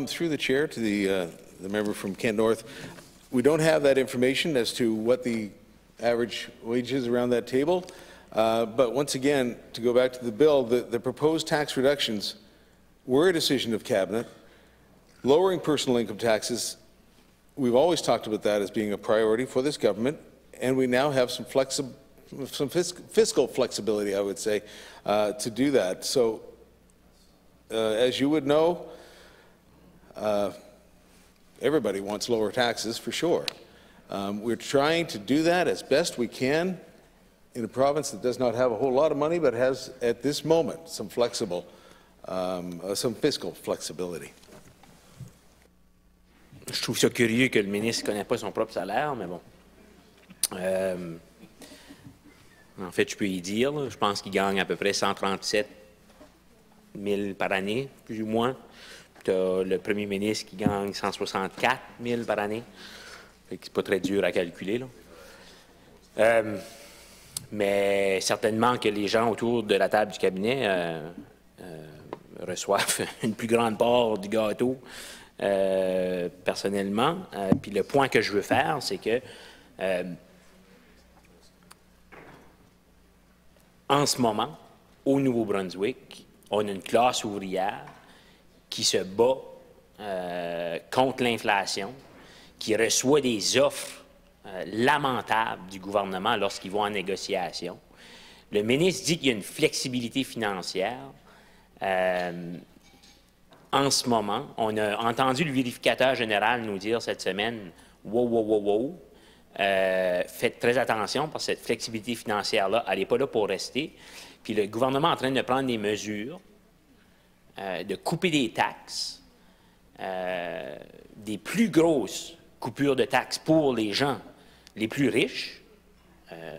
Through the chair to the member from Kent North, we don't have that information as to what the average wage is around that table. But once again, to go back to the bill, the proposed tax reductions were a decision of cabinet. Lowering personal income taxes, we've always talked about that as being a priority for this government, and we now have some fiscal flexibility, I would say, to do that. So, as you would know, everybody wants lower taxes, for sure. We're trying to do that as best we can in a province that does not have a whole lot of money, but has, at this moment, some flexible some fiscal flexibility. Je trouve ça curieux que le ministre ne connaît pas son propre salaire, mais bon. En fait, je peux y dire, là, je pense qu'il gagne à peu près 137 000 par année, plus ou moins. Tu as le premier ministre qui gagne 164 000 par année. C'est pas très dur à calculer, là. Mais certainement que les gens autour de la table du cabinet reçoivent une plus grande part du gâteau personnellement. Puis le point que je veux faire, c'est que en ce moment, au Nouveau-Brunswick, on a une classe ouvrière qui se bat contre l'inflation, qui reçoit des offres lamentables du gouvernement lorsqu'ils vont en négociation. Le ministre dit qu'il y a une flexibilité financière. En ce moment, on a entendu le vérificateur général nous dire cette semaine, wow, wow, wow, wow, faites très attention parce que cette flexibilité financière-là, elle n'est pas là pour rester. Puis le gouvernement est en train de prendre des mesures, de couper des taxes, des plus grosses coupures de taxes pour les gens les plus riches,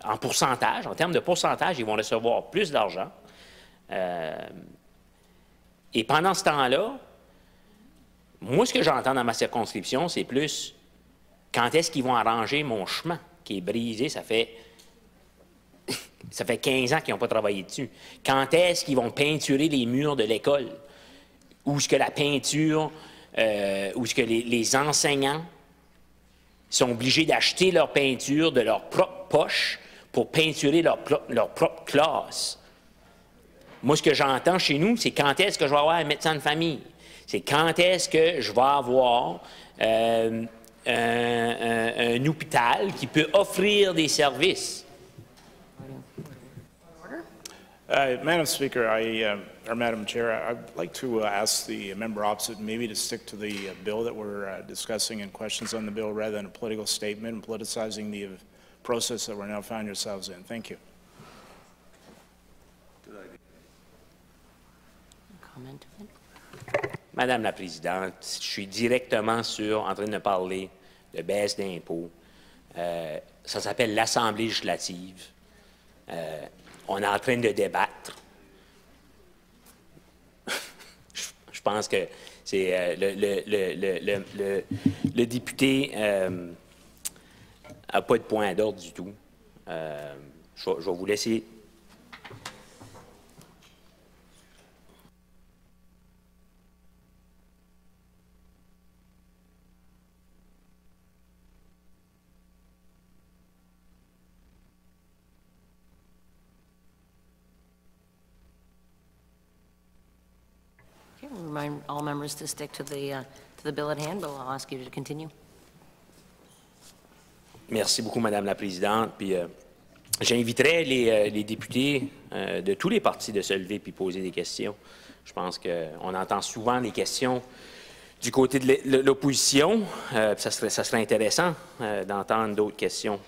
en pourcentage, en termes de pourcentage, ils vont recevoir plus d'argent. Et pendant ce temps-là, moi, ce que j'entends dans ma circonscription, c'est plus quand est-ce qu'ils vont arranger mon chemin qui est brisé, ça fait 15 ans qu'ils n'ont pas travaillé dessus. Quand est-ce qu'ils vont peinturer les murs de l'école? Où est-ce que la peinture, où est-ce que les enseignants sont obligés d'acheter leur peinture de leur propre poche pour peinturer leur propre classe? Moi, ce que j'entends chez nous, c'est quand est-ce que je vais avoir un médecin de famille? C'est quand est-ce que je vais avoir un hôpital qui peut offrir des services? Madam Speaker, or Madam Chair, I'd like to ask the member opposite maybe to stick to the bill that we're discussing and questions on the bill rather than a political statement and politicizing the process that we're now finding ourselves in. Thank you. Madame la Présidente, je suis directement en train de parler de baisse d'impôts. Ça s'appelle l'Assemblée législative. On est en train de débattre. Je pense que c'est le député n'a pas de point d'ordre du tout. Je vais vous laisser. We'll remind all members to stick to the bill at hand, but I'll ask you to continue. Merci beaucoup, Madame la Présidente. Puis, j'inviterai les députés de tous les partis de se lever et poser des questions. Je pense qu'on entend souvent les questions du côté de l'opposition. Ça serait intéressant d'entendre d'autres questions.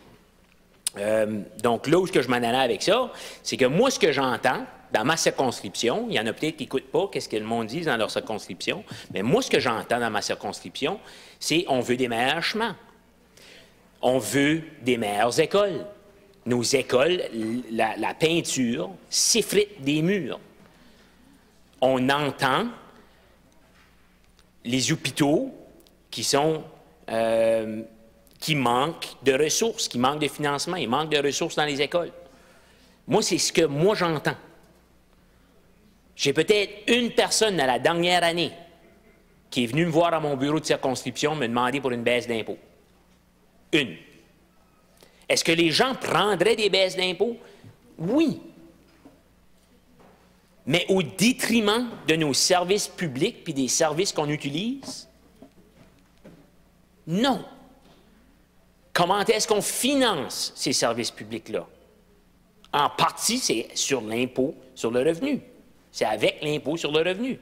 Donc, là où je m'en allais avec ça, c'est que moi, ce que j'entends, dans ma circonscription, il y en a peut-être qui n'écoutent pas ce que le monde dit dans leur circonscription, mais moi, ce que j'entends dans ma circonscription, c'est on veut des meilleurs chemins. On veut des meilleures écoles. Nos écoles, la peinture s'effrite des murs. On entend les hôpitaux qui manquent de ressources, qui manquent de financement, ils manquent de ressources dans les écoles. Moi, c'est ce que moi j'entends. J'ai peut-être une personne dans la dernière année qui est venue me voir à mon bureau de circonscription me demander pour une baisse d'impôts. Une. Est-ce que les gens prendraient des baisses d'impôts? Oui. Mais au détriment de nos services publics puis des services qu'on utilise? Non. Comment est-ce qu'on finance ces services publics-là? En partie, c'est sur l'impôt sur le revenu. C'est avec l'impôt sur le revenu.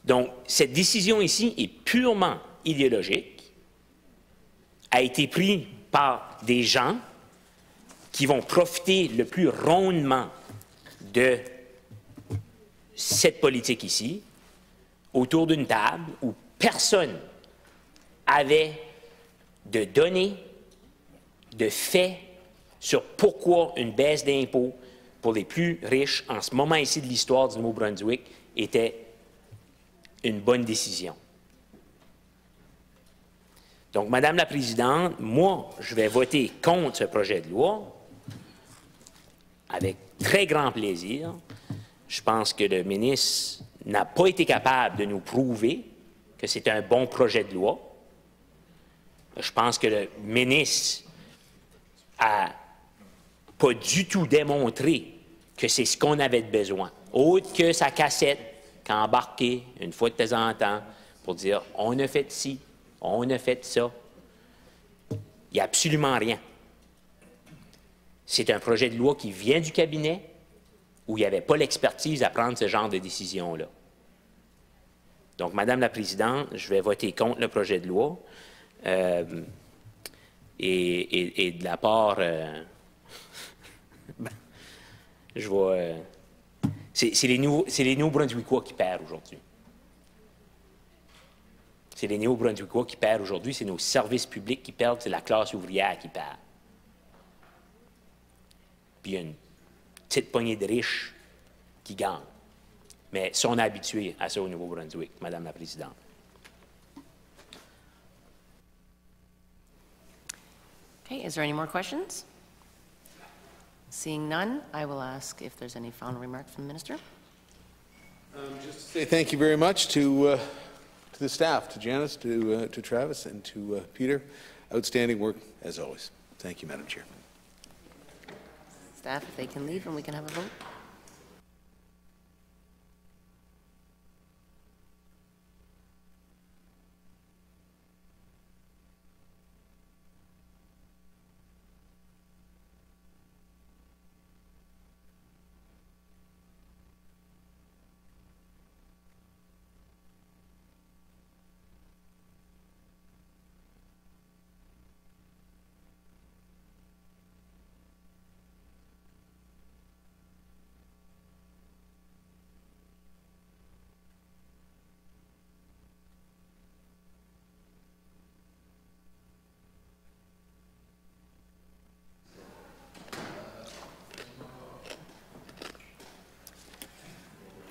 Donc, cette décision ici est purement idéologique, a été prise par des gens qui vont profiter le plus rondement de cette politique ici, autour d'une table où personne avait de données, de faits sur pourquoi une baisse d'impôts pour les plus riches en ce moment ici de l'histoire du Nouveau-Brunswick était une bonne décision. Donc, Madame la Présidente, moi, je vais voter contre ce projet de loi avec très grand plaisir. Je pense que le ministre n'a pas été capable de nous prouver que c'est un bon projet de loi. Je pense que le ministre n'a pas du tout démontré que c'est ce qu'on avait besoin, autre que sa cassette qu'a embarquée une fois de temps en temps pour dire « on a fait ci, on a fait ça ». Il n'y a absolument rien. C'est un projet de loi qui vient du cabinet où il n'y avait pas l'expertise à prendre ce genre de décision-là. Donc, Madame la Présidente, je vais voter contre le projet de loi et de la part... je vais... c'est les Néo-Brunswickois qui perdent aujourd'hui. C'est les Néo-Brunswickois qui perdent aujourd'hui, c'est nos services publics qui perdent, c'est la classe ouvrière qui perd. Puis il y a une petite poignée de riches qui gagnent. Mais si on est habitué à ça au Nouveau-Brunswick, Madame la Présidente. Okay, is there any more questions? Seeing none, I will ask if there's any final remarks from the Minister. Just to say thank you very much to the staff, to Janice, to Travis, and to Peter. Outstanding work, as always. Thank you, Madam Chair. Staff, if they can leave and we can have a vote.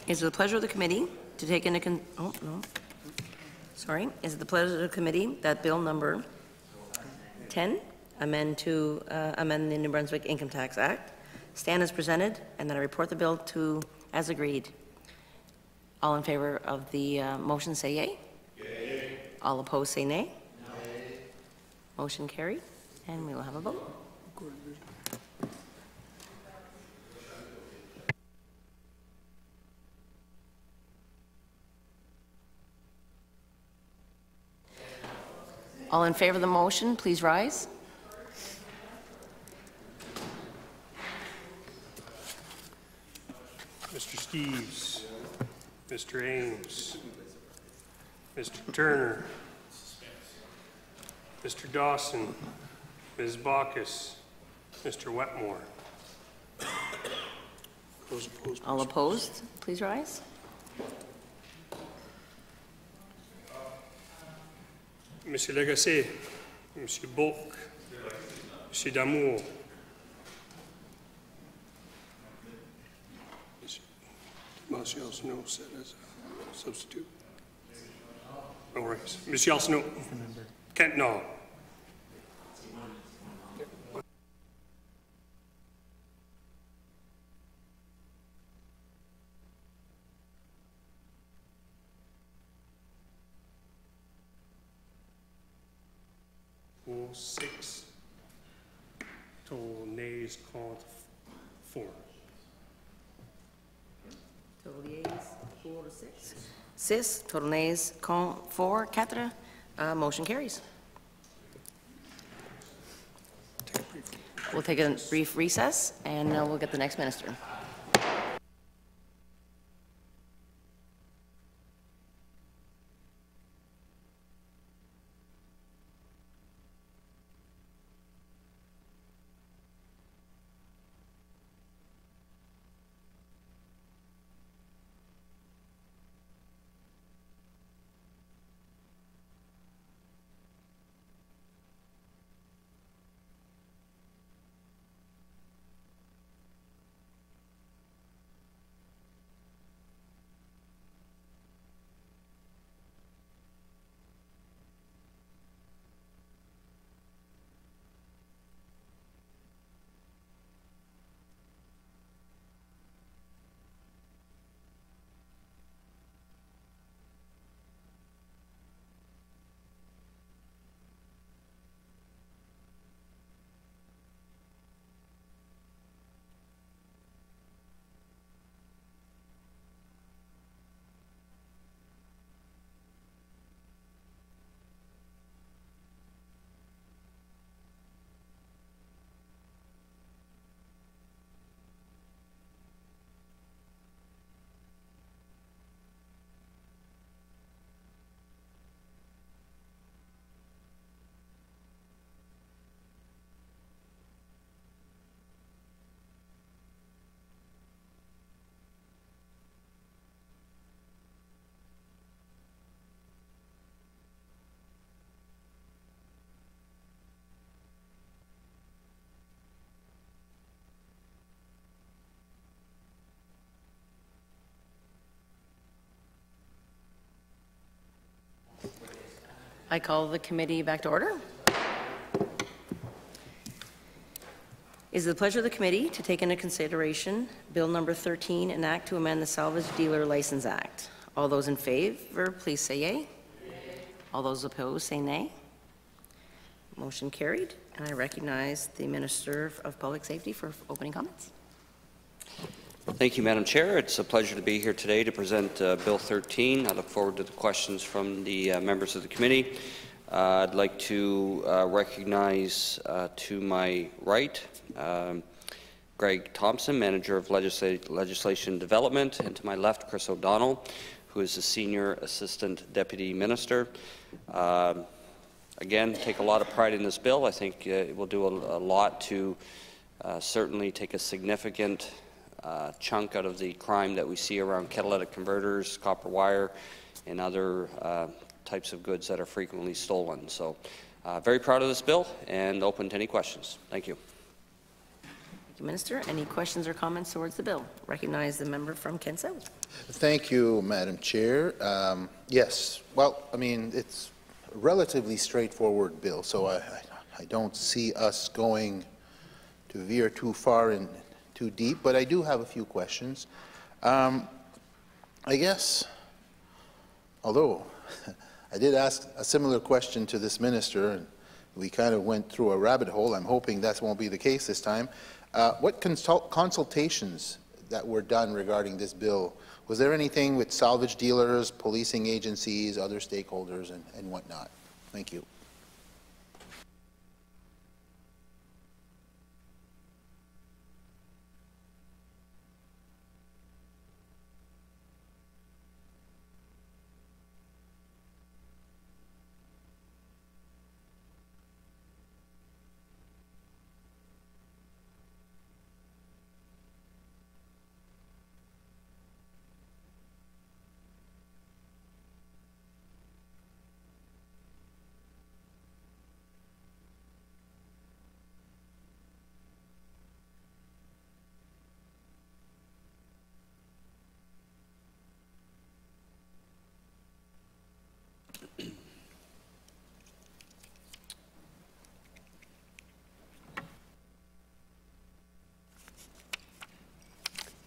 Is it the pleasure of the committee to take into Is it the pleasure of the committee that Bill number 10, amend the New Brunswick Income Tax Act, stand as presented, and that I report the bill to as agreed? All in favor of the motion say yea. Yea. All opposed say nay. Nay. Motion carried, and we will have a vote. All in favor of the motion, please rise. Mr. Steves, Mr. Ames, Mr. Turner, Mr. Dawson, Ms. Baucus, Mr. Wetmore. Those opposed, all opposed, please rise. Monsieur Lagacé, Monsieur Bulk, Monsieur Damour, Monsieur Arsenault said as a substitute. No worries. Monsieur Arsenault. Kent, no. Six. Total nays called 4. Total yeas, 4 to 6. 6. Total nays, 4. 4. Motion carries. We'll take a brief recess, and we'll get the next minister. I call the committee back to order. It is the pleasure of the committee to take into consideration Bill number 13, an act to amend the Salvage Dealer License Act. All those in favor, please say yea. Yea. All those opposed, say nay. Motion carried, and I recognize the Minister of Public Safety for opening comments. Thank you, Madam Chair. It's a pleasure to be here today to present Bill 13. I look forward to the questions from the members of the committee. I'd like to recognize to my right Greg Thompson, Manager of Legislation Development, and to my left Chris O'Donnell, who is the Senior Assistant Deputy Minister. Again, take a lot of pride in this bill. I think it will do a lot to certainly take a significant chunk out of the crime that we see around catalytic converters, copper wire, and other types of goods that are frequently stolen. So very proud of this bill and open to any questions. Thank you. Thank you, Minister. Any questions or comments towards the bill? Recognize the member from Kent South. Thank you, Madam Chair. Yes, well, I mean, it's a relatively straightforward bill, so I don't see us going to veer too far and too deep, but I do have a few questions. I guess, although I did ask a similar question to this minister, and we kind of went through a rabbit hole. I'm hoping that won't be the case this time. What consultations that were done regarding this bill? Was there anything with salvage dealers, policing agencies, other stakeholders, and whatnot? Thank you.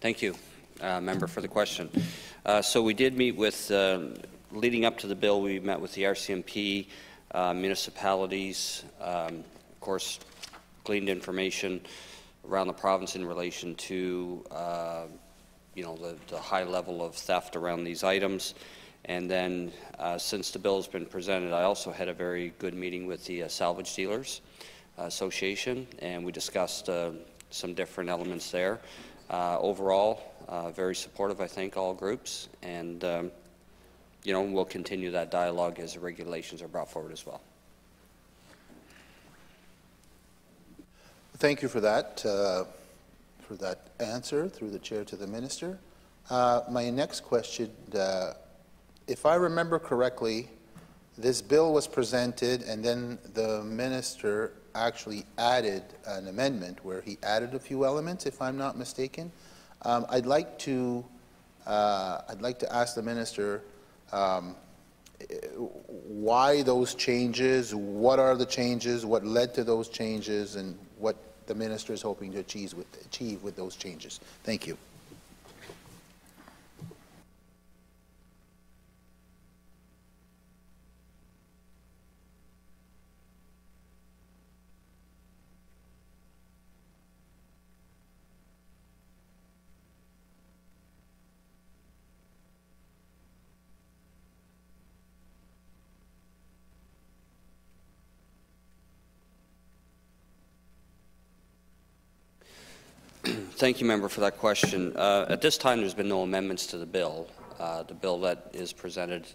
Thank you, member, for the question. So we did meet with, leading up to the bill, we met with the RCMP, municipalities, of course, gleaned information around the province in relation to, you know, the high level of theft around these items. And then since the bill has been presented, I also had a very good meeting with the Salvage Dealers Association, and we discussed some different elements there. Overall, very supportive, I think, all groups, and you know, we'll continue that dialogue as the regulations are brought forward as well. Thank you for that answer through the chair to the minister. My next question, if I remember correctly, this bill was presented and then the minister actually added an amendment where he added a few elements, if I'm not mistaken. I'd like to ask the minister why those changes, what are the changes, what led to those changes, and what the minister is hoping to achieve with those changes. Thank you. Thank you, member, for that question. At this time, there's been no amendments to the bill. The bill that is presented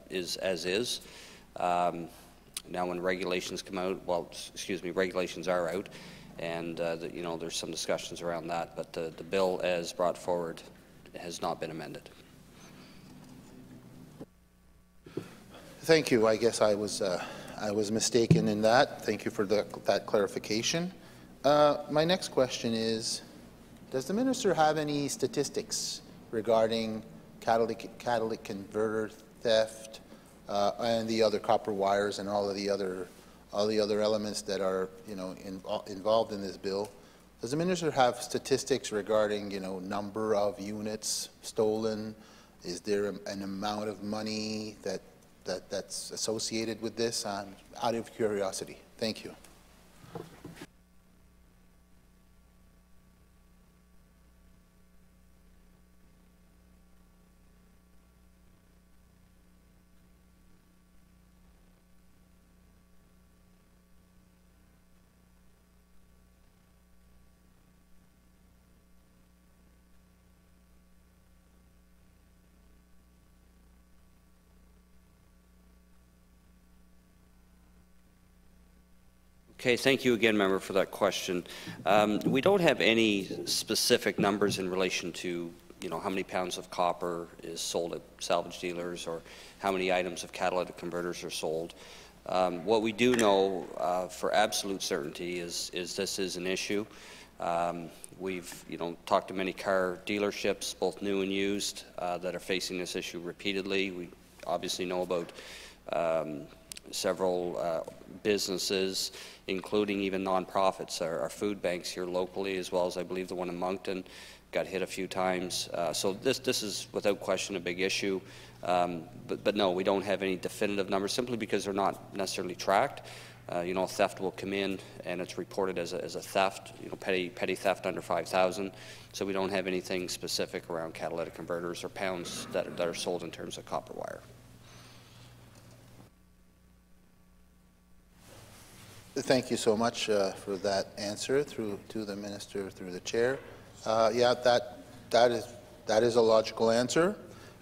is as is. Now, when regulations come out, well, excuse me, regulations are out, and you know, there's some discussions around that. But the bill, as brought forward, has not been amended. Thank you. I guess I was mistaken in that. Thank you for that clarification. My next question is, does the minister have any statistics regarding catalytic converter theft and the other copper wires and all the other elements that are, involved in this bill. Does the minister have statistics regarding, number of units stolen? Is there an amount of money that's associated with this? Out of curiosity. Thank you. Okay, thank you again, member, for that question. We don't have any specific numbers in relation to, how many pounds of copper is sold at salvage dealers or how many items of catalytic converters are sold. What we do know for absolute certainty is this is an issue. We've, talked to many car dealerships, both new and used, that are facing this issue repeatedly. We obviously know about several businesses, including even nonprofits. Our food banks here locally, as well as I believe the one in Moncton, got hit a few times. So this is without question a big issue. But no, we don't have any definitive numbers simply because they're not necessarily tracked. Theft will come in and it's reported as a theft, petty theft under 5,000. So we don't have anything specific around catalytic converters or pounds that are sold in terms of copper wire. Thank you so much for that answer to the minister through the chair. Yeah, that is a logical answer.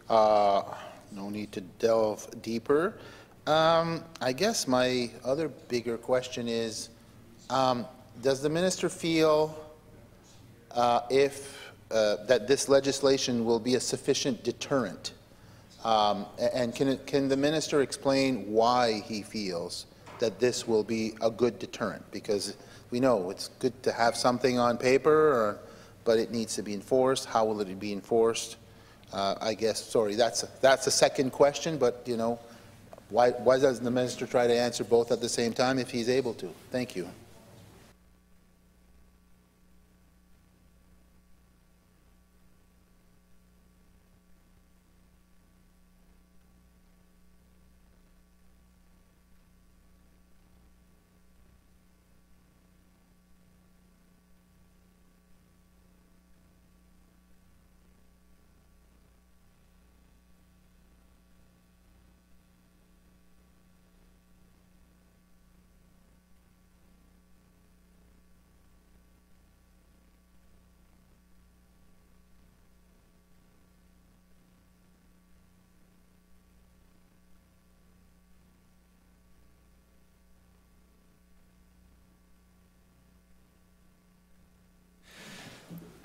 No need to delve deeper. I guess my other bigger question is, does the minister feel that this legislation will be a sufficient deterrent? And can the minister explain why he feels that this will be a good deterrent? Because we know it's good to have something on paper, but it needs to be enforced. How will it be enforced? I guess, sorry, that's a second question, but why doesn't the minister try to answer both at the same time if he's able to? Thank you.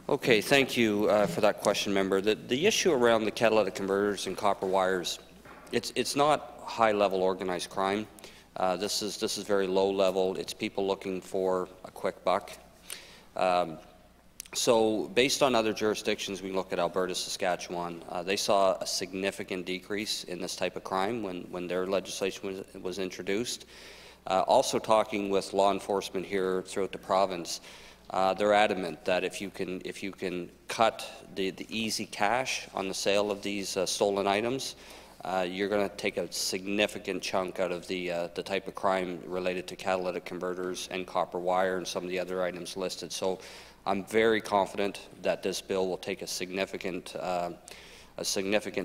Okay, thank you for that question, member. The issue around the catalytic converters and copper wires, it's not high-level organized crime. This is very low level. It's people looking for a quick buck. So based on other jurisdictions, we look at Alberta, Saskatchewan, they saw a significant decrease in this type of crime when their legislation was introduced. Also talking with law enforcement here throughout the province, they're adamant that if you can cut the easy cash on the sale of these stolen items, you're going to take a significant chunk out of the type of crime related to catalytic converters and copper wire and some of the other items listed. So I'm very confident that this bill will take a significant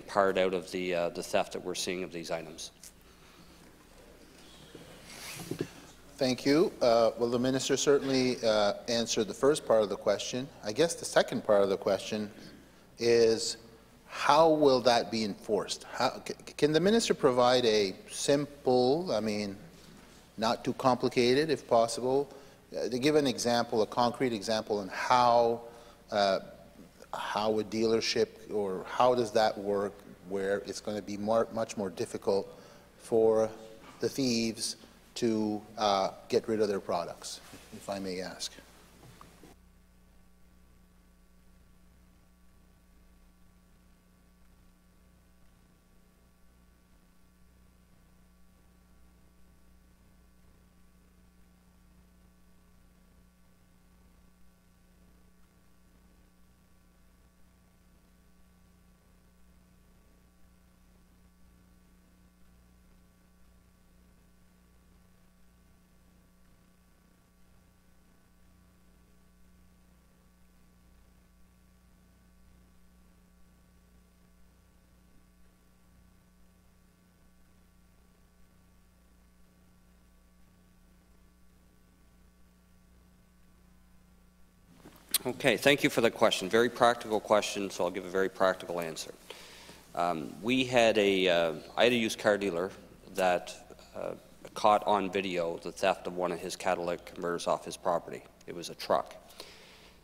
part out of the theft that we're seeing of these items. Thank you. Well, the minister certainly answered the first part of the question. I guess the second part of the question is, how will that be enforced? Can the minister provide a simple, not too complicated if possible, to give an example, a concrete example on how a dealership, or how does that work where it's going to be much more difficult for the thieves to get rid of their products, if I may ask? Okay, thank you for the question. Very practical question, so I'll give a very practical answer. I had a used car dealer that caught on video the theft of one of his catalytic converters off his property. It was a truck.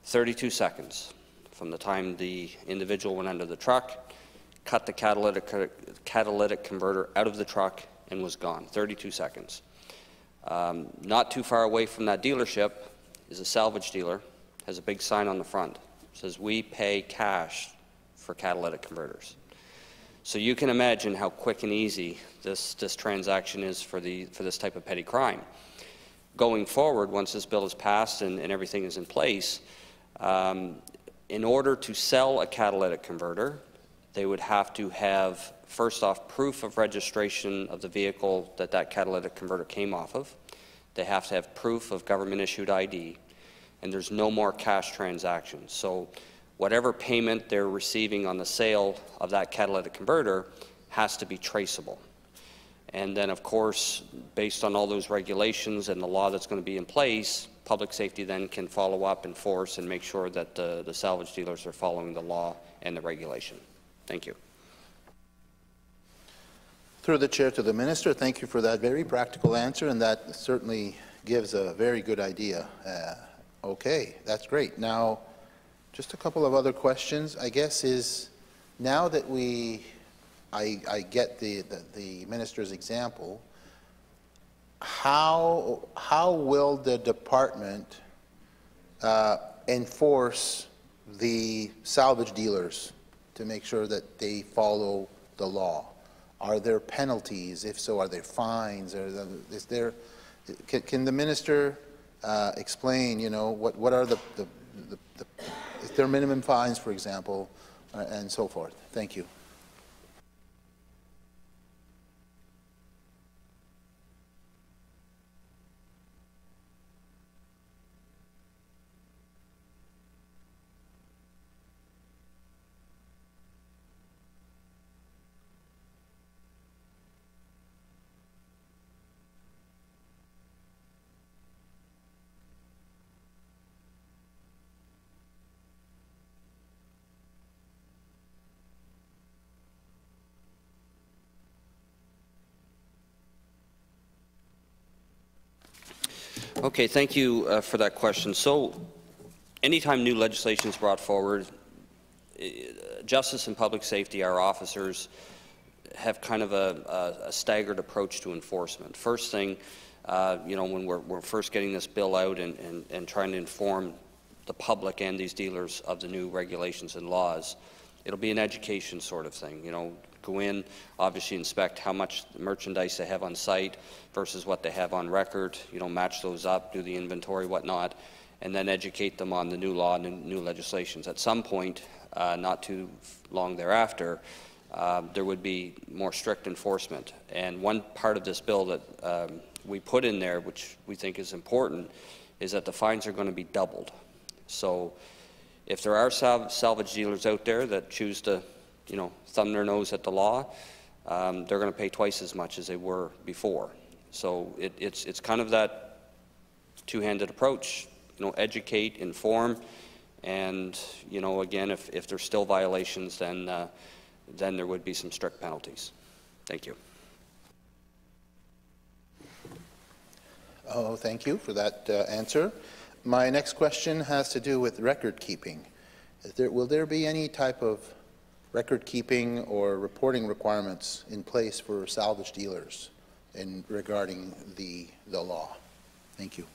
32 seconds from the time the individual went under the truck, cut the catalytic converter out of the truck, and was gone. 32 seconds. Not too far away from that dealership is a salvage dealer. Has a big sign on the front. It says, "We pay cash for catalytic converters." So you can imagine how quick and easy this transaction is for this type of petty crime. Going forward, once this bill is passed and everything is in place, in order to sell a catalytic converter, they would have to have, first off, proof of registration of the vehicle that catalytic converter came off of. They have to have proof of government-issued ID, and there's no more cash transactions. So whatever payment they're receiving on the sale of that catalytic converter has to be traceable. And then, of course, based on all those regulations and the law that's going to be in place, public safety then can follow up, enforce, and make sure that the salvage dealers are following the law and the regulation. Thank you. Through the chair to the minister, thank you for that very practical answer, and that certainly gives a very good idea. Okay, that's great. Now, just a couple of other questions, I guess, is now that I get the minister's example, how will the department enforce the salvage dealers to make sure that they follow the law? Are there penalties? If so, are there fines? Can the minister explain, you know, what are is there minimum fines, for example, and so forth? Thank you. Okay, thank you for that question. So, anytime new legislation is brought forward, Justice and Public Safety, our officers, have kind of a staggered approach to enforcement. First thing, you know, when we're first getting this bill out and trying to inform the public and these dealers of the new regulations and laws, it'll be an education sort of thing. You know, go in, obviously inspect how much merchandise they have on site versus what they have on record, you know, match those up, do the inventory, whatnot, and then educate them on the new law and the new legislations. At some point, not too long thereafter, there would be more strict enforcement. And one part of this bill that we put in there, which we think is important, is that the fines are going to be doubled. So if there are salvage dealers out there that choose to, you know, thumb their nose at the law, they're going to pay twice as much as they were before. So it's kind of that two-handed approach, you know, educate, inform, and, you know, again, if there's still violations, then there would be some strict penalties. Thank you. Oh, thank you for that answer. My next question has to do with record keeping. Will there be any type of record keeping or reporting requirements in place for salvage dealers regarding the law? Thank you.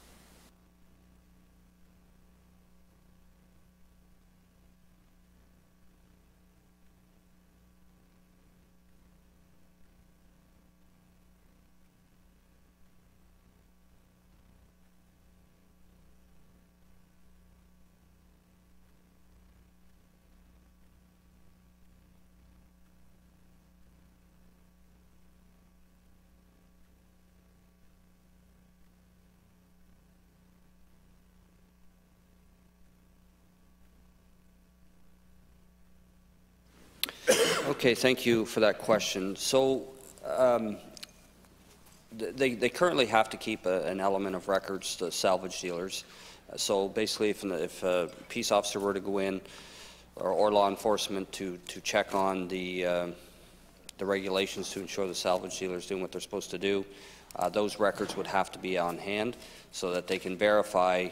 Okay, thank you for that question. So they currently have to keep an element of records, the salvage dealers. So basically, if a peace officer were to go in, or law enforcement to check on the regulations to ensure the salvage dealer is doing what they're supposed to do, those records would have to be on hand so that they can verify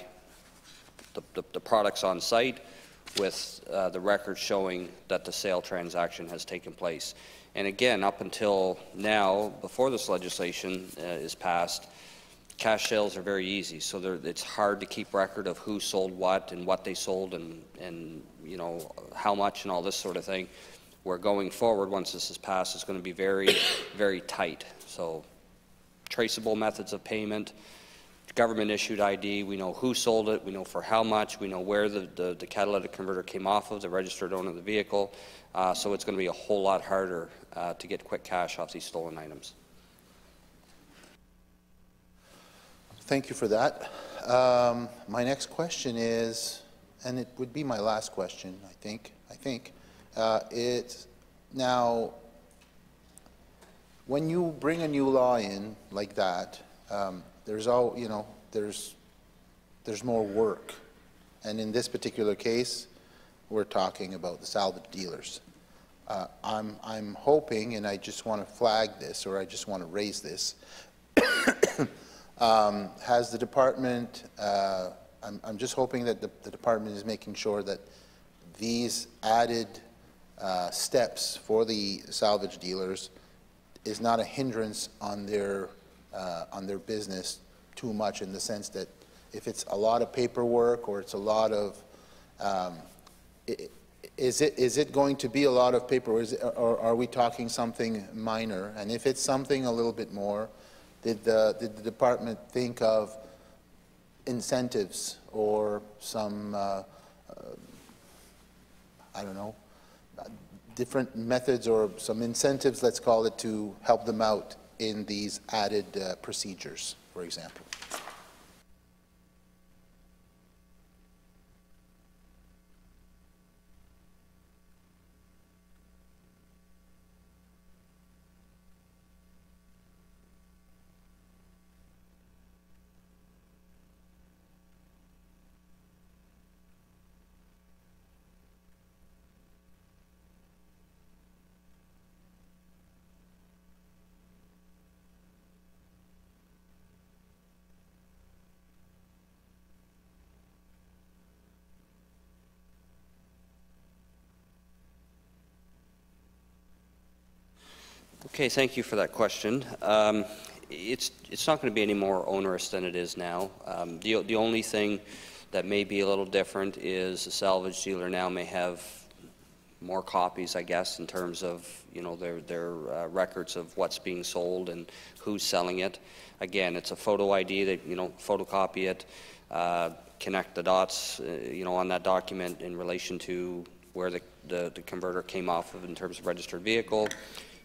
the products on site with the record showing that the sale transaction has taken place. And again, up until now, before this legislation is passed, cash sales are very easy, so it's hard to keep record of who sold what and what they sold and you know how much and all this sort of thing. Where going forward, once this is passed, it's going to be very, very tight. So traceable methods of payment, government-issued ID, we know who sold it, we know for how much, we know where the catalytic converter came off of, the registered owner of the vehicle, so it's going to be a whole lot harder to get quick cash off these stolen items. Thank you for that. My next question is, and it would be my last question, I think, it's now, when you bring a new law in like that, there's more work, and in this particular case, we're talking about the salvage dealers. I'm hoping, and I just want to flag this, or I just want to raise this. Has the department, I'm just hoping that the department is making sure that these added steps for the salvage dealers is not a hindrance on their business too much, in the sense that if it's a lot of paperwork or it's a lot of, is it going to be a lot of paperwork, or are we talking something minor? And if it's something a little bit more, did the department think of incentives or some, I don't know, different methods or some incentives, let's call it, to help them out in these added procedures, for example? Okay, thank you for that question. It's not going to be any more onerous than it is now. The only thing that may be a little different is the salvage dealer now may have more copies, I guess, in terms of their records of what's being sold and who's selling it. Again, it's a photo ID that photocopy it, connect the dots on that document in relation to where the converter came off of in terms of registered vehicle.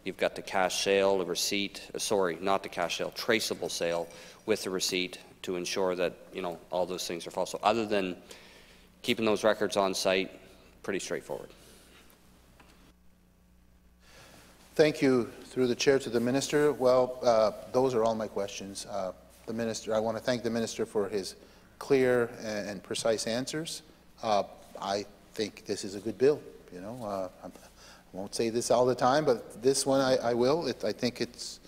You've got the cash sale, the receipt, sorry, not the cash sale, traceable sale with the receipt to ensure that, all those things are false. So other than keeping those records on site, pretty straightforward. Thank you, through the chair, to the minister. Well, those are all my questions. The minister, I want to thank the minister for his clear and precise answers. I think this is a good bill, I won't say this all the time, but this one I will. I think it's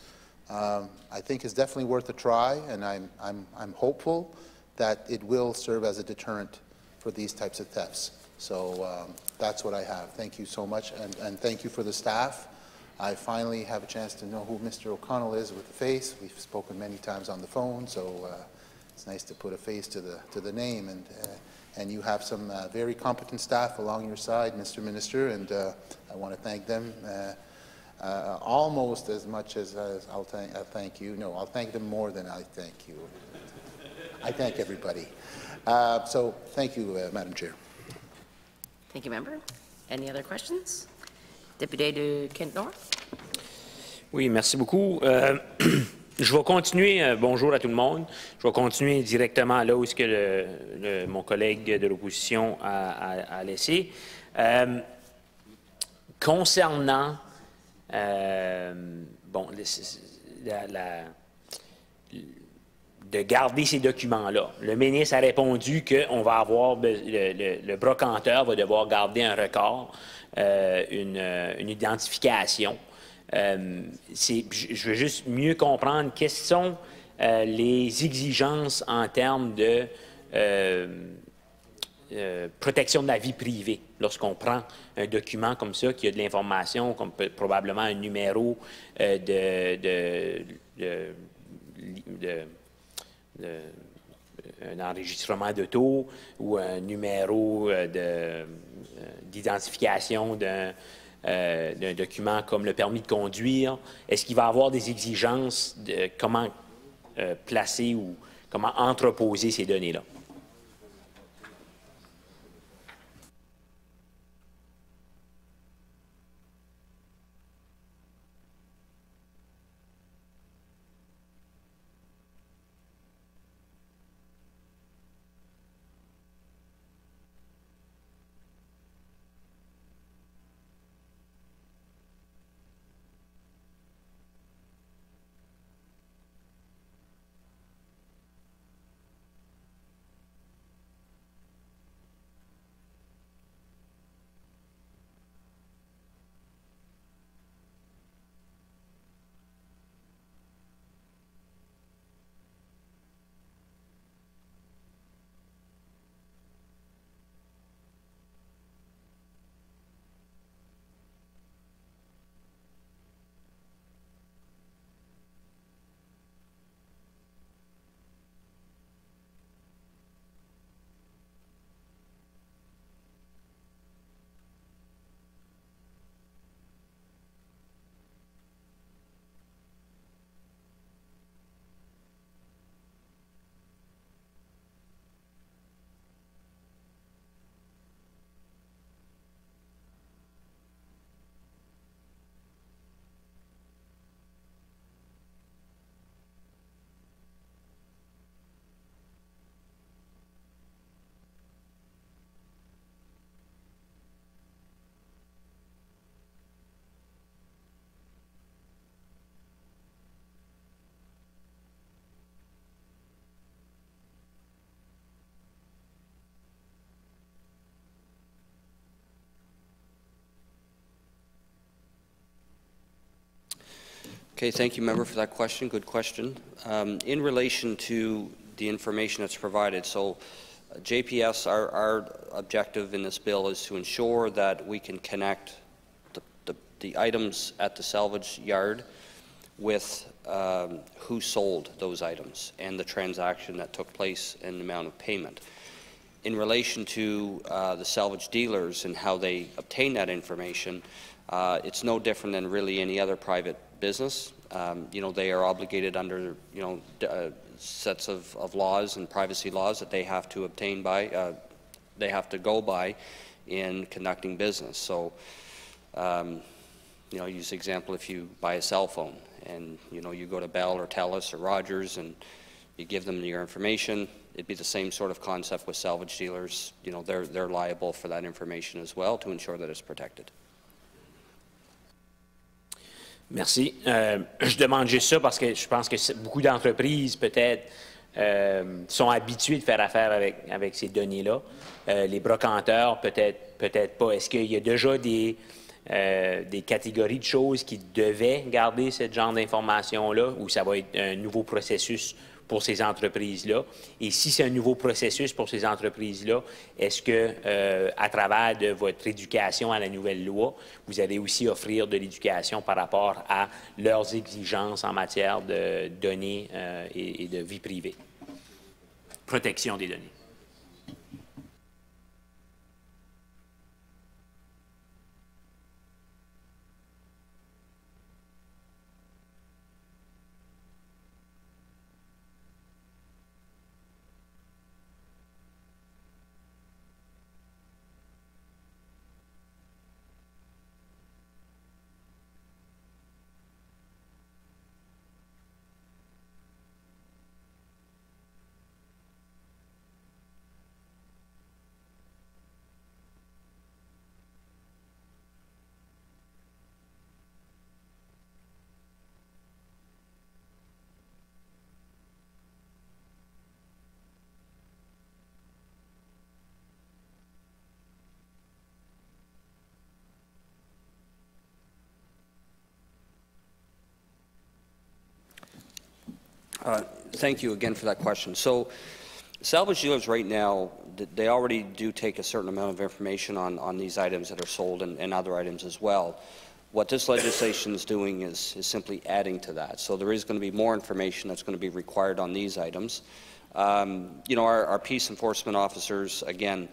definitely worth a try, and I'm hopeful that it will serve as a deterrent for these types of thefts. So that's what I have. Thank you so much, and thank you for the staff. I finally have a chance to know who Mr. O'Connell is with the face. We've spoken many times on the phone, so it's nice to put a face to the name. And you have some very competent staff along your side, Mr. Minister, and I want to thank them almost as much as I'll thank you. No, I'll thank them more than I thank you. I thank everybody. So thank you, Madam Chair. Thank you, member. Any other questions? Député de Kent-North. Oui, merci beaucoup. Je vais continuer, bonjour à tout le monde, je vais continuer directement là où est-ce que mon collègue de l'opposition a laissé. Concernant de garder ces documents-là. Le ministre a répondu qu'on va avoir, le brocanteur va devoir garder un record, une identification. Je veux juste mieux comprendre quelles sont les exigences en termes de protection de la vie privée lorsqu'on prend un document comme ça, qui a de l'information, comme probablement un numéro un enregistrement d'auto ou un numéro d'identification d'un document comme le permis de conduire. Est-ce qu'il va y avoir des exigences de comment placer ou comment entreposer ces données-là? Okay, thank you, member, for that question. Good question. In relation to the information that's provided, so JPS, our objective in this bill is to ensure that we can connect the items at the salvage yard with who sold those items and the transaction that took place and the amount of payment. In relation to the salvage dealers and how they obtain that information, it's no different than really any other private business. You know, they are obligated under, you know, sets of laws and privacy laws that they have to obtain by, they have to go by in conducting business. So, you know, use the example, if you buy a cell phone and, you know, you go to Bell or Telus or Rogers and you give them your information, it'd be the same sort of concept with salvage dealers. You know, they're liable for that information as well to ensure that it's protected. Merci. Je demande juste ça parce que je pense que beaucoup d'entreprises, peut-être, sont habituées de faire affaire avec ces données-là. Les brocanteurs, peut-être pas. Est-ce qu'il y a déjà des catégories de choses qui devaient garder ce genre d'informations-là ou ça va être un nouveau processus pour ces entreprises-là? Et si c'est un nouveau processus pour ces entreprises-là, est-ce que, à travers de votre éducation à la nouvelle loi, vous allez aussi offrir de l'éducation par rapport à leurs exigences en matière de données et de vie privée? Protection des données. Thank you again for that question. So, salvage dealers right now, they already do take a certain amount of information on these items that are sold and other items as well. What this legislation is doing is simply adding to that. So there is going to be more information that's going to be required on these items. You know, our peace enforcement officers, again,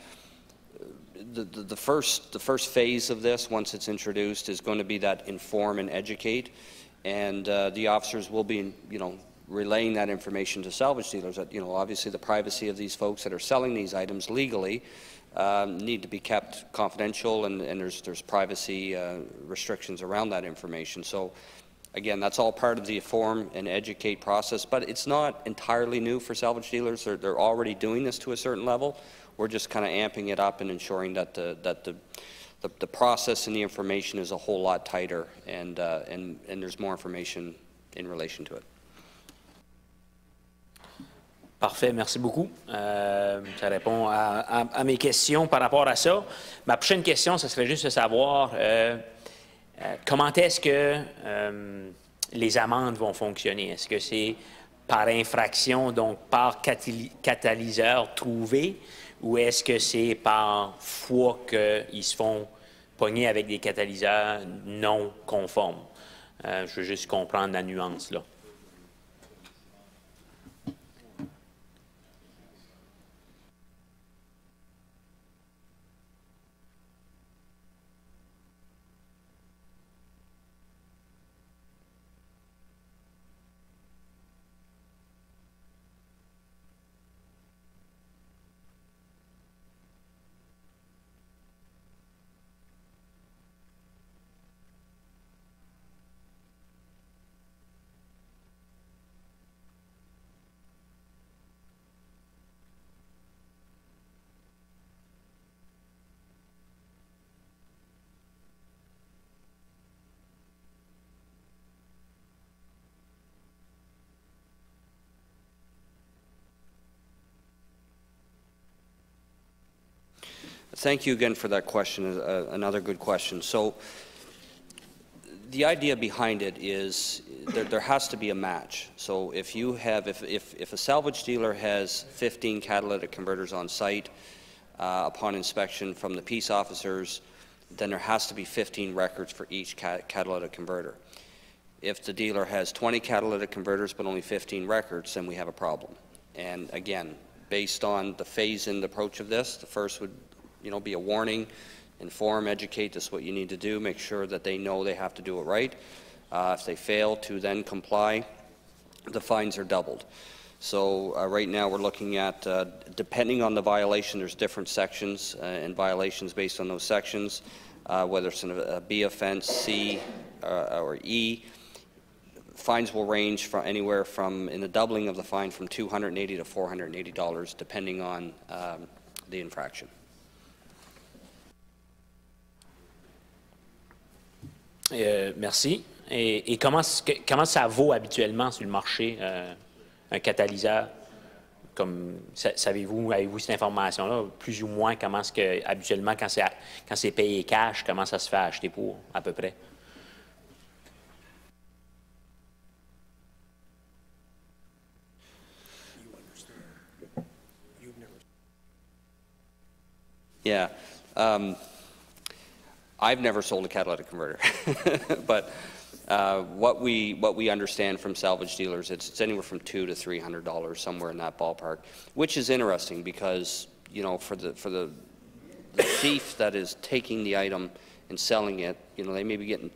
the first phase of this, once it's introduced, is going to be that inform and educate, and the officers will be, you know, relaying that information to salvage dealers. That, you know, obviously the privacy of these folks that are selling these items legally need to be kept confidential, and there's privacy restrictions around that information. So, again, that's all part of the inform and educate process, but it's not entirely new for salvage dealers. They're already doing this to a certain level. We're just kind of amping it up and ensuring that the process and the information is a whole lot tighter, and there's more information in relation to it. Parfait, merci beaucoup. Ça répond à mes questions par rapport à ça. Ma prochaine question, ce serait juste de savoir comment est-ce que les amendes vont fonctionner. Est-ce que c'est par infraction, donc par catalyseur trouvé, ou est-ce que c'est par fois qu'ils se font pogner avec des catalyseurs non conformes? Je veux juste comprendre la nuance là. Thank you again for that question, another good question. So the idea behind it is there has to be a match. So if you have, if a salvage dealer has 15 catalytic converters on site upon inspection from the peace officers, then there has to be 15 records for each catalytic converter. If the dealer has 20 catalytic converters but only 15 records, then we have a problem. And again, based on the phase-in approach of this, the first would be a warning, inform, educate, this is what you need to do, make sure that they know they have to do it right. If they fail to then comply, the fines are doubled. So right now we're looking at, depending on the violation, there's different sections and violations based on those sections, whether it's a B offense, C, or E. Fines will range from anywhere from, in the doubling of the fine, from $280 to $480, depending on the infraction. Merci. Et comment ça vaut habituellement sur le marché un catalyseur? Comme avez-vous cette information-là? Plus ou moins, comment est-ce que habituellement, quand c'est payé cash, comment ça se fait acheter pour, à peu près? Yeah. I've never sold a catalytic converter, but what we understand from salvage dealers, it's anywhere from $200 to $300, somewhere in that ballpark, which is interesting because for the thief that is taking the item and selling it, they may be getting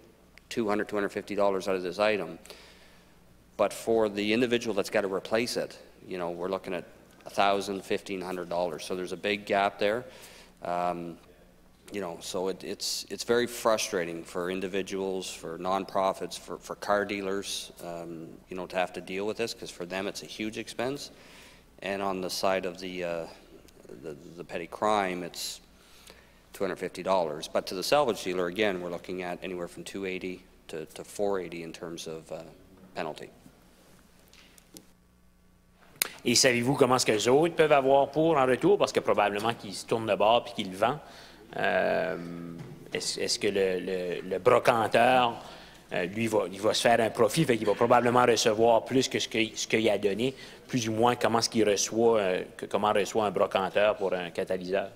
$200, $250 out of this item, but for the individual that's got to replace it, we're looking at $1,000, $1,500. So there's a big gap there. So it's very frustrating for individuals, for nonprofits, for car dealers, to have to deal with this, because for them it's a huge expense. And on the side of the petty crime, it's $250. But to the salvage dealer, again, we're looking at anywhere from $280 to $480 in terms of penalty. Et savez-vous comment est-ce que les autres peuvent avoir pour en retour? Parce que probablement qu'ils se tournent de bord et qu'ils le vendent. Est-ce que le brocanteur lui, il va se faire un profit, fait qu'il va probablement recevoir plus que ce qu'il a donné, plus ou moins comment reçoit un brocanteur pour un catalyseur.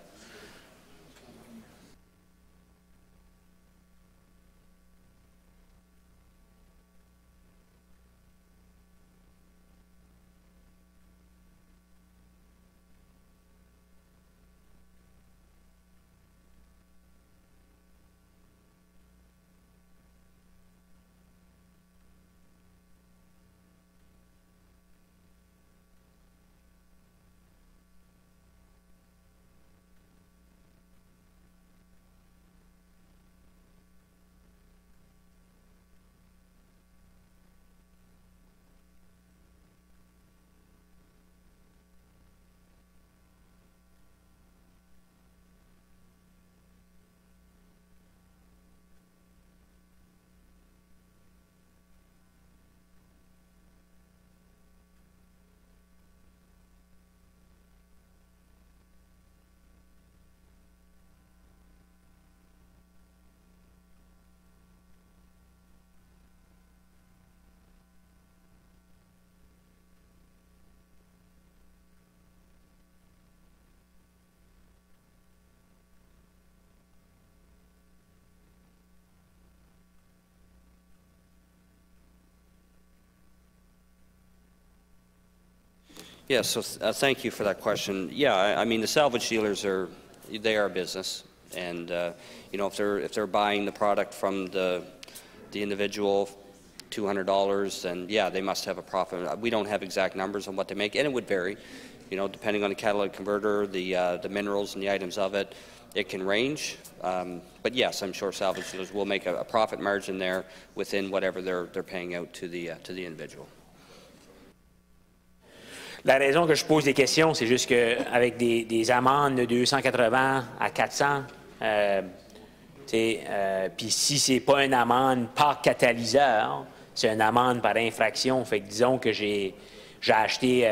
Yes, so thank you for that question. Yeah, I mean, the salvage dealers they are a business, and you know, if they're buying the product from the individual, $200, then yeah, they must have a profit. We don't have exact numbers on what they make, and it would vary, you know, depending on the catalytic converter, the minerals and the items of it. It can range, but yes, I'm sure salvage dealers will make a profit margin there within whatever they're paying out to the individual. La raison que je pose des questions, c'est juste qu'avec des amendes de 280 à 400, puis si c'est pas une amende par catalyseur, c'est une amende par infraction. Fait que disons que j'ai acheté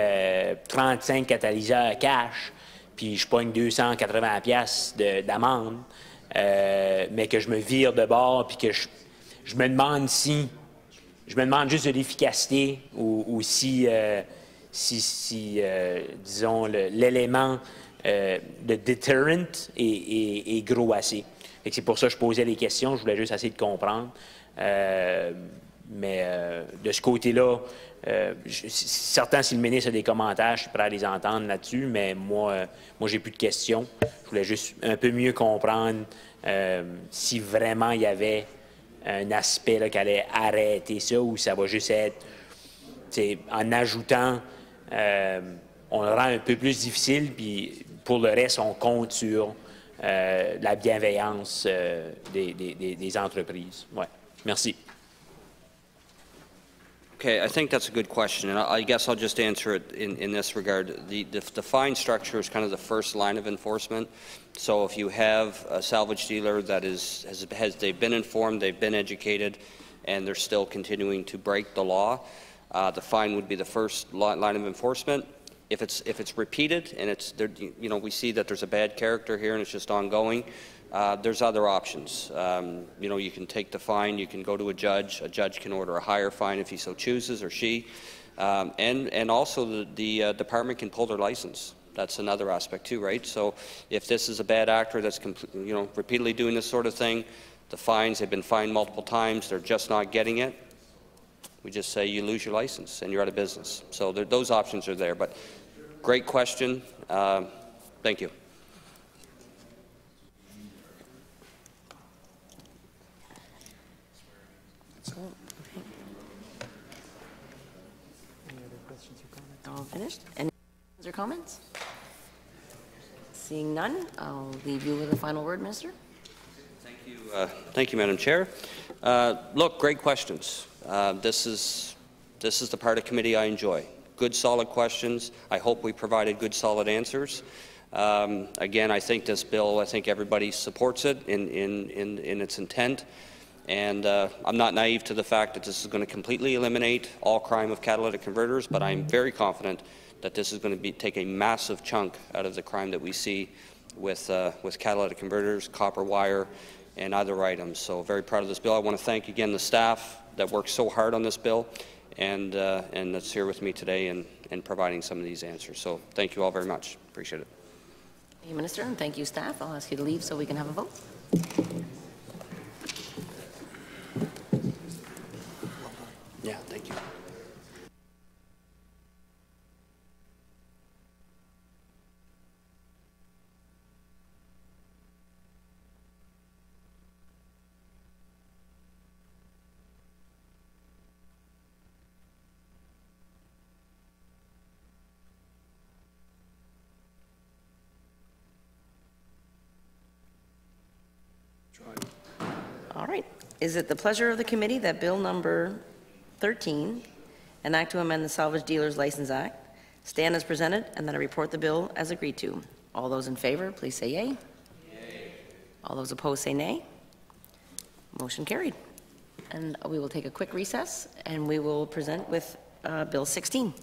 35 catalyseurs cash, puis je pogne 280 pièces d'amende, mais que je me vire de bord, puis que je me demande juste de l'efficacité ou si disons, l'élément de deterrent est gros assez. C'est pour ça que je posais les questions, je voulais juste essayer de comprendre. Mais de ce côté-là, certain si le ministre a des commentaires, je suis prêt à les entendre là-dessus, mais moi j'ai plus de questions. Je voulais juste un peu mieux comprendre si vraiment il y avait un aspect qui allait arrêter ça ou ça va juste être en ajoutant on le rend un peu plus difficile, puis pour le reste, on compte sur la bienveillance des entreprises. Ouais. Merci. Okay, I think that's a good question, and I guess I'll just answer it in this regard. The fine structure is kind of the first line of enforcement. So if you have a salvage dealer that they've been informed, they've been educated, and they're still continuing to break the law, the fine would be the first line of enforcement. If it's repeated and you know, we see that there's a bad character here and it's just ongoing, there's other options. You know, you can take the fine, you can go to a judge can order a higher fine if he so chooses or she, and also the department can pull their license. That's another aspect too, right? So if this is a bad actor that's you know, repeatedly doing this sort of thing, the fines have been fined multiple times, they're just not getting it, we just say you lose your license and you're out of business. So those options are there. But great question. Thank you. All finished? Any questions or comments? Seeing none, I'll leave you with a final word, Minister. Thank you, Madam Chair. Look, great questions. This is the part of committee I enjoy. Good, solid questions. I hope we provided good, solid answers. Again, I think this bill, I think everybody supports it in its intent. And I'm not naive to the fact that this is going to completely eliminate all crime of catalytic converters, but I'm very confident that this is going to take a massive chunk out of the crime that we see with catalytic converters, copper wire, and other items. So very proud of this bill. I want to thank again the staff that worked so hard on this bill and that's here with me today and providing some of these answers. So thank you all very much. Appreciate it. Thank you, Minister, and thank you, staff. I'll ask you to leave so we can have a vote. Yeah, thank you. All right. Is it the pleasure of the committee that Bill number 13, an act to amend the Salvage Dealers License Act, stand as presented, and that I report the bill as agreed to? All those in favor, please say yea. Yea. All those opposed say nay. Motion carried. And we will take a quick recess, and we will present with Bill 16.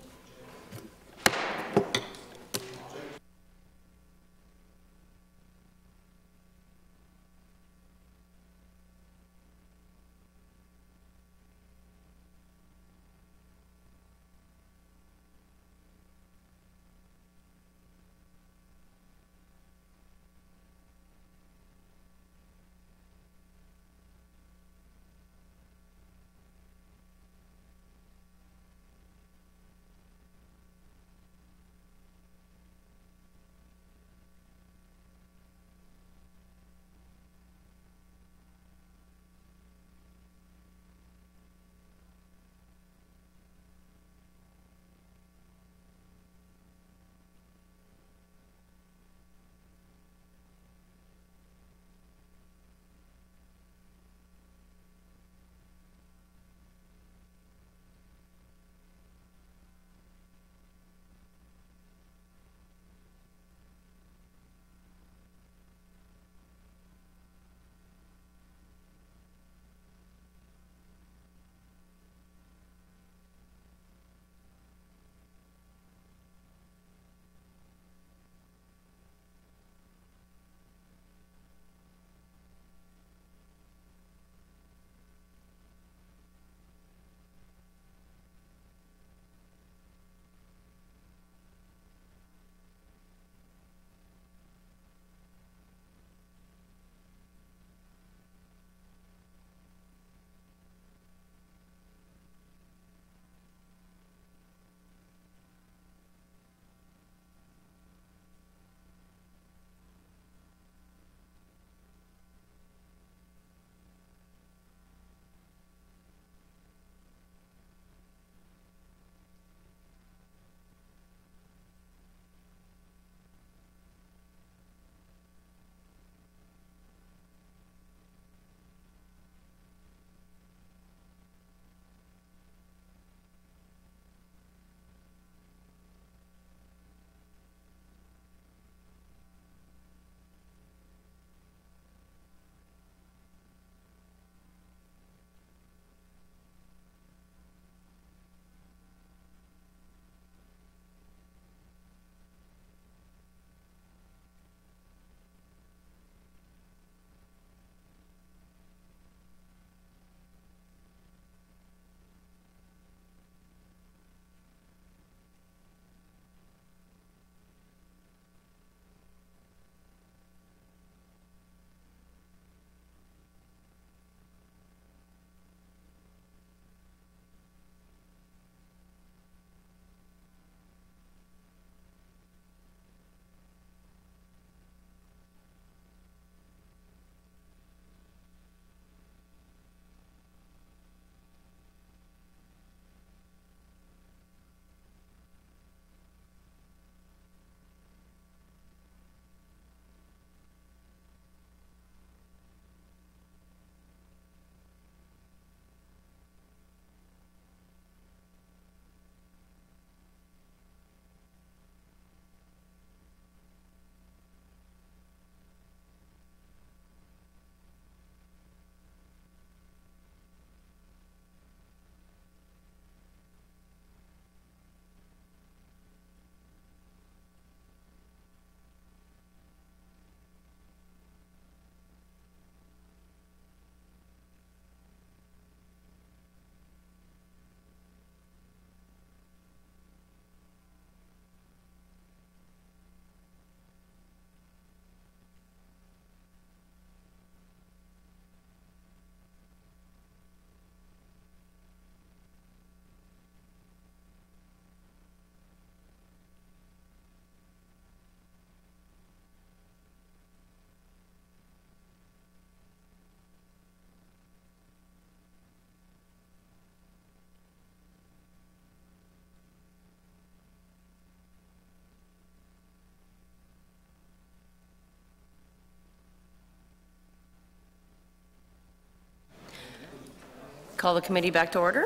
call the committee back to order.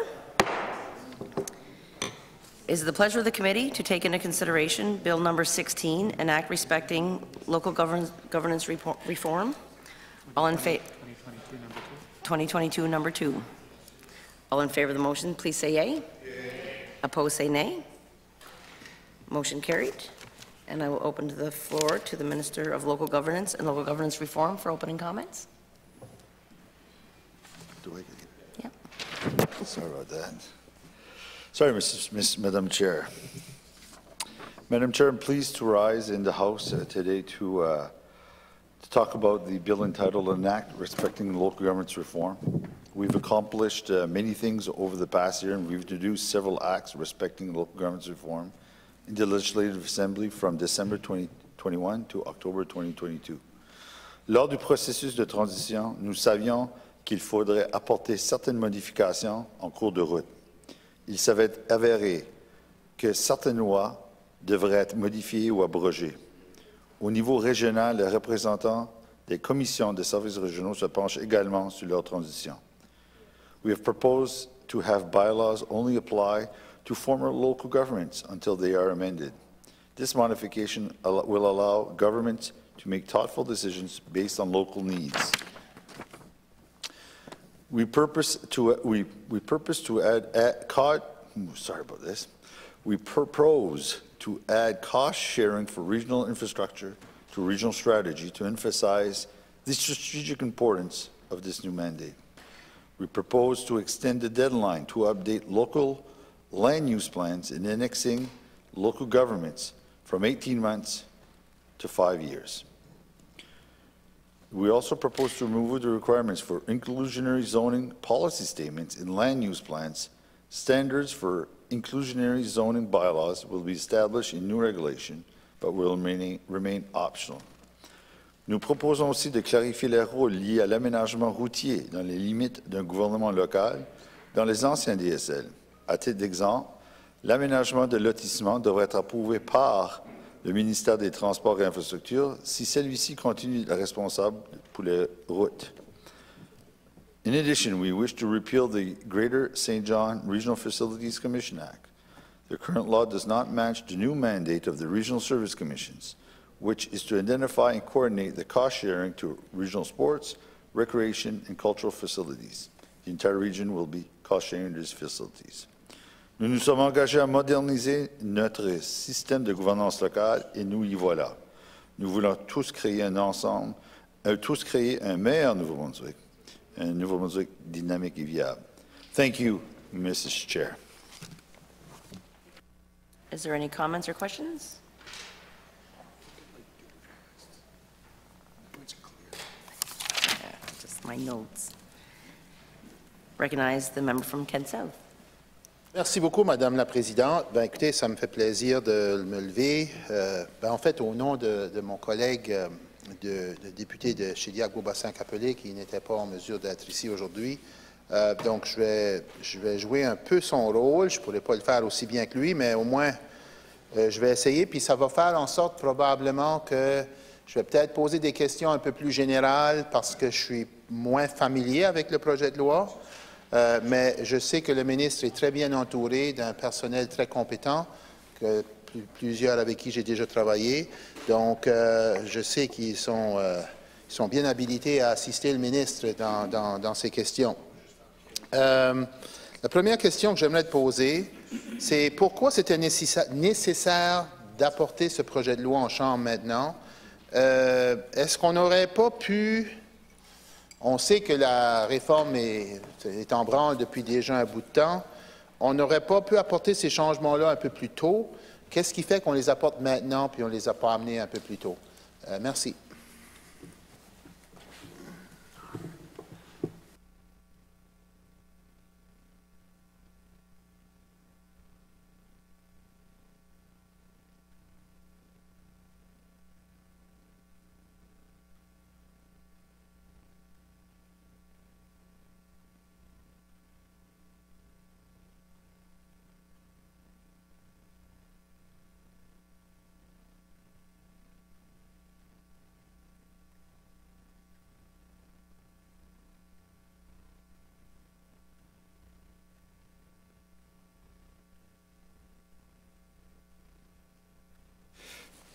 Is it the pleasure of the committee to take into consideration Bill number 16, an act respecting local governance reform? All in favor? 2022, number 2. All in favor of the motion, please say yea. Yea. Opposed, say nay. Motion carried. And I will open the floor to the Minister of Local Governance and Local Governance Reform for opening comments. Do I get it? Yeah. Sorry about that. Sorry, Madam Chair. Madam Chair, I'm pleased to rise in the House today to talk about the bill entitled An Act Respecting Local Governance Reform. We've accomplished many things over the past year, and we've introduced several acts respecting local governance reform in the Legislative Assembly from December 2021 to October 2022. Lors du processus de transition, nous savions qu'il faudrait apporter certaines modifications en cours de route. Il s'avère avéré que certaines lois devraient être modifiées ou abrogées. Au niveau régional, les représentants des commissions des services régionaux se penchent également sur leur transition. We have proposed to have bylaws only apply to former local governments until they are amended. This modification will allow governments to make thoughtful decisions based on local needs. We propose to add cost sharing for regional infrastructure to regional strategy to emphasize the strategic importance of this new mandate. We propose to extend the deadline to update local land use plans and annexing local governments from 18 months to 5 years. We also propose to remove the requirements for inclusionary zoning policy statements in land use plans. Standards for inclusionary zoning bylaws will be established in new regulation, but will remain optional. Nous proposons aussi de clarifier les rôles liés à l'aménagement routier dans les limites d'un gouvernement local dans les anciens DSL. À titre d'exemple, l'aménagement de lotissement devrait être approuvé par le ministère des Transports et Infrastructures si celui-ci continue d'être responsable pour les routes. In addition, we wish to repeal the Greater St. John Regional Facilities Commission Act. The current law does not match the new mandate of the Regional Service Commissions, which is to identify and coordinate the cost sharing to regional sports, recreation, and cultural facilities. The entire region will be cost sharing these facilities. Nous nous sommes engagés à moderniser notre système de gouvernance locale et nous y voilà. Nous voulons tous créer un meilleur Nouveau-Brunswick, un Nouveau-Brunswick dynamique et viable. Thank you, Mrs. Chair. Is there any comments or questions? Just my notes. Recognize the member from Kent South. Merci beaucoup, Madame la Présidente. Ben, écoutez, ça me fait plaisir de me lever. En fait, au nom de mon collègue de député de Chiliac-Beaubassin-Capelé, qui n'était pas en mesure d'être ici aujourd'hui. Donc, je vais jouer un peu son rôle. Je ne pourrai pas le faire aussi bien que lui, mais au moins, je vais essayer. Puis, ça va faire en sorte probablement que je vais peut-être poser des questions un peu plus générales parce que je suis moins familier avec le projet de loi. Mais je sais que le ministre est très bien entouré d'un personnel très compétent, plusieurs avec qui j'ai déjà travaillé. Donc, je sais qu'ils sont bien habilités à assister le ministre dans ces questions. La première question que j'aimerais te poser, c'est pourquoi c'était nécessaire d'apporter ce projet de loi en Chambre maintenant? Est-ce qu'on n'aurait pas pu... On sait que la réforme est en branle depuis déjà un bout de temps. On n'aurait pas pu apporter ces changements-là un peu plus tôt. Qu'est-ce qui fait qu'on les apporte maintenant puis on ne les a pas amenés un peu plus tôt? Merci.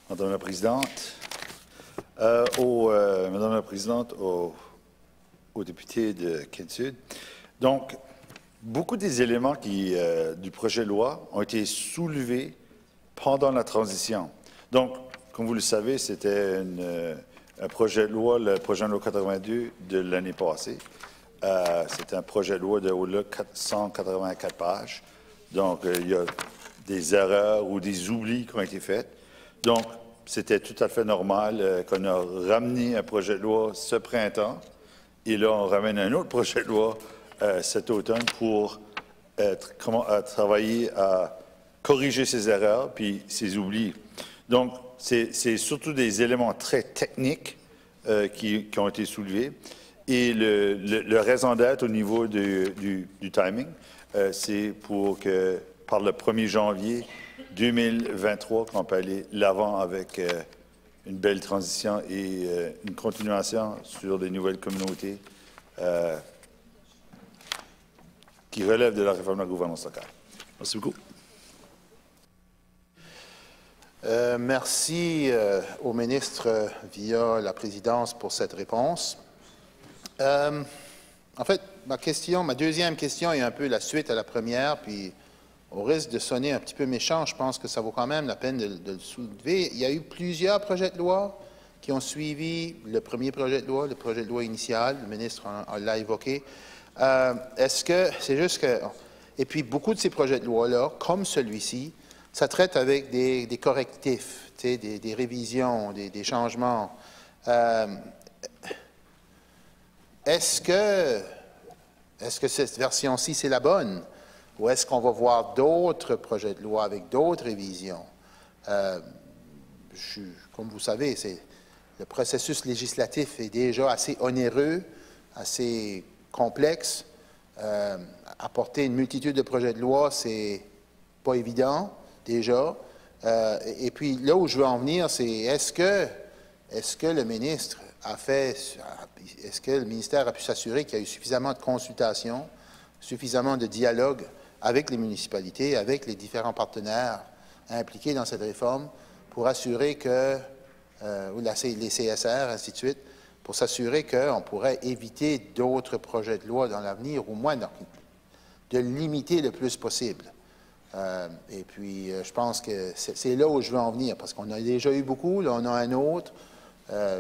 Madame la Présidente. Madame la Présidente, aux députés de Kent-Sud. Donc, beaucoup des éléments du projet de loi ont été soulevés pendant la transition. Donc, comme vous le savez, c'était un projet de loi, le projet de loi 82 de l'année passée. C'est un projet de loi de 484 pages. Donc, il y a des erreurs ou des oublis qui ont été faits. Donc, c'était tout à fait normal qu'on a ramené un projet de loi ce printemps. Et là, on ramène un autre projet de loi cet automne pour travailler à corriger ces erreurs puis ces oublis. Donc, c'est surtout des éléments très techniques qui ont été soulevés. Et le raison d'être au niveau du timing, c'est pour que par le 1er janvier 2023, qu'on peut aller l'avant avec une belle transition et une continuation sur les nouvelles communautés qui relèvent de la réforme de la gouvernance locale. Merci beaucoup. Merci au ministre via la présidence pour cette réponse. En fait, ma deuxième question est un peu la suite à la première, puis au risque de sonner un petit peu méchant, je pense que ça vaut quand même la peine de le soulever. Il y a eu plusieurs projets de loi qui ont suivi le premier projet de loi, le projet de loi initial, le ministre l'a évoqué. Est-ce que c'est juste que... Et puis, beaucoup de ces projets de loi-là, comme celui-ci, ça traite avec des correctifs, des révisions, des changements. Est-ce que cette version-ci, c'est la bonne? Ou est-ce qu'on va voir d'autres projets de loi avec d'autres révisions? Comme vous savez, le processus législatif est déjà assez onéreux, assez complexe. Apporter une multitude de projets de loi, c'est pas évident, déjà. Et puis, là où je veux en venir, c'est est-ce que le ministre est-ce que le ministère a pu s'assurer qu'il y a eu suffisamment de consultations, suffisamment de dialogue avec les municipalités, avec les différents partenaires impliqués dans cette réforme, pour assurer que, ou les CSR, ainsi de suite, pour s'assurer qu'on pourrait éviter d'autres projets de loi dans l'avenir, ou moins de limiter le plus possible. Et puis, je pense que c'est là où je veux en venir, parce qu'on a déjà eu beaucoup, là, on a un autre.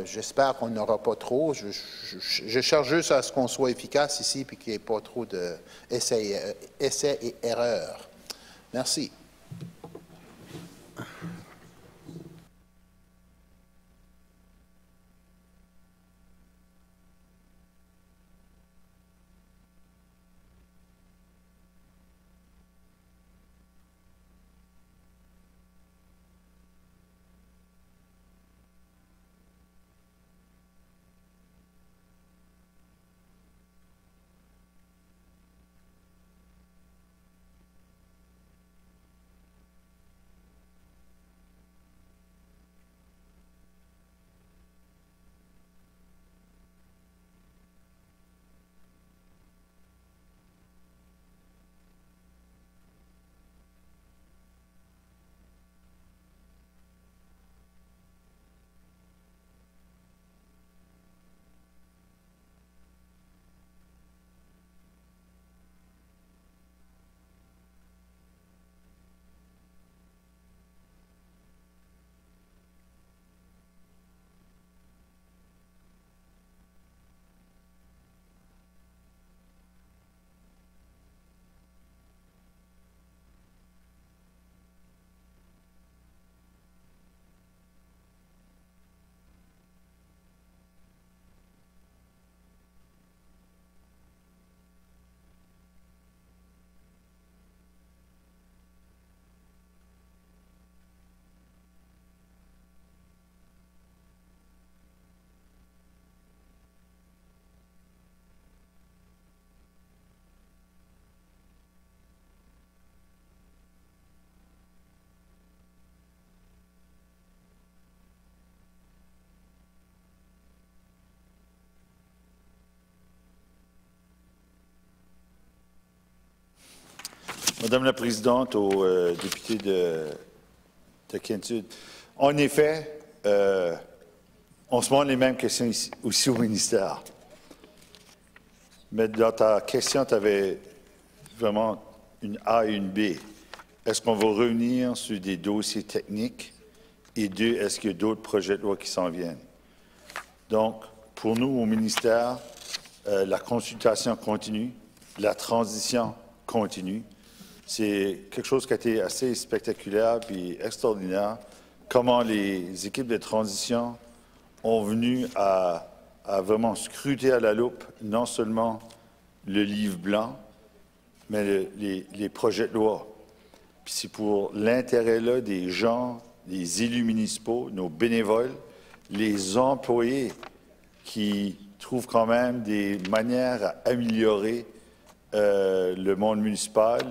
J'espère qu'on n'aura pas trop. Je cherche juste à ce qu'on soit efficace ici et qu'il n'y ait pas trop d'essais et erreurs. Merci. Madame la Présidente, aux députés de Kent-Sud, En effet, on se demande les mêmes questions ici, aussi au ministère. Mais dans ta question, tu avais vraiment une A et une B. Est-ce qu'on va revenir sur des dossiers techniques? Et deux, est-ce qu'il y a d'autres projets de loi qui s'en viennent? Donc, pour nous, au ministère, la consultation continue, la transition continue. C'est quelque chose qui a été assez spectaculaire et extraordinaire, comment les équipes de transition ont venu à vraiment scruter à la loupe non seulement le livre blanc, mais les projets de loi. Puis c'est pour l'intérêt là des gens, des élus municipaux, nos bénévoles, les employés qui trouvent quand même des manières à améliorer le monde municipal,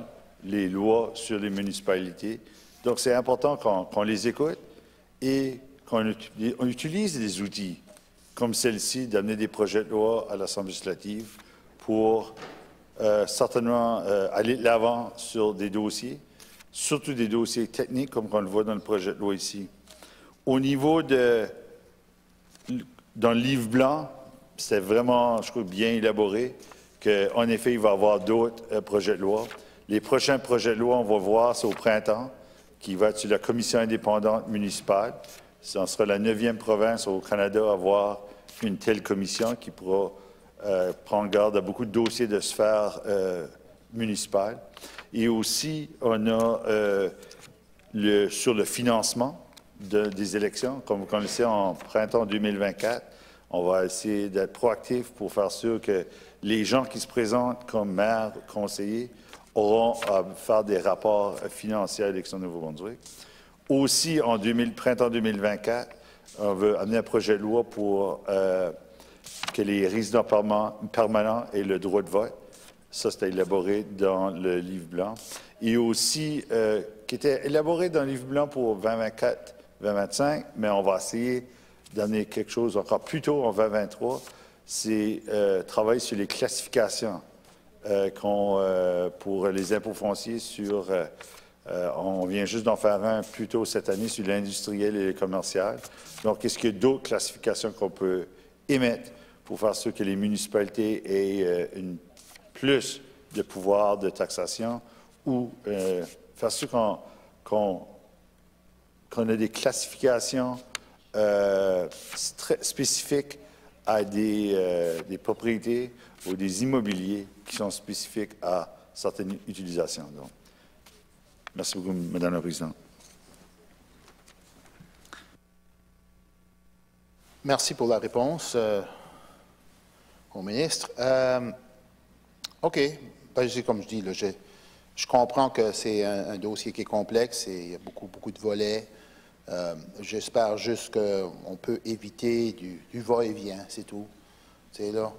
les lois sur les municipalités. Donc c'est important qu'on les écoute et qu'on utilise des outils comme celle-ci d'amener des projets de loi à l'Assemblée législative pour certainement aller de l'avant sur des dossiers, surtout des dossiers techniques comme on le voit dans le projet de loi ici. Au niveau dans le livre blanc, c'est vraiment, je trouve, bien élaboré, qu'en effet, il va y avoir d'autres projets de loi. Les prochains projets de loi, on va voir, c'est au printemps, qui va être sur la commission indépendante municipale. Ça sera la 9e province au Canada à avoir une telle commission qui pourra prendre garde à beaucoup de dossiers de sphère municipale. Et aussi, on a sur le financement des élections, comme on le sait, en printemps 2024, on va essayer d'être proactif pour faire sûr que les gens qui se présentent comme maires, conseillers, auront à faire des rapports financiers à l'élection de Nouveau-Brunswick. Aussi, en printemps 2024, on veut amener un projet de loi pour que les résidents permanents aient le droit de vote. Ça, c'était élaboré dans le livre blanc. Et aussi, qui était élaboré dans le livre blanc pour 2024-2025, mais on va essayer d'amener quelque chose encore plus tôt en 2023, c'est travailler sur les classifications pour les impôts fonciers sur... on vient juste d'en faire un plus tôt cette année sur l'industriel et le commercial. Donc, est-ce qu'il y a d'autres classifications qu'on peut émettre pour faire sûr que les municipalités aient plus de pouvoir de taxation ou faire sûr qu'on ait des classifications très spécifiques à des propriétés ou des immobiliers qui sont spécifiques à certaines utilisations. Donc, merci beaucoup, Madame la Présidente. Merci pour la réponse au ministre. OK. Ben, comme je dis, là, je comprends que c'est un dossier qui est complexe et il y a beaucoup de volets. J'espère juste qu'on peut éviter du va-et-vient, c'est tout. C'est là.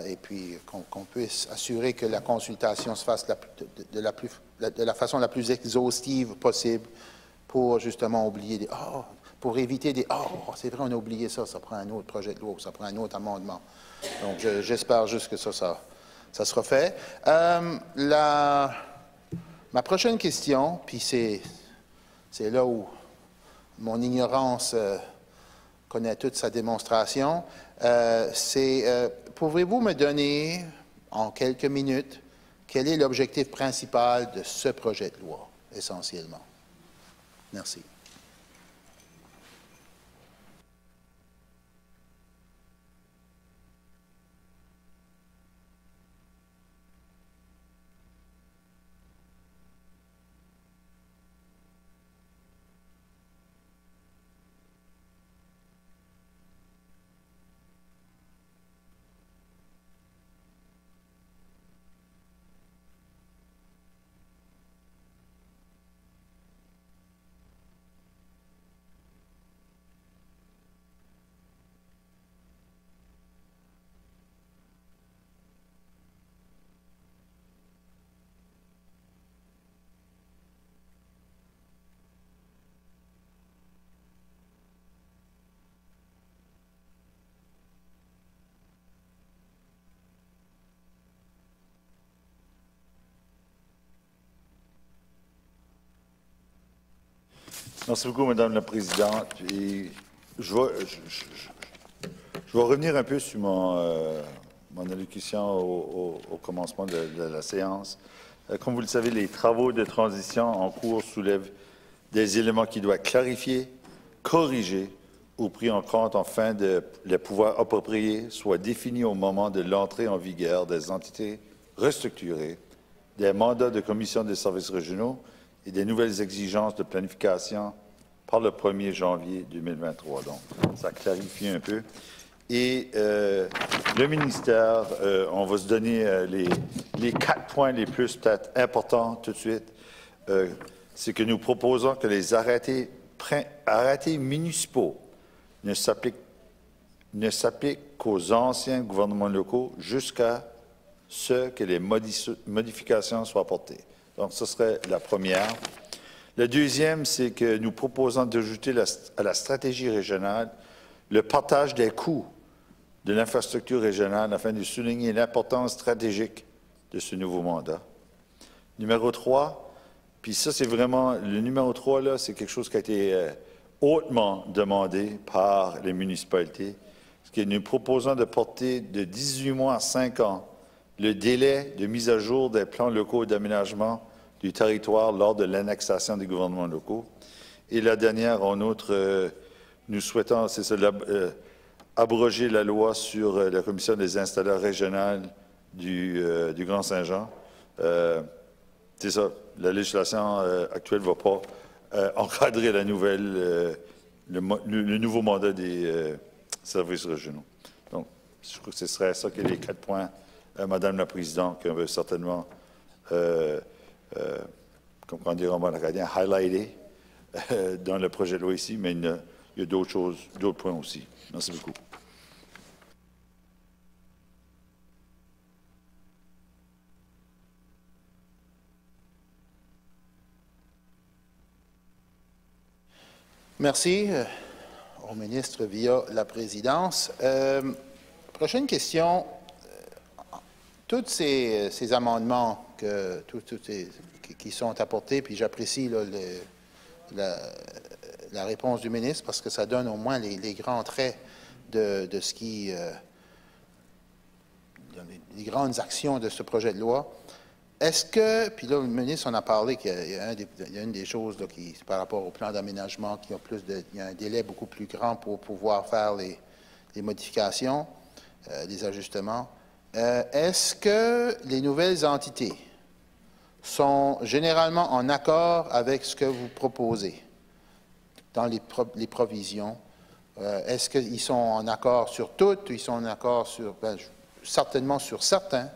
Et puis qu'on puisse assurer que la consultation se fasse de la façon la plus exhaustive possible pour justement oublier pour éviter c'est vrai, on a oublié ça prend un autre projet de loi, ça prend un autre amendement. Donc, j'espère juste que ça sera fait. Ma prochaine question, puis c'est là où mon ignorance connaît toute sa démonstration, c'est pouvez-vous me donner, en quelques minutes, quel est l'objectif principal de ce projet de loi, essentiellement? Merci. Merci beaucoup, Madame la Présidente. Et je vais revenir un peu sur mon allocution au commencement de la séance. Comme vous le savez, les travaux de transition en cours soulèvent des éléments qui doivent clarifier, corriger ou pris en compte afin que le pouvoir approprié soit défini au moment de l'entrée en vigueur des entités restructurées, des mandats de commission des services régionaux et des nouvelles exigences de planification par le 1er janvier 2023. Donc, ça clarifie un peu. Et le ministère, on va se donner les 4 points les plus peut-être importants tout de suite. C'est que nous proposons que les arrêtés municipaux ne s'appliquent qu'aux anciens gouvernements locaux jusqu'à ce que les modifications soient apportées. Donc, ce serait la première. Le deuxième, c'est que nous proposons d'ajouter à la stratégie régionale le partage des coûts de l'infrastructure régionale afin de souligner l'importance stratégique de ce nouveau mandat. Numéro 3, puis ça, c'est vraiment, le numéro 3, là, c'est quelque chose qui a été hautement demandé par les municipalités, ce que nous proposons de porter de 18 mois à 5 ans le délai de mise à jour des plans locaux d'aménagement du territoire lors de l'annexation des gouvernements locaux. Et la dernière, en outre, nous souhaitons, c'est ça, abroger la loi sur la commission des installeurs régionales du Grand Saint-Jean. C'est ça, la législation actuelle ne va pas encadrer la nouvelle, le nouveau mandat des services régionaux. Donc, je crois que ce serait ça que les 4 points, Madame la Présidente, qu'on veut certainement, comme on dirait en bon acadien, highlighter dans le projet de loi ici, mais il y a d'autres choses, d'autres points aussi. Merci beaucoup. Merci au ministre via la présidence. Prochaine question. Tous ces amendements qui sont apportés, puis j'apprécie la réponse du ministre parce que ça donne au moins les grands traits de ce qui... les grandes actions de ce projet de loi. Est-ce que, puis là, le ministre en a parlé qu'il y a une des choses là, qui, par rapport au plan d'aménagement, il y a un délai beaucoup plus grand pour pouvoir faire les modifications, les ajustements. Est-ce que les nouvelles entités sont généralement en accord avec ce que vous proposez dans les provisions? Est-ce qu'ils sont en accord sur toutes? Ils sont en accord sur, certainement sur certains.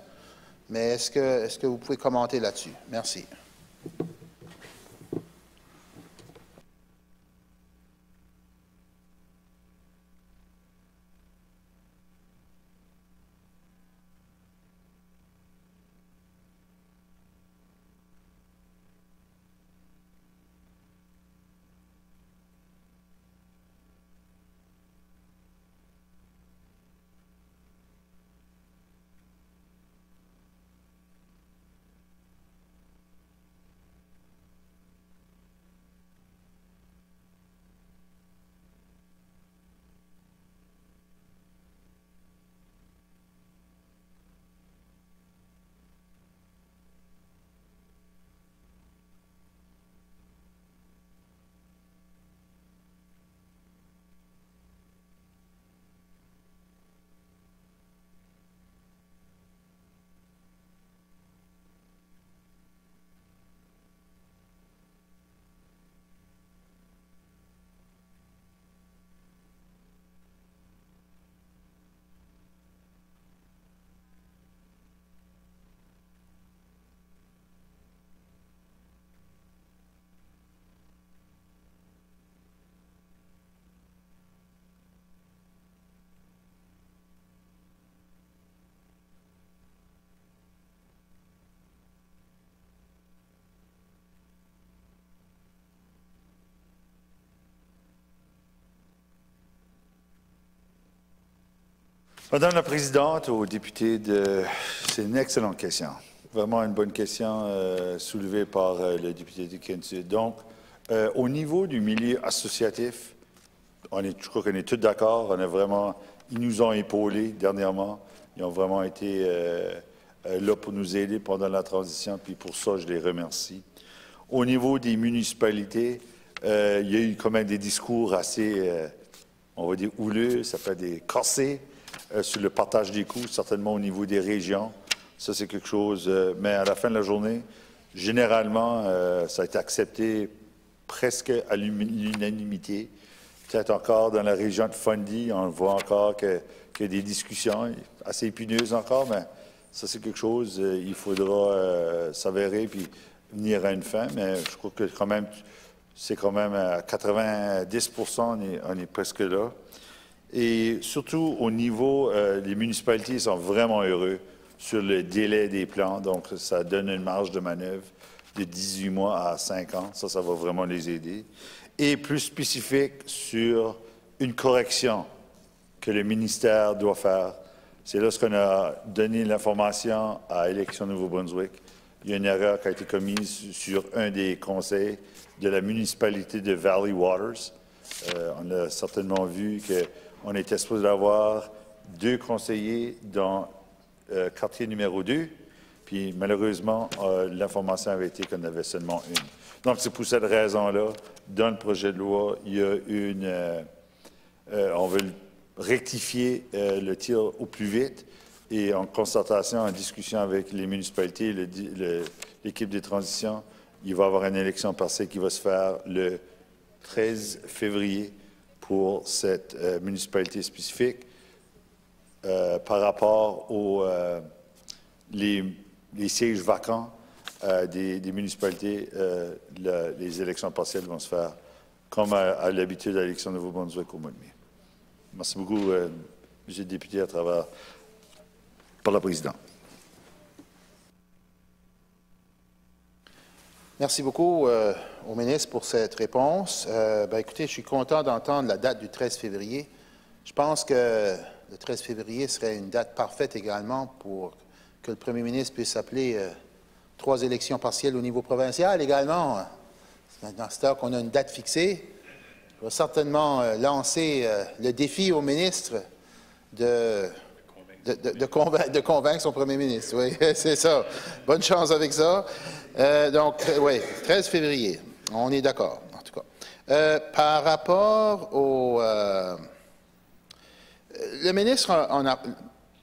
Mais est-ce que vous pouvez commenter là-dessus? Merci. Madame la Présidente, aux députés, c'est une excellente question. Vraiment une bonne question soulevée par le député de Kinsey. Donc, Au niveau du milieu associatif, je crois qu'on est tous d'accord. Ils nous ont épaulés dernièrement. Ils ont vraiment été là pour nous aider pendant la transition, puis pour ça, je les remercie. Au niveau des municipalités, il y a eu quand même des discours assez, on va dire, houleux, ça fait des corsés sur le partage des coûts, certainement au niveau des régions. Ça, c'est quelque chose, mais à la fin de la journée, généralement, ça a été accepté presque à l'unanimité. Peut-être encore dans la région de Fundy, on voit encore qu'il y a des discussions assez épineuses encore, mais ça, c'est quelque chose, il faudra s'avérer puis venir à une fin, mais je crois que quand même, c'est quand même à 90%, on est presque là. Et surtout au niveau, les municipalités sont vraiment heureux sur le délai des plans, donc ça donne une marge de manœuvre de 18 mois à 5 ans. Ça va vraiment les aider. Et plus spécifique sur une correction que le ministère doit faire. C'est lorsqu'on a donné l'information à Élections Nouveau-Brunswick. Il y a une erreur qui a été commise sur un des conseils de la municipalité de Valley Waters. On a certainement vu qu'on était supposé avoir 2 conseillers dans quartier numéro 2, puis malheureusement, l'information avait été qu'on avait seulement une. Donc, c'est pour cette raison-là, dans le projet de loi, il y a on veut rectifier le tir au plus vite et en concertation, en discussion avec les municipalités, l'équipe des transitions, il va y avoir une élection partielle qui va se faire le 13 février pour cette municipalité spécifique. Par rapport aux les sièges vacants des municipalités, les élections partielles vont se faire comme à l'habitude à l'élection de Nouveau-Brunswick au mois de mai. Merci beaucoup, M. le député, par la présidente. Merci beaucoup au ministre pour cette réponse. Écoutez, je suis content d'entendre la date du 13 février. Je pense que le 13 février serait une date parfaite également pour que le premier ministre puisse appeler 3 élections partielles au niveau provincial également. Dans ce temps qu'on a une date fixée, je vais certainement lancer le défi au ministre de convaincre son premier ministre. Oui, c'est ça. Bonne chance avec ça. Donc, oui, 13 février. On est d'accord, en tout cas. Par rapport au... le ministre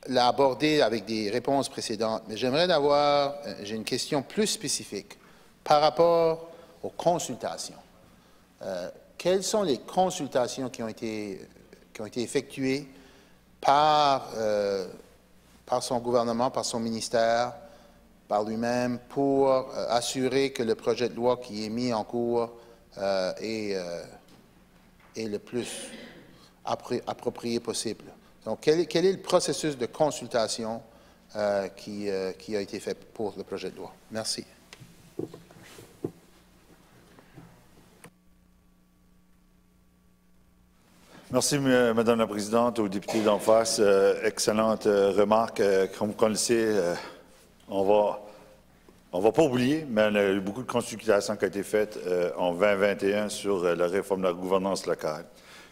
l'a abordé avec des réponses précédentes, mais j'aimerais avoir... j'ai une question plus spécifique par rapport aux consultations. Quelles sont les consultations qui ont été effectuées par son gouvernement, par son ministère, par lui-même, pour assurer que le projet de loi qui est mis en cours est le plus approprié possible? Donc, quel est le processus de consultation qui a été fait pour le projet de loi? Merci. Merci, Madame la Présidente, au député d'en face. Excellente remarque. Comme on le sait, on va pas oublier, mais il y a eu beaucoup de consultations qui ont été faites en 2021 sur la réforme de la gouvernance locale.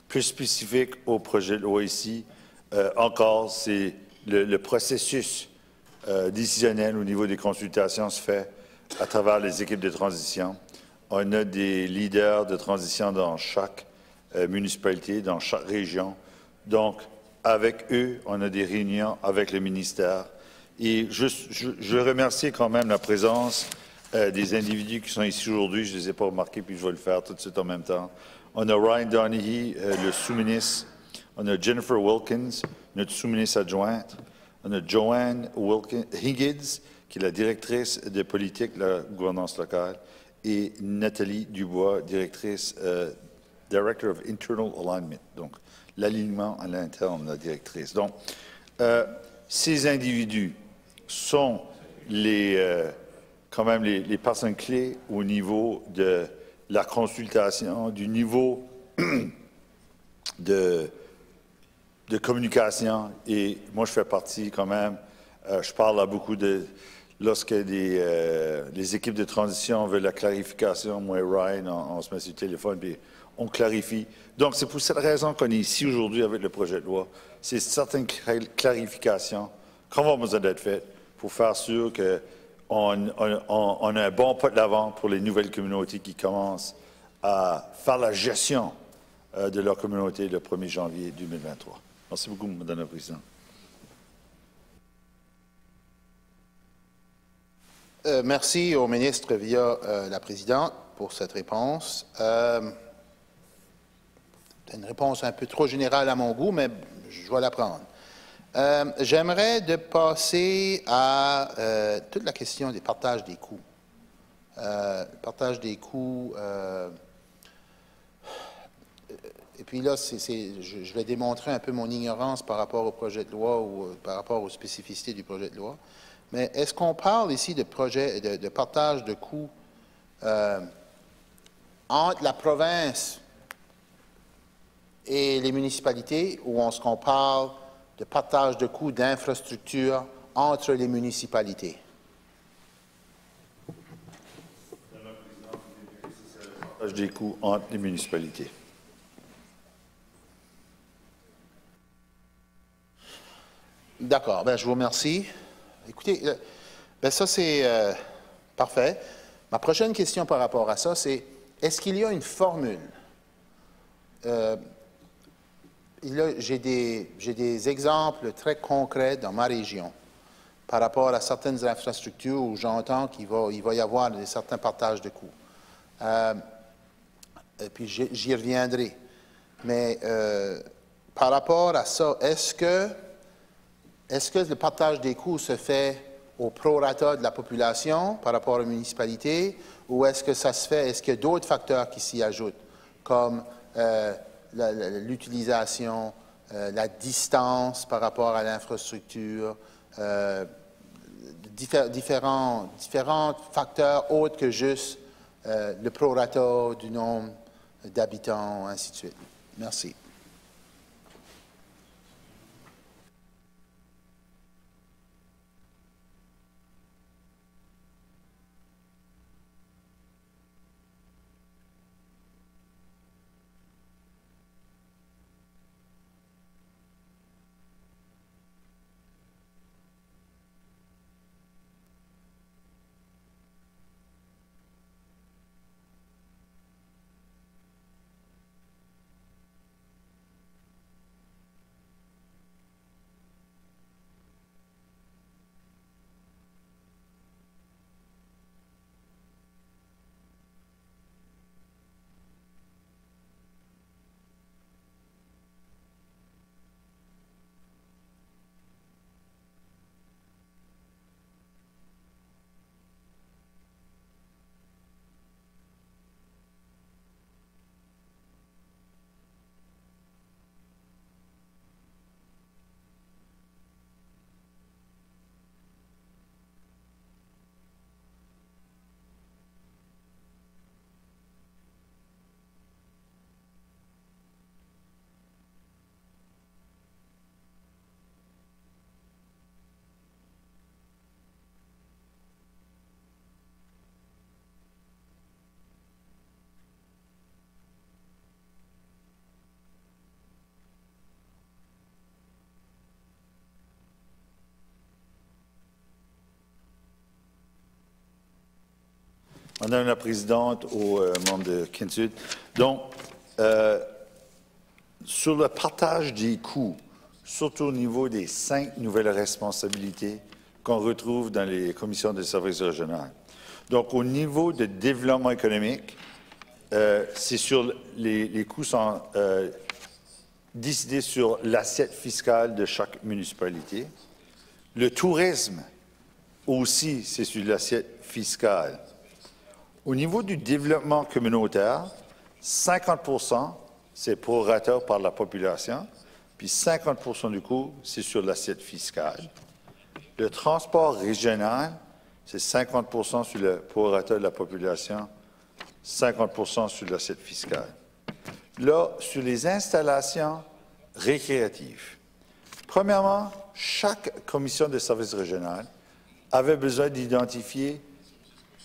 Plus spécifique au projet de loi ici, encore, c'est le processus décisionnel au niveau des consultations se fait à travers les équipes de transition. On a des leaders de transition dans chaque municipalité, dans chaque région. Donc, avec eux, on a des réunions avec le ministère. Et je remercie quand même la présence des individus qui sont ici aujourd'hui. Je ne les ai pas remarqués, puis je vais le faire tout de suite en même temps. On a Ryan Donaghy, le sous-ministre. On a Jennifer Wilkins, notre sous-ministre adjointe. On a Joanne Higgins, qui est la directrice de politique de la gouvernance locale. Et Nathalie Dubois, directrice Director of Internal Alignment, donc l'alignement à l'interne de la directrice. Donc, ces individus sont quand même les personnes clés au niveau de la consultation, du niveau de communication. Et moi, je fais partie quand même, je parle à beaucoup de lorsque les équipes de transition veulent la clarification, moi et Ryan, on se met sur le téléphone et on clarifie. Donc, c'est pour cette raison qu'on est ici aujourd'hui avec le projet de loi. C'est certaines clarifications qu'on va besoin d'être faites pour faire sûr qu'on a un bon pas de l'avant pour les nouvelles communautés qui commencent à faire la gestion de leur communauté le 1er janvier 2023. Merci beaucoup, Madame la Présidente. Merci au ministre via la présidente pour cette réponse. C'est une réponse un peu trop générale à mon goût, mais je vais la prendre. J'aimerais de passer à toute la question des partages des coûts. Partage des coûts. Et puis là, je vais démontrer un peu mon ignorance par rapport au projet de loi ou par rapport aux spécificités du projet de loi. Mais est-ce qu'on parle ici de partage de coûts entre la province et les municipalités, ou est-ce qu'on parle de partage de coûts d'infrastructures entre les municipalités? Partage des coûts entre les municipalités. D'accord. Je vous remercie. Écoutez, ça c'est parfait. Ma prochaine question par rapport à ça, c'est est-ce qu'il y a une formule? J'ai des exemples très concrets dans ma région par rapport à certaines infrastructures où j'entends qu'il va y avoir certains partages de coûts. Et puis j'y reviendrai. Mais par rapport à ça, est-ce que le partage des coûts se fait au prorata de la population par rapport aux municipalités, ou est-ce que ça se fait, est-ce qu'il y a d'autres facteurs qui s'y ajoutent, comme l'utilisation, la distance par rapport à l'infrastructure, différents facteurs autres que juste le prorata du nombre d'habitants, ainsi de suite. Merci. Madame la Présidente, aux membres de Kinsud. Donc, sur le partage des coûts, surtout au niveau des 5 nouvelles responsabilités qu'on retrouve dans les commissions de services régionaux. Donc, au niveau de développement économique, c'est sur les coûts sont décidés sur l'assiette fiscale de chaque municipalité. Le tourisme aussi, c'est sur l'assiette fiscale. Au niveau du développement communautaire, 50% c'est prorata par la population, puis 50% du coût, c'est sur l'assiette fiscale. Le transport régional, c'est 50% sur le prorata de la population, 50% sur l'assiette fiscale. Là, sur les installations récréatives, premièrement, chaque commission de services régional avait besoin d'identifier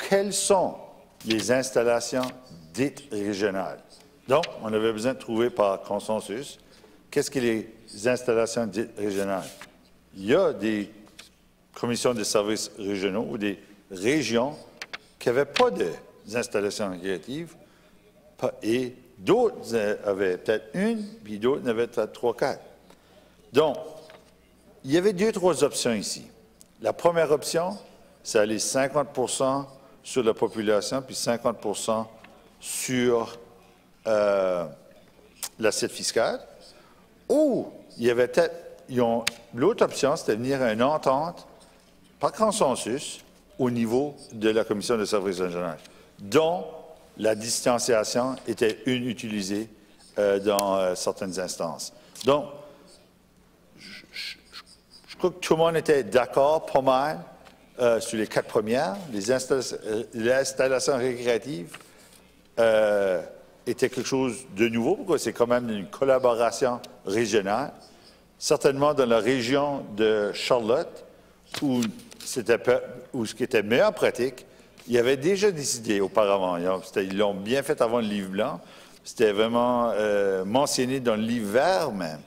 quelles sont les installations dites régionales. Donc, on avait besoin de trouver par consensus qu'est-ce que les installations dites régionales. Il y a des commissions de services régionaux ou des régions qui n'avaient pas d'installations récréatives et d'autres avaient peut-être une, puis d'autres en avaient peut-être 3, 4. Donc, il y avait 2, 3 options ici. La première option, c'est aller 50% sur la population, puis 50% sur l'assiette fiscale. Ou il y avait peut-être, l'autre option, c'était de venir à une entente par consensus au niveau de la Commission de services régionaux, dont la distanciation était utilisée dans certaines instances. Donc, je crois que tout le monde était d'accord pas mal sur les 4 premières. Les installations récréatives étaient quelque chose de nouveau, parce que c'est quand même une collaboration régionale. Certainement dans la région de Charlotte, où ce qui était meilleure pratique, il y avait déjà décidé auparavant. Ils l'ont bien fait avant le livre blanc. C'était vraiment mentionné dans le livre vert même.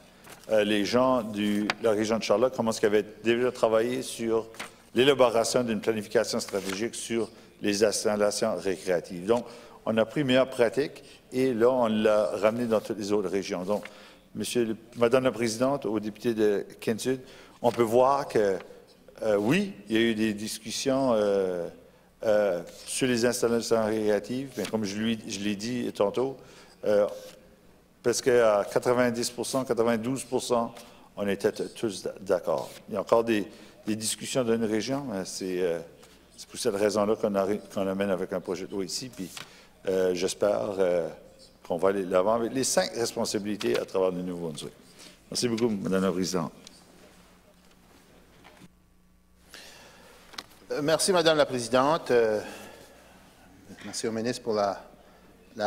Les gens de la région de Charlotte, comment est-ce qu'ils avaient déjà travaillé sur l'élaboration d'une planification stratégique sur les installations récréatives. Donc, on a pris meilleure pratique et là, on l'a ramené dans toutes les autres régions. Donc, Madame la Présidente, aux députés de Kent-Sud, on peut voir que, oui, il y a eu des discussions sur les installations récréatives, mais comme je l'ai dit tantôt, parce qu'à 90%, 92%, on était tous d'accord. Il y a encore des discussions dans une région, mais c'est pour cette raison-là qu'on amène avec un projet de loi ici, puis j'espère qu'on va aller de l'avant avec les 5 responsabilités à travers le Nouveau-Brunswick. Merci beaucoup, Madame la Présidente. Merci, Madame la Présidente. Merci au ministre pour la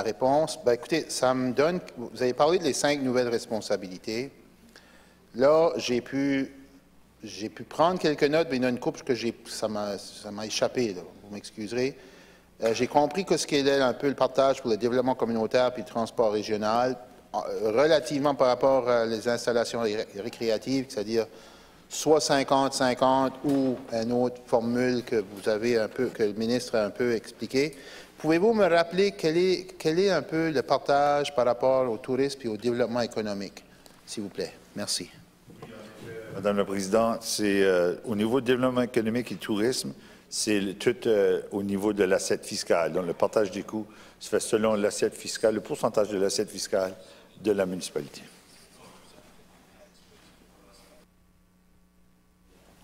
réponse. Ben, écoutez, ça me donne... Vous avez parlé des 5 nouvelles responsabilités. Là, j'ai pu prendre quelques notes, mais il y en a une couple que ça m'a échappé, là. Vous m'excuserez. J'ai compris que ce qu'il est un peu le partage pour le développement communautaire puis le transport régional, relativement par rapport aux installations récréatives, c'est-à-dire soit 50-50 ou une autre formule que vous avez que le ministre a un peu expliqué. Pouvez-vous me rappeler quel est un peu le partage par rapport au tourisme et au développement économique, s'il vous plaît? Merci. Madame la Présidente, c'est au niveau du développement économique et tourisme, c'est tout au niveau de l'assiette fiscale. Donc, le partage des coûts se fait selon l'assiette fiscale, le pourcentage de l'assiette fiscale de la municipalité.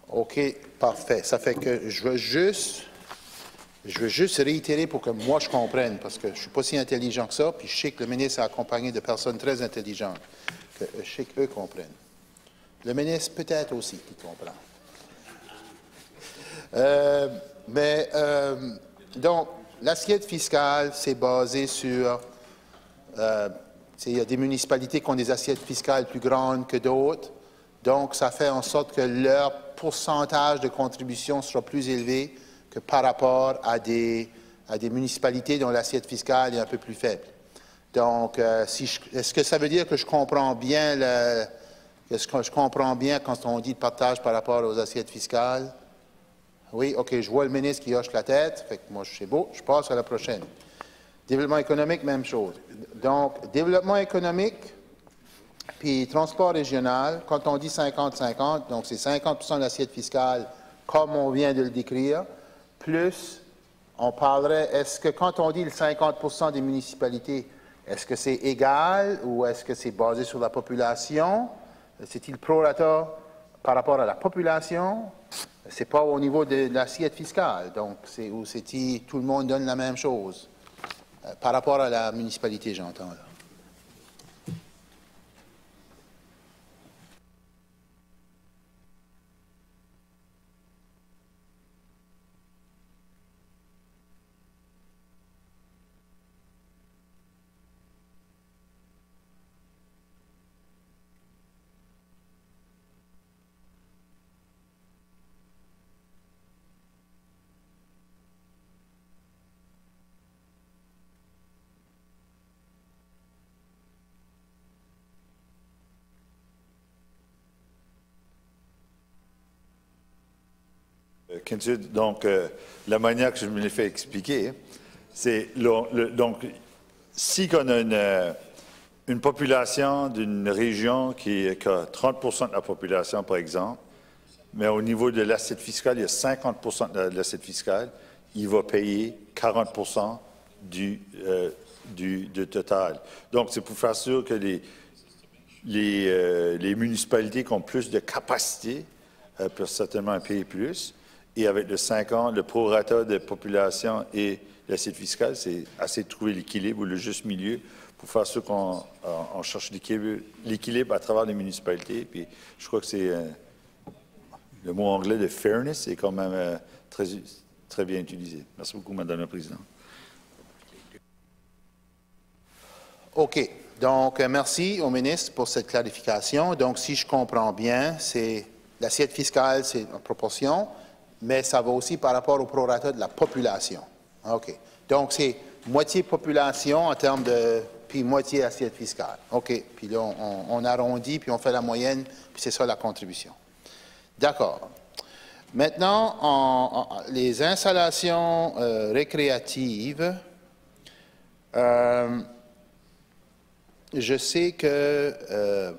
OK, parfait. Ça fait que je veux juste réitérer pour que moi je comprenne, parce que je ne suis pas si intelligent que ça, puis je sais que le ministre est accompagné de personnes très intelligentes, que je sais qu'eux comprennent. Le ministre peut-être aussi qui comprend. Donc, l'assiette fiscale, c'est basé sur... il y a des municipalités qui ont des assiettes fiscales plus grandes que d'autres. Donc, ça fait en sorte que leur pourcentage de contribution sera plus élevé que par rapport à des municipalités dont l'assiette fiscale est un peu plus faible. Donc, est-ce que ça veut dire que je comprends bien quand on dit le partage par rapport aux assiettes fiscales? Oui, OK, je vois le ministre qui hoche la tête. Fait que moi, c'est beau, je passe à la prochaine. Développement économique, même chose. Donc, développement économique, puis transport régional, quand on dit 50-50, donc c'est 50% d'assiette fiscale, comme on vient de le décrire, plus, on parlerait, est-ce que quand on dit le 50% des municipalités, est-ce que c'est égal ou est-ce que c'est basé sur la population? C'est-il prorata par rapport à la population? C'est pas au niveau de l'assiette fiscale, donc c'est où c'est-il tout le monde donne la même chose? Par rapport à la municipalité, j'entends là. donc, la manière que je me l'ai fait expliquer, c'est donc, si on a une population d'une région qui a 30 de la population, par exemple, mais au niveau de l'assiette fiscale, il y a 50 de l'assiette fiscale, il va payer 40 du total. Donc, c'est pour faire sûr que les municipalités qui ont plus de capacité peuvent certainement payer plus. Et avec le 5 ans, le prorata de population et l'assiette fiscale, c'est assez de trouver l'équilibre ou le juste milieu pour faire sûr qu'on cherche l'équilibre à travers les municipalités. Puis je crois que c'est le mot anglais de fairness est quand même très bien utilisé. Merci beaucoup, Madame la Présidente. OK. Donc, merci au ministre pour cette clarification. Donc, si je comprends bien, c'est l'assiette fiscale, c'est en proportion, mais ça va aussi par rapport au prorata de la population. OK. Donc, c'est moitié population en termes de... puis moitié assiette fiscale. OK. Puis là, on arrondit, puis on fait la moyenne, puis c'est ça la contribution. D'accord. Maintenant, les installations récréatives, je sais que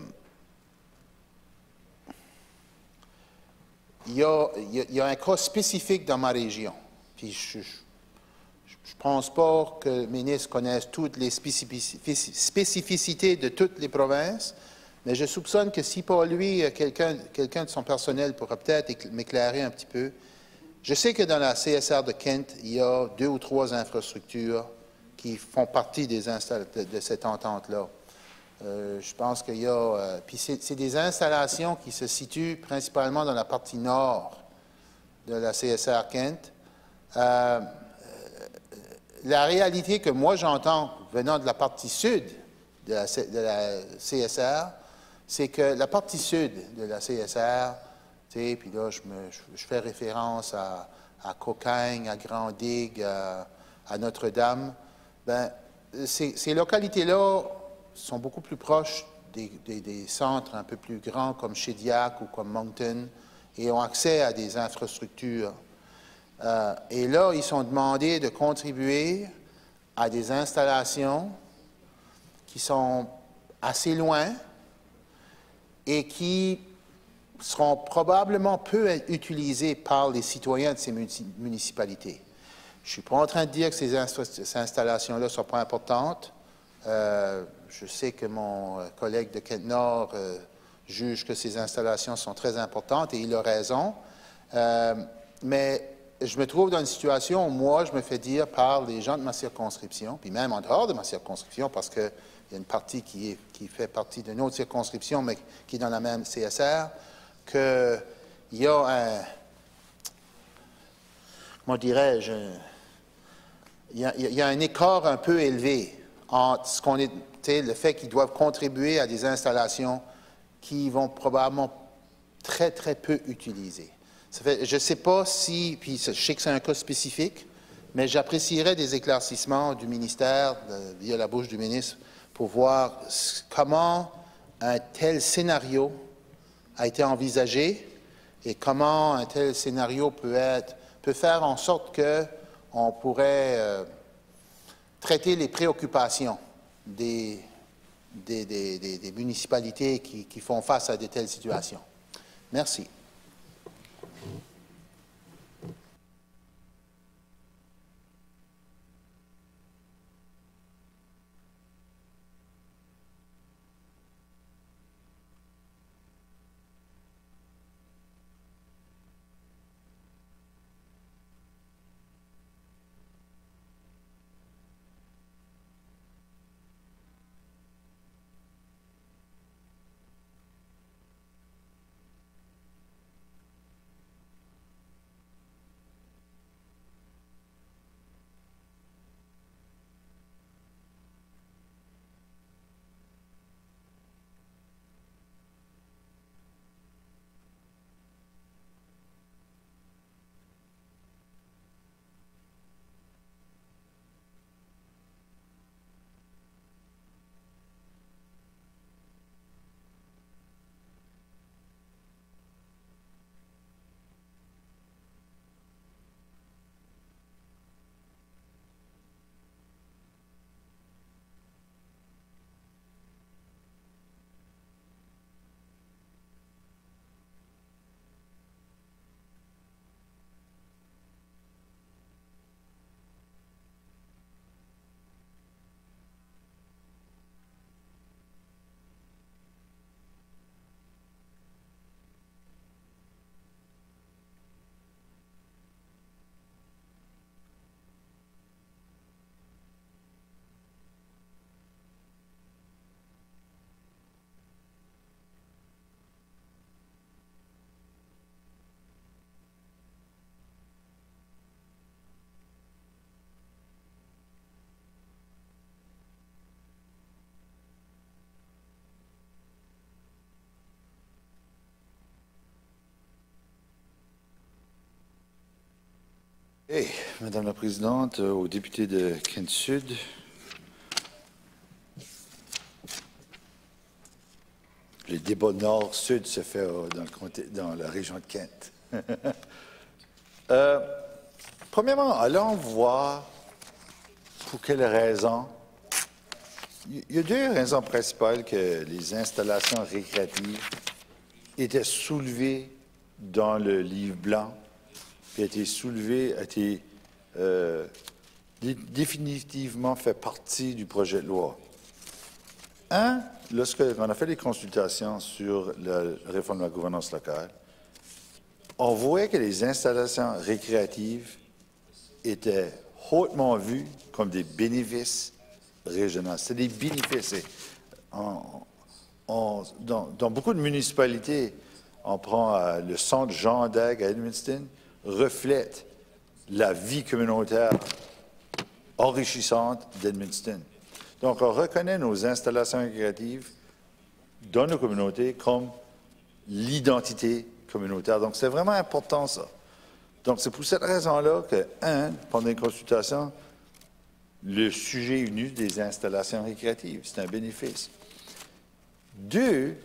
il y a un cas spécifique dans ma région. Puis je ne pense pas que le ministre connaisse toutes les spécificités de toutes les provinces, mais je soupçonne que si pas lui, quelqu'un de son personnel pourra peut-être m'éclairer un petit peu. Je sais que dans la CSR de Kent, il y a 2 ou 3 infrastructures qui font partie de cette entente-là. Je pense qu'il y a... puis c'est des installations qui se situent principalement dans la partie nord de la CSR Kent. La réalité que moi j'entends venant de la partie sud de la CSR, c'est que la partie sud de la CSR, tu sais, puis là je fais référence à Cocagne, à Grand-Digue, à Notre-Dame, ben ces localités-là sont beaucoup plus proches des centres un peu plus grands comme Shediac ou comme Moncton et ont accès à des infrastructures. Et là, ils sont demandés de contribuer à des installations qui sont assez loin et qui seront probablement peu utilisées par les citoyens de ces municipalités. Je ne suis pas en train de dire que ces installations-là ne sont pas importantes. Je sais que mon collègue de Kent-Nord juge que ces installations sont très importantes et il a raison. Mais je me trouve dans une situation où moi, je me fais dire par les gens de ma circonscription, puis même en dehors de ma circonscription, parce qu'il y a une partie qui fait partie d'une autre circonscription, mais qui est dans la même CSR, qu'il y a un... Comment dirais-je? Il y a un écart un peu élevé entre ce qu'on est, le fait qu'ils doivent contribuer à des installations qui vont probablement très, très peu utiliser. Je ne sais pas si, puis je sais que c'est un cas spécifique, mais j'apprécierais des éclaircissements du ministère, via la bouche du ministre, pour voir comment un tel scénario a été envisagé et comment un tel scénario peut faire en sorte qu'on pourrait traiter les préoccupations des municipalités qui font face à de telles situations. Merci. Hey, Madame la Présidente, aux députés de Kent-Sud, le débat nord-sud se fait dans la région de Kent. Premièrement, allons voir pour quelles raisons. Il y a deux raisons principales que les installations récréatives étaient soulevées dans le livre blanc, puis a été définitivement fait partie du projet de loi. Un, lorsqu'on a fait des consultations sur la réforme de la gouvernance locale, on voyait que les installations récréatives étaient hautement vues comme des bénéfices régionaux. C'est des bénéfices. Dans beaucoup de municipalités, on prend le centre Jean d'Ague à Edmundston, reflète la vie communautaire enrichissante d'Edmundston. Donc, on reconnaît nos installations récréatives dans nos communautés comme l'identité communautaire. Donc, c'est vraiment important, ça. Donc, c'est pour cette raison-là que, pendant une consultation, le sujet est venu des installations récréatives. C'est un bénéfice. Deux,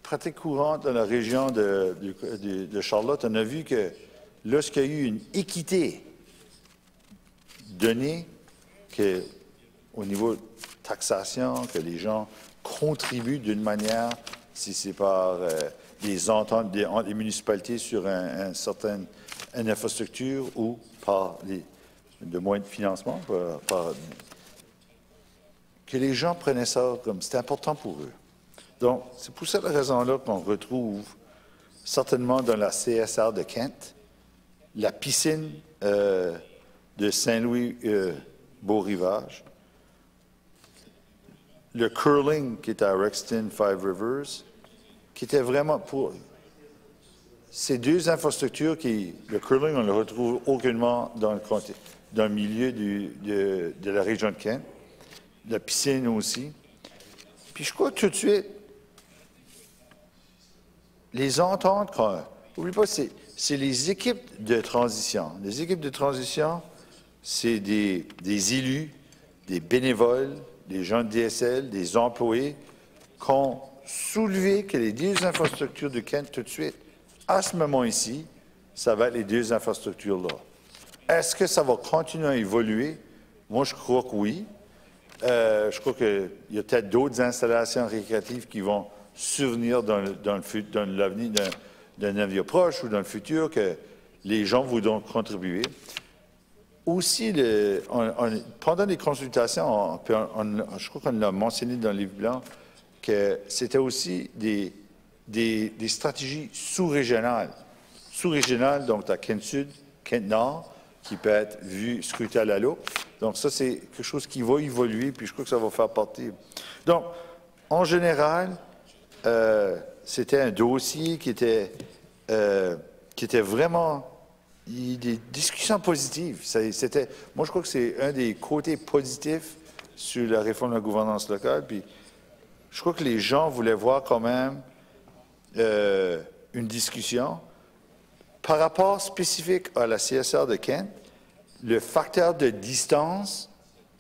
pratique courante dans la région de Charlotte, on a vu que lorsqu'il y a eu une équité donnée, au niveau de taxation, que les gens contribuent d'une manière, si c'est par des ententes entre les municipalités sur une infrastructure ou par de moins de financement, que les gens prenaient ça comme c'était important pour eux. Donc, c'est pour cette raison-là qu'on retrouve certainement dans la CSR de Kent, la piscine de Saint-Louis-Beau-Rivage, le curling qui est à Rexton, Five Rivers, qui était vraiment pour ces deux infrastructures le curling, on ne le retrouve aucunement dans le milieu de la région de Kent, la piscine aussi. Puis je crois tout de suite, les ententes, n'oubliez pas, c'est les équipes de transition. Les équipes de transition, c'est des élus, des bénévoles, des gens de DSL, des employés qui ont soulevé que les deux infrastructures de Kent tout de suite, à ce moment ici, ça va être les deux infrastructures-là. Est-ce que ça va continuer à évoluer? Moi, je crois que oui. Je crois qu'il y a peut-être d'autres installations récréatives qui vont survenir dans l'avenir d'un avenir proche ou dans le futur que les gens voudront contribuer. Aussi, pendant les consultations, je crois qu'on l'a mentionné dans le livre blanc, que c'était aussi des stratégies sous-régionales. Sous-régionales, donc à Kent Sud, Kent Nord, qui peut être vu, scruté à la loupe. Donc ça, c'est quelque chose qui va évoluer, puis je crois que ça va faire partie. Donc, en général, c'était un dossier qui était vraiment des discussions positives. Moi, je crois que c'est un des côtés positifs sur la réforme de la gouvernance locale. Puis, je crois que les gens voulaient voir quand même une discussion. Par rapport spécifique à la CSR de Kent, le facteur de distance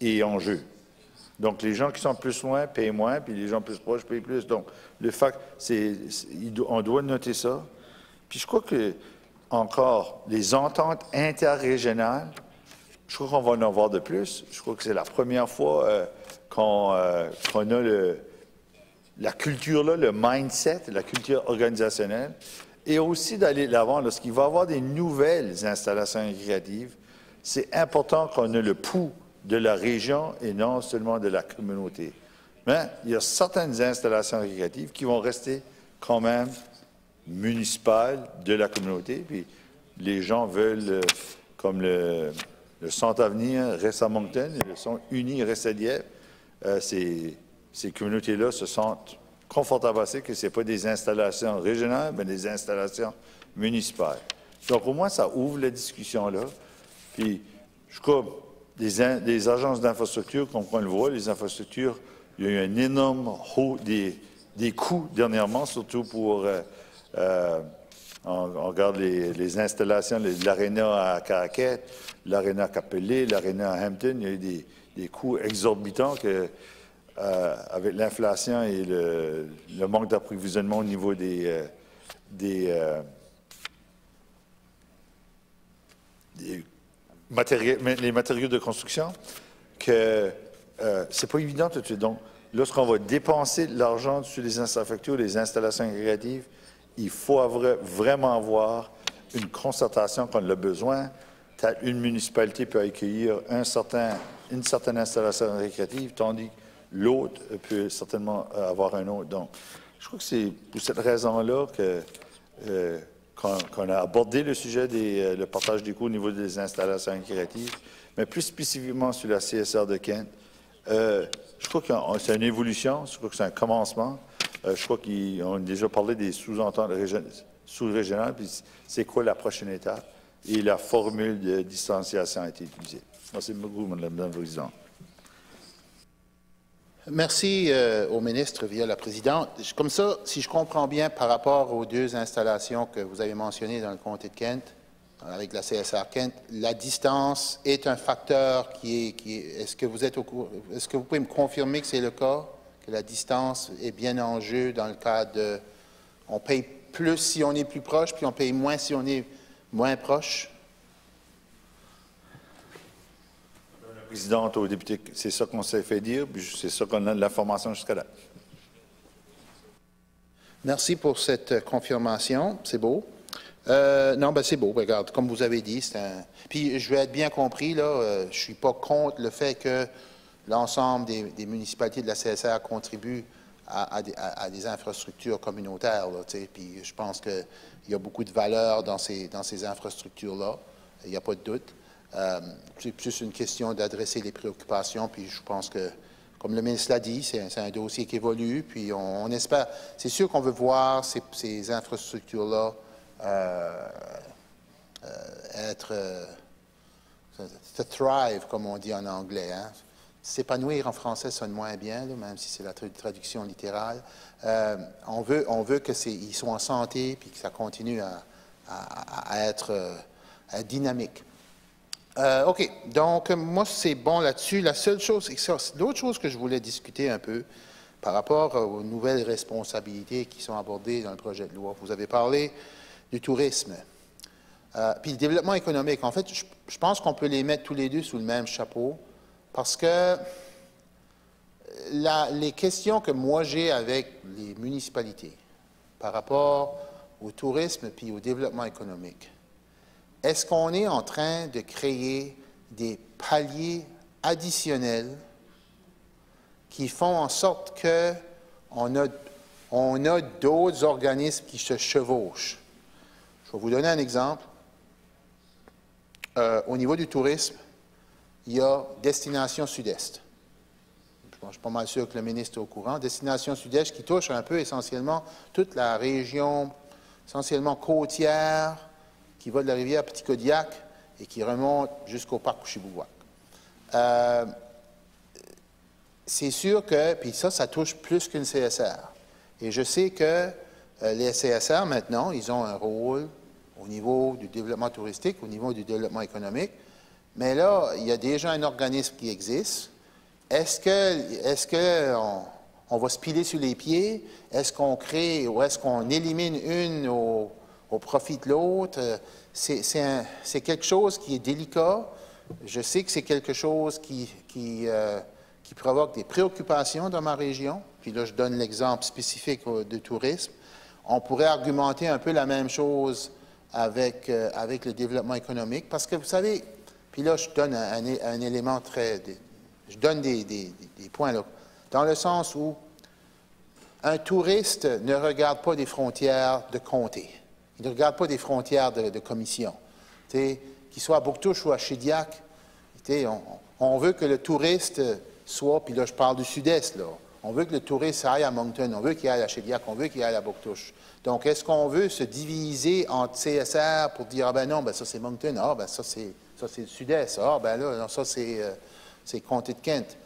est en jeu. Donc, les gens qui sont plus loin payent moins, puis les gens plus proches payent plus. Donc, on doit noter ça. Puis, je crois que encore, les ententes interrégionales, je crois qu'on va en avoir de plus. Je crois que c'est la première fois qu'on a la culture-là, le mindset, la culture organisationnelle, et aussi d'aller de l'avant. Lorsqu'il va y avoir des nouvelles installations récréatives, c'est important qu'on ait le pouls de la région et non seulement de la communauté. Mais il y a certaines installations récréatives qui vont rester quand même municipales de la communauté. Puis les gens veulent, comme le Centre Avenir reste à Moncton et le Centre Uni reste à Dieppe, ces communautés-là se sentent confortables à ce que ce n'est pas des installations régionales, mais des installations municipales. Donc, au moins, ça ouvre la discussion là. Puis, je crois, des agences d'infrastructure, comme on le voit, les infrastructures, il y a eu un énorme des coûts dernièrement, surtout pour On regarde les installations, l'aréna à Caraquet, l'aréna à Capelé, l'aréna à Hampton. Il y a eu des coûts exorbitants que, avec l'inflation et le manque d'approvisionnement au niveau les matériaux de construction, que c'est pas évident tout de suite. Donc, lorsqu'on va dépenser de l'argent sur les infrastructures, les installations créatives, il faut vraiment avoir une concertation quand on a besoin. Peut-être une municipalité peut accueillir une certaine installation récréative, tandis que l'autre peut certainement avoir un autre. Donc, je crois que c'est pour cette raison-là qu'on a abordé le sujet le partage des coûts au niveau des installations créatives, mais plus spécifiquement sur la CSR de Kent. Je crois que c'est une évolution, je crois que c'est un commencement. Je crois qu'on a déjà parlé des sous-ententes sous-régionales, puis c'est quoi la prochaine étape, et la formule de distanciation a été utilisée. Merci beaucoup, Madame la Présidente. Merci au ministre via la présidente. Comme ça, si je comprends bien, par rapport aux deux installations que vous avez mentionnées dans le comté de Kent, avec la CSR Kent, la distance est un facteur qui est est-ce que vous pouvez me confirmer que c'est le cas, que la distance est bien en jeu dans le cadre de on paye plus si on est plus proche, puis on paye moins si on est moins proche? Madame la Présidente, aux députés, c'est ça qu'on s'est fait dire, puis c'est ça qu'on a de l'information jusqu'à là. Merci pour cette confirmation, c'est beau. Non, ben c'est beau, regarde, comme vous avez dit, c'est un... Puis, je vais être bien compris, là, je ne suis pas contre le fait que l'ensemble des municipalités de la CSR contribuent à des infrastructures communautaires, là, puis je pense qu'il y a beaucoup de valeur dans ces infrastructures-là, il n'y a pas de doute. C'est plus une question d'adresser les préoccupations, puis je pense que, comme le ministre l'a dit, c'est un dossier qui évolue, puis on espère... C'est sûr qu'on veut voir ces infrastructures-là to thrive, comme on dit en anglais. Hein. S'épanouir en français sonne moins bien, là, même si c'est la traduction littérale. On veut qu'ils soient en santé puis que ça continue à être dynamique. OK. Donc, moi, c'est bon là-dessus. La seule chose, l'autre chose que je voulais discuter un peu par rapport aux nouvelles responsabilités qui sont abordées dans le projet de loi. Vous avez parlé du tourisme. Puis le développement économique, en fait, je pense qu'on peut les mettre tous les deux sous le même chapeau parce que les questions que moi j'ai avec les municipalités par rapport au tourisme puis au développement économique, est-ce qu'on est en train de créer des paliers additionnels qui font en sorte qu'on a d'autres organismes qui se chevauchent? Je vais vous donner un exemple. Au niveau du tourisme, il y a Destination Sud-Est. Je suis pas mal sûr que le ministre est au courant. Destination Sud-Est qui touche un peu essentiellement toute la région, essentiellement côtière, qui va de la rivière Petit-Kodiak et qui remonte jusqu'au parc Couchibouguac. C'est sûr que, puis ça touche plus qu'une CSR. Et je sais que les CSR, maintenant, ils ont un rôle au niveau du développement touristique, au niveau du développement économique. Mais là, il y a déjà un organisme qui existe. Est-ce qu'on va se piler sur les pieds? Est-ce qu'on crée ou est-ce qu'on élimine une au profit de l'autre? C'est quelque chose qui est délicat. Je sais que c'est quelque chose qui provoque des préoccupations dans ma région. Puis là, je donne l'exemple spécifique de tourisme. On pourrait argumenter un peu la même chose avec le développement économique, parce que vous savez, puis là, je donne un élément je donne des points là, dans le sens où un touriste ne regarde pas des frontières de comté, il ne regarde pas des frontières de commission. Qu'il soit à Bouctouche ou à Shediac, on veut que le touriste soit, puis là, je parle du sud-est, là, on veut que le touriste aille à Moncton, on veut qu'il aille à Shediac, on veut qu'il aille à Bouctouche. Donc, est-ce qu'on veut se diviser entre CSR pour dire, ah ben non, ben ça c'est Moncton, ah ben ça c'est le sud-est, ah ben là, non, ça c'est Comté de Kent.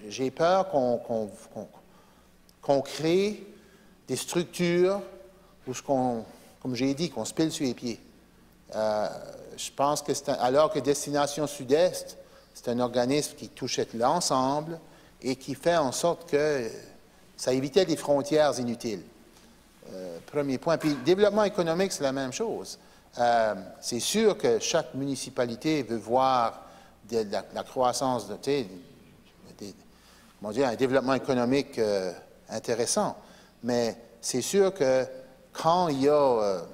J'ai peur qu'on crée des structures où comme j'ai dit, qu'on se pile sur les pieds. Je pense que alors que Destination Sud-Est, c'est un organisme qui touchait l'ensemble et qui fait en sorte que ça évitait des frontières inutiles. Premier point. Puis, développement économique, c'est la même chose. C'est sûr que chaque municipalité veut voir la croissance, un développement économique intéressant. Mais c'est sûr que quand il y a,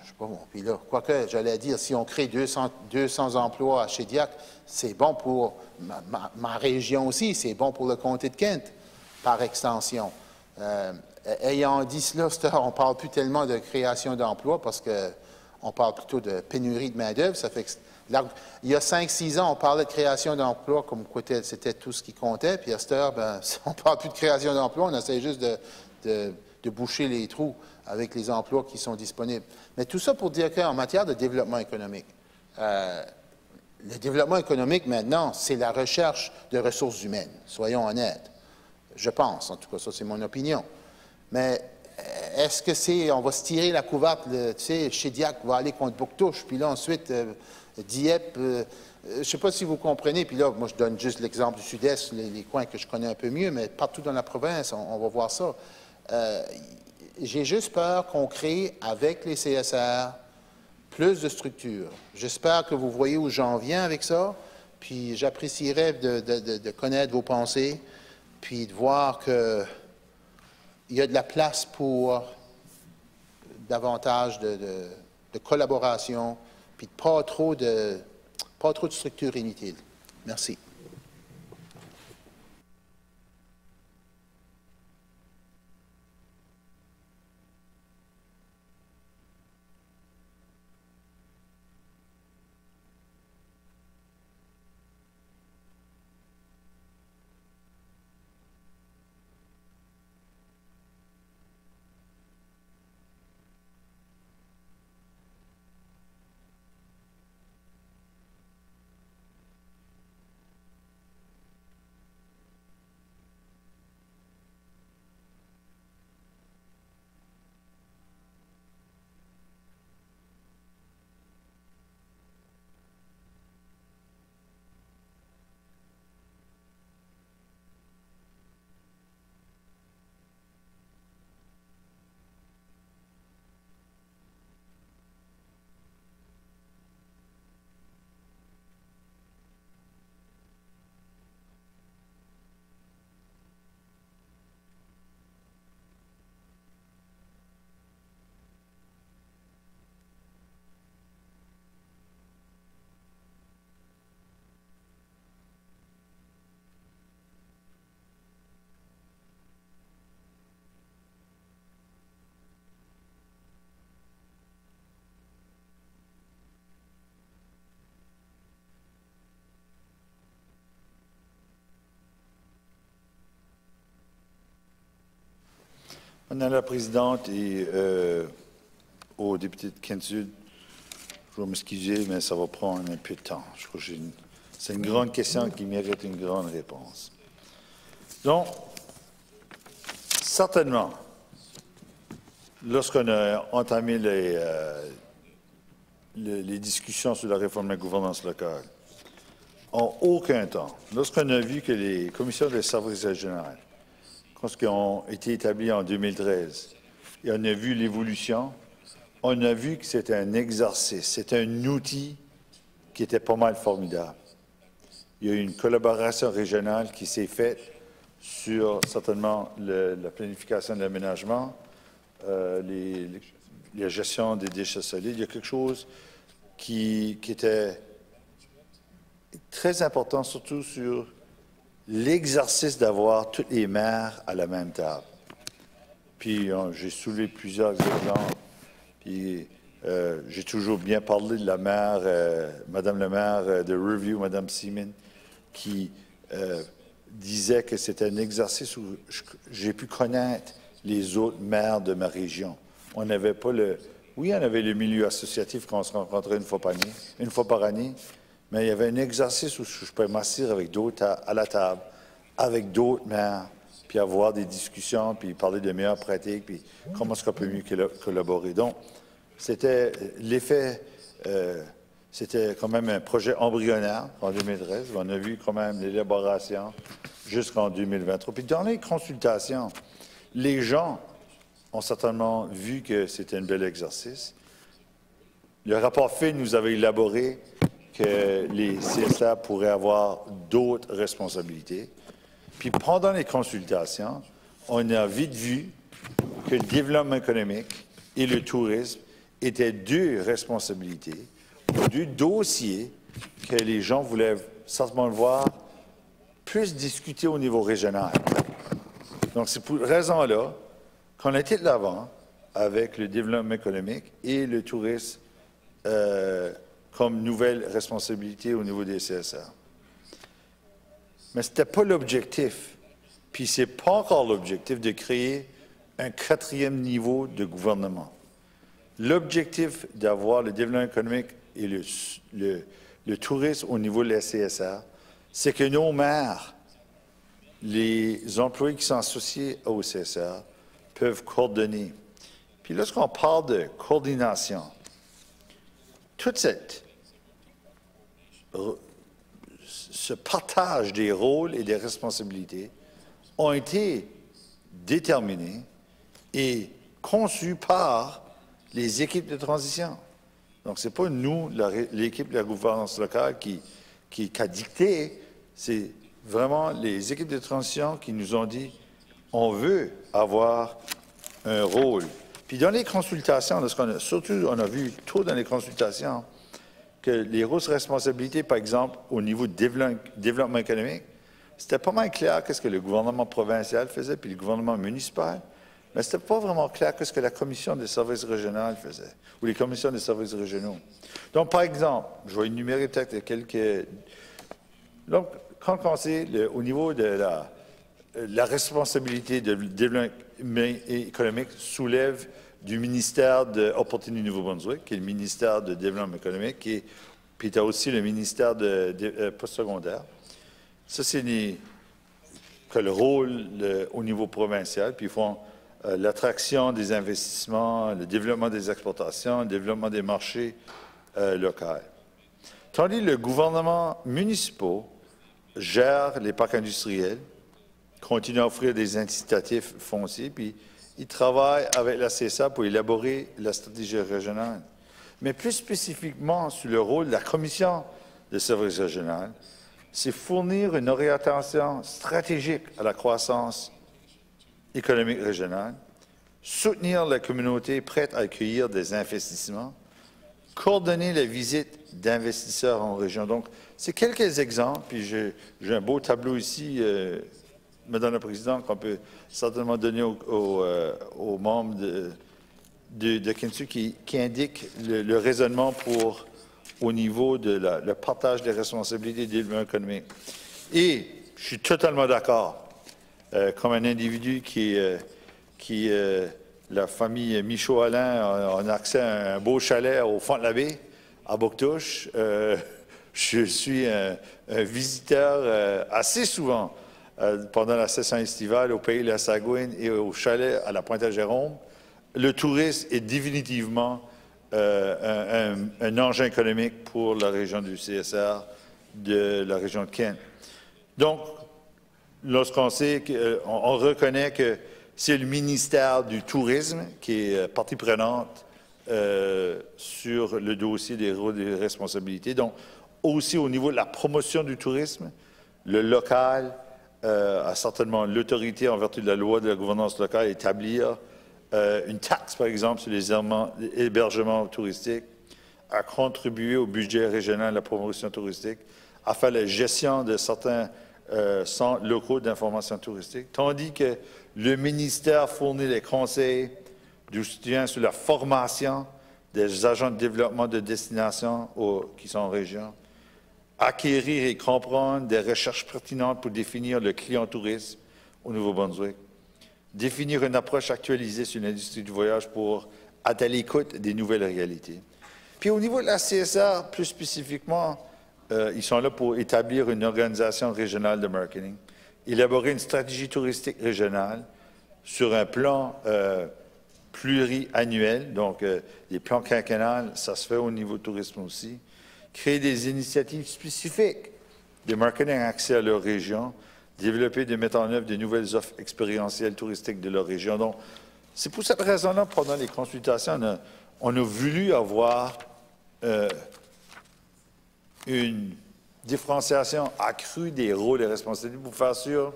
je sais pas, bon, puis là, quoique j'allais dire, si on crée 200 emplois à Shediac, c'est bon pour ma région aussi, c'est bon pour le comté de Kent, par extension. Ayant dit cela, on ne parle plus tellement de création d'emplois parce qu'on parle plutôt de pénurie de main-d'œuvre. Ça fait que il y a 5-6 ans, on parlait de création d'emplois comme quoi c'était tout ce qui comptait. Puis à cette heure, on ne parle plus de création d'emplois, on essaie juste de boucher les trous avec les emplois qui sont disponibles. Mais tout ça pour dire qu'en matière de développement économique, le développement économique maintenant, c'est la recherche de ressources humaines. Soyons honnêtes. Je pense, en tout cas, ça c'est mon opinion. Mais est-ce que c'est, on va se tirer la couverte, tu sais, Shediac va aller contre Bouctouche, puis là ensuite, Dieppe, je ne sais pas si vous comprenez, puis là, moi je donne juste l'exemple du Sud-Est, les coins que je connais un peu mieux, mais partout dans la province, on va voir ça. J'ai juste peur qu'on crée avec les CSR plus de structures. J'espère que vous voyez où j'en viens avec ça, puis j'apprécierais de connaître vos pensées, puis de voir qu'il y a de la place pour davantage de collaboration, puis pas trop de structures inutiles. Merci. Madame la Présidente et aux députés de Kent-Sud, je vais m'excuser, mais ça va prendre un peu de temps. Je crois que c'est une grande question qui mérite une grande réponse. Donc, certainement, lorsqu'on a entamé les discussions sur la réforme de la gouvernance locale, en aucun temps, lorsqu'on a vu que les commissions des services régionaux, qui ont été établis en 2013. Et on a vu l'évolution. On a vu que c'était un exercice, c'était un outil qui était pas mal formidable. Il y a eu une collaboration régionale qui s'est faite sur certainement la planification de l'aménagement, la gestion des déchets solides. Il y a quelque chose qui était très important, surtout sur l'exercice d'avoir tous les maires à la même table. Puis j'ai soulevé plusieurs exemples. Puis j'ai toujours bien parlé de la maire, Madame la maire de Riverview, Madame Seaman, qui disait que c'était un exercice où j'ai pu connaître les autres maires de ma région. On n'avait pas oui, on avait le milieu associatif qu'on se rencontrait une fois par année, mais il y avait un exercice où je pouvais m'asseoir avec d'autres à la table, avec d'autres maires, puis avoir des discussions, puis parler de meilleures pratiques, puis comment est-ce qu'on peut mieux collaborer. Donc, c'était l'effet, c'était quand même un projet embryonnaire en 2013. On a vu quand même l'élaboration jusqu'en 2023. Puis dans les consultations, les gens ont certainement vu que c'était un bel exercice. Le rapport fait nous avait élaboré que les CSA pourraient avoir d'autres responsabilités. Puis pendant les consultations, on a vite vu que le développement économique et le tourisme étaient deux responsabilités, deux dossiers que les gens voulaient certainement voir plus discuter au niveau régional. Donc c'est pour cette raison-là qu'on a été de l'avant avec le développement économique et le tourisme comme nouvelle responsabilité au niveau des CSR. Mais ce n'était pas l'objectif, puis ce n'est pas encore l'objectif de créer un quatrième niveau de gouvernement. L'objectif d'avoir le développement économique et le tourisme au niveau de la CSR, c'est que nos maires, les employés qui sont associés au CSR, peuvent coordonner. Puis lorsqu'on parle de coordination, tout ce partage des rôles et des responsabilités ont été déterminés et conçus par les équipes de transition. Donc, ce n'est pas nous, l'équipe de la gouvernance locale, qui a dicté, c'est vraiment les équipes de transition qui nous ont dit on veut avoir un rôle. Puis dans les consultations, surtout on a vu tôt dans les consultations que les grosses responsabilités, par exemple, au niveau du développement économique, c'était pas mal clair qu'est-ce que le gouvernement provincial faisait, puis le gouvernement municipal, mais c'était pas vraiment clair qu'est-ce que la commission des services régionaux faisait, ou les commissions des services régionaux. Donc, par exemple, je vais énumérer peut-être quelques... Donc, quand on sait, au niveau de la responsabilité de développement économique soulève du ministère de Opportunité du Nouveau-Brunswick, qui est le ministère de développement économique, puis tu as aussi le ministère de postsecondaire. Ça, c'est le rôle au niveau provincial, puis ils font l'attraction des investissements, le développement des exportations, le développement des marchés locaux. Tandis que le gouvernement municipal gère les parcs industriels, continue à offrir des incitatifs fonciers, puis il travaille avec la CSA pour élaborer la stratégie régionale. Mais plus spécifiquement sur le rôle de la commission de services régionaux, c'est fournir une orientation stratégique à la croissance économique régionale, soutenir la communauté prête à accueillir des investissements, coordonner la visite d'investisseurs en région. Donc, c'est quelques exemples, puis j'ai un beau tableau ici, Madame la Présidente, qu'on peut certainement donner aux membres de Kinsu qui indique le raisonnement au niveau de le partage des responsabilités du développement économique. Et je suis totalement d'accord, comme un individu qui la famille Michaud-Alain a accès à un beau chalet au fond de la baie, à Bouctouche. Je suis un visiteur assez souvent pendant la saison estivale au pays de la Sagouine et au chalet à la Pointe-à-Jérôme. Le tourisme est définitivement un engin économique pour la région du CSR, de la région de Kent. Donc, lorsqu'on sait on reconnaît que c'est le ministère du Tourisme qui est partie prenante sur le dossier des rôles et des responsabilités. Donc, aussi au niveau de la promotion du tourisme, le local a certainement l'autorité en vertu de la loi de la gouvernance locale à établir une taxe, par exemple, sur les hébergements touristiques, à contribuer au budget régional de la promotion touristique, à faire la gestion de certains centres locaux d'information touristique, tandis que le ministère fournit les conseils du soutien sur la formation des agents de développement de destination qui sont en région, acquérir et comprendre des recherches pertinentes pour définir le client tourisme au Nouveau-Brunswick, définir une approche actualisée sur l'industrie du voyage pour être à l'écoute des nouvelles réalités. Puis au niveau de la CSR, plus spécifiquement, ils sont là pour établir une organisation régionale de marketing, élaborer une stratégie touristique régionale sur un plan pluriannuels, donc les plans quinquennales, ça se fait au niveau du tourisme aussi. Créer des initiatives spécifiques de marketing accès à leur région, développer et de mettre en œuvre de nouvelles offres expérientielles touristiques de leur région. Donc, c'est pour cette raison-là, pendant les consultations, on a voulu avoir une différenciation accrue des rôles et responsabilités pour faire sûr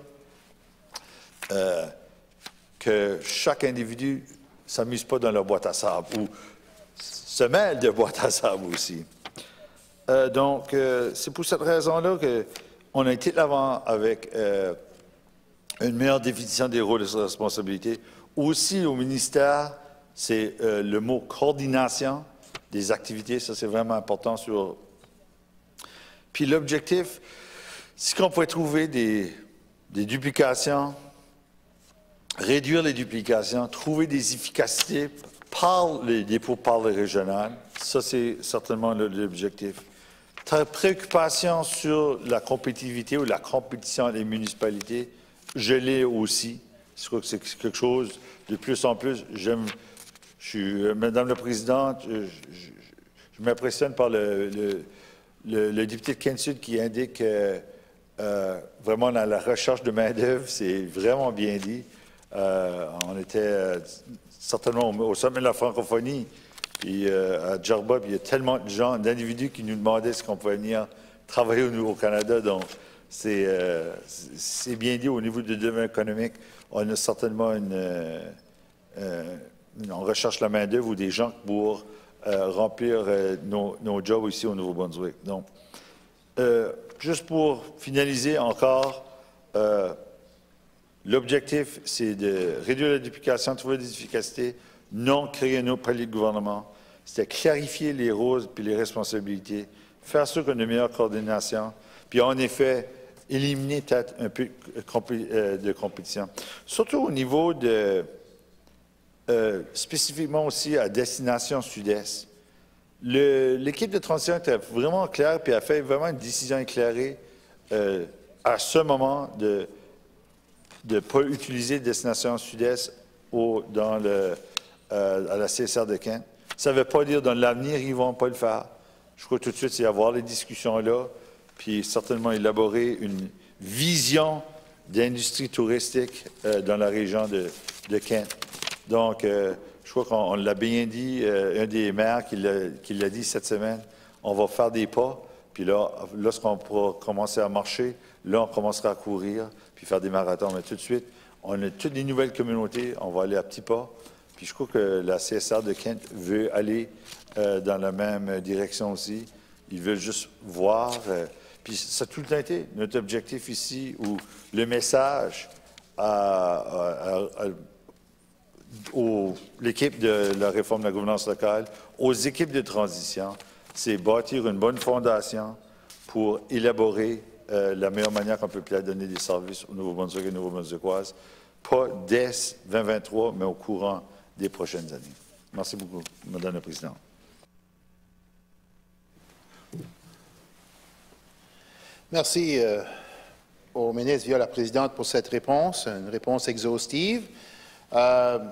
que chaque individu ne s'amuse pas dans leur boîte à sable ou se mêle de boîte à sable aussi. Donc, c'est pour cette raison-là qu'on a été de l'avant avec une meilleure définition des rôles et des responsabilités. Aussi, au ministère, c'est le mot coordination des activités. Ça, c'est vraiment important. Puis l'objectif, c'est qu'on pourrait trouver des duplications, réduire les duplications, trouver des efficacités par les dépôts régionales. Ça, c'est certainement l'objectif. Ta préoccupation sur la compétitivité ou la compétition des municipalités, je l'ai aussi. Je crois que c'est quelque chose de plus en plus. Madame la Présidente, je m'impressionne par le député de Kent-Sud qui indique vraiment dans la recherche de main-d'œuvre, c'est vraiment bien dit. On était certainement au sommet de la francophonie, puis à Djerba, il y a tellement de gens, d'individus qui nous demandaient si on pouvait venir travailler au Canada. Donc, c'est bien dit au niveau du domaine économique. On a certainement on recherche la main-d'œuvre ou des gens pour remplir nos jobs ici au Nouveau-Brunswick. Donc, juste pour finaliser encore, l'objectif, c'est de réduire la duplication, trouver des efficacités, non créer un autre palier de gouvernement. C'était clarifier les rôles et les responsabilités, faire sûr qu'on a une meilleure coordination, puis en effet, éliminer peut-être un peu de compétition. Surtout au niveau de, spécifiquement aussi à destination sud-est. L'équipe de transition était vraiment claire puis a fait vraiment une décision éclairée à ce moment de ne pas utiliser destination sud-est à la CSR de Kent. Ça ne veut pas dire dans l'avenir, ils ne vont pas le faire. Je crois tout de suite, c'est avoir les discussions là, puis certainement élaborer une vision d'industrie touristique dans la région de Kent. Donc, je crois qu'on l'a bien dit, un des maires qui l'a dit cette semaine, on va faire des pas, puis là, lorsqu'on pourra commencer à marcher, là, on commencera à courir, puis faire des marathons. Mais tout de suite, on a toutes les nouvelles communautés, on va aller à petits pas. Puis je crois que la CSR de Kent veut aller dans la même direction aussi. Ils veulent juste voir. Puis ça a tout le temps été notre objectif ici, où le message à l'équipe de la réforme de la gouvernance locale, aux équipes de transition, c'est bâtir une bonne fondation pour élaborer la meilleure manière qu'on peut peut-être donner des services au Nouveau-Brunswick et aux Nouveau-Brunswickoises, pas dès 2023, mais au courant des prochaines années. Merci beaucoup, Madame la Présidente. Merci au ministre via la présidente pour cette réponse, une réponse exhaustive. Le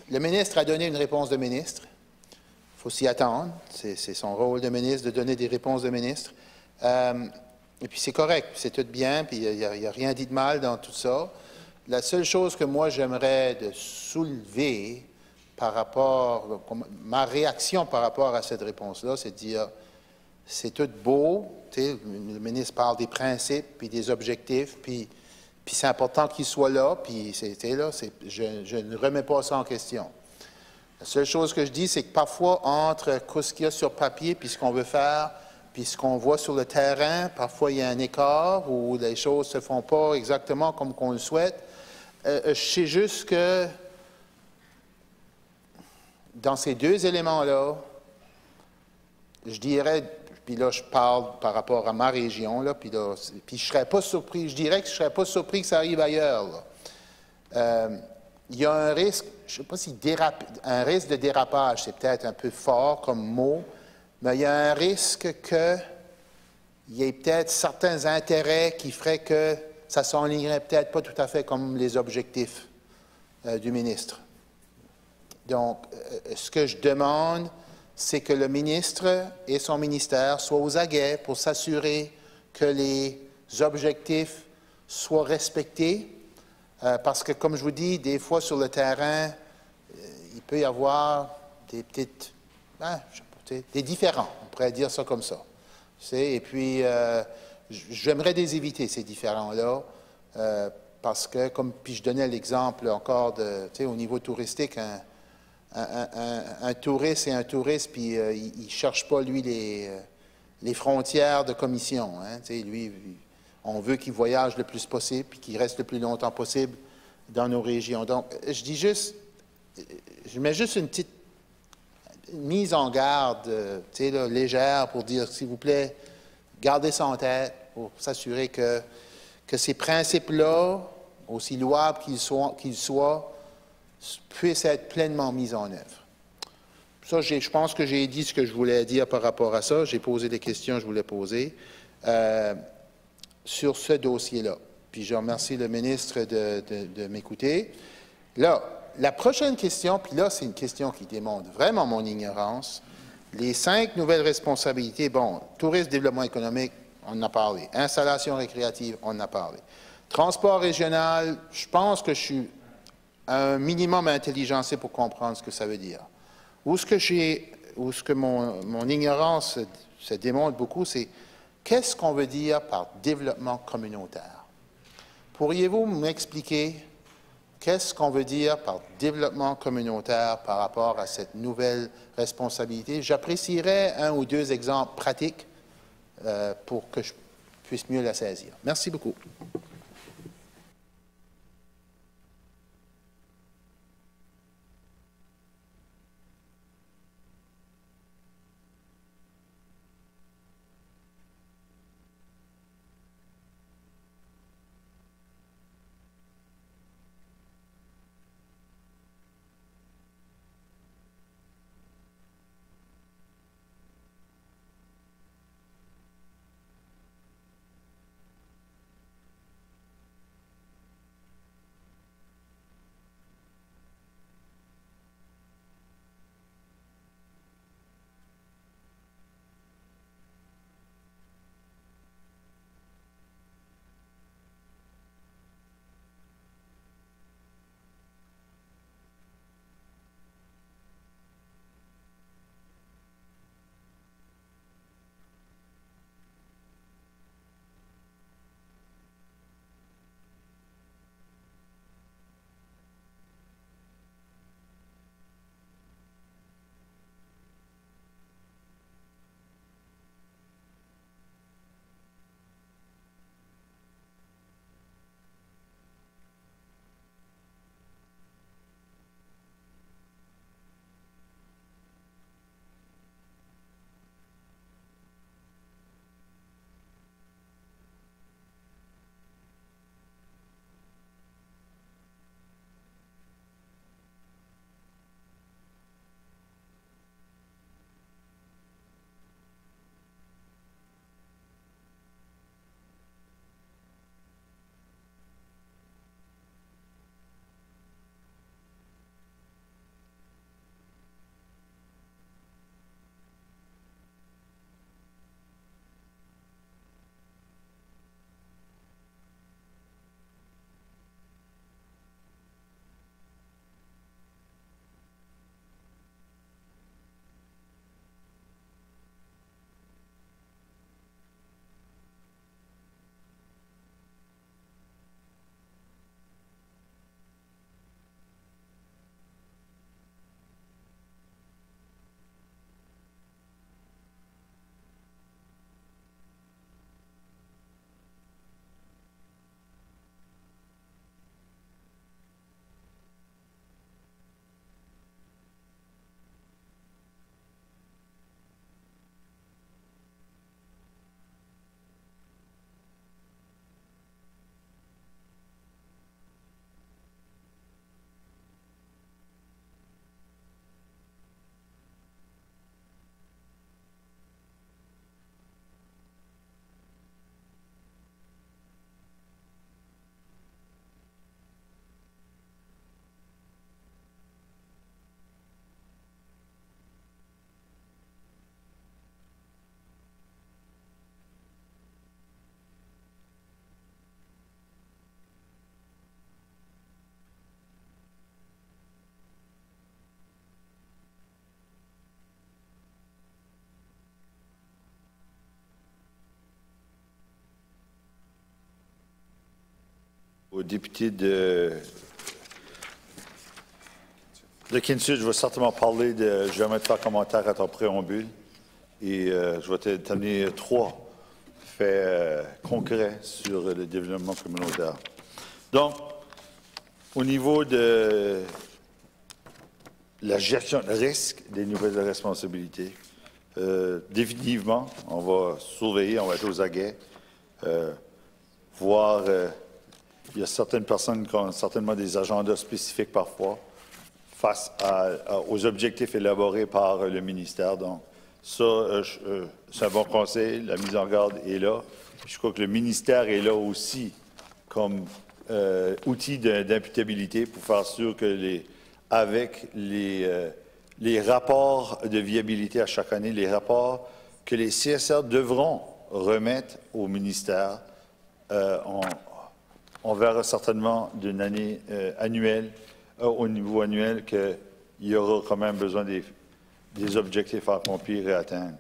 ministre a donné une réponse de ministre. Il faut s'y attendre. C'est son rôle de ministre de donner des réponses de ministre. Et puis c'est correct, c'est tout bien, puis il n'y a rien dit de mal dans tout ça. La seule chose que moi j'aimerais de soulever par rapport, ma réaction par rapport à cette réponse-là, c'est de dire, c'est tout beau, le ministre parle des principes, puis des objectifs, puis c'est important qu'ils soient là, puis je ne remets pas ça en question. La seule chose que je dis, c'est que parfois, entre ce qu'il y a sur papier, puis ce qu'on veut faire, puis ce qu'on voit sur le terrain, parfois il y a un écart où les choses ne se font pas exactement comme qu'on le souhaite. Je sais juste que dans ces deux éléments-là, je dirais, puis là je parle par rapport à ma région, là, puis je ne serais pas surpris, je dirais que je ne serais pas surpris que ça arrive ailleurs. Il y a un risque, je ne sais pas si un risque de dérapage, c'est peut-être un peu fort comme mot, mais il y a un risque qu'il y ait peut-être certains intérêts qui feraient que ça ne s'enlignerait peut-être pas tout à fait comme les objectifs du ministre. Donc, ce que je demande, c'est que le ministre et son ministère soient aux aguets pour s'assurer que les objectifs soient respectés. Parce que, comme je vous dis, des fois sur le terrain, il peut y avoir des petites, des différends, on pourrait dire ça comme ça. Et puis, j'aimerais les éviter, ces différends-là, parce que, puis je donnais l'exemple encore au niveau touristique, un touriste est un touriste, puis il ne cherche pas, lui, les frontières de commission. Lui, on veut qu'il voyage le plus possible, puis qu'il reste le plus longtemps possible dans nos régions. Donc, je mets juste une petite mise en garde, légère, pour dire, s'il vous plaît, gardez ça en tête, pour s'assurer que ces principes-là, aussi louables qu'ils soient, puissent être pleinement mis en œuvre. Ça, je pense que j'ai dit ce que je voulais dire par rapport à ça. J'ai posé des questions que je voulais poser sur ce dossier-là. Puis je remercie le ministre de m'écouter. Là, la prochaine question, puis là, c'est une question qui démontre vraiment mon ignorance. Les 5 nouvelles responsabilités, bon, tourisme, développement économique, on en a parlé. Installation récréative, on en a parlé. Transport régional, je pense que je suis un minimum intelligencé pour comprendre ce que ça veut dire. Où ce que mon ignorance se démontre beaucoup, c'est qu'est-ce qu'on veut dire par développement communautaire? Pourriez-vous m'expliquer qu'est-ce qu'on veut dire par développement communautaire par rapport à cette nouvelle responsabilité? J'apprécierais 1 ou 2 exemples pratiques pour que je puisse mieux la saisir. Merci beaucoup. aux députés de Kinsud, je vais certainement parler de, je vais jamais te faire commentaire à ton préambule et je vais t'amener 3 faits concrets sur le développement communautaire. Donc, au niveau de la gestion de risque des nouvelles responsabilités, définitivement, on va surveiller, on va être aux aguets, voir, il y a certaines personnes qui ont certainement des agendas spécifiques parfois face aux objectifs élaborés par le ministère. Donc, ça, c'est un bon conseil, la mise en garde est là. Je crois que le ministère est là aussi comme outil d'imputabilité pour faire sûr que avec les rapports de viabilité à chaque année, les rapports que les CSR devront remettre au ministère, on verra certainement d'une année annuelle, au niveau annuel, qu'il y aura quand même besoin des objectifs à accomplir et à atteindre.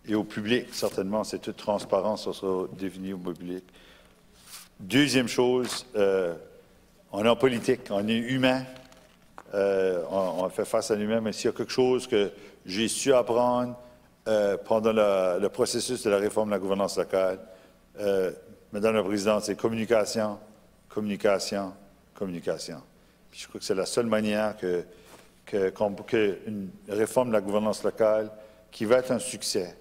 Et au public, certainement, c'est toute transparence, ça sera défini au public. Deuxième chose, on est en politique, on est humain, on fait face à l'humain, mais s'il y a quelque chose que j'ai su apprendre pendant le processus de la réforme de la gouvernance locale, Madame la Présidente, c'est communication, communication, communication. Puis je crois que c'est la seule manière qu'une réforme de la gouvernance locale qui va être un succès,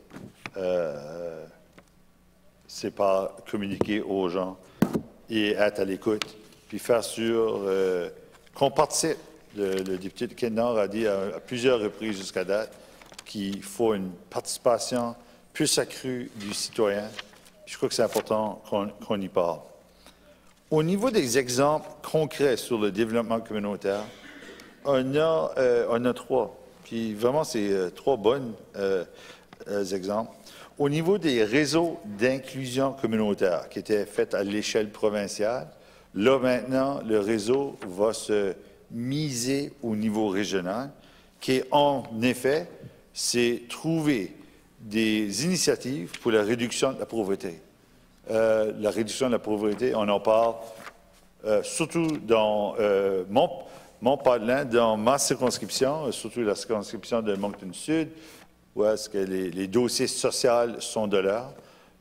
c'est par communiquer aux gens et être à l'écoute, puis faire sûr qu'on participe. Le député de Ken-Nord a dit à plusieurs reprises jusqu'à date qu'il faut une participation plus accrue du citoyen. Je crois que c'est important qu'on y parle. Au niveau des exemples concrets sur le développement communautaire, on a 3. Puis vraiment, c'est 3 bons exemples. Au niveau des réseaux d'inclusion communautaire qui étaient faits à l'échelle provinciale, là maintenant, le réseau va se miser au niveau régional, qui en effet, c'est trouver des initiatives pour la réduction de la pauvreté. La réduction de la pauvreté, on en parle surtout dans mon parlant, dans ma circonscription, surtout la circonscription de Moncton-Sud, où est-ce que les dossiers sociaux sont de l'heure.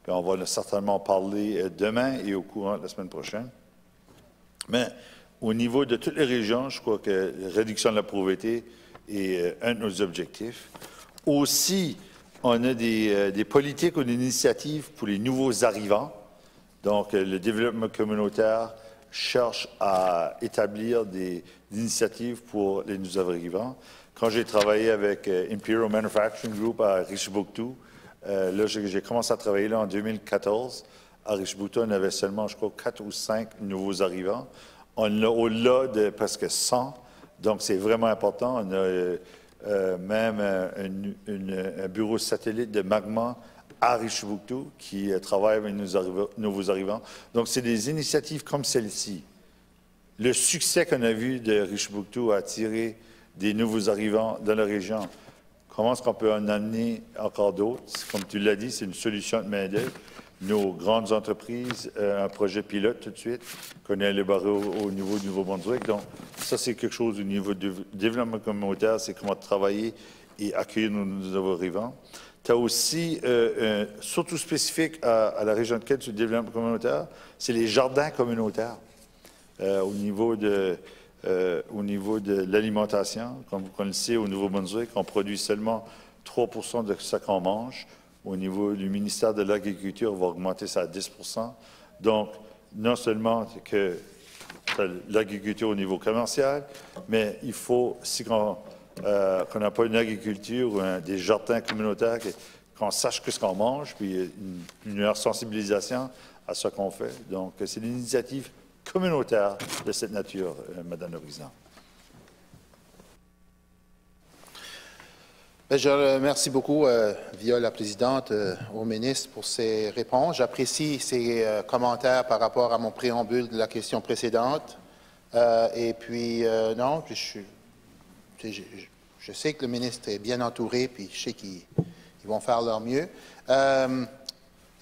Puis on va certainement parler demain et au courant de la semaine prochaine. Mais au niveau de toutes les régions, je crois que la réduction de la pauvreté est un de nos objectifs. Aussi, on a des politiques ou des initiatives pour les nouveaux arrivants. Donc, le développement communautaire cherche à établir des initiatives pour les nouveaux arrivants. Quand j'ai travaillé avec Imperial Manufacturing Group à Richibouctou, là, j'ai commencé à travailler là en 2014. À Richibouctou, on avait seulement, je crois, 4 ou 5 nouveaux arrivants. On a au-delà de presque 100, donc c'est vraiment important. On a même un bureau satellite de Magma à Richibouctou qui travaille avec nos nouveaux arrivants. Donc, c'est des initiatives comme celle-ci. Le succès qu'on a vu de Richibouctou à attirer des nouveaux arrivants dans la région, comment est-ce qu'on peut en amener encore d'autres? Comme tu l'as dit, c'est une solution de main-d'œuvre. Nos grandes entreprises, un projet pilote tout de suite, qu'on a élaboré au niveau du Nouveau-Brunswick. Donc, ça, c'est quelque chose au niveau du développement communautaire, c'est comment travailler et accueillir nos nouveaux arrivants. Tu as aussi, surtout spécifique à la région de Québec du développement communautaire, c'est les jardins communautaires au niveau de l'alimentation. Comme on le sait, au Nouveau-Brunswick, on produit seulement 3 % de ce qu'on mange. Au niveau du ministère de l'Agriculture, on va augmenter ça à 10 %. Donc, non seulement que l'agriculture au niveau commercial, mais il faut, si qu'on n'a pas une agriculture ou des jardins communautaires, qu'on sache ce qu'on mange, puis une sensibilisation à ce qu'on fait. Donc, c'est une initiative communautaire de cette nature, Madame la Présidente. Je remercie beaucoup, via la présidente, au ministre pour ses réponses. J'apprécie ses commentaires par rapport à mon préambule de la question précédente. Et puis, non, je sais que le ministre est bien entouré, puis je sais qu'ils vont faire leur mieux.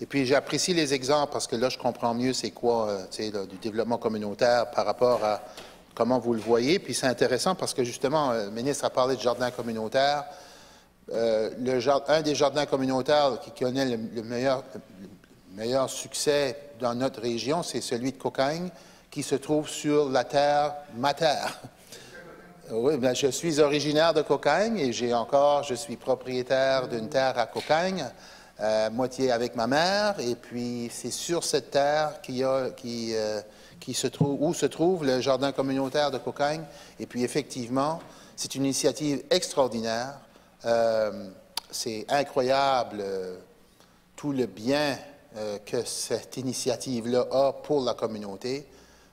Et puis, j'apprécie les exemples parce que là, je comprends mieux c'est quoi du développement communautaire par rapport à comment vous le voyez. Puis, c'est intéressant parce que, justement, le ministre a parlé de jardin communautaire. Un des jardins communautaires qui connaît le meilleur succès dans notre région, c'est celui de Cocagne, qui se trouve sur la terre, ma terre. Oui, bien, je suis originaire de Cocagne et je suis propriétaire d'une terre à Cocagne, moitié avec ma mère, et puis c'est sur cette terre où se trouve le jardin communautaire de Cocagne. Et puis effectivement, c'est une initiative extraordinaire. C'est incroyable tout le bien que cette initiative-là a pour la communauté.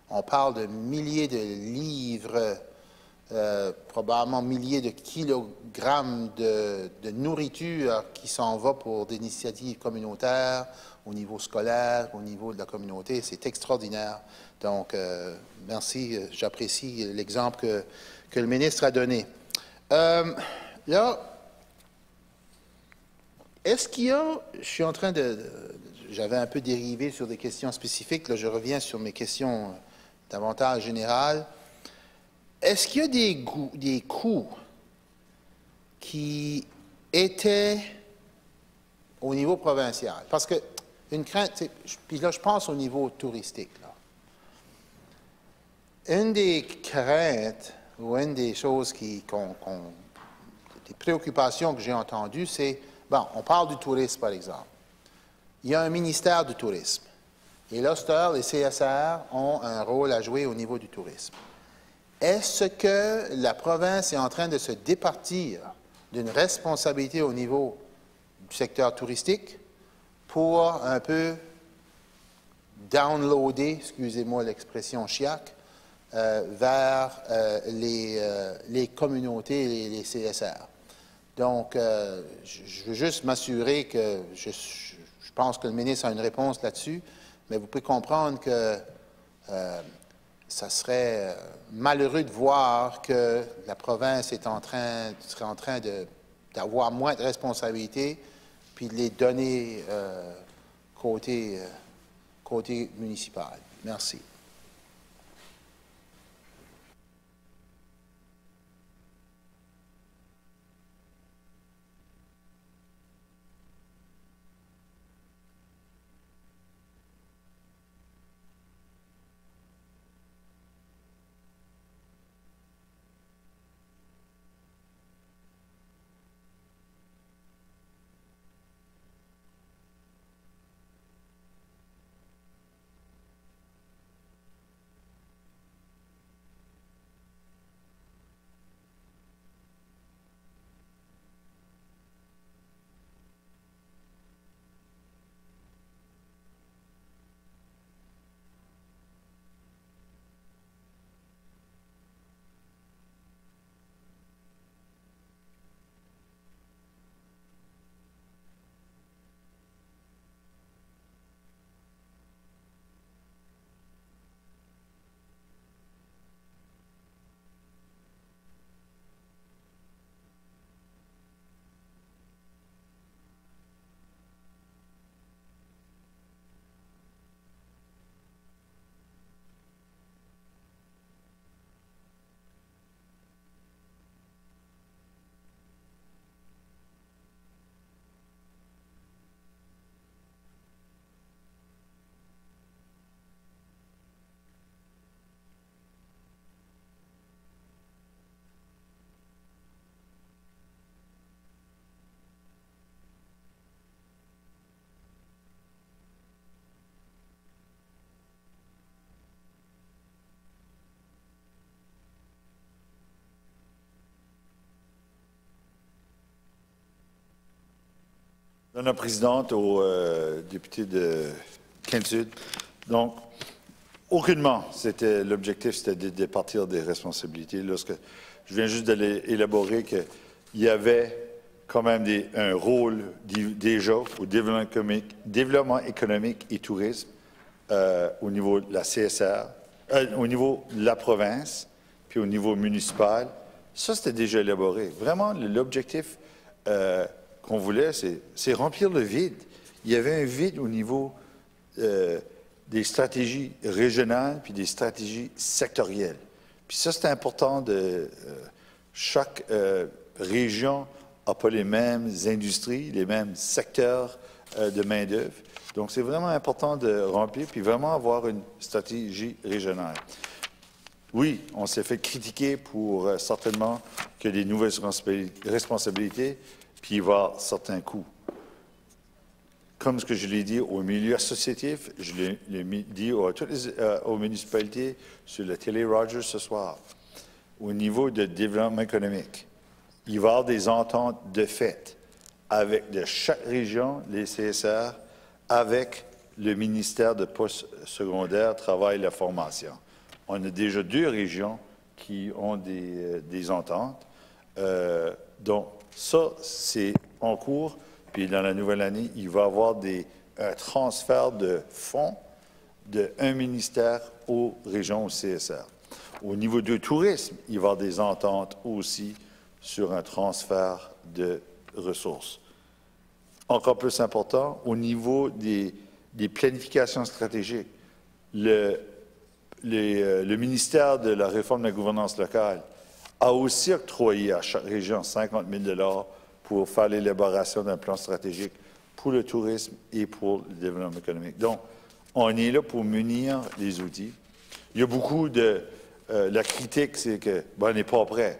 On parle de milliers de livres, probablement milliers de kilogrammes de nourriture qui s'en va pour des initiatives communautaires au niveau scolaire, au niveau de la communauté. C'est extraordinaire. Donc, merci. J'apprécie l'exemple que le ministre a donné. Là, est-ce qu'il y a... Je suis en train de... J'avais un peu dérivé sur des questions spécifiques. Là, je reviens sur mes questions davantage générales. Est-ce qu'il y a des coûts qui étaient au niveau provincial? Parce que une crainte, puis là, je pense au niveau touristique. Là. Une des craintes ou une des choses des préoccupations que j'ai entendues, c'est, bon, on parle du tourisme, par exemple. Il y a un ministère du tourisme. Et là, les CSR ont un rôle à jouer au niveau du tourisme. Est-ce que la province est en train de se départir d'une responsabilité au niveau du secteur touristique pour un peu downloader, excusez-moi l'expression chiac, vers les communautés et les CSR? Donc, je veux juste m'assurer que je pense que le ministre a une réponse là-dessus, mais vous pouvez comprendre que ça serait malheureux de voir que la province serait en train d'avoir moins de responsabilités, puis de les donner côté municipal. Merci. Madame la Présidente, au député de Kent-Sud. Donc, aucunement, l'objectif, c'était de départir des responsabilités. Lorsque je viens juste d'élaborer qu'il y avait quand même un rôle déjà au développement économique et tourisme au niveau de la CSR, au niveau de la province, puis au niveau municipal. Ça, c'était déjà élaboré. Vraiment, l'objectif qu'on voulait, c'est remplir le vide. il y avait un vide au niveau des stratégies régionales puis des stratégies sectorielles. Puis ça, c'est important de... chaque région n'a pas les mêmes industries, les mêmes secteurs de main-d'œuvre. Donc, c'est vraiment important de remplir puis vraiment avoir une stratégie régionale. Oui, on s'est fait critiquer pour certainement que des nouvelles responsabilités, puis il va y avoir certains coûts. Comme ce que je l'ai dit au milieu associatif, je l'ai dit à toutes aux municipalités sur la télé Rogers ce soir. Au niveau de développement économique, il va y avoir des ententes de fait avec de chaque région, les CSR, avec le ministère de post-secondaire, travail et la formation. On a déjà 2 régions qui ont des ententes. Donc, ça, c'est en cours. Puis, dans la nouvelle année, il va y avoir un transfert de fonds d'un ministère aux régions, au CSR. Au niveau du tourisme, il va y avoir des ententes aussi sur un transfert de ressources. Encore plus important, au niveau des planifications stratégiques, le ministère de la Réforme de la gouvernance locale a aussi octroyé à chaque région 50 000 $ pour faire l'élaboration d'un plan stratégique pour le tourisme et pour le développement économique. Donc, on est là pour munir les outils. Il y a beaucoup de... la critique, c'est que on n'est pas prêt.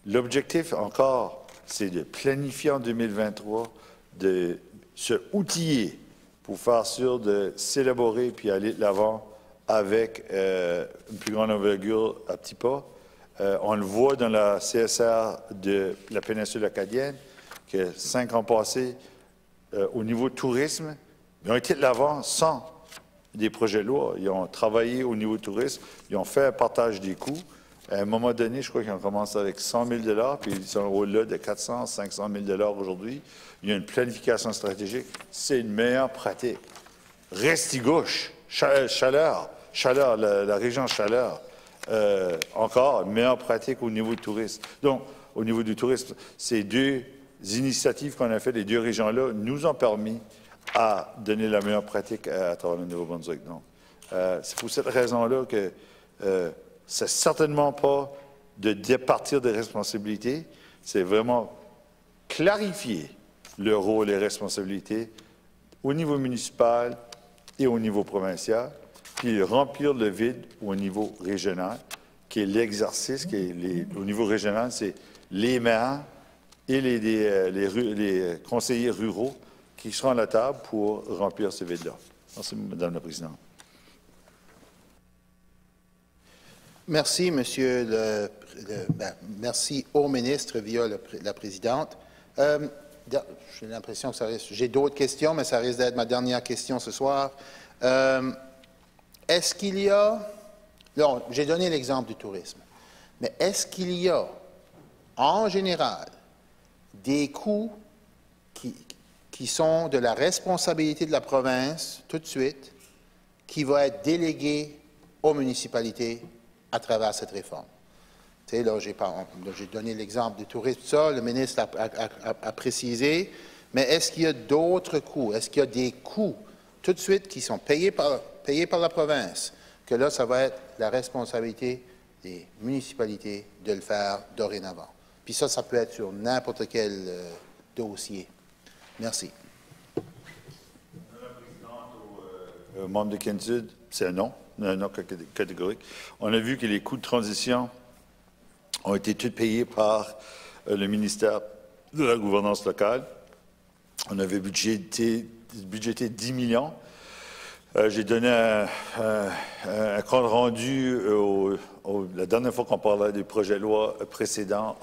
L'objectif, encore, c'est de planifier en 2023, de se outiller pour faire sûr de s'élaborer puis aller de l'avant avec une plus grande envergure à petits pas. On le voit dans la CSR de la péninsule acadienne, que 5 ans passés, au niveau tourisme, ils ont été de l'avant sans des projets lourds. Ils ont travaillé au niveau tourisme, ils ont fait un partage des coûts. À un moment donné, je crois qu'ils ont commencé avec 100 000 $, puis ils sont au-delà de 400 500 000 $ aujourd'hui. Il y a une planification stratégique. C'est une meilleure pratique. Restigouche, Chaleur, la région Chaleur, encore une meilleure pratique au niveau du tourisme. Donc, au niveau du tourisme, ces 2 initiatives qu'on a faites, les 2 régions-là, nous ont permis à donner la meilleure pratique à travers le Nouveau-Brunswick. Donc, c'est pour cette raison-là que c'est certainement pas de départir des responsabilités, c'est vraiment clarifier le rôle et les responsabilités au niveau municipal et au niveau provincial, puis remplir le vide au niveau régional, qui est l'exercice, au niveau régional, c'est les maires et les conseillers ruraux qui seront à la table pour remplir ce vide-là. Merci, Madame la Présidente. Merci, Monsieur merci au ministre via la Présidente. J'ai l'impression que j'ai d'autres questions, mais ça risque d'être ma dernière question ce soir. Est-ce qu'il y a... Non, j'ai donné l'exemple du tourisme. Mais est-ce qu'il y a, en général, des coûts qui sont de la responsabilité de la province, tout de suite, qui vont être délégués aux municipalités à travers cette réforme? Tu sais, là, j'ai donné l'exemple du tourisme, ça, le ministre a précisé, mais est-ce qu'il y a d'autres coûts? Est-ce qu'il y a des coûts, tout de suite, qui sont payés par la province, que là, ça va être la responsabilité des municipalités de le faire dorénavant? Puis ça peut être sur n'importe quel dossier. Merci. Madame la Présidente, aux membres de Ken-Sud, c'est un non catégorique. On a vu que les coûts de transition ont été tous payés par le ministère de la gouvernance locale. On avait budgété 10 millions. J'ai donné un compte rendu la dernière fois qu'on parlait des projets de loi précédents,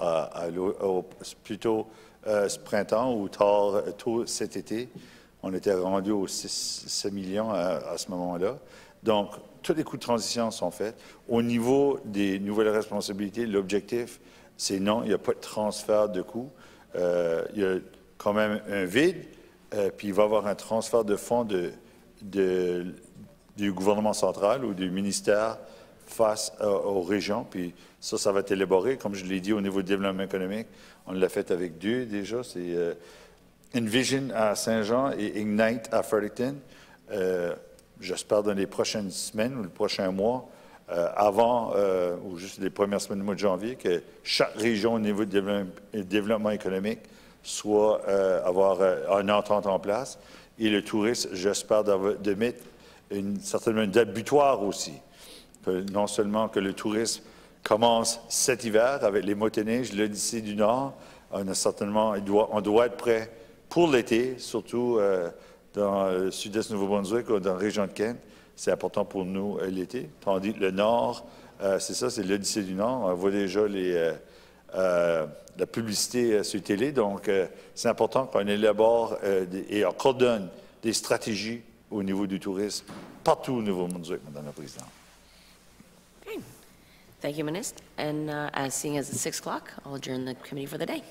plutôt ce printemps ou tard cet été. On était rendu aux 6 millions à ce moment-là. Donc, tous les coûts de transition sont faits. Au niveau des nouvelles responsabilités, l'objectif, c'est non, il n'y a pas de transfert de coûts. Il y a quand même un vide, puis il va y avoir un transfert de fonds du gouvernement central ou du ministère face aux régions. Puis ça va être élaboré. Comme je l'ai dit, au niveau du développement économique, on l'a fait avec 2 déjà. C'est Envision à Saint-Jean et Ignite à Fredericton. J'espère dans les prochaines semaines ou les prochains mois, ou juste les premières semaines du mois de janvier, que chaque région au niveau du développement économique soit avoir une entente en place. Et le tourisme, j'espère de mettre certainement une date butoir aussi. Non seulement que le tourisme commence cet hiver avec les motoneiges, l'Odyssée du Nord, on doit être prêt pour l'été, surtout dans le sud-est Nouveau-Brunswick ou dans la région de Kent. C'est important pour nous l'été. Tandis que le Nord, c'est l'Odyssée du Nord. On voit déjà la publicité sur télé. Donc, c'est important qu'on élabore et on coordonne des stratégies au niveau du tourisme partout au Nouveau-Brunswick, Madame la Présidente. Okay. Thank you, Minister. And seeing as it's 6 o'clock, I'll adjourn the committee for the day.